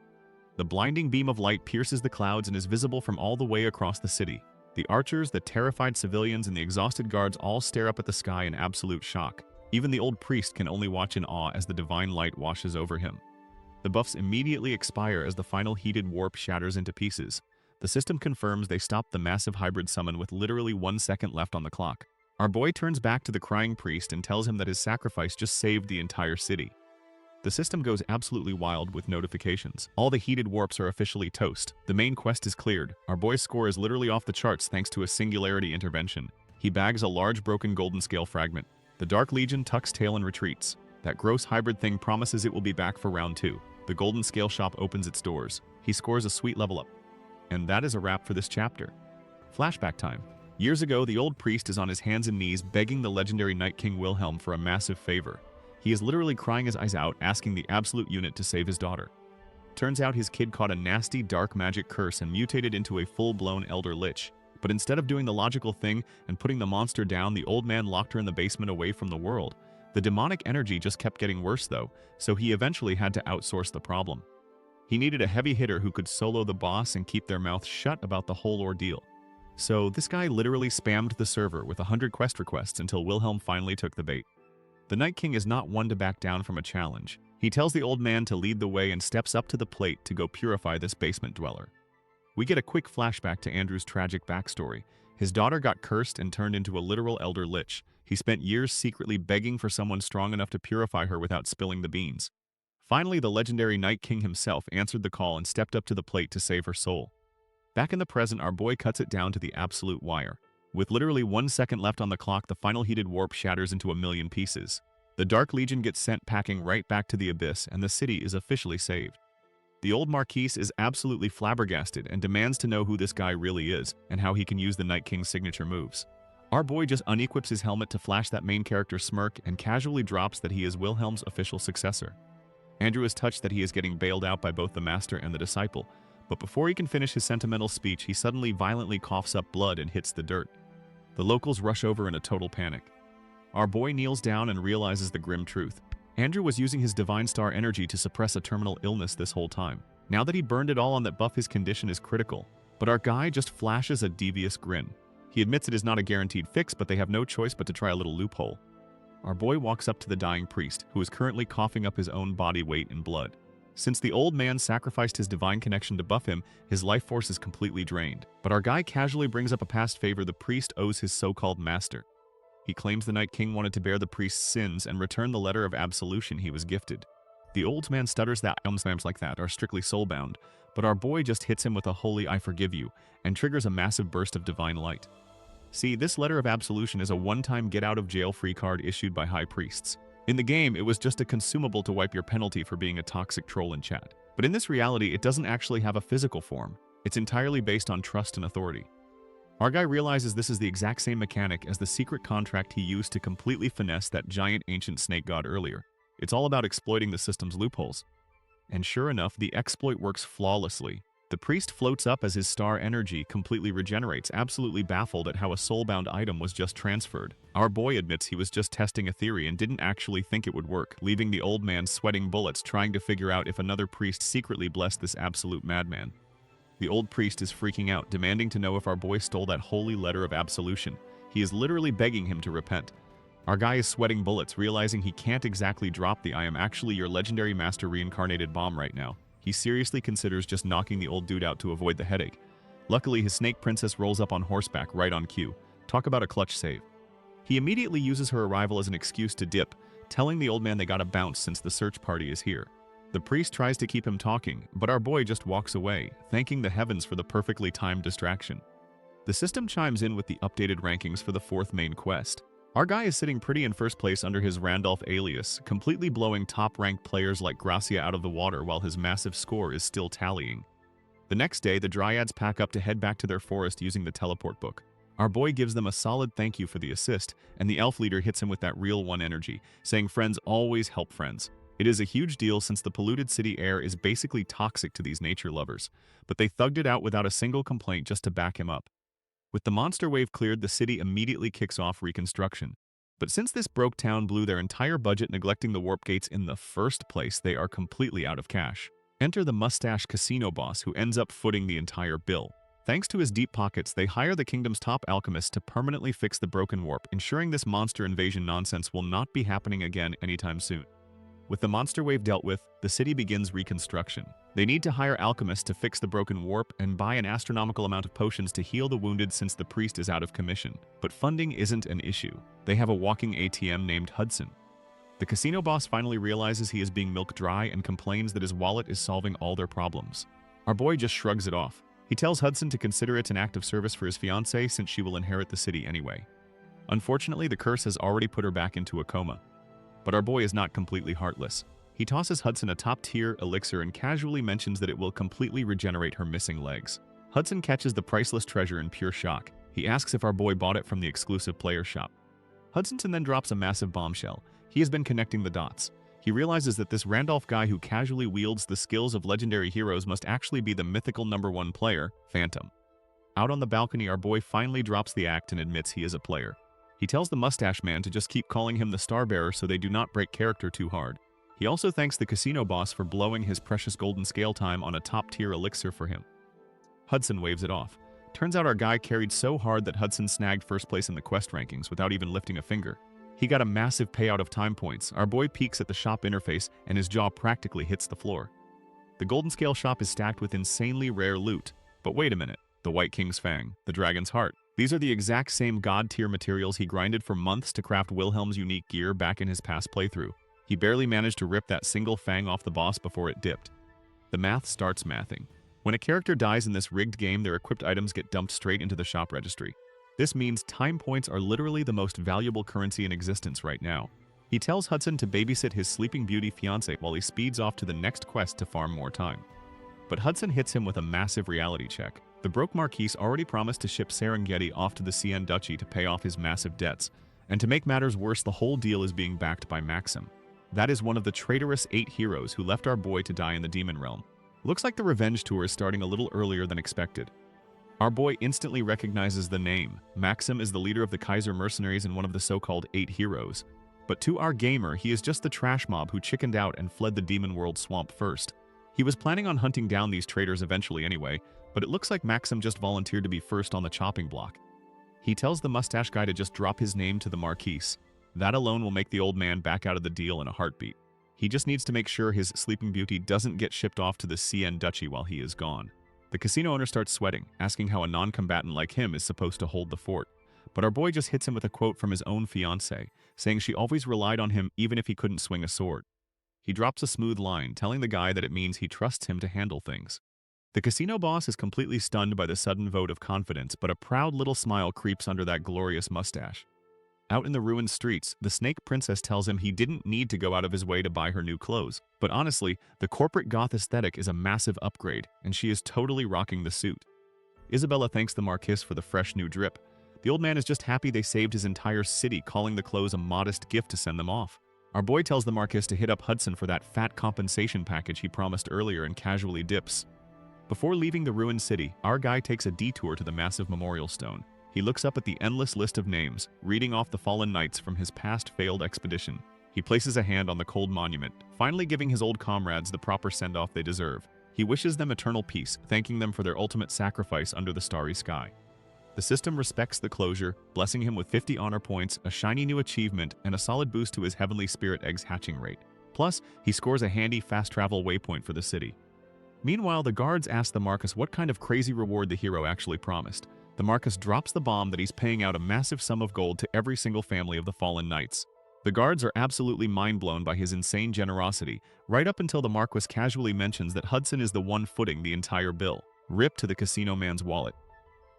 The blinding beam of light pierces the clouds and is visible from all the way across the city. The archers, the terrified civilians, and the exhausted guards all stare up at the sky in absolute shock. Even the old priest can only watch in awe as the divine light washes over him. The buffs immediately expire as the final heated warp shatters into pieces. The system confirms they stopped the massive hybrid summon with literally 1 second left on the clock. Our boy turns back to the crying priest and tells him that his sacrifice just saved the entire city. The system goes absolutely wild with notifications. All the heated warps are officially toast. The main quest is cleared. Our boy's score is literally off the charts thanks to a singularity intervention. He bags a large broken golden scale fragment. The Dark Legion tucks tail and retreats. That gross hybrid thing promises it will be back for round 2. The golden scale shop opens its doors. He scores a sweet level up. And that is a wrap for this chapter. Flashback time. Years ago, the old priest is on his hands and knees begging the legendary Night King Wilhelm for a massive favor. He is literally crying his eyes out, asking the absolute unit to save his daughter. Turns out his kid caught a nasty dark magic curse and mutated into a full-blown elder lich. But instead of doing the logical thing and putting the monster down, the old man locked her in the basement away from the world. The demonic energy just kept getting worse though, so he eventually had to outsource the problem. He needed a heavy hitter who could solo the boss and keep their mouth shut about the whole ordeal. So this guy literally spammed the server with 100 quest requests until Wilhelm finally took the bait. The Night King is not one to back down from a challenge. He tells the old man to lead the way and steps up to the plate to go purify this basement dweller. We get a quick flashback to Andrew's tragic backstory. His daughter got cursed and turned into a literal elder lich. He spent years secretly begging for someone strong enough to purify her without spilling the beans. Finally, the legendary Night King himself answered the call and stepped up to the plate to save her soul. Back in the present, our boy cuts it down to the absolute wire. With literally 1 second left on the clock, the final heated warp shatters into a million pieces. The Dark Legion gets sent packing right back to the abyss, and the city is officially saved. The old Marquise is absolutely flabbergasted and demands to know who this guy really is and how he can use the Night King's signature moves. Our boy just unequips his helmet to flash that main character's smirk and casually drops that he is Wilhelm's official successor. Andrew is touched that he is getting bailed out by both the master and the disciple, but before he can finish his sentimental speech, he suddenly violently coughs up blood and hits the dirt. The locals rush over in a total panic. Our boy kneels down and realizes the grim truth. Andrew was using his Divine Star energy to suppress a terminal illness this whole time. Now that he burned it all on that buff, his condition is critical. But our guy just flashes a devious grin. He admits it is not a guaranteed fix, but they have no choice but to try a little loophole. Our boy walks up to the dying priest, who is currently coughing up his own body weight in blood. Since the old man sacrificed his divine connection to buff him, his life force is completely drained. But our guy casually brings up a past favor the priest owes his so-called master. He claims the Night King wanted to bear the priest's sins and return the letter of absolution he was gifted. The old man stutters that spams like that are strictly soulbound, but our boy just hits him with a holy I forgive you and triggers a massive burst of divine light. See, this letter of absolution is a one-time get-out-of-jail-free card issued by high priests. In the game, it was just a consumable to wipe your penalty for being a toxic troll in chat. But in this reality, it doesn't actually have a physical form. It's entirely based on trust and authority. Our guy realizes this is the exact same mechanic as the secret contract he used to completely finesse that giant ancient snake god earlier. It's all about exploiting the system's loopholes. And sure enough, the exploit works flawlessly. The priest floats up as his star energy completely regenerates, absolutely baffled at how a soulbound item was just transferred. Our boy admits he was just testing a theory and didn't actually think it would work, leaving the old man sweating bullets trying to figure out if another priest secretly blessed this absolute madman. The old priest is freaking out, demanding to know if our boy stole that holy letter of absolution. He is literally begging him to repent. Our guy is sweating bullets, realizing he can't exactly drop the I am actually your legendary master reincarnated bomb right now. He seriously considers just knocking the old dude out to avoid the headache. Luckily, his snake princess rolls up on horseback right on cue. Talk about a clutch save. He immediately uses her arrival as an excuse to dip, telling the old man they gotta bounce since the search party is here. The priest tries to keep him talking, but our boy just walks away, thanking the heavens for the perfectly timed distraction. The system chimes in with the updated rankings for the 4th main quest. Our guy is sitting pretty in first place under his Randolph alias, completely blowing top-ranked players like Gracia out of the water while his massive score is still tallying. The next day, the Dryads pack up to head back to their forest using the teleport book. Our boy gives them a solid thank you for the assist, and the elf leader hits him with that real one energy, saying friends always help friends. It is a huge deal since the polluted city air is basically toxic to these nature lovers, but they thugged it out without a single complaint just to back him up. With the monster wave cleared, the city immediately kicks off reconstruction. But since this broke town blew their entire budget neglecting the warp gates in the first place, they are completely out of cash. Enter the mustache casino boss who ends up footing the entire bill. Thanks to his deep pockets, they hire the kingdom's top alchemist to permanently fix the broken warp, ensuring this monster invasion nonsense will not be happening again anytime soon. With the monster wave dealt with, the city begins reconstruction. They need to hire alchemists to fix the broken warp and buy an astronomical amount of potions to heal the wounded since the priest is out of commission. But funding isn't an issue. They have a walking ATM named Hudson. The casino boss finally realizes he is being milked dry and complains that his wallet is solving all their problems. Our boy just shrugs it off. He tells Hudson to consider it an act of service for his fiancée since she will inherit the city anyway. Unfortunately, the curse has already put her back into a coma. But our boy is not completely heartless. He tosses Hudson a top-tier elixir and casually mentions that it will completely regenerate her missing legs. Hudson catches the priceless treasure in pure shock. He asks if our boy bought it from the exclusive player shop. Hudson then drops a massive bombshell. He has been connecting the dots. He realizes that this Randolph guy who casually wields the skills of legendary heroes must actually be the mythical #1 player, Phantom. Out on the balcony, our boy finally drops the act and admits he is a player. He tells the mustache man to just keep calling him the Starbearer so they do not break character too hard. He also thanks the casino boss for blowing his precious golden scale time on a top-tier elixir for him. Hudson waves it off. Turns out our guy carried so hard that Hudson snagged first place in the quest rankings without even lifting a finger. He got a massive payout of time points. Our boy peeks at the shop interface and his jaw practically hits the floor. The golden scale shop is stacked with insanely rare loot. But wait a minute. The White King's Fang, the Dragon's Heart. These are the exact same god-tier materials he grinded for months to craft Wilhelm's unique gear back in his past playthrough. He barely managed to rip that single fang off the boss before it dipped. The math starts mathing. When a character dies in this rigged game, their equipped items get dumped straight into the shop registry. This means time points are literally the most valuable currency in existence right now. He tells Hudson to babysit his Sleeping Beauty fiancé while he speeds off to the next quest to farm more time. But Hudson hits him with a massive reality check. The broke Marquis already promised to ship Serengeti off to the CN Duchy to pay off his massive debts, and to make matters worse, the whole deal is being backed by Maxim. That is one of the traitorous 8 heroes who left our boy to die in the Demon Realm. Looks like the revenge tour is starting a little earlier than expected. Our boy instantly recognizes the name. Maxim is the leader of the Kaiser mercenaries and one of the so-called 8 heroes. But to our gamer, he is just the trash mob who chickened out and fled the Demon World swamp first. He was planning on hunting down these traitors eventually anyway, but it looks like Maxim just volunteered to be first on the chopping block. He tells the mustache guy to just drop his name to the Marquis. That alone will make the old man back out of the deal in a heartbeat. He just needs to make sure his Sleeping Beauty doesn't get shipped off to the CN Duchy while he is gone. The casino owner starts sweating, asking how a non-combatant like him is supposed to hold the fort. But our boy just hits him with a quote from his own fiancée, saying she always relied on him even if he couldn't swing a sword. He drops a smooth line, telling the guy that it means he trusts him to handle things. The casino boss is completely stunned by the sudden vote of confidence, but a proud little smile creeps under that glorious mustache. Out in the ruined streets, the Snake Princess tells him he didn't need to go out of his way to buy her new clothes. But honestly, the corporate goth aesthetic is a massive upgrade, and she is totally rocking the suit. Isabella thanks the Marquis for the fresh new drip. The old man is just happy they saved his entire city, calling the clothes a modest gift to send them off. Our boy tells the Marquis to hit up Hudson for that fat compensation package he promised earlier and casually dips. Before leaving the ruined city, our guy takes a detour to the massive memorial stone. He looks up at the endless list of names, reading off the fallen knights from his past failed expedition. He places a hand on the cold monument, finally giving his old comrades the proper send-off they deserve. He wishes them eternal peace, thanking them for their ultimate sacrifice under the starry sky. The system respects the closure, blessing him with 50 honor points, a shiny new achievement, and a solid boost to his heavenly spirit eggs hatching rate. Plus, he scores a handy fast travel waypoint for the city. Meanwhile, the guards ask the Marquis what kind of crazy reward the hero actually promised. The Marquis drops the bomb that he's paying out a massive sum of gold to every single family of the fallen knights. The guards are absolutely mind-blown by his insane generosity, right up until the Marquis casually mentions that Hudson is the one footing the entire bill. Rip to the casino man's wallet.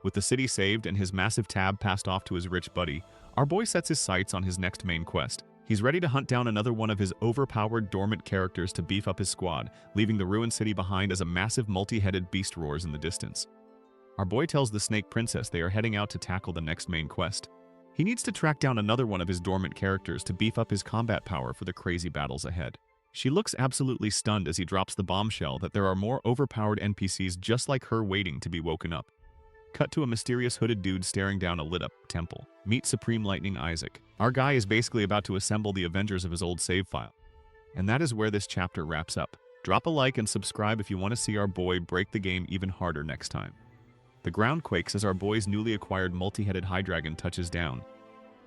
With the city saved and his massive tab passed off to his rich buddy, our boy sets his sights on his next main quest. He's ready to hunt down another one of his overpowered dormant characters to beef up his squad, leaving the ruined city behind as a massive multi-headed beast roars in the distance. Our boy tells the Snake Princess they are heading out to tackle the next main quest. He needs to track down another one of his dormant characters to beef up his combat power for the crazy battles ahead. She looks absolutely stunned as he drops the bombshell that there are more overpowered NPCs just like her waiting to be woken up. Cut to a mysterious hooded dude staring down a lit-up temple. Meet Supreme Lightning Isaac. Our guy is basically about to assemble the Avengers of his old save file. And that is where this chapter wraps up. Drop a like and subscribe if you want to see our boy break the game even harder next time. The ground quakes as our boy's newly acquired multi-headed Hydreigon touches down.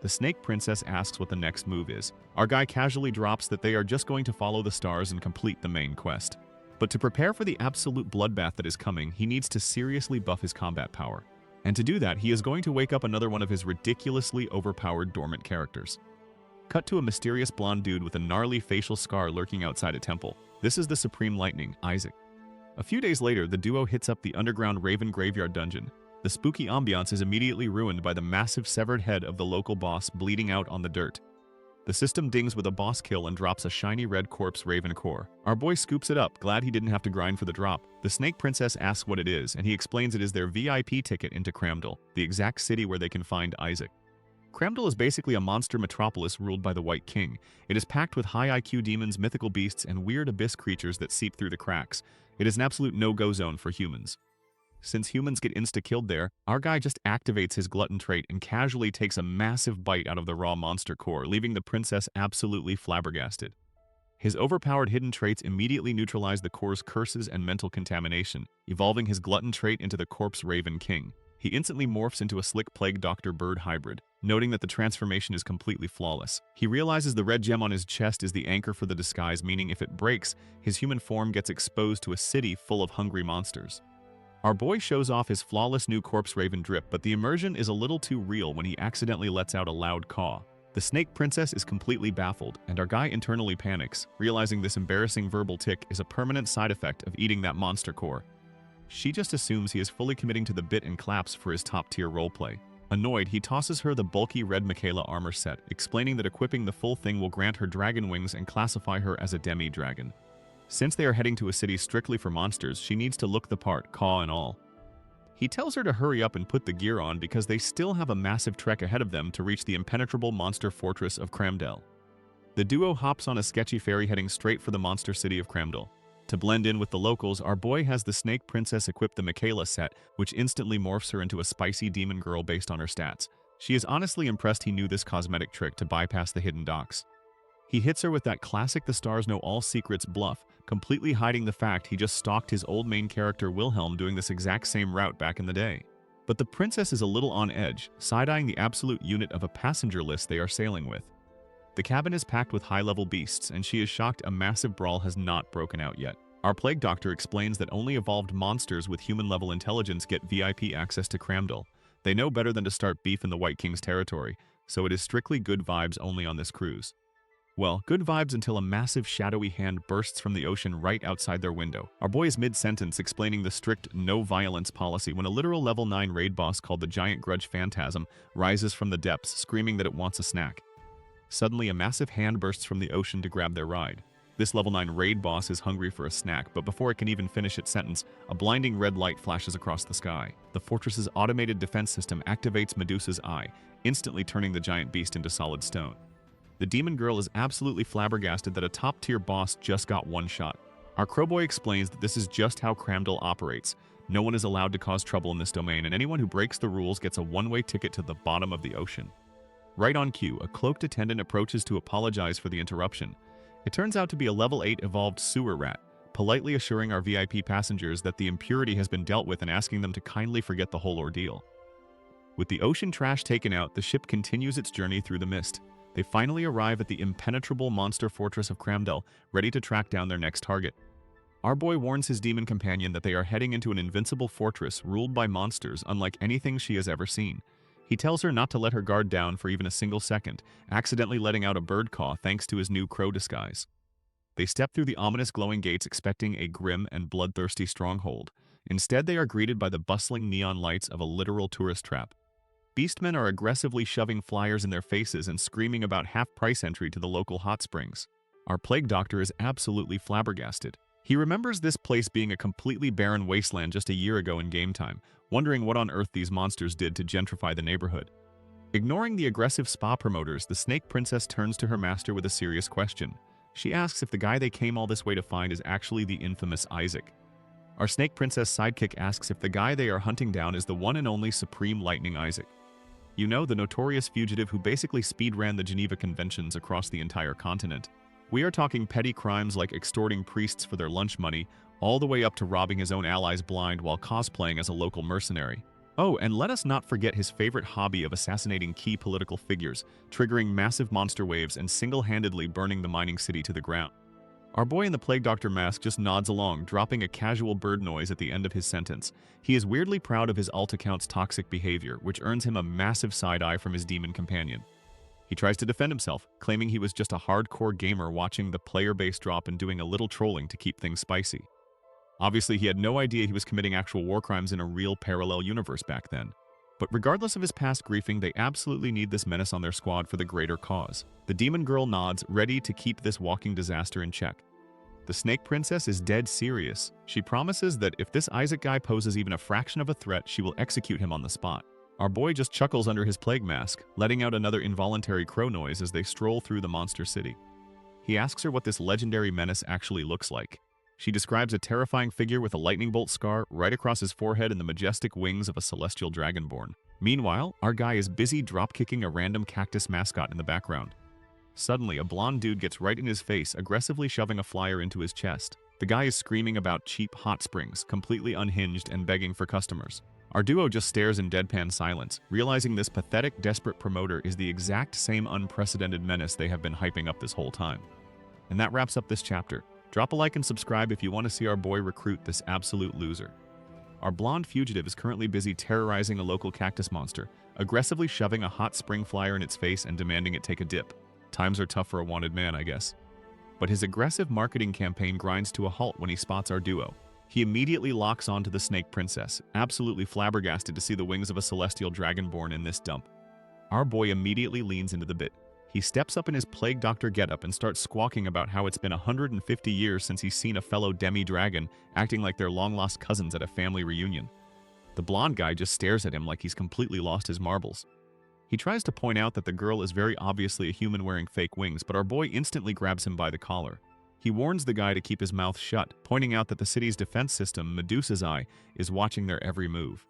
The Snake Princess asks what the next move is. Our guy casually drops that they are just going to follow the stars and complete the main quest. But to prepare for the absolute bloodbath that is coming, he needs to seriously buff his combat power. And to do that, he is going to wake up another one of his ridiculously overpowered dormant characters. Cut to a mysterious blonde dude with a gnarly facial scar lurking outside a temple. This is the Supreme Lightning, Isaac. A few days later, the duo hits up the underground Raven Graveyard dungeon. The spooky ambiance is immediately ruined by the massive severed head of the local boss bleeding out on the dirt. The system dings with a boss kill and drops a shiny red corpse Raven core. Our boy scoops it up, glad he didn't have to grind for the drop. The Snake Princess asks what it is, and he explains it is their VIP ticket into Cramdal, the exact city where they can find Isaac. Cramdal is basically a monster metropolis ruled by the White King. It is packed with high IQ demons, mythical beasts, and weird abyss creatures that seep through the cracks. It is an absolute no-go zone for humans. Since humans get insta-killed there, our guy just activates his glutton trait and casually takes a massive bite out of the raw monster core, leaving the princess absolutely flabbergasted. His overpowered hidden traits immediately neutralize the core's curses and mental contamination, evolving his glutton trait into the corpse Raven King. He instantly morphs into a slick Plague Doctor Bird hybrid, noting that the transformation is completely flawless. He realizes the red gem on his chest is the anchor for the disguise, meaning if it breaks, his human form gets exposed to a city full of hungry monsters. Our boy shows off his flawless new corpse Raven drip, but the immersion is a little too real when he accidentally lets out a loud caw. The Snake Princess is completely baffled, and our guy internally panics, realizing this embarrassing verbal tick is a permanent side effect of eating that monster core. She just assumes he is fully committing to the bit and claps for his top-tier roleplay. Annoyed, he tosses her the bulky red Michaela armor set, explaining that equipping the full thing will grant her dragon wings and classify her as a demi-dragon. Since they are heading to a city strictly for monsters, she needs to look the part, caw and all. He tells her to hurry up and put the gear on because they still have a massive trek ahead of them to reach the impenetrable monster fortress of Cramdal. The duo hops on a sketchy ferry heading straight for the monster city of Cramdal. To blend in with the locals, our boy has the Snake Princess equip the Michaela set, which instantly morphs her into a spicy demon girl based on her stats. She is honestly impressed he knew this cosmetic trick to bypass the hidden docks. He hits her with that classic The Stars Know All Secrets bluff, completely hiding the fact he just stalked his old main character Wilhelm doing this exact same route back in the day. But the princess is a little on edge, side-eyeing the absolute unit of a passenger list they are sailing with. The cabin is packed with high-level beasts, and she is shocked a massive brawl has not broken out yet. Our Plague Doctor explains that only evolved monsters with human-level intelligence get VIP access to Cramdal. They know better than to start beef in the White King's territory, so it is strictly good vibes only on this cruise. Well, good vibes until a massive shadowy hand bursts from the ocean right outside their window. Our boy is mid-sentence explaining the strict no-violence policy when a literal level 9 raid boss called the Giant Grudge Phantasm rises from the depths, screaming that it wants a snack. Suddenly, a massive hand bursts from the ocean to grab their ride. This level 9 raid boss is hungry for a snack, but before it can even finish its sentence, a blinding red light flashes across the sky. The fortress's automated defense system activates Medusa's eye, instantly turning the giant beast into solid stone. The demon girl is absolutely flabbergasted that a top-tier boss just got one shot. Our crowboy explains that this is just how Cramdal operates. No one is allowed to cause trouble in this domain, and anyone who breaks the rules gets a one-way ticket to the bottom of the ocean. Right on cue, a cloaked attendant approaches to apologize for the interruption. It turns out to be a level 8 evolved sewer rat, politely assuring our VIP passengers that the impurity has been dealt with and asking them to kindly forget the whole ordeal. With the ocean trash taken out, the ship continues its journey through the mist. They finally arrive at the impenetrable monster fortress of Cramdal, ready to track down their next target. Our boy warns his demon companion that they are heading into an invincible fortress ruled by monsters unlike anything she has ever seen. He tells her not to let her guard down for even a single second, accidentally letting out a bird caw thanks to his new crow disguise. They step through the ominous glowing gates expecting a grim and bloodthirsty stronghold. Instead, they are greeted by the bustling neon lights of a literal tourist trap. Beastmen are aggressively shoving flyers in their faces and screaming about half-price entry to the local hot springs. Our Plague Doctor is absolutely flabbergasted. He remembers this place being a completely barren wasteland just a year ago in game time, wondering what on earth these monsters did to gentrify the neighborhood. Ignoring the aggressive spa promoters, the Snake Princess turns to her master with a serious question. She asks if the guy they came all this way to find is actually the infamous Isaac. Our Snake Princess sidekick asks if the guy they are hunting down is the one and only Supreme Lightning Isaac. You know, the notorious fugitive who basically speedran the Geneva Conventions across the entire continent. We are talking petty crimes like extorting priests for their lunch money, all the way up to robbing his own allies blind while cosplaying as a local mercenary. Oh, and let us not forget his favorite hobby of assassinating key political figures, triggering massive monster waves and single-handedly burning the mining city to the ground. Our boy in the Plague Doctor mask just nods along, dropping a casual bird noise at the end of his sentence. He is weirdly proud of his alt account's toxic behavior, which earns him a massive side-eye from his demon companion. He tries to defend himself, claiming he was just a hardcore gamer watching the player base drop and doing a little trolling to keep things spicy. Obviously, he had no idea he was committing actual war crimes in a real parallel universe back then. But regardless of his past griefing, they absolutely need this menace on their squad for the greater cause. The demon girl nods, ready to keep this walking disaster in check. The Snake Princess is dead serious. She promises that if this Isaac guy poses even a fraction of a threat, she will execute him on the spot. Our boy just chuckles under his plague mask, letting out another involuntary crow noise as they stroll through the monster city. He asks her what this legendary menace actually looks like. She describes a terrifying figure with a lightning bolt scar right across his forehead and the majestic wings of a celestial dragonborn. Meanwhile, our guy is busy drop-kicking a random cactus mascot in the background. Suddenly, a blonde dude gets right in his face, aggressively shoving a flyer into his chest. The guy is screaming about cheap hot springs, completely unhinged and begging for customers. Our duo just stares in deadpan silence, realizing this pathetic, desperate promoter is the exact same unprecedented menace they have been hyping up this whole time. And that wraps up this chapter. Drop a like and subscribe if you want to see our boy recruit this absolute loser. Our blonde fugitive is currently busy terrorizing a local cactus monster, aggressively shoving a hot spring flyer in its face and demanding it take a dip. Times are tough for a wanted man, I guess. But his aggressive marketing campaign grinds to a halt when he spots our duo. He immediately locks onto the Snake Princess, absolutely flabbergasted to see the wings of a celestial dragonborn in this dump. Our boy immediately leans into the bit. He steps up in his Plague Doctor getup and starts squawking about how it's been 150 years since he's seen a fellow demi-dragon acting like they're long-lost cousins at a family reunion. The blonde guy just stares at him like he's completely lost his marbles. He tries to point out that the girl is very obviously a human wearing fake wings, but our boy instantly grabs him by the collar. He warns the guy to keep his mouth shut, pointing out that the city's defense system, Medusa's Eye, is watching their every move.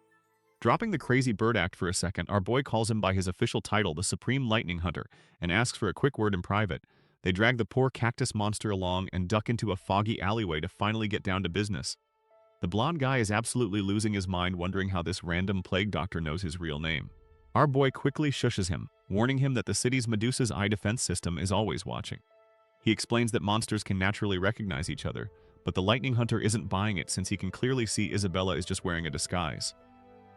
Dropping the crazy bird act for a second, our boy calls him by his official title, the Supreme Lightning Hunter, and asks for a quick word in private. They drag the poor cactus monster along and duck into a foggy alleyway to finally get down to business. The blonde guy is absolutely losing his mind, wondering how this random plague doctor knows his real name. Our boy quickly shushes him, warning him that the city's Medusa's Eye defense system is always watching. He explains that monsters can naturally recognize each other, but the Lightning Hunter isn't buying it since he can clearly see Isabella is just wearing a disguise.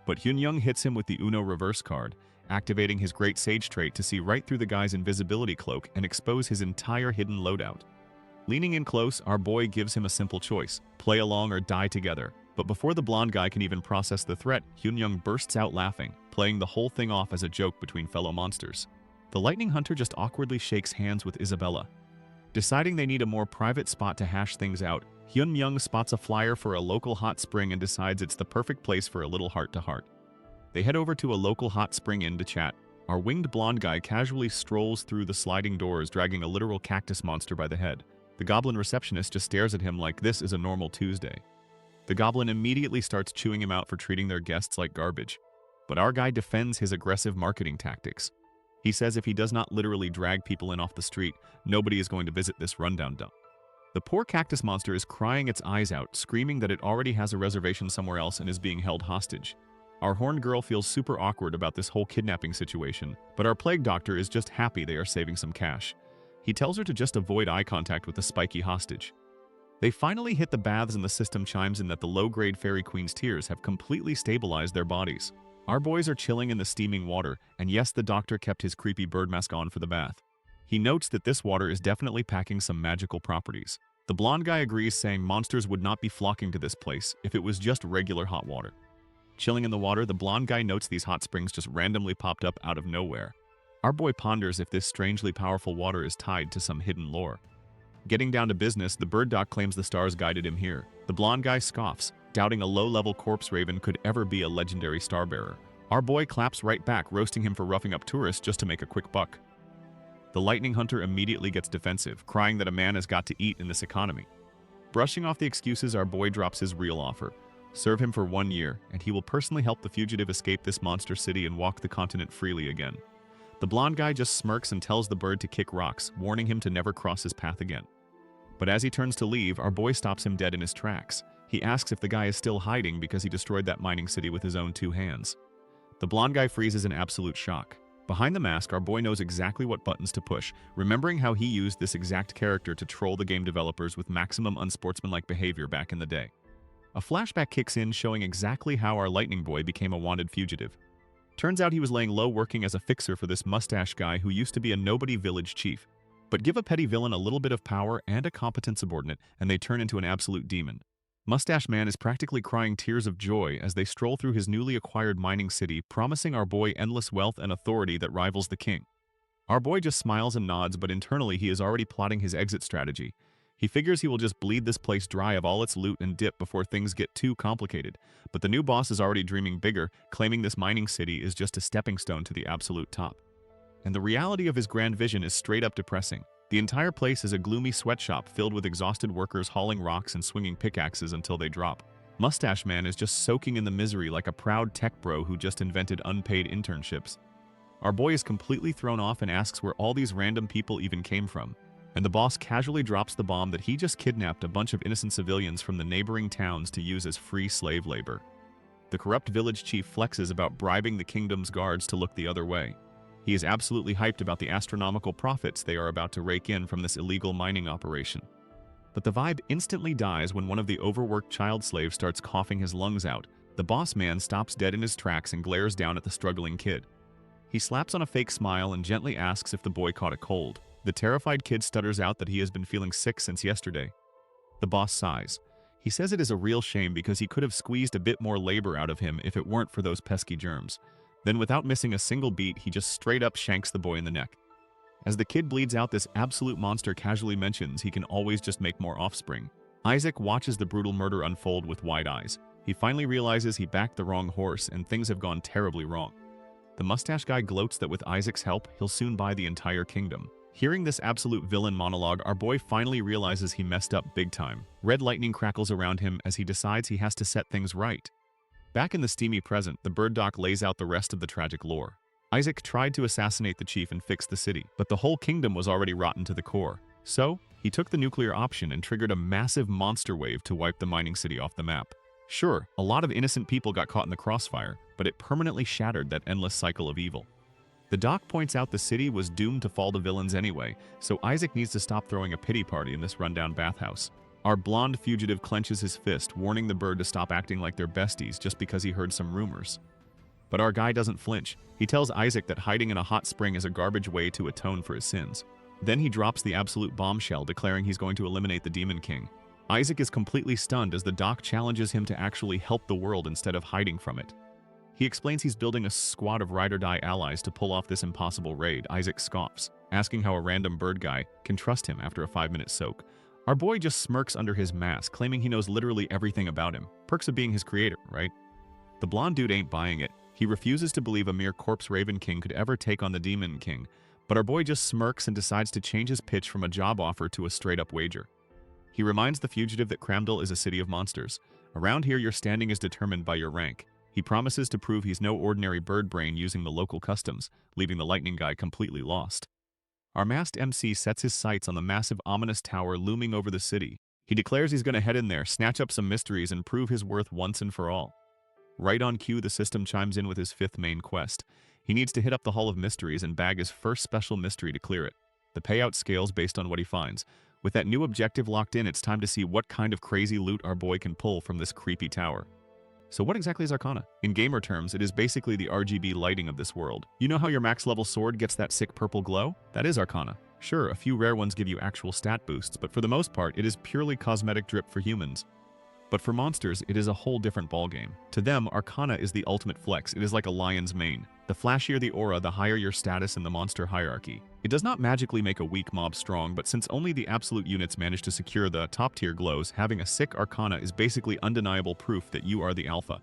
But Hyun-young hits him with the Uno reverse card, activating his Great Sage trait to see right through the guy's invisibility cloak and expose his entire hidden loadout. Leaning in close, our boy gives him a simple choice: play along or die together. But before the blonde guy can even process the threat, Hyun-young bursts out laughing, playing the whole thing off as a joke between fellow monsters. The Lightning Hunter just awkwardly shakes hands with Isabella. Deciding they need a more private spot to hash things out, Hyun-young spots a flyer for a local hot spring and decides it's the perfect place for a little heart-to-heart. They head over to a local hot spring inn to chat. Our winged blonde guy casually strolls through the sliding doors, dragging a literal cactus monster by the head. The goblin receptionist just stares at him like this is a normal Tuesday. The goblin immediately starts chewing him out for treating their guests like garbage. But our guy defends his aggressive marketing tactics. He says if he does not literally drag people in off the street, nobody is going to visit this rundown dump. The poor cactus monster is crying its eyes out, screaming that it already has a reservation somewhere else and is being held hostage. Our horned girl feels super awkward about this whole kidnapping situation, but our plague doctor is just happy they are saving some cash. He tells her to just avoid eye contact with the spiky hostage. They finally hit the baths and the system chimes in that the low-grade Fairy Queen's tears have completely stabilized their bodies. Our boys are chilling in the steaming water, and yes, the doctor kept his creepy bird mask on for the bath. He notes that this water is definitely packing some magical properties. The blonde guy agrees, saying monsters would not be flocking to this place if it was just regular hot water. Chilling in the water, the blonde guy notes these hot springs just randomly popped up out of nowhere. Our boy ponders if this strangely powerful water is tied to some hidden lore. Getting down to business, the bird doc claims the stars guided him here. The blonde guy scoffs, doubting a low-level corpse raven could ever be a legendary starbearer. Our boy claps right back, roasting him for roughing up tourists just to make a quick buck. The Lightning Hunter immediately gets defensive, crying that a man has got to eat in this economy. Brushing off the excuses, our boy drops his real offer. Serve him for 1 year, and he will personally help the fugitive escape this monster city and walk the continent freely again. The blonde guy just smirks and tells the bird to kick rocks, warning him to never cross his path again. But as he turns to leave, our boy stops him dead in his tracks. He asks if the guy is still hiding because he destroyed that mining city with his own 2 hands. The blonde guy freezes in absolute shock. Behind the mask, our boy knows exactly what buttons to push, remembering how he used this exact character to troll the game developers with maximum unsportsmanlike behavior back in the day. A flashback kicks in showing exactly how our lightning boy became a wanted fugitive. Turns out he was laying low working as a fixer for this mustache guy who used to be a nobody village chief. But give a petty villain a little bit of power and a competent subordinate, and they turn into an absolute demon. Mustache Man is practically crying tears of joy as they stroll through his newly acquired mining city, promising our boy endless wealth and authority that rivals the king. Our boy just smiles and nods, but internally he is already plotting his exit strategy. He figures he will just bleed this place dry of all its loot and dip before things get too complicated. But the new boss is already dreaming bigger, claiming this mining city is just a stepping stone to the absolute top. And the reality of his grand vision is straight up depressing. The entire place is a gloomy sweatshop filled with exhausted workers hauling rocks and swinging pickaxes until they drop. Mustache Man is just soaking in the misery like a proud tech bro who just invented unpaid internships. Our boy is completely thrown off and asks where all these random people even came from. And the boss casually drops the bomb that he just kidnapped a bunch of innocent civilians from the neighboring towns to use as free slave labor. The corrupt village chief flexes about bribing the kingdom's guards to look the other way. He is absolutely hyped about the astronomical profits they are about to rake in from this illegal mining operation. But the vibe instantly dies when one of the overworked child slaves starts coughing his lungs out. The boss man stops dead in his tracks and glares down at the struggling kid. He slaps on a fake smile and gently asks if the boy caught a cold. The terrified kid stutters out that he has been feeling sick since yesterday. The boss sighs. He says it is a real shame because he could have squeezed a bit more labor out of him if it weren't for those pesky germs. Then without missing a single beat, he just straight up shanks the boy in the neck. As the kid bleeds out, this absolute monster casually mentions he can always just make more offspring. Isaac watches the brutal murder unfold with wide eyes. He finally realizes he backed the wrong horse and things have gone terribly wrong. The mustache guy gloats that with Isaac's help, he'll soon buy the entire kingdom. Hearing this absolute villain monologue, our boy finally realizes he messed up big time. Red lightning crackles around him as he decides he has to set things right. Back in the steamy present, the bird doc lays out the rest of the tragic lore. Isaac tried to assassinate the chief and fix the city, but the whole kingdom was already rotten to the core. So, he took the nuclear option and triggered a massive monster wave to wipe the mining city off the map. Sure, a lot of innocent people got caught in the crossfire, but it permanently shattered that endless cycle of evil. The doc points out the city was doomed to fall to villains anyway, so Isaac needs to stop throwing a pity party in this rundown bathhouse. Our blonde fugitive clenches his fist, warning the bird to stop acting like they're besties just because he heard some rumors. But our guy doesn't flinch. He tells Isaac that hiding in a hot spring is a garbage way to atone for his sins. Then he drops the absolute bombshell, declaring he's going to eliminate the Demon King. Isaac is completely stunned as the doc challenges him to actually help the world instead of hiding from it. He explains he's building a squad of ride-or-die allies to pull off this impossible raid. Isaac scoffs, asking how a random bird guy can trust him after a 5-minute soak. Our boy just smirks under his mask, claiming he knows literally everything about him. Perks of being his creator, right? The blonde dude ain't buying it. He refuses to believe a mere corpse Raven King could ever take on the Demon King. But our boy just smirks and decides to change his pitch from a job offer to a straight-up wager. He reminds the fugitive that Cramdal is a city of monsters. Around here, your standing is determined by your rank. He promises to prove he's no ordinary bird brain using the local customs, leaving the lightning guy completely lost. Our masked MC sets his sights on the massive ominous tower looming over the city. He declares he's going to head in there, snatch up some mysteries, and prove his worth once and for all. Right on cue, the system chimes in with his 5th main quest. He needs to hit up the Hall of Mysteries and bag his first special mystery to clear it. The payout scales based on what he finds. With that new objective locked in, it's time to see what kind of crazy loot our boy can pull from this creepy tower. So what exactly is Arcana? In gamer terms, it is basically the RGB lighting of this world. You know how your max level sword gets that sick purple glow? That is Arcana. Sure, a few rare ones give you actual stat boosts, but for the most part, it is purely cosmetic drip for humans. But for monsters, it is a whole different ballgame. To them, Arcana is the ultimate flex. It is like a lion's mane. The flashier the aura, the higher your status in the monster hierarchy. It does not magically make a weak mob strong, but since only the absolute units manage to secure the top-tier glows, having a sick Arcana is basically undeniable proof that you are the alpha.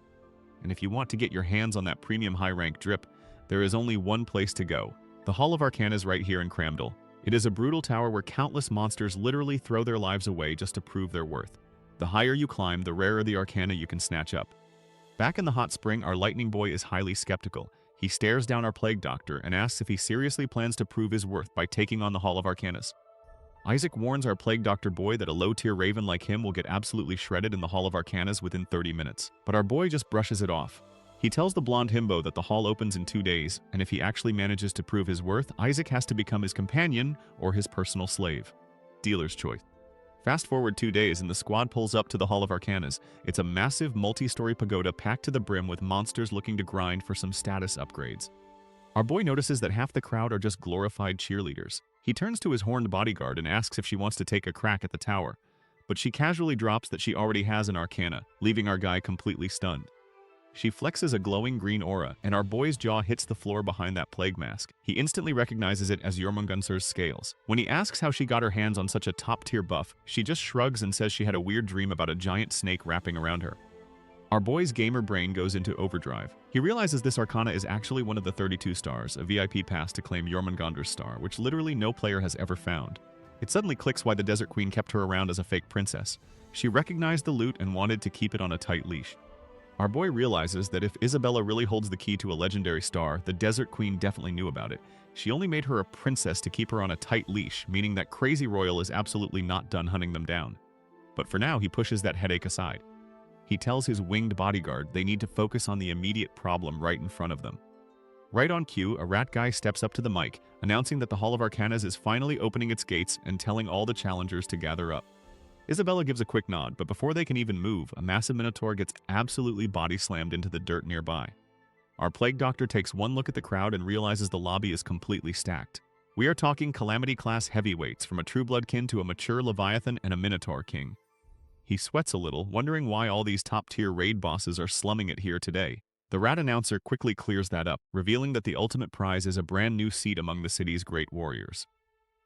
And if you want to get your hands on that premium high-rank drip, there is only one place to go. The Hall of Arcana is right here in Cramdal. It is a brutal tower where countless monsters literally throw their lives away just to prove their worth. The higher you climb, the rarer the arcana you can snatch up. Back in the hot spring, our lightning boy is highly skeptical. He stares down our plague doctor and asks if he seriously plans to prove his worth by taking on the Hall of Arcanas. Isaac warns our plague doctor boy that a low-tier raven like him will get absolutely shredded in the Hall of Arcanas within 30 minutes. But our boy just brushes it off. He tells the blonde himbo that the hall opens in 2 days, and if he actually manages to prove his worth, Isaac has to become his companion or his personal slave. Dealer's choice. Fast forward 2 days and the squad pulls up to the Hall of Arcanas. It's a massive multi-story pagoda packed to the brim with monsters looking to grind for some status upgrades. Our boy notices that half the crowd are just glorified cheerleaders. He turns to his horned bodyguard and asks if she wants to take a crack at the tower, but she casually drops that she already has an arcana, leaving our guy completely stunned. She flexes a glowing green aura, and our boy's jaw hits the floor behind that plague mask. He instantly recognizes it as Jormungandr's scales. When he asks how she got her hands on such a top-tier buff, she just shrugs and says she had a weird dream about a giant snake wrapping around her. Our boy's gamer brain goes into overdrive. He realizes this arcana is actually one of the 32 stars, a VIP pass to claim Jormungandr's star, which literally no player has ever found. It suddenly clicks why the Desert Queen kept her around as a fake princess. She recognized the loot and wanted to keep it on a tight leash. Our boy realizes that if Isabella really holds the key to a legendary star, the Desert Queen definitely knew about it. She only made her a princess to keep her on a tight leash, meaning that Crazy Royal is absolutely not done hunting them down. But for now, he pushes that headache aside. He tells his winged bodyguard they need to focus on the immediate problem right in front of them. Right on cue, a rat guy steps up to the mic, announcing that the Hall of Arcanas is finally opening its gates and telling all the challengers to gather up. Isabella gives a quick nod, but before they can even move, a massive minotaur gets absolutely body-slammed into the dirt nearby. Our plague doctor takes one look at the crowd and realizes the lobby is completely stacked. We are talking Calamity-class heavyweights, from a True Bloodkin to a mature Leviathan and a Minotaur King. He sweats a little, wondering why all these top-tier raid bosses are slumming it here today. The rat announcer quickly clears that up, revealing that the ultimate prize is a brand new seat among the city's great warriors.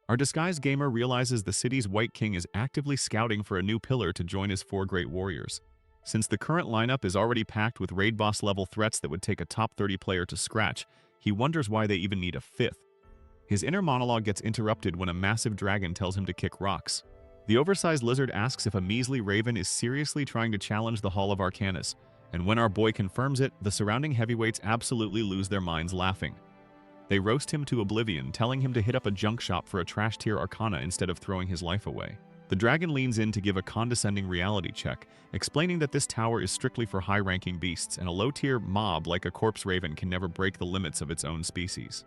Our disguised gamer realizes the city's White King is actively scouting for a new pillar to join his 4 great warriors. Since the current lineup is already packed with raid boss level threats that would take a top 30 player to scratch, he wonders why they even need a 5th. His inner monologue gets interrupted when a massive dragon tells him to kick rocks. The oversized lizard asks if a measly raven is seriously trying to challenge the Hall of Arcanas, and when our boy confirms it, the surrounding heavyweights absolutely lose their minds laughing. They roast him to oblivion, telling him to hit up a junk shop for a trash-tier arcana instead of throwing his life away. The dragon leans in to give a condescending reality check, explaining that this tower is strictly for high-ranking beasts, and a low-tier mob like a corpse raven can never break the limits of its own species.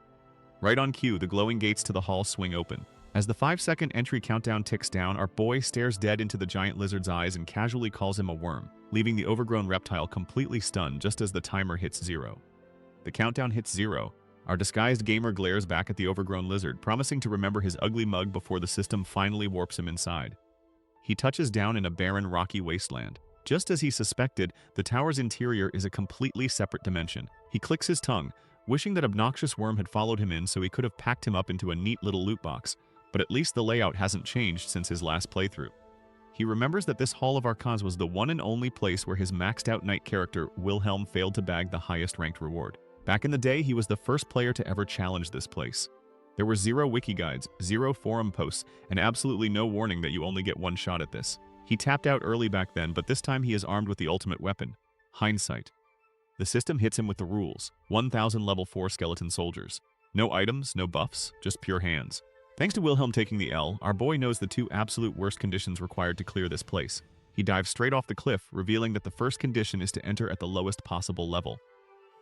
Right on cue, the glowing gates to the hall swing open. As the 5-second entry countdown ticks down, our boy stares dead into the giant lizard's eyes and casually calls him a worm, leaving the overgrown reptile completely stunned just as the timer hits 0. The countdown hits 0. Our disguised gamer glares back at the overgrown lizard, promising to remember his ugly mug before the system finally warps him inside. He touches down in a barren, rocky wasteland. Just as he suspected, the tower's interior is a completely separate dimension. He clicks his tongue, wishing that obnoxious worm had followed him in so he could have packed him up into a neat little loot box, but at least the layout hasn't changed since his last playthrough. He remembers that this Hall of Arcanas was the one and only place where his maxed-out knight character, Wilhelm, failed to bag the highest-ranked reward. Back in the day, he was the first player to ever challenge this place. There were 0 wiki guides, 0 forum posts, and absolutely no warning that you only get one shot at this. He tapped out early back then, but this time he is armed with the ultimate weapon, hindsight. The system hits him with the rules: 1,000 level 4 skeleton soldiers. No items, no buffs, just pure hands. Thanks to Wilhelm taking the L, our boy knows the 2 absolute worst conditions required to clear this place. He dives straight off the cliff, revealing that the first condition is to enter at the lowest possible level.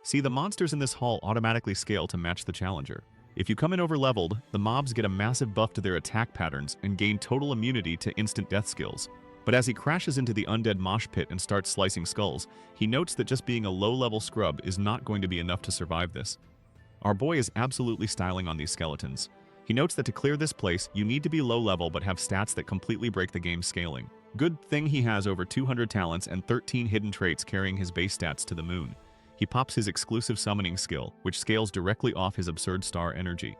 See, the monsters in this hall automatically scale to match the challenger. If you come in over-leveled, the mobs get a massive buff to their attack patterns and gain total immunity to instant death skills. But as he crashes into the undead mosh pit and starts slicing skulls, he notes that just being a low-level scrub is not going to be enough to survive this. Our boy is absolutely styling on these skeletons. He notes that to clear this place, you need to be low-level but have stats that completely break the game's scaling. Good thing he has over 200 talents and 13 hidden traits carrying his base stats to the moon. He pops his exclusive summoning skill, which scales directly off his absurd star energy.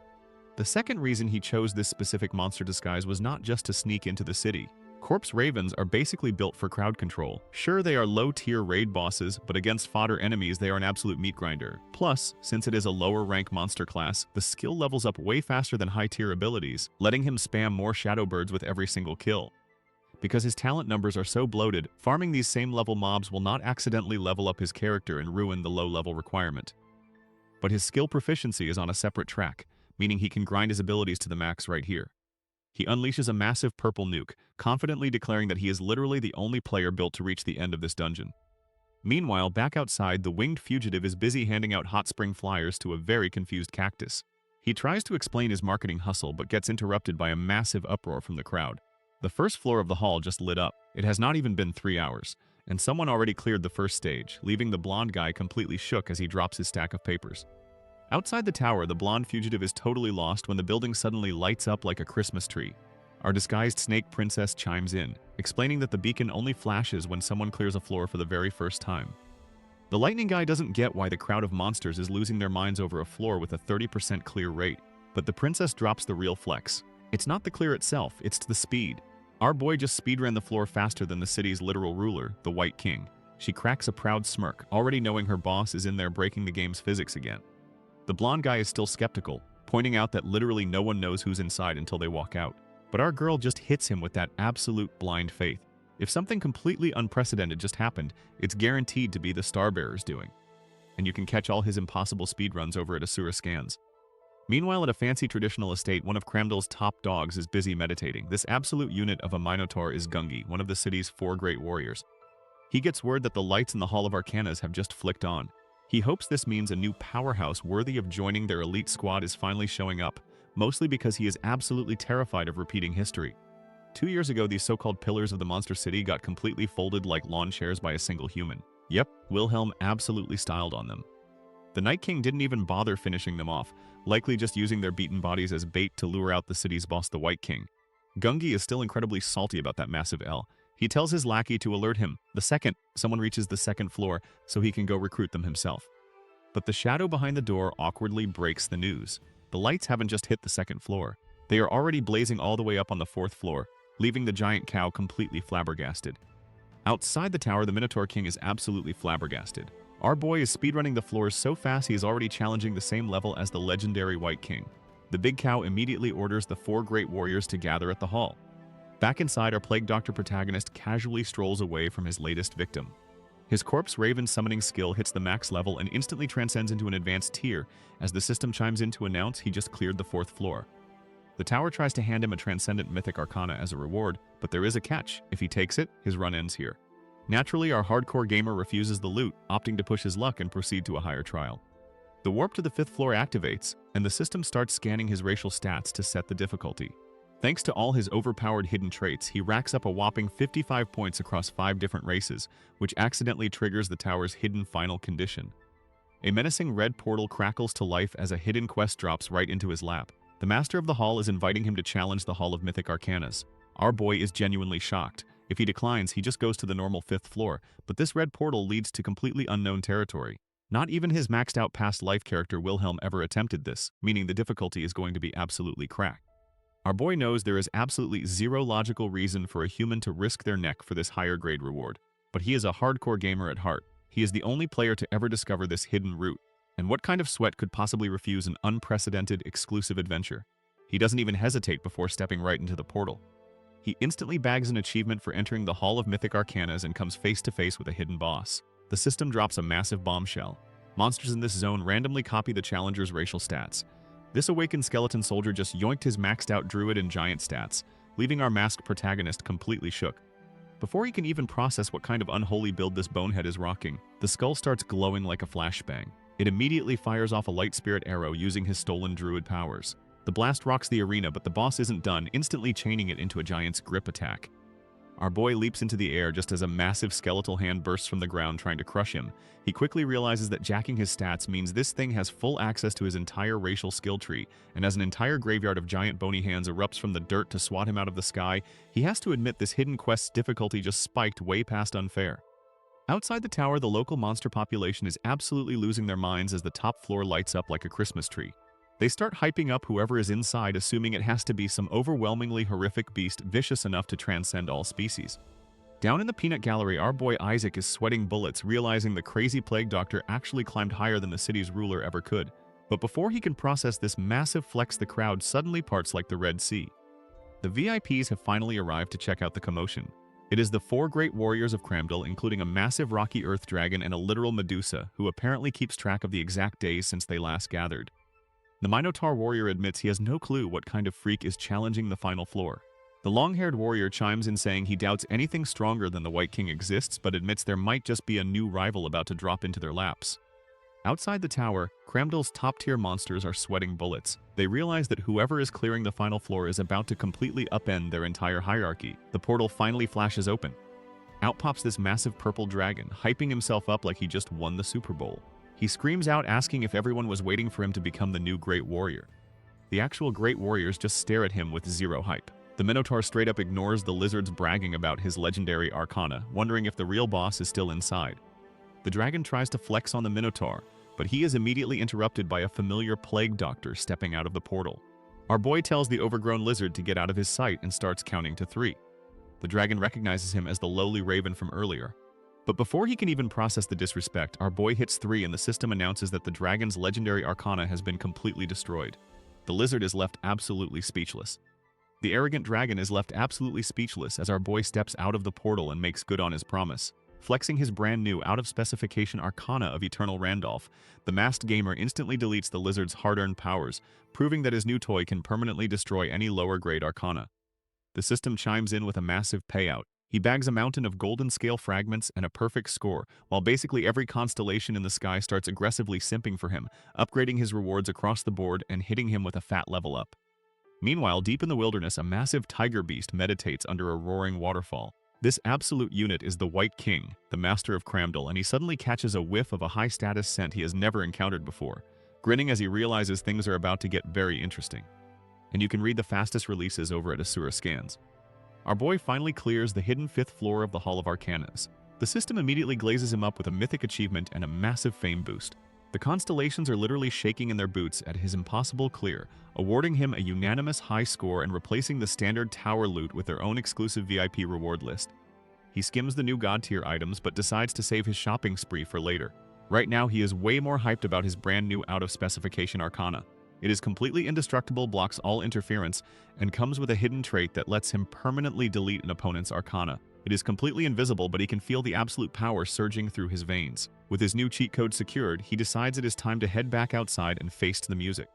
The second reason he chose this specific monster disguise was not just to sneak into the city. Corpse Ravens are basically built for crowd control. Sure, they are low-tier raid bosses, but against fodder enemies they are an absolute meat grinder. Plus, since it is a lower-rank monster class, the skill levels up way faster than high-tier abilities, letting him spam more shadow birds with every single kill. Because his talent numbers are so bloated, farming these same level mobs will not accidentally level up his character and ruin the low-level requirement. But his skill proficiency is on a separate track, meaning he can grind his abilities to the max right here. He unleashes a massive purple nuke, confidently declaring that he is literally the only player built to reach the end of this dungeon. Meanwhile, back outside, the winged fugitive is busy handing out hot spring flyers to a very confused cactus. He tries to explain his marketing hustle but gets interrupted by a massive uproar from the crowd. The first floor of the hall just lit up. It has not even been 3 hours, and someone already cleared the first stage, leaving the blonde guy completely shook as he drops his stack of papers. Outside the tower, the blonde fugitive is totally lost when the building suddenly lights up like a Christmas tree. Our disguised snake princess chimes in, explaining that the beacon only flashes when someone clears a floor for the very first time. The lightning guy doesn't get why the crowd of monsters is losing their minds over a floor with a 30% clear rate, but the princess drops the real flex. It's not the clear itself, it's the speed. Our boy just speedran the floor faster than the city's literal ruler, the White King. She cracks a proud smirk, already knowing her boss is in there breaking the game's physics again. The blonde guy is still skeptical, pointing out that literally no one knows who's inside until they walk out. But our girl just hits him with that absolute blind faith. If something completely unprecedented just happened, it's guaranteed to be the Starbearer's doing. And you can catch all his impossible speedruns over at Asura Scans. Meanwhile, at a fancy traditional estate, one of Cramdal's top dogs is busy meditating. This absolute unit of a Minotaur is Gungi, one of the city's 4 great warriors. He gets word that the lights in the Hall of Arcanas have just flicked on. He hopes this means a new powerhouse worthy of joining their elite squad is finally showing up, mostly because he is absolutely terrified of repeating history. 2 years ago, these so-called pillars of the monster city got completely folded like lawn chairs by a single human. Yep, Wilhelm absolutely styled on them. The Night King didn't even bother finishing them off, likely just using their beaten bodies as bait to lure out the city's boss, the White King. Gungi is still incredibly salty about that massive L. He tells his lackey to alert him the second someone reaches the 2nd floor so he can go recruit them himself. But the shadow behind the door awkwardly breaks the news. The lights haven't just hit the 2nd floor. They are already blazing all the way up on the 4th floor, leaving the giant cow completely flabbergasted. Outside the tower, the Minotaur King is absolutely flabbergasted. Our boy is speedrunning the floors so fast he is already challenging the same level as the legendary White King. The big cow immediately orders the 4 great warriors to gather at the hall. Back inside, our Plague Doctor protagonist casually strolls away from his latest victim. His Corpse Raven summoning skill hits the max level and instantly transcends into an advanced tier as the system chimes in to announce he just cleared the 4th floor. The tower tries to hand him a transcendent mythic arcana as a reward, but there is a catch. If he takes it, his run ends here. Naturally, our hardcore gamer refuses the loot, opting to push his luck and proceed to a higher trial. The warp to the 5th floor activates, and the system starts scanning his racial stats to set the difficulty. Thanks to all his overpowered hidden traits, he racks up a whopping 55 points across 5 different races, which accidentally triggers the tower's hidden final condition. A menacing red portal crackles to life as a hidden quest drops right into his lap. The Master of the Hall is inviting him to challenge the Hall of Mythic Arcanas. Our boy is genuinely shocked. If he declines, he just goes to the normal 5th floor, but this red portal leads to completely unknown territory. Not even his maxed out past life character Wilhelm ever attempted this, meaning the difficulty is going to be absolutely cracked. Our boy knows there is absolutely zero logical reason for a human to risk their neck for this higher grade reward, but he is a hardcore gamer at heart. He is the only player to ever discover this hidden route, and what kind of sweat could possibly refuse an unprecedented exclusive adventure? He doesn't even hesitate before stepping right into the portal. He instantly bags an achievement for entering the Hall of Mythic Arcanas and comes face to face with a hidden boss. The system drops a massive bombshell. Monsters in this zone randomly copy the challenger's racial stats. This awakened skeleton soldier just yoinked his maxed out druid and giant stats, leaving our masked protagonist completely shook. Before he can even process what kind of unholy build this bonehead is rocking, the skull starts glowing like a flashbang. It immediately fires off a light spirit arrow using his stolen druid powers. The blast rocks the arena, but the boss isn't done, instantly chaining it into a giant's grip attack. Our boy leaps into the air just as a massive skeletal hand bursts from the ground trying to crush him. He quickly realizes that jacking his stats means this thing has full access to his entire racial skill tree, and as an entire graveyard of giant bony hands erupts from the dirt to swat him out of the sky, he has to admit this hidden quest's difficulty just spiked way past unfair. Outside the tower, the local monster population is absolutely losing their minds as the top floor lights up like a Christmas tree. They start hyping up whoever is inside, assuming it has to be some overwhelmingly horrific beast vicious enough to transcend all species. Down in the peanut gallery, our boy Isaac is sweating bullets, realizing the crazy plague doctor actually climbed higher than the city's ruler ever could. But before he can process this massive flex, the crowd suddenly parts like the Red Sea. The VIPs have finally arrived to check out the commotion. It is the 4 great warriors of Cramdal, including a massive rocky earth dragon and a literal Medusa, who apparently keeps track of the exact days since they last gathered. The Minotaur warrior admits he has no clue what kind of freak is challenging the final floor. The long-haired warrior chimes in saying he doubts anything stronger than the White King exists, but admits there might just be a new rival about to drop into their laps. Outside the tower, Cramdal's top-tier monsters are sweating bullets. They realize that whoever is clearing the final floor is about to completely upend their entire hierarchy. The portal finally flashes open. Out pops this massive purple dragon, hyping himself up like he just won the Super Bowl. He screams out, asking if everyone was waiting for him to become the new Great Warrior. The actual Great Warriors just stare at him with zero hype. The Minotaur straight up ignores the lizard's bragging about his legendary arcana, wondering if the real boss is still inside. The dragon tries to flex on the Minotaur, but he is immediately interrupted by a familiar plague doctor stepping out of the portal. Our boy tells the overgrown lizard to get out of his sight and starts counting to 3. The dragon recognizes him as the lowly raven from earlier. But before he can even process the disrespect, our boy hits 3 and the system announces that the dragon's legendary arcana has been completely destroyed. The lizard is left absolutely speechless. The arrogant dragon is left absolutely speechless as our boy steps out of the portal and makes good on his promise. Flexing his brand new out-of-specification arcana of Eternal Randolph, the masked gamer instantly deletes the lizard's hard-earned powers, proving that his new toy can permanently destroy any lower-grade arcana. The system chimes in with a massive payout. He bags a mountain of golden scale fragments and a perfect score, while basically every constellation in the sky starts aggressively simping for him, upgrading his rewards across the board and hitting him with a fat level up. Meanwhile, deep in the wilderness, a massive tiger beast meditates under a roaring waterfall. This absolute unit is the White King, the master of Cramdal, and he suddenly catches a whiff of a high-status scent he has never encountered before, grinning as he realizes things are about to get very interesting. And you can read the fastest releases over at Asura Scans. Our boy finally clears the hidden 5th floor of the Hall of Arcanas. The system immediately glazes him up with a mythic achievement and a massive fame boost. The constellations are literally shaking in their boots at his impossible clear, awarding him a unanimous high score and replacing the standard tower loot with their own exclusive VIP reward list. He skims the new god tier items but decides to save his shopping spree for later. Right now he is way more hyped about his brand new out-of-specification arcana. It is completely indestructible, blocks all interference, and comes with a hidden trait that lets him permanently delete an opponent's arcana. It is completely invisible, but he can feel the absolute power surging through his veins. With his new cheat code secured, he decides it is time to head back outside and face the music.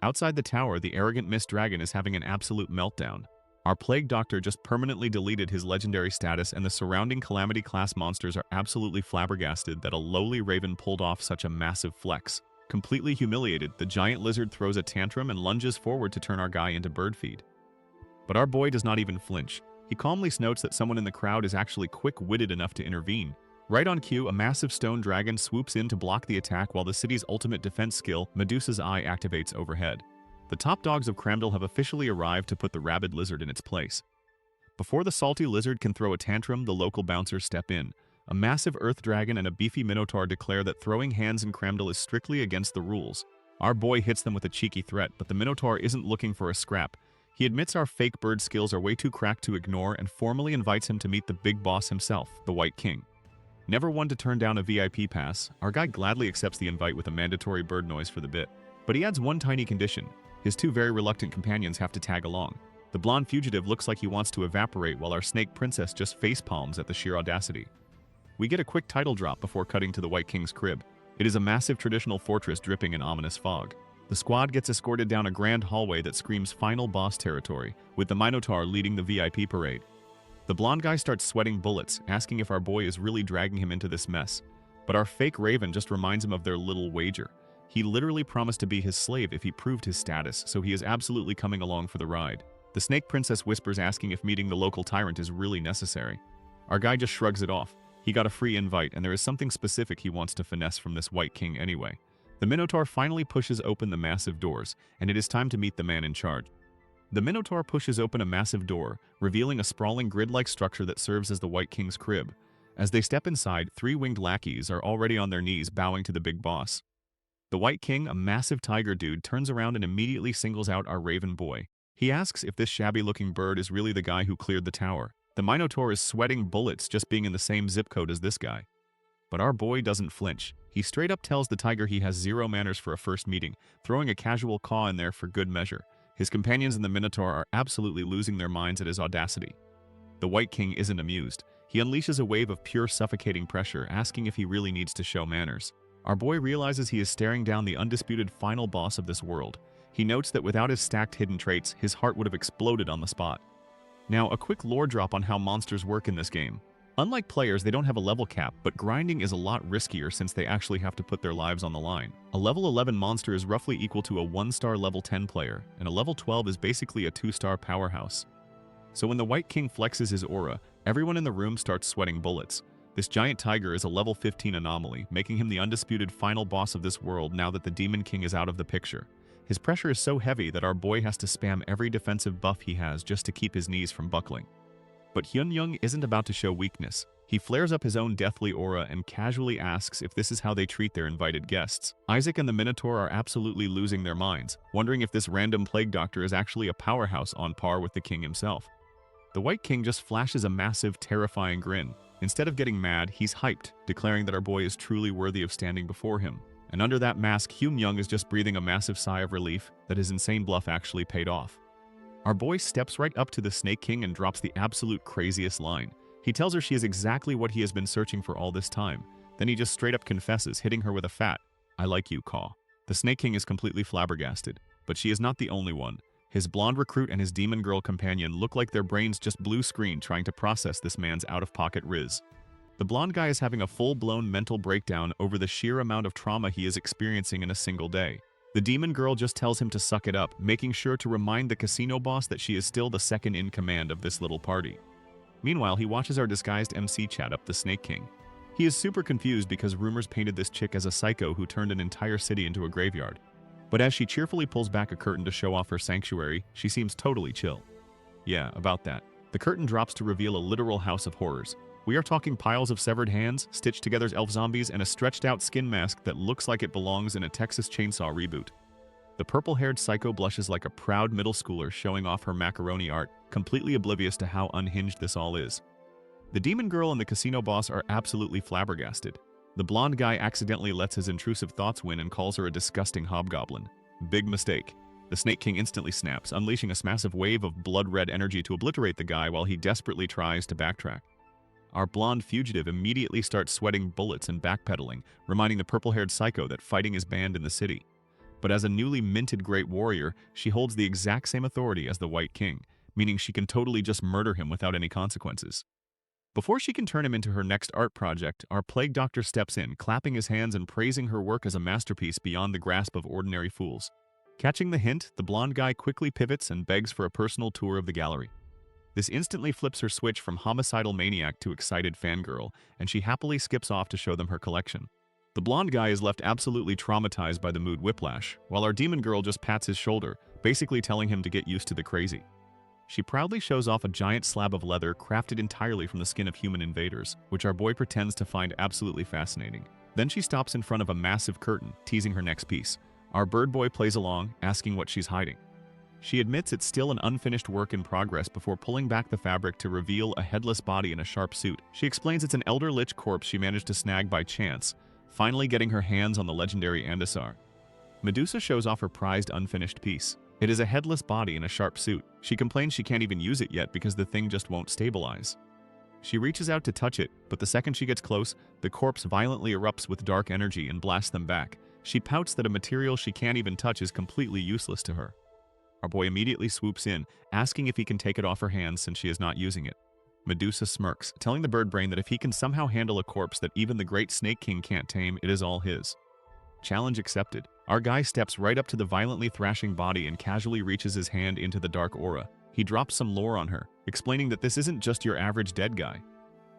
Outside the tower, the arrogant Mist Dragon is having an absolute meltdown. Our Plague Doctor just permanently deleted his legendary status, and the surrounding Calamity class monsters are absolutely flabbergasted that a lowly raven pulled off such a massive flex. Completely humiliated, the giant lizard throws a tantrum and lunges forward to turn our guy into bird feed. But our boy does not even flinch. He calmly notes that someone in the crowd is actually quick-witted enough to intervene. Right on cue, a massive stone dragon swoops in to block the attack while the city's ultimate defense skill, Medusa's Eye, activates overhead. The top dogs of Cramdal have officially arrived to put the rabid lizard in its place. Before the salty lizard can throw a tantrum, the local bouncers step in. A massive earth dragon and a beefy minotaur declare that throwing hands in Cramdal is strictly against the rules. Our boy hits them with a cheeky threat, but the minotaur isn't looking for a scrap. He admits our fake bird skills are way too cracked to ignore and formally invites him to meet the big boss himself, the White King. Never one to turn down a VIP pass, our guy gladly accepts the invite with a mandatory bird noise for the bit. But he adds one tiny condition. His 2 very reluctant companions have to tag along. The blonde fugitive looks like he wants to evaporate while our snake princess just facepalms at the sheer audacity. We get a quick title drop before cutting to the White King's crib. It is a massive traditional fortress dripping in ominous fog. The squad gets escorted down a grand hallway that screams final boss territory, with the Minotaur leading the VIP parade. The blonde guy starts sweating bullets, asking if our boy is really dragging him into this mess. But our fake raven just reminds him of their little wager. He literally promised to be his slave if he proved his status, so he is absolutely coming along for the ride. The snake princess whispers, asking if meeting the local tyrant is really necessary. Our guy just shrugs it off. He got a free invite, and there is something specific he wants to finesse from this White King anyway. The Minotaur finally pushes open the massive doors, and it is time to meet the man in charge. The Minotaur pushes open a massive door, revealing a sprawling grid-like structure that serves as the White King's crib. As they step inside, 3 winged lackeys are already on their knees bowing to the big boss. The White King, a massive tiger dude, turns around and immediately singles out our raven boy. He asks if this shabby-looking bird is really the guy who cleared the tower. The Minotaur is sweating bullets just being in the same zip code as this guy. But our boy doesn't flinch. He straight up tells the tiger he has zero manners for a first meeting, throwing a casual caw in there for good measure. His companions in the Minotaur are absolutely losing their minds at his audacity. The White King isn't amused. He unleashes a wave of pure suffocating pressure, asking if he really needs to show manners. Our boy realizes he is staring down the undisputed final boss of this world. He notes that without his stacked hidden traits, his heart would have exploded on the spot. Now, a quick lore drop on how monsters work in this game. Unlike players, they don't have a level cap, but grinding is a lot riskier since they actually have to put their lives on the line. A level 11 monster is roughly equal to a 1-star level 10 player, and a level 12 is basically a 2-star powerhouse. So when the White King flexes his aura, everyone in the room starts sweating bullets. This giant tiger is a level 15 anomaly, making him the undisputed final boss of this world now that the Demon King is out of the picture. His pressure is so heavy that our boy has to spam every defensive buff he has just to keep his knees from buckling. But Hyun-young isn't about to show weakness. He flares up his own deathly aura and casually asks if this is how they treat their invited guests. Isaac and the Minotaur are absolutely losing their minds, wondering if this random plague doctor is actually a powerhouse on par with the king himself. The White King just flashes a massive, terrifying grin. Instead of getting mad, he's hyped, declaring that our boy is truly worthy of standing before him. And under that mask, Hyun-young is just breathing a massive sigh of relief that his insane bluff actually paid off. Our boy steps right up to the Snake King and drops the absolute craziest line. He tells her she is exactly what he has been searching for all this time. Then he just straight up confesses, hitting her with a fat, "I like you" caw. The Snake King is completely flabbergasted, but she is not the only one. His blonde recruit and his demon girl companion look like their brains just blue screen trying to process this man's out-of-pocket riz. The blonde guy is having a full-blown mental breakdown over the sheer amount of trauma he is experiencing in a single day. The demon girl just tells him to suck it up, making sure to remind the casino boss that she is still the second in command of this little party. Meanwhile, he watches our disguised MC chat up the Snake King. He is super confused because rumors painted this chick as a psycho who turned an entire city into a graveyard. But as she cheerfully pulls back a curtain to show off her sanctuary, she seems totally chill. Yeah, about that. The curtain drops to reveal a literal house of horrors. We are talking piles of severed hands, stitched together elf zombies, and a stretched-out skin mask that looks like it belongs in a Texas Chainsaw reboot. The purple-haired psycho blushes like a proud middle schooler showing off her macaroni art, completely oblivious to how unhinged this all is. The demon girl and the casino boss are absolutely flabbergasted. The blonde guy accidentally lets his intrusive thoughts win and calls her a disgusting hobgoblin. Big mistake. The Snake King instantly snaps, unleashing a massive wave of blood-red energy to obliterate the guy while he desperately tries to backtrack. Our blonde fugitive immediately starts sweating bullets and backpedaling, reminding the purple-haired psycho that fighting is banned in the city. But as a newly minted great warrior, she holds the exact same authority as the White King, meaning she can totally just murder him without any consequences. Before she can turn him into her next art project, our plague doctor steps in, clapping his hands and praising her work as a masterpiece beyond the grasp of ordinary fools. Catching the hint, the blonde guy quickly pivots and begs for a personal tour of the gallery. This instantly flips her switch from homicidal maniac to excited fangirl, and she happily skips off to show them her collection. The blonde guy is left absolutely traumatized by the mood whiplash, while our demon girl just pats his shoulder, basically telling him to get used to the crazy. She proudly shows off a giant slab of leather crafted entirely from the skin of human invaders, which our boy pretends to find absolutely fascinating. Then she stops in front of a massive curtain, teasing her next piece. Our bird boy plays along, asking what she's hiding. She admits it's still an unfinished work in progress before pulling back the fabric to reveal a headless body in a sharp suit. She explains it's an elder lich corpse she managed to snag by chance, finally getting her hands on the legendary Andasar. Medusa shows off her prized unfinished piece. It is a headless body in a sharp suit. She complains she can't even use it yet because the thing just won't stabilize. She reaches out to touch it, but the second she gets close, the corpse violently erupts with dark energy and blasts them back. She pouts that a material she can't even touch is completely useless to her. Our boy immediately swoops in, asking if he can take it off her hands since she is not using it. Medusa smirks, telling the bird brain that if he can somehow handle a corpse that even the great Snake King can't tame, it is all his. Challenge accepted. Our guy steps right up to the violently thrashing body and casually reaches his hand into the dark aura. He drops some lore on her, explaining that this isn't just your average dead guy.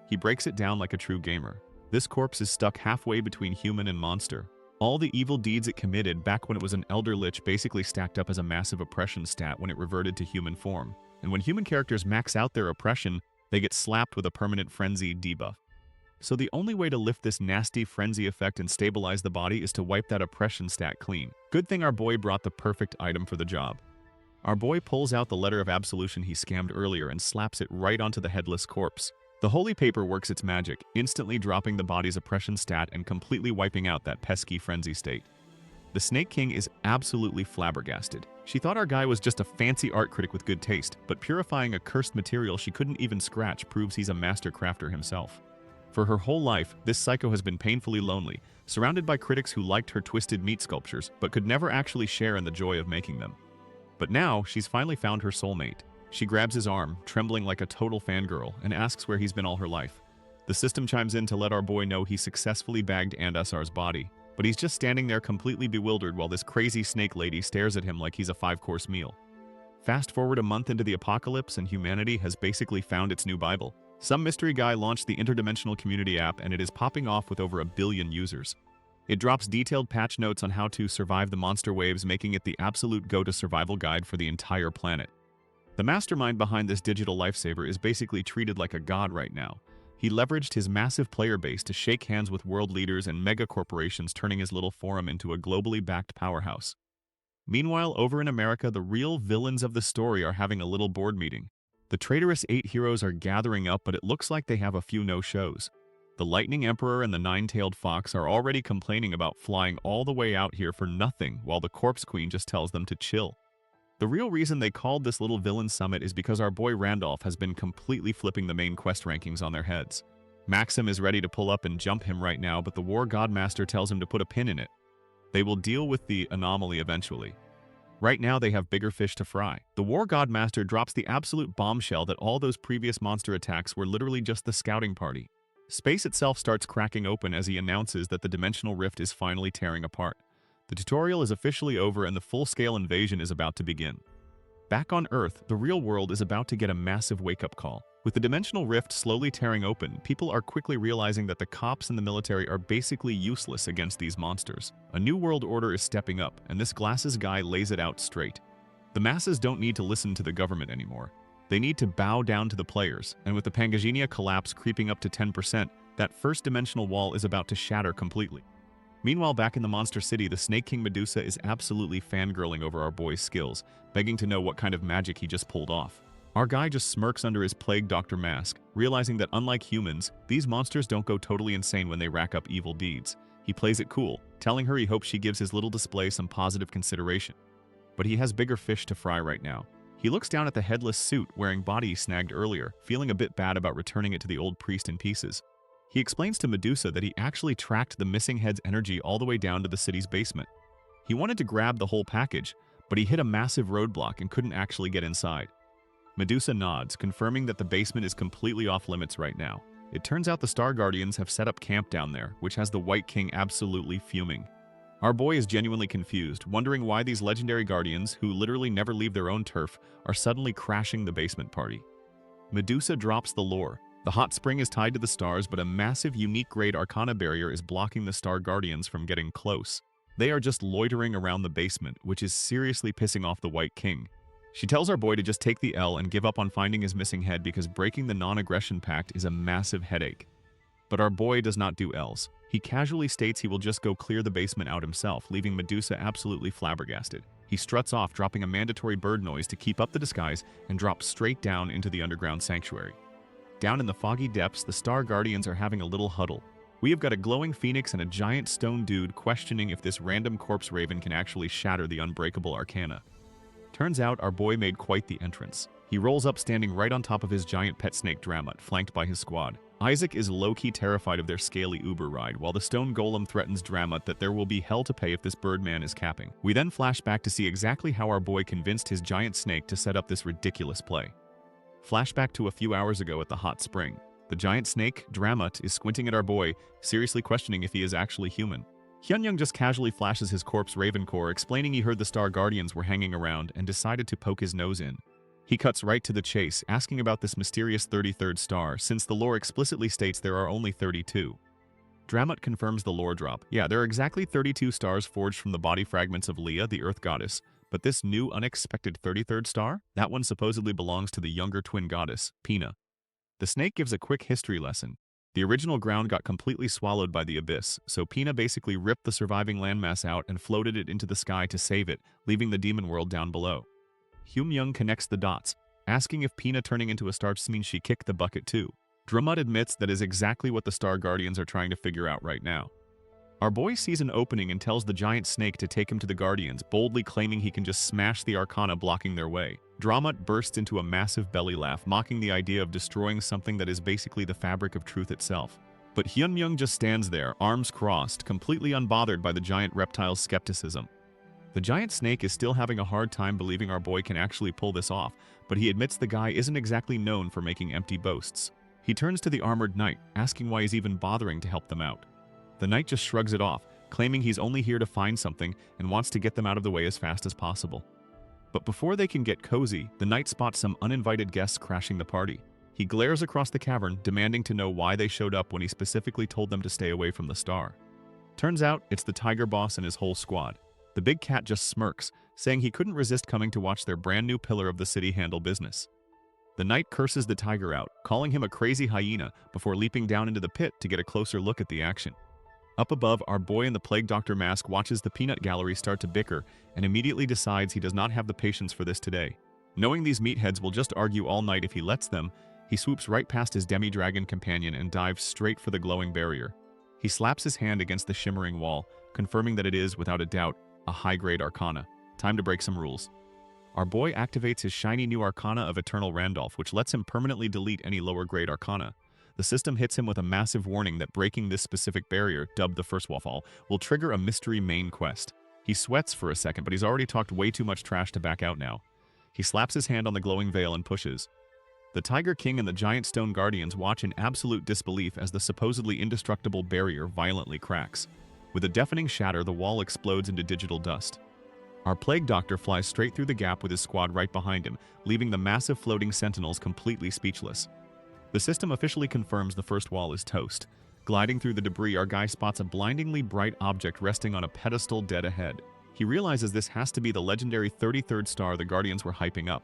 He breaks it down like a true gamer. This corpse is stuck halfway between human and monster. All the evil deeds it committed back when it was an elder lich basically stacked up as a massive oppression stat when it reverted to human form. And when human characters max out their oppression, they get slapped with a permanent frenzy debuff. So the only way to lift this nasty frenzy effect and stabilize the body is to wipe that oppression stat clean. Good thing our boy brought the perfect item for the job. Our boy pulls out the letter of absolution he scammed earlier and slaps it right onto the headless corpse. The holy paper works its magic, instantly dropping the body's oppression stat and completely wiping out that pesky frenzy state. The Snake King is absolutely flabbergasted. She thought our guy was just a fancy art critic with good taste, but purifying a cursed material she couldn't even scratch proves he's a master crafter himself. For her whole life, this psycho has been painfully lonely, surrounded by critics who liked her twisted meat sculptures, but could never actually share in the joy of making them. But now, she's finally found her soulmate. She grabs his arm, trembling like a total fangirl, and asks where he's been all her life. The system chimes in to let our boy know he successfully bagged Andasar's body, but he's just standing there completely bewildered while this crazy snake lady stares at him like he's a 5-course meal. Fast forward a month into the apocalypse and humanity has basically found its new Bible. Some mystery guy launched the interdimensional community app and it is popping off with over 1 billion users. It drops detailed patch notes on how to survive the monster waves, making it the absolute go-to survival guide for the entire planet. The mastermind behind this digital lifesaver is basically treated like a god right now. He leveraged his massive player base to shake hands with world leaders and mega corporations, turning his little forum into a globally backed powerhouse. Meanwhile, over in America, the real villains of the story are having a little board meeting. The traitorous 8 heroes are gathering up, but it looks like they have a few no-shows. The Lightning Emperor and the Nine-Tailed Fox are already complaining about flying all the way out here for nothing, while the Corpse Queen just tells them to chill. The real reason they called this little villain summit is because our boy Randolph has been completely flipping the main quest rankings on their heads. Maxim is ready to pull up and jump him right now, but the War Godmaster tells him to put a pin in it. They will deal with the anomaly eventually. Right now they have bigger fish to fry. The War Godmaster drops the absolute bombshell that all those previous monster attacks were literally just the scouting party. Space itself starts cracking open as he announces that the dimensional rift is finally tearing apart. The tutorial is officially over and the full-scale invasion is about to begin. Back on Earth, the real world is about to get a massive wake-up call. With the dimensional rift slowly tearing open, people are quickly realizing that the cops and the military are basically useless against these monsters. A new world order is stepping up, and this glasses guy lays it out straight. The masses don't need to listen to the government anymore. They need to bow down to the players, and with the Pangasinia collapse creeping up to 10%, that first dimensional wall is about to shatter completely. Meanwhile, back in the Monster City, the Snake King Medusa is absolutely fangirling over our boy's skills, begging to know what kind of magic he just pulled off. Our guy just smirks under his Plague Doctor mask, realizing that unlike humans, these monsters don't go totally insane when they rack up evil deeds. He plays it cool, telling her he hopes she gives his little display some positive consideration. But he has bigger fish to fry right now. He looks down at the headless suit wearing body he snagged earlier, feeling a bit bad about returning it to the old priest in pieces. He explains to Medusa that he actually tracked the missing head's energy all the way down to the city's basement. He wanted to grab the whole package, but he hit a massive roadblock and couldn't actually get inside. Medusa nods, confirming that the basement is completely off limits right now. It turns out the Star Guardians have set up camp down there, which has the White King absolutely fuming. Our boy is genuinely confused, wondering why these legendary guardians, who literally never leave their own turf, are suddenly crashing the basement party. Medusa drops the lore. The hot spring is tied to the stars, but a massive unique-grade Arcana barrier is blocking the Star Guardians from getting close. They are just loitering around the basement, which is seriously pissing off the White King. She tells our boy to just take the L and give up on finding his missing head because breaking the non-aggression pact is a massive headache. But our boy does not do Ls. He casually states he will just go clear the basement out himself, leaving Medusa absolutely flabbergasted. He struts off, dropping a mandatory bird noise to keep up the disguise, and drops straight down into the underground sanctuary. Down in the foggy depths, the Star Guardians are having a little huddle. We have got a glowing phoenix and a giant stone dude questioning if this random corpse raven can actually shatter the unbreakable arcana. Turns out our boy made quite the entrance. He rolls up standing right on top of his giant pet snake Dramut, flanked by his squad. Isaac is low-key terrified of their scaly Uber ride, while the stone golem threatens Dramut that there will be hell to pay if this birdman is capping. We then flash back to see exactly how our boy convinced his giant snake to set up this ridiculous play. Flashback to a few hours ago at the hot spring. The giant snake, Dramut, is squinting at our boy, seriously questioning if he is actually human. Hyunyoung just casually flashes his corpse Ravencore, explaining he heard the Star Guardians were hanging around and decided to poke his nose in. He cuts right to the chase, asking about this mysterious 33rd star, since the lore explicitly states there are only 32. Dramut confirms the lore drop. Yeah, there are exactly 32 stars forged from the body fragments of Leah, the Earth Goddess, but this new unexpected 33rd star? That one supposedly belongs to the younger twin goddess, Pina. The snake gives a quick history lesson. The original ground got completely swallowed by the abyss, so Pina basically ripped the surviving landmass out and floated it into the sky to save it, leaving the demon world down below. Hyun-myung connects the dots, asking if Pina turning into a star means she kicked the bucket too. Drumut admits that is exactly what the Star Guardians are trying to figure out right now. Our boy sees an opening and tells the giant snake to take him to the Guardians, boldly claiming he can just smash the Arcana blocking their way. Drumut bursts into a massive belly laugh, mocking the idea of destroying something that is basically the fabric of truth itself. But Hyun-myung just stands there, arms crossed, completely unbothered by the giant reptile's skepticism. The giant snake is still having a hard time believing our boy can actually pull this off, but he admits the guy isn't exactly known for making empty boasts. He turns to the armored knight, asking why he's even bothering to help them out. The knight just shrugs it off, claiming he's only here to find something and wants to get them out of the way as fast as possible. But before they can get cozy, the knight spots some uninvited guests crashing the party. He glares across the cavern, demanding to know why they showed up when he specifically told them to stay away from the star. Turns out, it's the tiger boss and his whole squad. The big cat just smirks, saying he couldn't resist coming to watch their brand new pillar of the city handle business. The knight curses the tiger out, calling him a crazy hyena before leaping down into the pit to get a closer look at the action. Up above, our boy in the Plague Doctor mask watches the peanut gallery start to bicker and immediately decides he does not have the patience for this today. Knowing these meatheads will just argue all night if he lets them, he swoops right past his demi-dragon companion and dives straight for the glowing barrier. He slaps his hand against the shimmering wall, confirming that it is, without a doubt, a high-grade arcana. Time to break some rules. Our boy activates his shiny new arcana of Eternal Randolph, which lets him permanently delete any lower-grade arcana. The system hits him with a massive warning that breaking this specific barrier, dubbed the First Waffle, will trigger a mystery main quest. He sweats for a second, but he's already talked way too much trash to back out now. He slaps his hand on the glowing veil and pushes. The Tiger King and the Giant Stone Guardians watch in absolute disbelief as the supposedly indestructible barrier violently cracks. With a deafening shatter, the wall explodes into digital dust. Our Plague Doctor flies straight through the gap with his squad right behind him, leaving the massive floating sentinels completely speechless. The system officially confirms the first wall is toast. Gliding through the debris, our guy spots a blindingly bright object resting on a pedestal dead ahead. He realizes this has to be the legendary 33rd star the Guardians were hyping up.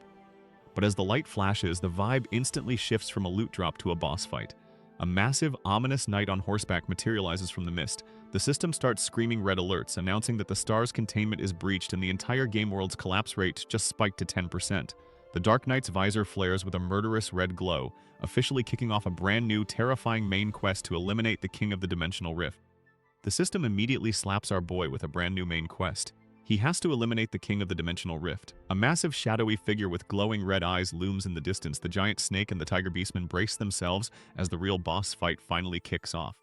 But as the light flashes, the vibe instantly shifts from a loot drop to a boss fight. A massive, ominous knight on horseback materializes from the mist. The system starts screaming red alerts, announcing that the star's containment is breached and the entire game world's collapse rate just spiked to 10%. The Dark Knight's visor flares with a murderous red glow, officially kicking off a brand new, terrifying main quest to eliminate the King of the Dimensional Rift. The system immediately slaps our boy with a brand new main quest. He has to eliminate the King of the Dimensional Rift. A massive shadowy figure with glowing red eyes looms in the distance. The giant snake and the tiger beastman brace themselves as the real boss fight finally kicks off.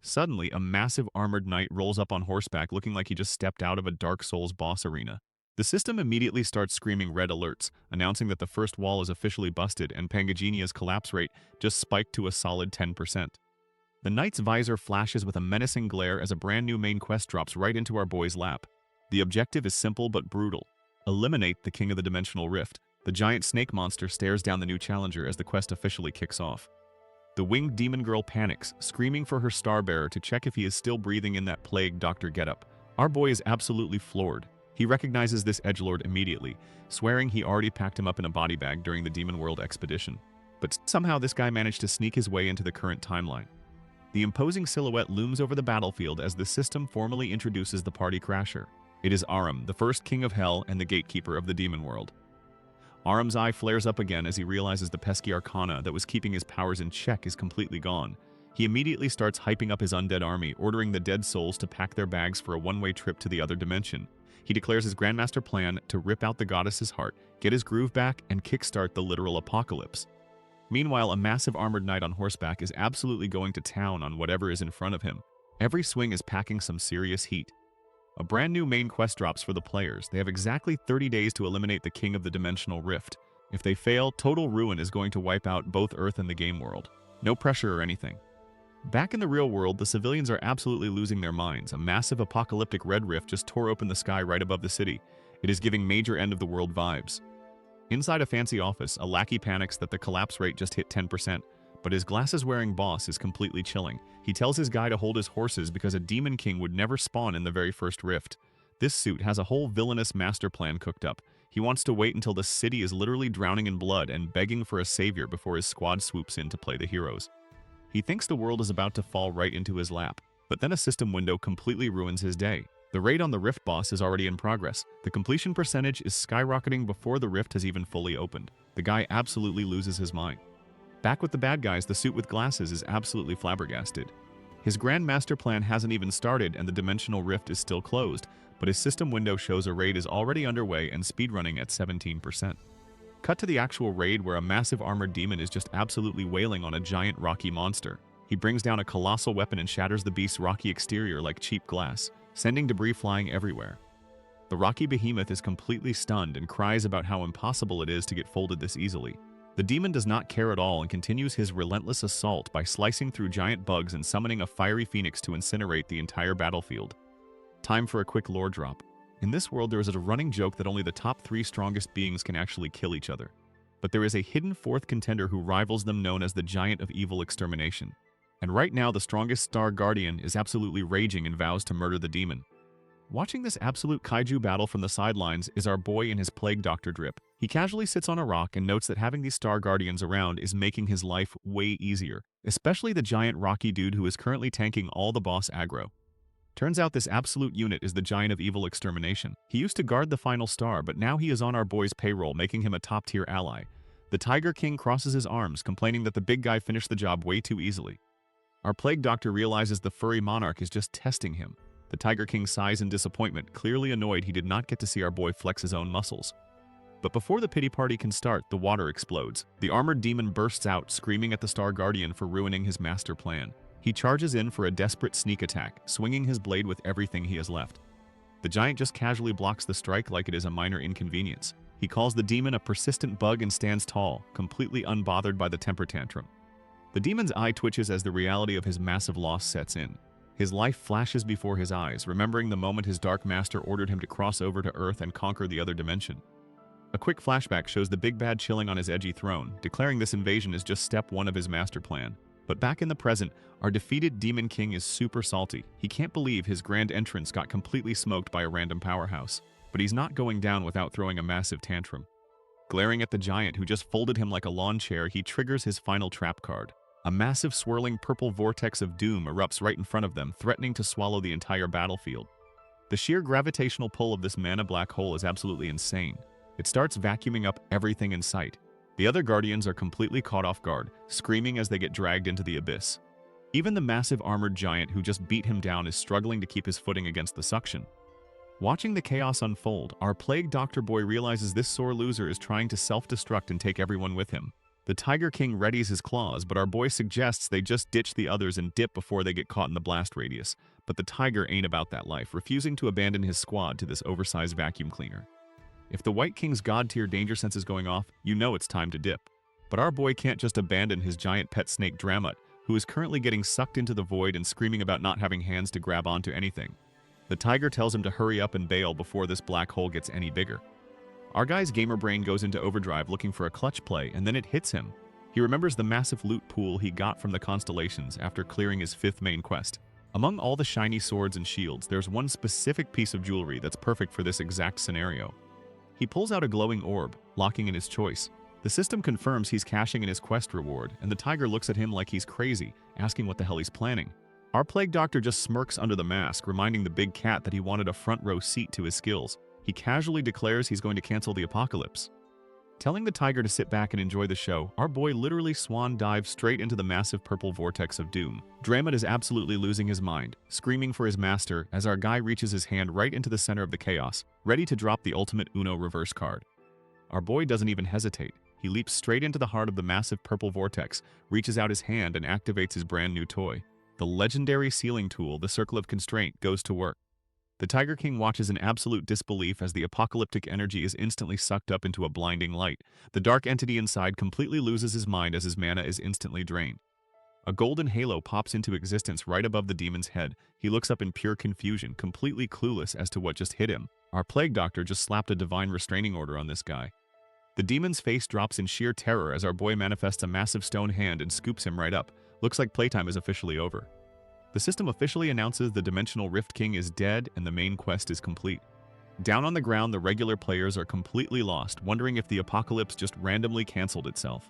Suddenly, a massive armored knight rolls up on horseback looking like he just stepped out of a Dark Souls boss arena. The system immediately starts screaming red alerts, announcing that the first wall is officially busted and Pangagenia's collapse rate just spiked to a solid 10%. The knight's visor flashes with a menacing glare as a brand new main quest drops right into our boy's lap. The objective is simple but brutal. Eliminate the King of the Dimensional Rift. The giant snake monster stares down the new challenger as the quest officially kicks off. The winged demon girl panics, screaming for her starbearer to check if he is still breathing in that Plague Doctor getup. Our boy is absolutely floored. He recognizes this edgelord immediately, swearing he already packed him up in a body bag during the Demon World expedition. But somehow this guy managed to sneak his way into the current timeline. The imposing silhouette looms over the battlefield as the system formally introduces the party crasher. It is Aram, the first king of hell and the gatekeeper of the demon world. Aram's eye flares up again as he realizes the pesky arcana that was keeping his powers in check is completely gone. He immediately starts hyping up his undead army, ordering the dead souls to pack their bags for a one-way trip to the other dimension. He declares his Grandmaster plan to rip out the goddess's heart, get his groove back, and kickstart the literal apocalypse. Meanwhile, a massive armored knight on horseback is absolutely going to town on whatever is in front of him. Every swing is packing some serious heat. A brand new main quest drops for the players. They have exactly 30 days to eliminate the King of the Dimensional Rift. If they fail, total ruin is going to wipe out both Earth and the game world. No pressure or anything. Back in the real world, the civilians are absolutely losing their minds. A massive apocalyptic red rift just tore open the sky right above the city. It is giving major end-of-the-world vibes. Inside a fancy office, a lackey panics that the collapse rate just hit 10%, but his glasses-wearing boss is completely chilling. He tells his guy to hold his horses because a demon king would never spawn in the very first rift. This suit has a whole villainous master plan cooked up. He wants to wait until the city is literally drowning in blood and begging for a savior before his squad swoops in to play the heroes. He thinks the world is about to fall right into his lap, but then a system window completely ruins his day. The raid on the Rift boss is already in progress. The completion percentage is skyrocketing before the Rift has even fully opened. The guy absolutely loses his mind. Back with the bad guys, the suit with glasses is absolutely flabbergasted. His grand master plan hasn't even started and the dimensional rift is still closed, but his system window shows a raid is already underway and speedrunning at 17%. Cut to the actual raid where a massive armored demon is just absolutely wailing on a giant rocky monster. He brings down a colossal weapon and shatters the beast's rocky exterior like cheap glass, sending debris flying everywhere. The rocky behemoth is completely stunned and cries about how impossible it is to get folded this easily. The demon does not care at all and continues his relentless assault by slicing through giant bugs and summoning a fiery phoenix to incinerate the entire battlefield. Time for a quick lore drop. In this world, there is a running joke that only the top 3 strongest beings can actually kill each other. But there is a hidden 4th contender who rivals them, known as the Giant of Evil Extermination. And right now, the strongest Star Guardian is absolutely raging and vows to murder the demon. Watching this absolute kaiju battle from the sidelines is our boy in his Plague Doctor drip. He casually sits on a rock and notes that having these Star Guardians around is making his life way easier, especially the giant rocky dude who is currently tanking all the boss aggro. Turns out this absolute unit is the Giant of Evil Extermination. He used to guard the final star, but now he is on our boy's payroll, making him a top-tier ally. The Tiger King crosses his arms, complaining that the big guy finished the job way too easily. Our Plague Doctor realizes the furry monarch is just testing him. The Tiger King sighs in disappointment, clearly annoyed he did not get to see our boy flex his own muscles. But before the pity party can start, the water explodes. The armored demon bursts out, screaming at the Star Guardian for ruining his master plan. He charges in for a desperate sneak attack, swinging his blade with everything he has left. The giant just casually blocks the strike like it is a minor inconvenience. He calls the demon a persistent bug and stands tall, completely unbothered by the temper tantrum. The demon's eye twitches as the reality of his massive loss sets in. His life flashes before his eyes, remembering the moment his dark master ordered him to cross over to Earth and conquer the other dimension. A quick flashback shows the big bad chilling on his edgy throne, declaring this invasion is just step 1 of his master plan. But back in the present, our defeated Demon King is super salty. He can't believe his grand entrance got completely smoked by a random powerhouse. But he's not going down without throwing a massive tantrum. Glaring at the giant who just folded him like a lawn chair, he triggers his final trap card. A massive swirling purple vortex of doom erupts right in front of them, threatening to swallow the entire battlefield. The sheer gravitational pull of this mana black hole is absolutely insane. It starts vacuuming up everything in sight. The other Guardians are completely caught off guard, screaming as they get dragged into the abyss. Even the massive armored giant who just beat him down is struggling to keep his footing against the suction. Watching the chaos unfold, our Plague Doctor boy realizes this sore loser is trying to self-destruct and take everyone with him. The Tiger King readies his claws, but our boy suggests they just ditch the others and dip before they get caught in the blast radius. But the tiger ain't about that life, refusing to abandon his squad to this oversized vacuum cleaner. If the White King's god-tier danger sense is going off, you know it's time to dip. But our boy can't just abandon his giant pet snake Dramut, who is currently getting sucked into the void and screaming about not having hands to grab onto anything. The tiger tells him to hurry up and bail before this black hole gets any bigger. Our guy's gamer brain goes into overdrive looking for a clutch play, and then it hits him. He remembers the massive loot pool he got from the constellations after clearing his 5th main quest. Among all the shiny swords and shields, there's one specific piece of jewelry that's perfect for this exact scenario. He pulls out a glowing orb, locking in his choice. The system confirms he's cashing in his quest reward, and the tiger looks at him like he's crazy, asking what the hell he's planning. Our Plague Doctor just smirks under the mask, reminding the big cat that he wanted a front row seat to his skills. He casually declares he's going to cancel the apocalypse. Telling the tiger to sit back and enjoy the show, our boy literally swan dives straight into the massive purple vortex of doom. Dramut is absolutely losing his mind, screaming for his master as our guy reaches his hand right into the center of the chaos, ready to drop the ultimate Uno reverse card. Our boy doesn't even hesitate. He leaps straight into the heart of the massive purple vortex, reaches out his hand and activates his brand new toy. The legendary sealing tool, the Circle of Constraint, goes to work. The Tiger King watches in absolute disbelief as the apocalyptic energy is instantly sucked up into a blinding light. The dark entity inside completely loses his mind as his mana is instantly drained. A golden halo pops into existence right above the demon's head. He looks up in pure confusion, completely clueless as to what just hit him. Our Plague Doctor just slapped a divine restraining order on this guy. The demon's face drops in sheer terror as our boy manifests a massive stone hand and scoops him right up. Looks like playtime is officially over. The system officially announces the Dimensional Rift King is dead and the main quest is complete. Down on the ground, the regular players are completely lost, wondering if the apocalypse just randomly canceled itself.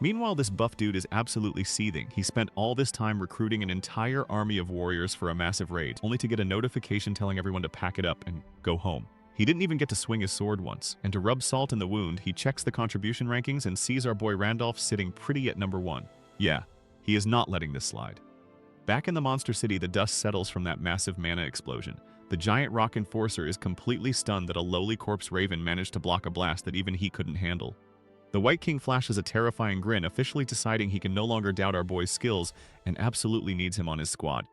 Meanwhile, this buff dude is absolutely seething. He spent all this time recruiting an entire army of warriors for a massive raid, only to get a notification telling everyone to pack it up and go home. He didn't even get to swing his sword once, and to rub salt in the wound, he checks the contribution rankings and sees our boy Randolph sitting pretty at number 1. Yeah, he is not letting this slide. Back in the Monster City, the dust settles from that massive mana explosion. The giant rock enforcer is completely stunned that a lowly corpse raven managed to block a blast that even he couldn't handle. The White King flashes a terrifying grin, officially deciding he can no longer doubt our boy's skills and absolutely needs him on his squad.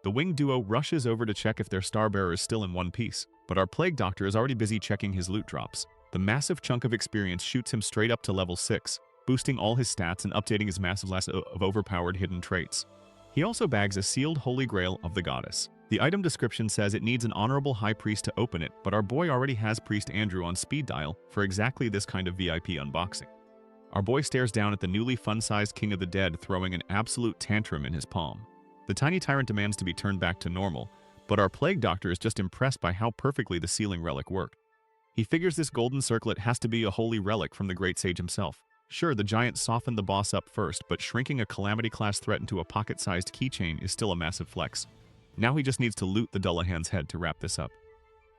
The winged duo rushes over to check if their starbearer is still in one piece, but our Plague Doctor is already busy checking his loot drops. The massive chunk of experience shoots him straight up to level 6, boosting all his stats and updating his massive list of overpowered hidden traits. He also bags a sealed Holy Grail of the Goddess. The item description says it needs an honorable high priest to open it, but our boy already has Priest Andrew on speed dial for exactly this kind of VIP unboxing. Our boy stares down at the newly fun-sized King of the Dead, throwing an absolute tantrum in his palm. The tiny tyrant demands to be turned back to normal, but our Plague Doctor is just impressed by how perfectly the sealing relic worked. He figures this golden circlet has to be a holy relic from the great sage himself. Sure, the giant softened the boss up first, but shrinking a Calamity-class threat into a pocket-sized keychain is still a massive flex. Now he just needs to loot the Dullahan's head to wrap this up.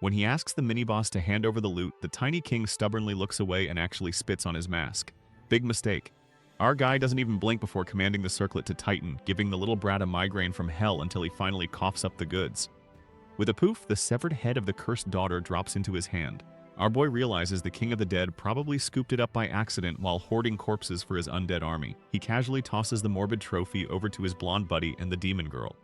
When he asks the mini-boss to hand over the loot, the tiny king stubbornly looks away and actually spits on his mask. Big mistake. Our guy doesn't even blink before commanding the circlet to tighten, giving the little brat a migraine from hell until he finally coughs up the goods. With a poof, the severed head of the cursed daughter drops into his hand. Our boy realizes the King of the Dead probably scooped it up by accident while hoarding corpses for his undead army. He casually tosses the morbid trophy over to his blonde buddy and the demon girl.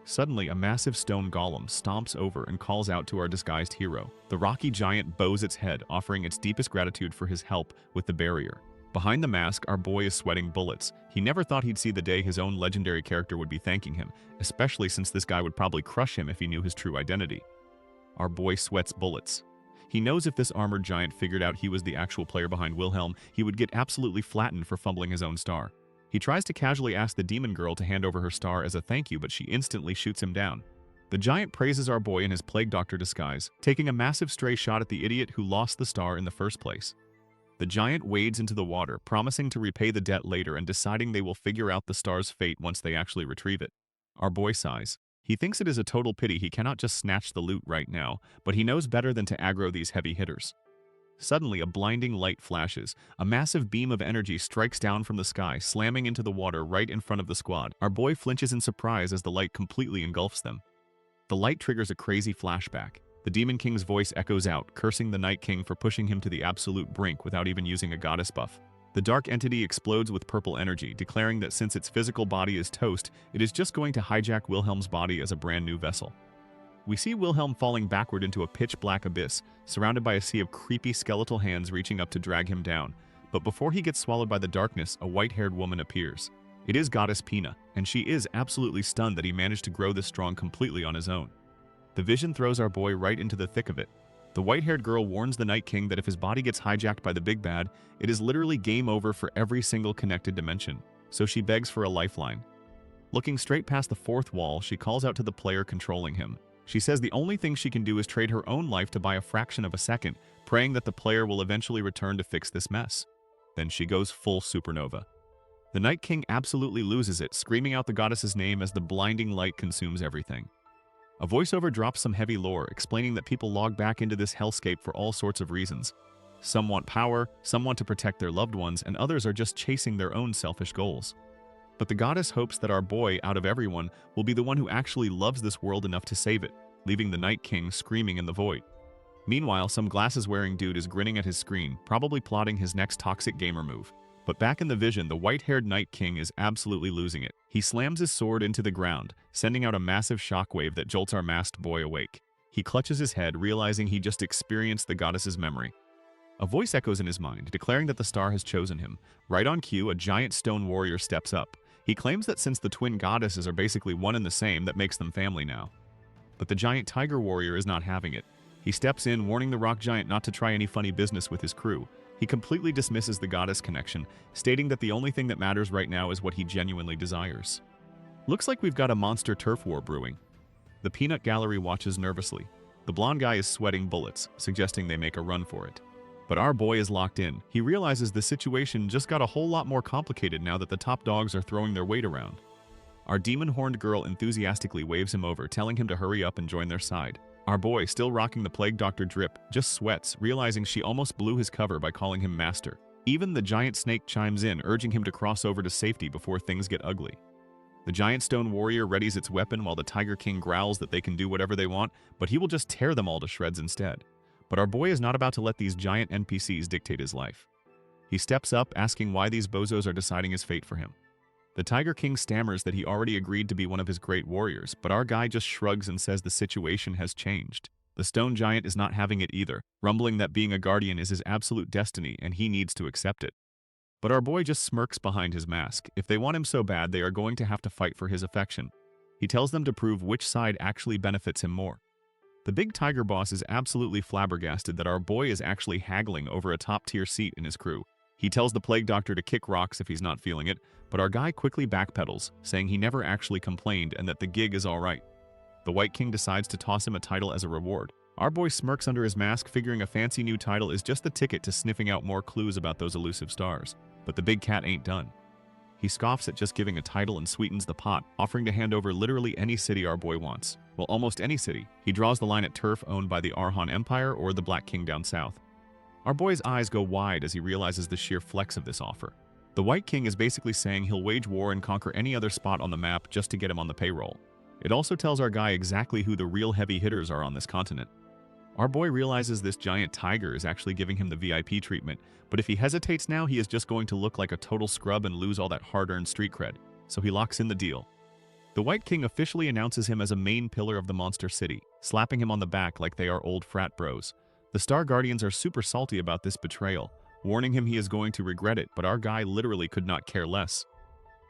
Suddenly, a massive stone golem stomps over and calls out to our disguised hero. The rocky giant bows its head, offering its deepest gratitude for his help with the barrier. Behind the mask, our boy is sweating bullets. He never thought he'd see the day his own legendary character would be thanking him, especially since this guy would probably crush him if he knew his true identity. Our boy sweats bullets. He knows if this armored giant figured out he was the actual player behind Wilhelm, he would get absolutely flattened for fumbling his own star. He tries to casually ask the demon girl to hand over her star as a thank you, but she instantly shoots him down. The giant praises our boy in his Plague Doctor disguise, taking a massive stray shot at the idiot who lost the star in the first place. The giant wades into the water, promising to repay the debt later and deciding they will figure out the star's fate once they actually retrieve it. Our boy sighs. He thinks it is a total pity he cannot just snatch the loot right now, but he knows better than to aggro these heavy hitters. Suddenly, a blinding light flashes. A massive beam of energy strikes down from the sky, slamming into the water right in front of the squad. Our boy flinches in surprise as the light completely engulfs them. The light triggers a crazy flashback. The Demon King's voice echoes out, cursing the Night King for pushing him to the absolute brink without even using a goddess buff. The dark entity explodes with purple energy, declaring that since its physical body is toast, it is just going to hijack Wilhelm's body as a brand new vessel. We see Wilhelm falling backward into a pitch-black abyss, surrounded by a sea of creepy skeletal hands reaching up to drag him down. But before he gets swallowed by the darkness, a white-haired woman appears. It is Goddess Pina, and she is absolutely stunned that he managed to grow this strong completely on his own. The vision throws our boy right into the thick of it. The white-haired girl warns the Night King that if his body gets hijacked by the big bad, it is literally game over for every single connected dimension, so she begs for a lifeline. Looking straight past the fourth wall, she calls out to the player controlling him. She says the only thing she can do is trade her own life to buy a fraction of a second, praying that the player will eventually return to fix this mess. Then she goes full supernova. The Night King absolutely loses it, screaming out the goddess's name as the blinding light consumes everything. A voiceover drops some heavy lore, explaining that people log back into this hellscape for all sorts of reasons. Some want power, some want to protect their loved ones, and others are just chasing their own selfish goals. But the goddess hopes that our boy, out of everyone, will be the one who actually loves this world enough to save it, leaving the Night King screaming in the void. Meanwhile, some glasses-wearing dude is grinning at his screen, probably plotting his next toxic gamer move. But back in the vision, the white-haired Night King is absolutely losing it. He slams his sword into the ground, sending out a massive shockwave that jolts our masked boy awake. He clutches his head, realizing he just experienced the goddess's memory. A voice echoes in his mind, declaring that the star has chosen him. Right on cue, a giant stone warrior steps up. He claims that since the twin goddesses are basically one and the same, that makes them family now. But the giant tiger warrior is not having it. He steps in, warning the rock giant not to try any funny business with his crew. He completely dismisses the goddess connection, stating that the only thing that matters right now is what he genuinely desires. Looks like we've got a monster turf war brewing. The peanut gallery watches nervously. The blonde guy is sweating bullets, suggesting they make a run for it. But our boy is locked in. He realizes the situation just got a whole lot more complicated now that the top dogs are throwing their weight around. Our demon-horned girl enthusiastically waves him over, telling him to hurry up and join their side. Our boy, still rocking the Plague Doctor drip, just sweats, realizing she almost blew his cover by calling him master. Even the giant snake chimes in, urging him to cross over to safety before things get ugly. The giant stone warrior readies its weapon while the Tiger King growls that they can do whatever they want, but he will just tear them all to shreds instead. But our boy is not about to let these giant NPCs dictate his life. He steps up, asking why these bozos are deciding his fate for him. The Tiger King stammers that he already agreed to be one of his great warriors, but our guy just shrugs and says the situation has changed. The stone giant is not having it either, rumbling that being a guardian is his absolute destiny and he needs to accept it. But our boy just smirks behind his mask. If they want him so bad, they are going to have to fight for his affection. He tells them to prove which side actually benefits him more. The big tiger boss is absolutely flabbergasted that our boy is actually haggling over a top-tier seat in his crew. He tells the Plague Doctor to kick rocks if he's not feeling it, but our guy quickly backpedals, saying he never actually complained and that the gig is alright. The White King decides to toss him a title as a reward. Our boy smirks under his mask, figuring a fancy new title is just the ticket to sniffing out more clues about those elusive stars. But the big cat ain't done. He scoffs at just giving a title and sweetens the pot, offering to hand over literally any city our boy wants. Well, almost any city. He draws the line at turf owned by the Arhan Empire or the Black King down south. Our boy's eyes go wide as he realizes the sheer flex of this offer. The White King is basically saying he'll wage war and conquer any other spot on the map just to get him on the payroll. It also tells our guy exactly who the real heavy hitters are on this continent. Our boy realizes this giant tiger is actually giving him the VIP treatment, but if he hesitates now, he is just going to look like a total scrub and lose all that hard-earned street cred, so he locks in the deal. The White King officially announces him as a main pillar of the monster city, slapping him on the back like they are old frat bros. The Star Guardians are super salty about this betrayal, warning him he is going to regret it, but our guy literally could not care less.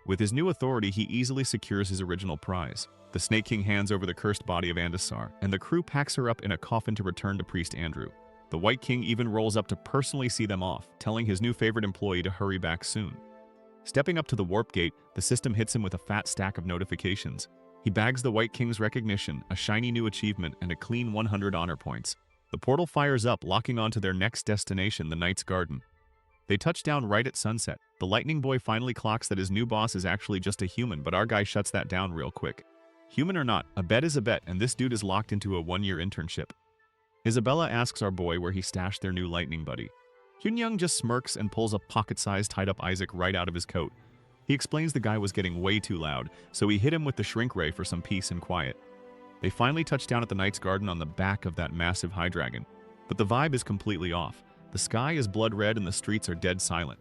With his new authority, he easily secures his original prize. The Snake King hands over the cursed body of Andasar, and the crew packs her up in a coffin to return to Priest Andrew. The White King even rolls up to personally see them off, telling his new favorite employee to hurry back soon. Stepping up to the warp gate, the system hits him with a fat stack of notifications. He bags the White King's recognition, a shiny new achievement, and a clean 100 honor points. The portal fires up, locking onto their next destination, the Knight's Garden. They touch down right at sunset. The Lightning Boy finally clocks that his new boss is actually just a human, but our guy shuts that down real quick. Human or not, a bet is a bet, and this dude is locked into a one-year internship. Isabella asks our boy where he stashed their new lightning buddy. Hyunyoung just smirks and pulls a pocket-sized tied-up Isaac right out of his coat. He explains the guy was getting way too loud, so he hit him with the shrink ray for some peace and quiet. They finally touch down at the Knight's Garden on the back of that massive high dragon. But the vibe is completely off. The sky is blood red and the streets are dead silent.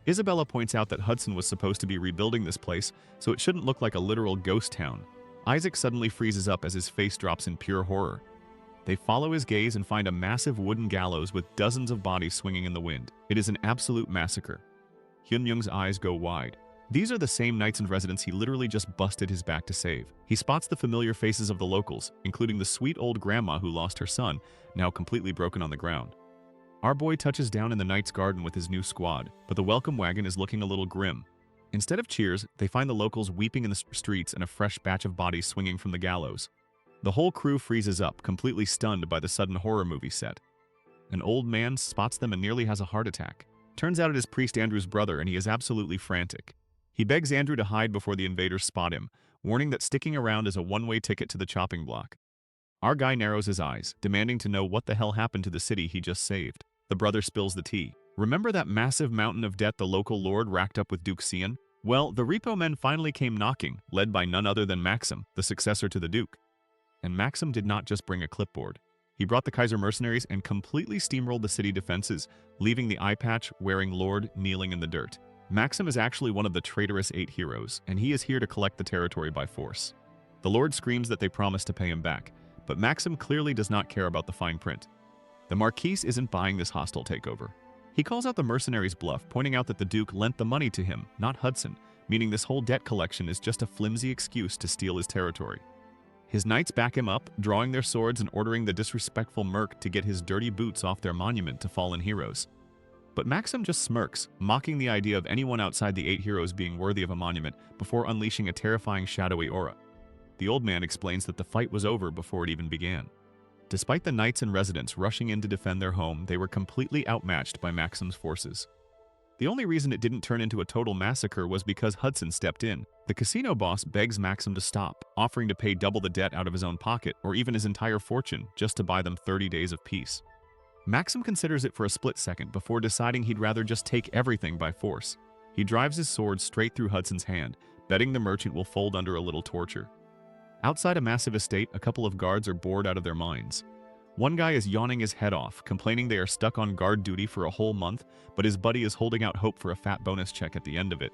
Isabella points out that Hudson was supposed to be rebuilding this place, so it shouldn't look like a literal ghost town. Isaac suddenly freezes up as his face drops in pure horror. They follow his gaze and find a massive wooden gallows with dozens of bodies swinging in the wind. It is an absolute massacre. Hyunyoung's eyes go wide. These are the same knights and residents he literally just busted his back to save. He spots the familiar faces of the locals, including the sweet old grandma who lost her son, now completely broken on the ground. Our boy touches down in the Knight's Garden with his new squad, but the welcome wagon is looking a little grim. Instead of cheers, they find the locals weeping in the streets and a fresh batch of bodies swinging from the gallows. The whole crew freezes up, completely stunned by the sudden horror movie set. An old man spots them and nearly has a heart attack. Turns out it is Priest Andrew's brother, and he is absolutely frantic. He begs Andrew to hide before the invaders spot him, warning that sticking around is a one-way ticket to the chopping block. Our guy narrows his eyes, demanding to know what the hell happened to the city he just saved. The brother spills the tea. Remember that massive mountain of debt the local lord racked up with Duke Xian? Well, the repo men finally came knocking, led by none other than Maxim, the successor to the Duke. And Maxim did not just bring a clipboard. He brought the Kaiser mercenaries and completely steamrolled the city defenses, leaving the eye patch wearing lord kneeling in the dirt. Maxim is actually one of the traitorous 8 heroes, and he is here to collect the territory by force. The lord screams that they promise to pay him back, but Maxim clearly does not care about the fine print. The Marquise isn't buying this hostile takeover. He calls out the mercenaries' bluff, pointing out that the Duke lent the money to him, not Hudson, meaning this whole debt collection is just a flimsy excuse to steal his territory. His knights back him up, drawing their swords and ordering the disrespectful merc to get his dirty boots off their monument to fallen heroes. But Maxim just smirks, mocking the idea of anyone outside the 8 heroes being worthy of a monument before unleashing a terrifying shadowy aura. The old man explains that the fight was over before it even began. Despite the knights and residents rushing in to defend their home, they were completely outmatched by Maxim's forces. The only reason it didn't turn into a total massacre was because Hudson stepped in. The casino boss begs Maxim to stop, offering to pay double the debt out of his own pocket or even his entire fortune just to buy them 30 days of peace. Maxim considers it for a split second before deciding he'd rather just take everything by force. He drives his sword straight through Hudson's hand, betting the merchant will fold under a little torture. Outside a massive estate, a couple of guards are bored out of their minds. One guy is yawning his head off, complaining they are stuck on guard duty for a whole month, but his buddy is holding out hope for a fat bonus check at the end of it.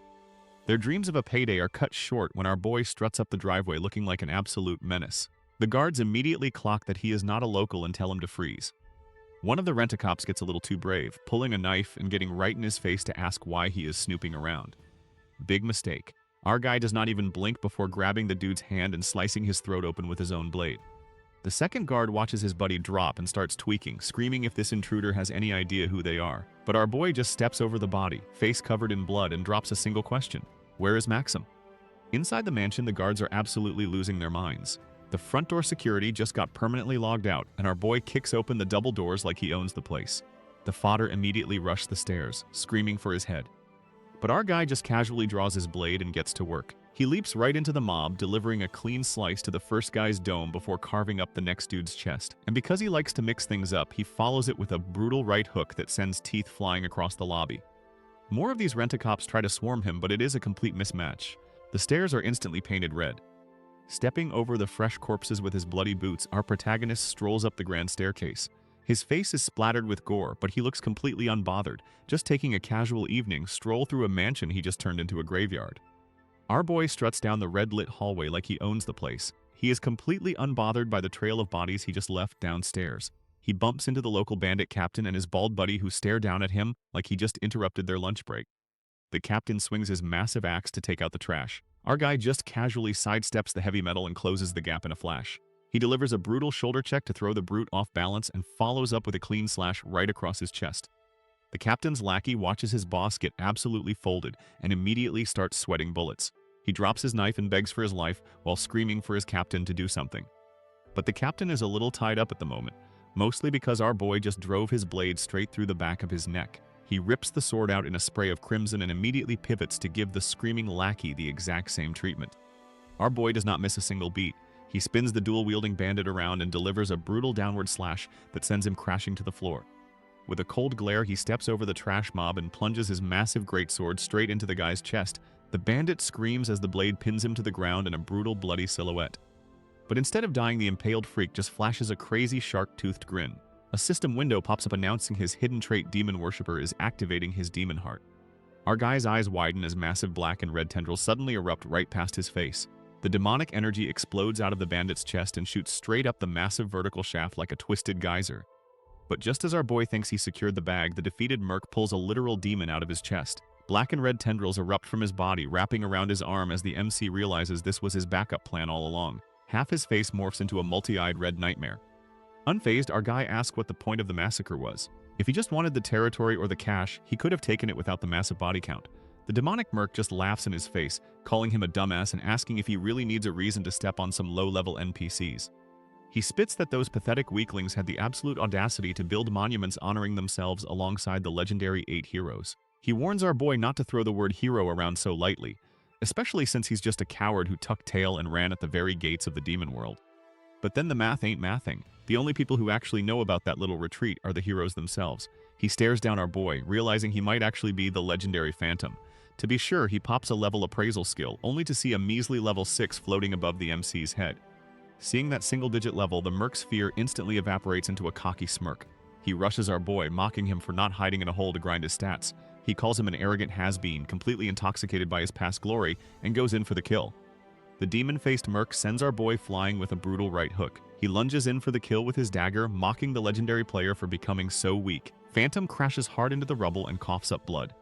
Their dreams of a payday are cut short when our boy struts up the driveway looking like an absolute menace. The guards immediately clock that he is not a local and tell him to freeze. One of the rent-a-cops gets a little too brave, pulling a knife and getting right in his face to ask why he is snooping around. Big mistake. Our guy does not even blink before grabbing the dude's hand and slicing his throat open with his own blade. The second guard watches his buddy drop and starts tweaking, screaming if this intruder has any idea who they are. But our boy just steps over the body, face covered in blood, and drops a single question. Where is Maxim? Inside the mansion, the guards are absolutely losing their minds. The front door security just got permanently logged out, and our boy kicks open the double doors like he owns the place. The fodder immediately rushed the stairs, screaming for his head. But our guy just casually draws his blade and gets to work. He leaps right into the mob, delivering a clean slice to the first guy's dome before carving up the next dude's chest. And because he likes to mix things up, he follows it with a brutal right hook that sends teeth flying across the lobby. More of these rent-a-cops try to swarm him, but it is a complete mismatch. The stairs are instantly painted red. Stepping over the fresh corpses with his bloody boots, our protagonist strolls up the grand staircase. His face is splattered with gore, but he looks completely unbothered, just taking a casual evening stroll through a mansion he just turned into a graveyard. Our boy struts down the red-lit hallway like he owns the place. He is completely unbothered by the trail of bodies he just left downstairs. He bumps into the local bandit captain and his bald buddy who stare down at him like he just interrupted their lunch break. The captain swings his massive axe to take out the trash. Our guy just casually sidesteps the heavy metal and closes the gap in a flash. He delivers a brutal shoulder check to throw the brute off balance and follows up with a clean slash right across his chest. The captain's lackey watches his boss get absolutely folded and immediately starts sweating bullets. He drops his knife and begs for his life while screaming for his captain to do something. But the captain is a little tied up at the moment, mostly because our boy just drove his blade straight through the back of his neck. He rips the sword out in a spray of crimson and immediately pivots to give the screaming lackey the exact same treatment. Our boy does not miss a single beat. He spins the dual-wielding bandit around and delivers a brutal downward slash that sends him crashing to the floor. With a cold glare, he steps over the trash mob and plunges his massive greatsword straight into the guy's chest. The bandit screams as the blade pins him to the ground in a brutal, bloody silhouette. But instead of dying, the impaled freak just flashes a crazy shark-toothed grin. A system window pops up announcing his hidden trait demon worshipper is activating his demon heart. Our guy's eyes widen as massive black and red tendrils suddenly erupt right past his face. The demonic energy explodes out of the bandit's chest and shoots straight up the massive vertical shaft like a twisted geyser. But just as our boy thinks he secured the bag, the defeated merc pulls a literal demon out of his chest. Black and red tendrils erupt from his body, wrapping around his arm as the MC realizes this was his backup plan all along. Half his face morphs into a multi-eyed red nightmare. Unfazed, our guy asks what the point of the massacre was. If he just wanted the territory or the cash, he could have taken it without the massive body count. The demonic merc just laughs in his face, calling him a dumbass and asking if he really needs a reason to step on some low-level NPCs. He spits that those pathetic weaklings had the absolute audacity to build monuments honoring themselves alongside the legendary 8 heroes. He warns our boy not to throw the word hero around so lightly, especially since he's just a coward who tucked tail and ran at the very gates of the demon world. But then the math ain't mathing. The only people who actually know about that little retreat are the heroes themselves. He stares down our boy, realizing he might actually be the legendary Phantom. To be sure, he pops a level appraisal skill, only to see a measly level 6 floating above the MC's head. Seeing that single-digit level, the merc's fear instantly evaporates into a cocky smirk. He rushes our boy, mocking him for not hiding in a hole to grind his stats. He calls him an arrogant has-been, completely intoxicated by his past glory, and goes in for the kill. The demon-faced merc sends our boy flying with a brutal right hook. He lunges in for the kill with his dagger, mocking the legendary player for becoming so weak. Phantom crashes hard into the rubble and coughs up blood.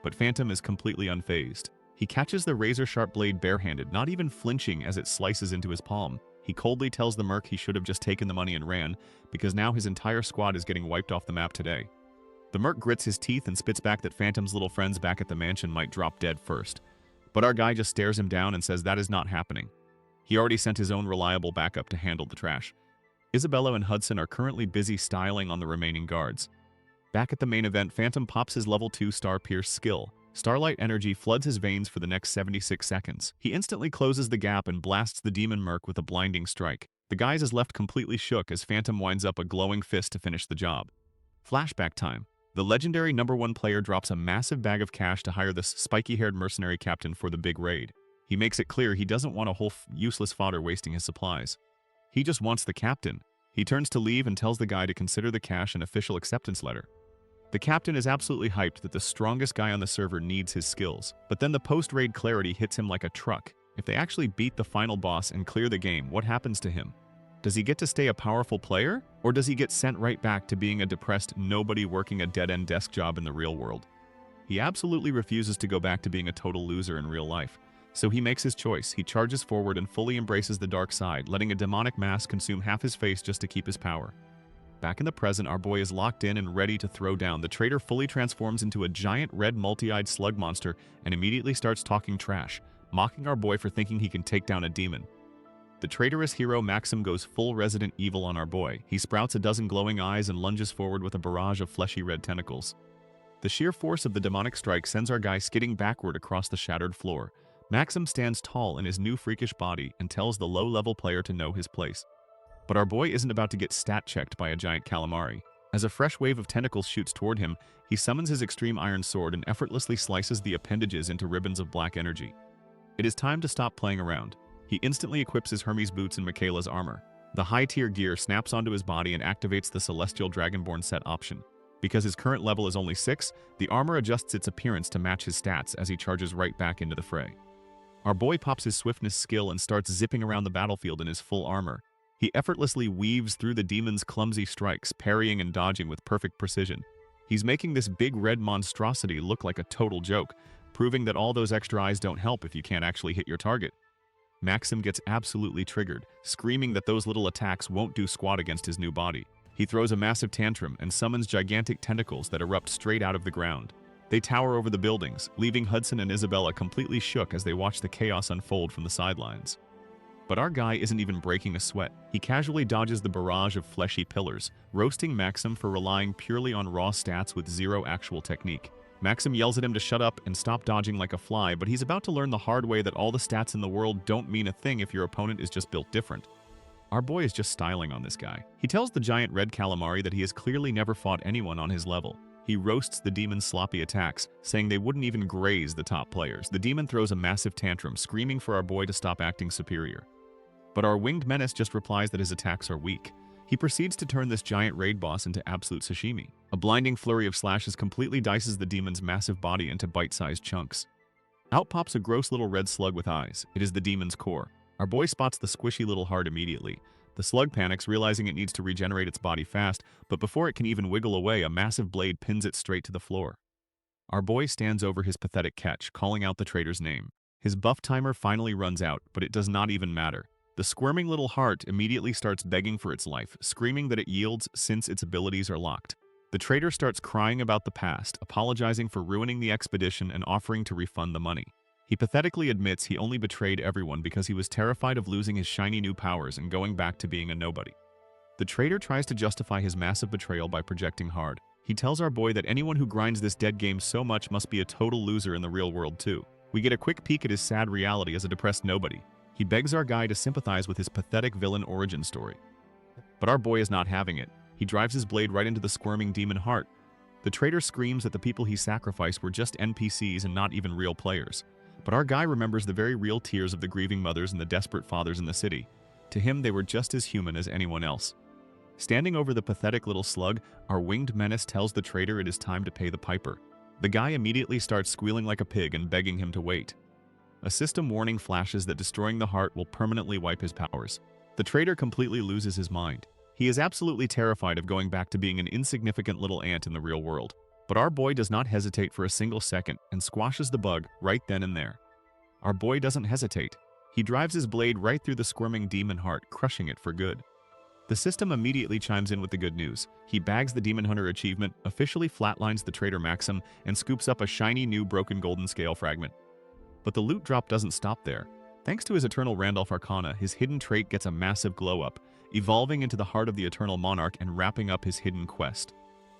But Phantom is completely unfazed. He catches the razor-sharp blade barehanded, not even flinching as it slices into his palm. He coldly tells the merc he should have just taken the money and ran, because now his entire squad is getting wiped off the map today. The merc grits his teeth and spits back that Phantom's little friends back at the mansion might drop dead first. But our guy just stares him down and says that is not happening. He already sent his own reliable backup to handle the trash. Isabella and Hudson are currently busy styling on the remaining guards. Back at the main event, Phantom pops his level 2 Star Pierce skill. Starlight energy floods his veins for the next 76 seconds. He instantly closes the gap and blasts the demon merc with a blinding strike. The guys is left completely shook as Phantom winds up a glowing fist to finish the job. Flashback time. The legendary #1 player drops a massive bag of cash to hire this spiky-haired mercenary captain for the big raid. He makes it clear he doesn't want a whole useless fodder wasting his supplies. He just wants the captain. He turns to leave and tells the guy to consider the cash an official acceptance letter. The captain is absolutely hyped that the strongest guy on the server needs his skills, but then the post-raid clarity hits him like a truck. If they actually beat the final boss and clear the game, what happens to him? Does he get to stay a powerful player, or does he get sent right back to being a depressed nobody working a dead-end desk job in the real world? He absolutely refuses to go back to being a total loser in real life. So he makes his choice. He charges forward and fully embraces the dark side, letting a demonic mask consume half his face just to keep his power. Back in the present, our boy is locked in and ready to throw down. The traitor fully transforms into a giant red multi-eyed slug monster and immediately starts talking trash, mocking our boy for thinking he can take down a demon. The traitorous hero Maxim goes full Resident Evil on our boy. He sprouts a dozen glowing eyes and lunges forward with a barrage of fleshy red tentacles. The sheer force of the demonic strike sends our guy skidding backward across the shattered floor. Maxim stands tall in his new freakish body and tells the low-level player to know his place. But our boy isn't about to get stat-checked by a giant calamari. As a fresh wave of tentacles shoots toward him, he summons his extreme iron sword and effortlessly slices the appendages into ribbons of black energy. It is time to stop playing around. He instantly equips his Hermes boots and Michaela's armor. The high-tier gear snaps onto his body and activates the Celestial Dragonborn set option. Because his current level is only 6, the armor adjusts its appearance to match his stats as he charges right back into the fray. Our boy pops his swiftness skill and starts zipping around the battlefield in his full armor. He effortlessly weaves through the demon's clumsy strikes, parrying and dodging with perfect precision. He's making this big red monstrosity look like a total joke, proving that all those extra eyes don't help if you can't actually hit your target. Maxim gets absolutely triggered, screaming that those little attacks won't do squat against his new body. He throws a massive tantrum and summons gigantic tentacles that erupt straight out of the ground. They tower over the buildings, leaving Hudson and Isabella completely shook as they watch the chaos unfold from the sidelines. But our guy isn't even breaking a sweat. He casually dodges the barrage of fleshy pillars, roasting Maxim for relying purely on raw stats with zero actual technique. Maxim yells at him to shut up and stop dodging like a fly, but he's about to learn the hard way that all the stats in the world don't mean a thing if your opponent is just built different. Our boy is just styling on this guy. He tells the giant red calamari that he has clearly never fought anyone on his level. He roasts the demon's sloppy attacks, saying they wouldn't even graze the top players. The demon throws a massive tantrum, screaming for our boy to stop acting superior. But our winged menace just replies that his attacks are weak. He proceeds to turn this giant raid boss into absolute sashimi. A blinding flurry of slashes completely dices the demon's massive body into bite-sized chunks. Out pops a gross little red slug with eyes. It is the demon's core. Our boy spots the squishy little heart immediately. The slug panics, realizing it needs to regenerate its body fast, but before it can even wiggle away, a massive blade pins it straight to the floor. Our boy stands over his pathetic catch, calling out the traitor's name. His buff timer finally runs out, but it does not even matter. The squirming little heart immediately starts begging for its life, screaming that it yields since its abilities are locked. The traitor starts crying about the past, apologizing for ruining the expedition and offering to refund the money. He pathetically admits he only betrayed everyone because he was terrified of losing his shiny new powers and going back to being a nobody. The traitor tries to justify his massive betrayal by projecting hard. He tells our boy that anyone who grinds this dead game so much must be a total loser in the real world too. We get a quick peek at his sad reality as a depressed nobody. He begs our guy to sympathize with his pathetic villain origin story. But our boy is not having it. He drives his blade right into the squirming demon heart. The traitor screams that the people he sacrificed were just NPCs and not even real players. But our guy remembers the very real tears of the grieving mothers and the desperate fathers in the city. To him, they were just as human as anyone else. Standing over the pathetic little slug, our winged menace tells the traitor it is time to pay the piper. The guy immediately starts squealing like a pig and begging him to wait. A system warning flashes that destroying the heart will permanently wipe his powers. The traitor completely loses his mind. He is absolutely terrified of going back to being an insignificant little ant in the real world. But our boy does not hesitate for a single second and squashes the bug right then and there. Our boy doesn't hesitate. He drives his blade right through the squirming demon heart, crushing it for good. The system immediately chimes in with the good news. He bags the Demon Hunter achievement, officially flatlines the traitor Maxim, and scoops up a shiny new broken golden scale fragment. But the loot drop doesn't stop there. Thanks to his Eternal Randolph Arcana, his hidden trait gets a massive glow up, evolving into the heart of the Eternal Monarch and wrapping up his hidden quest.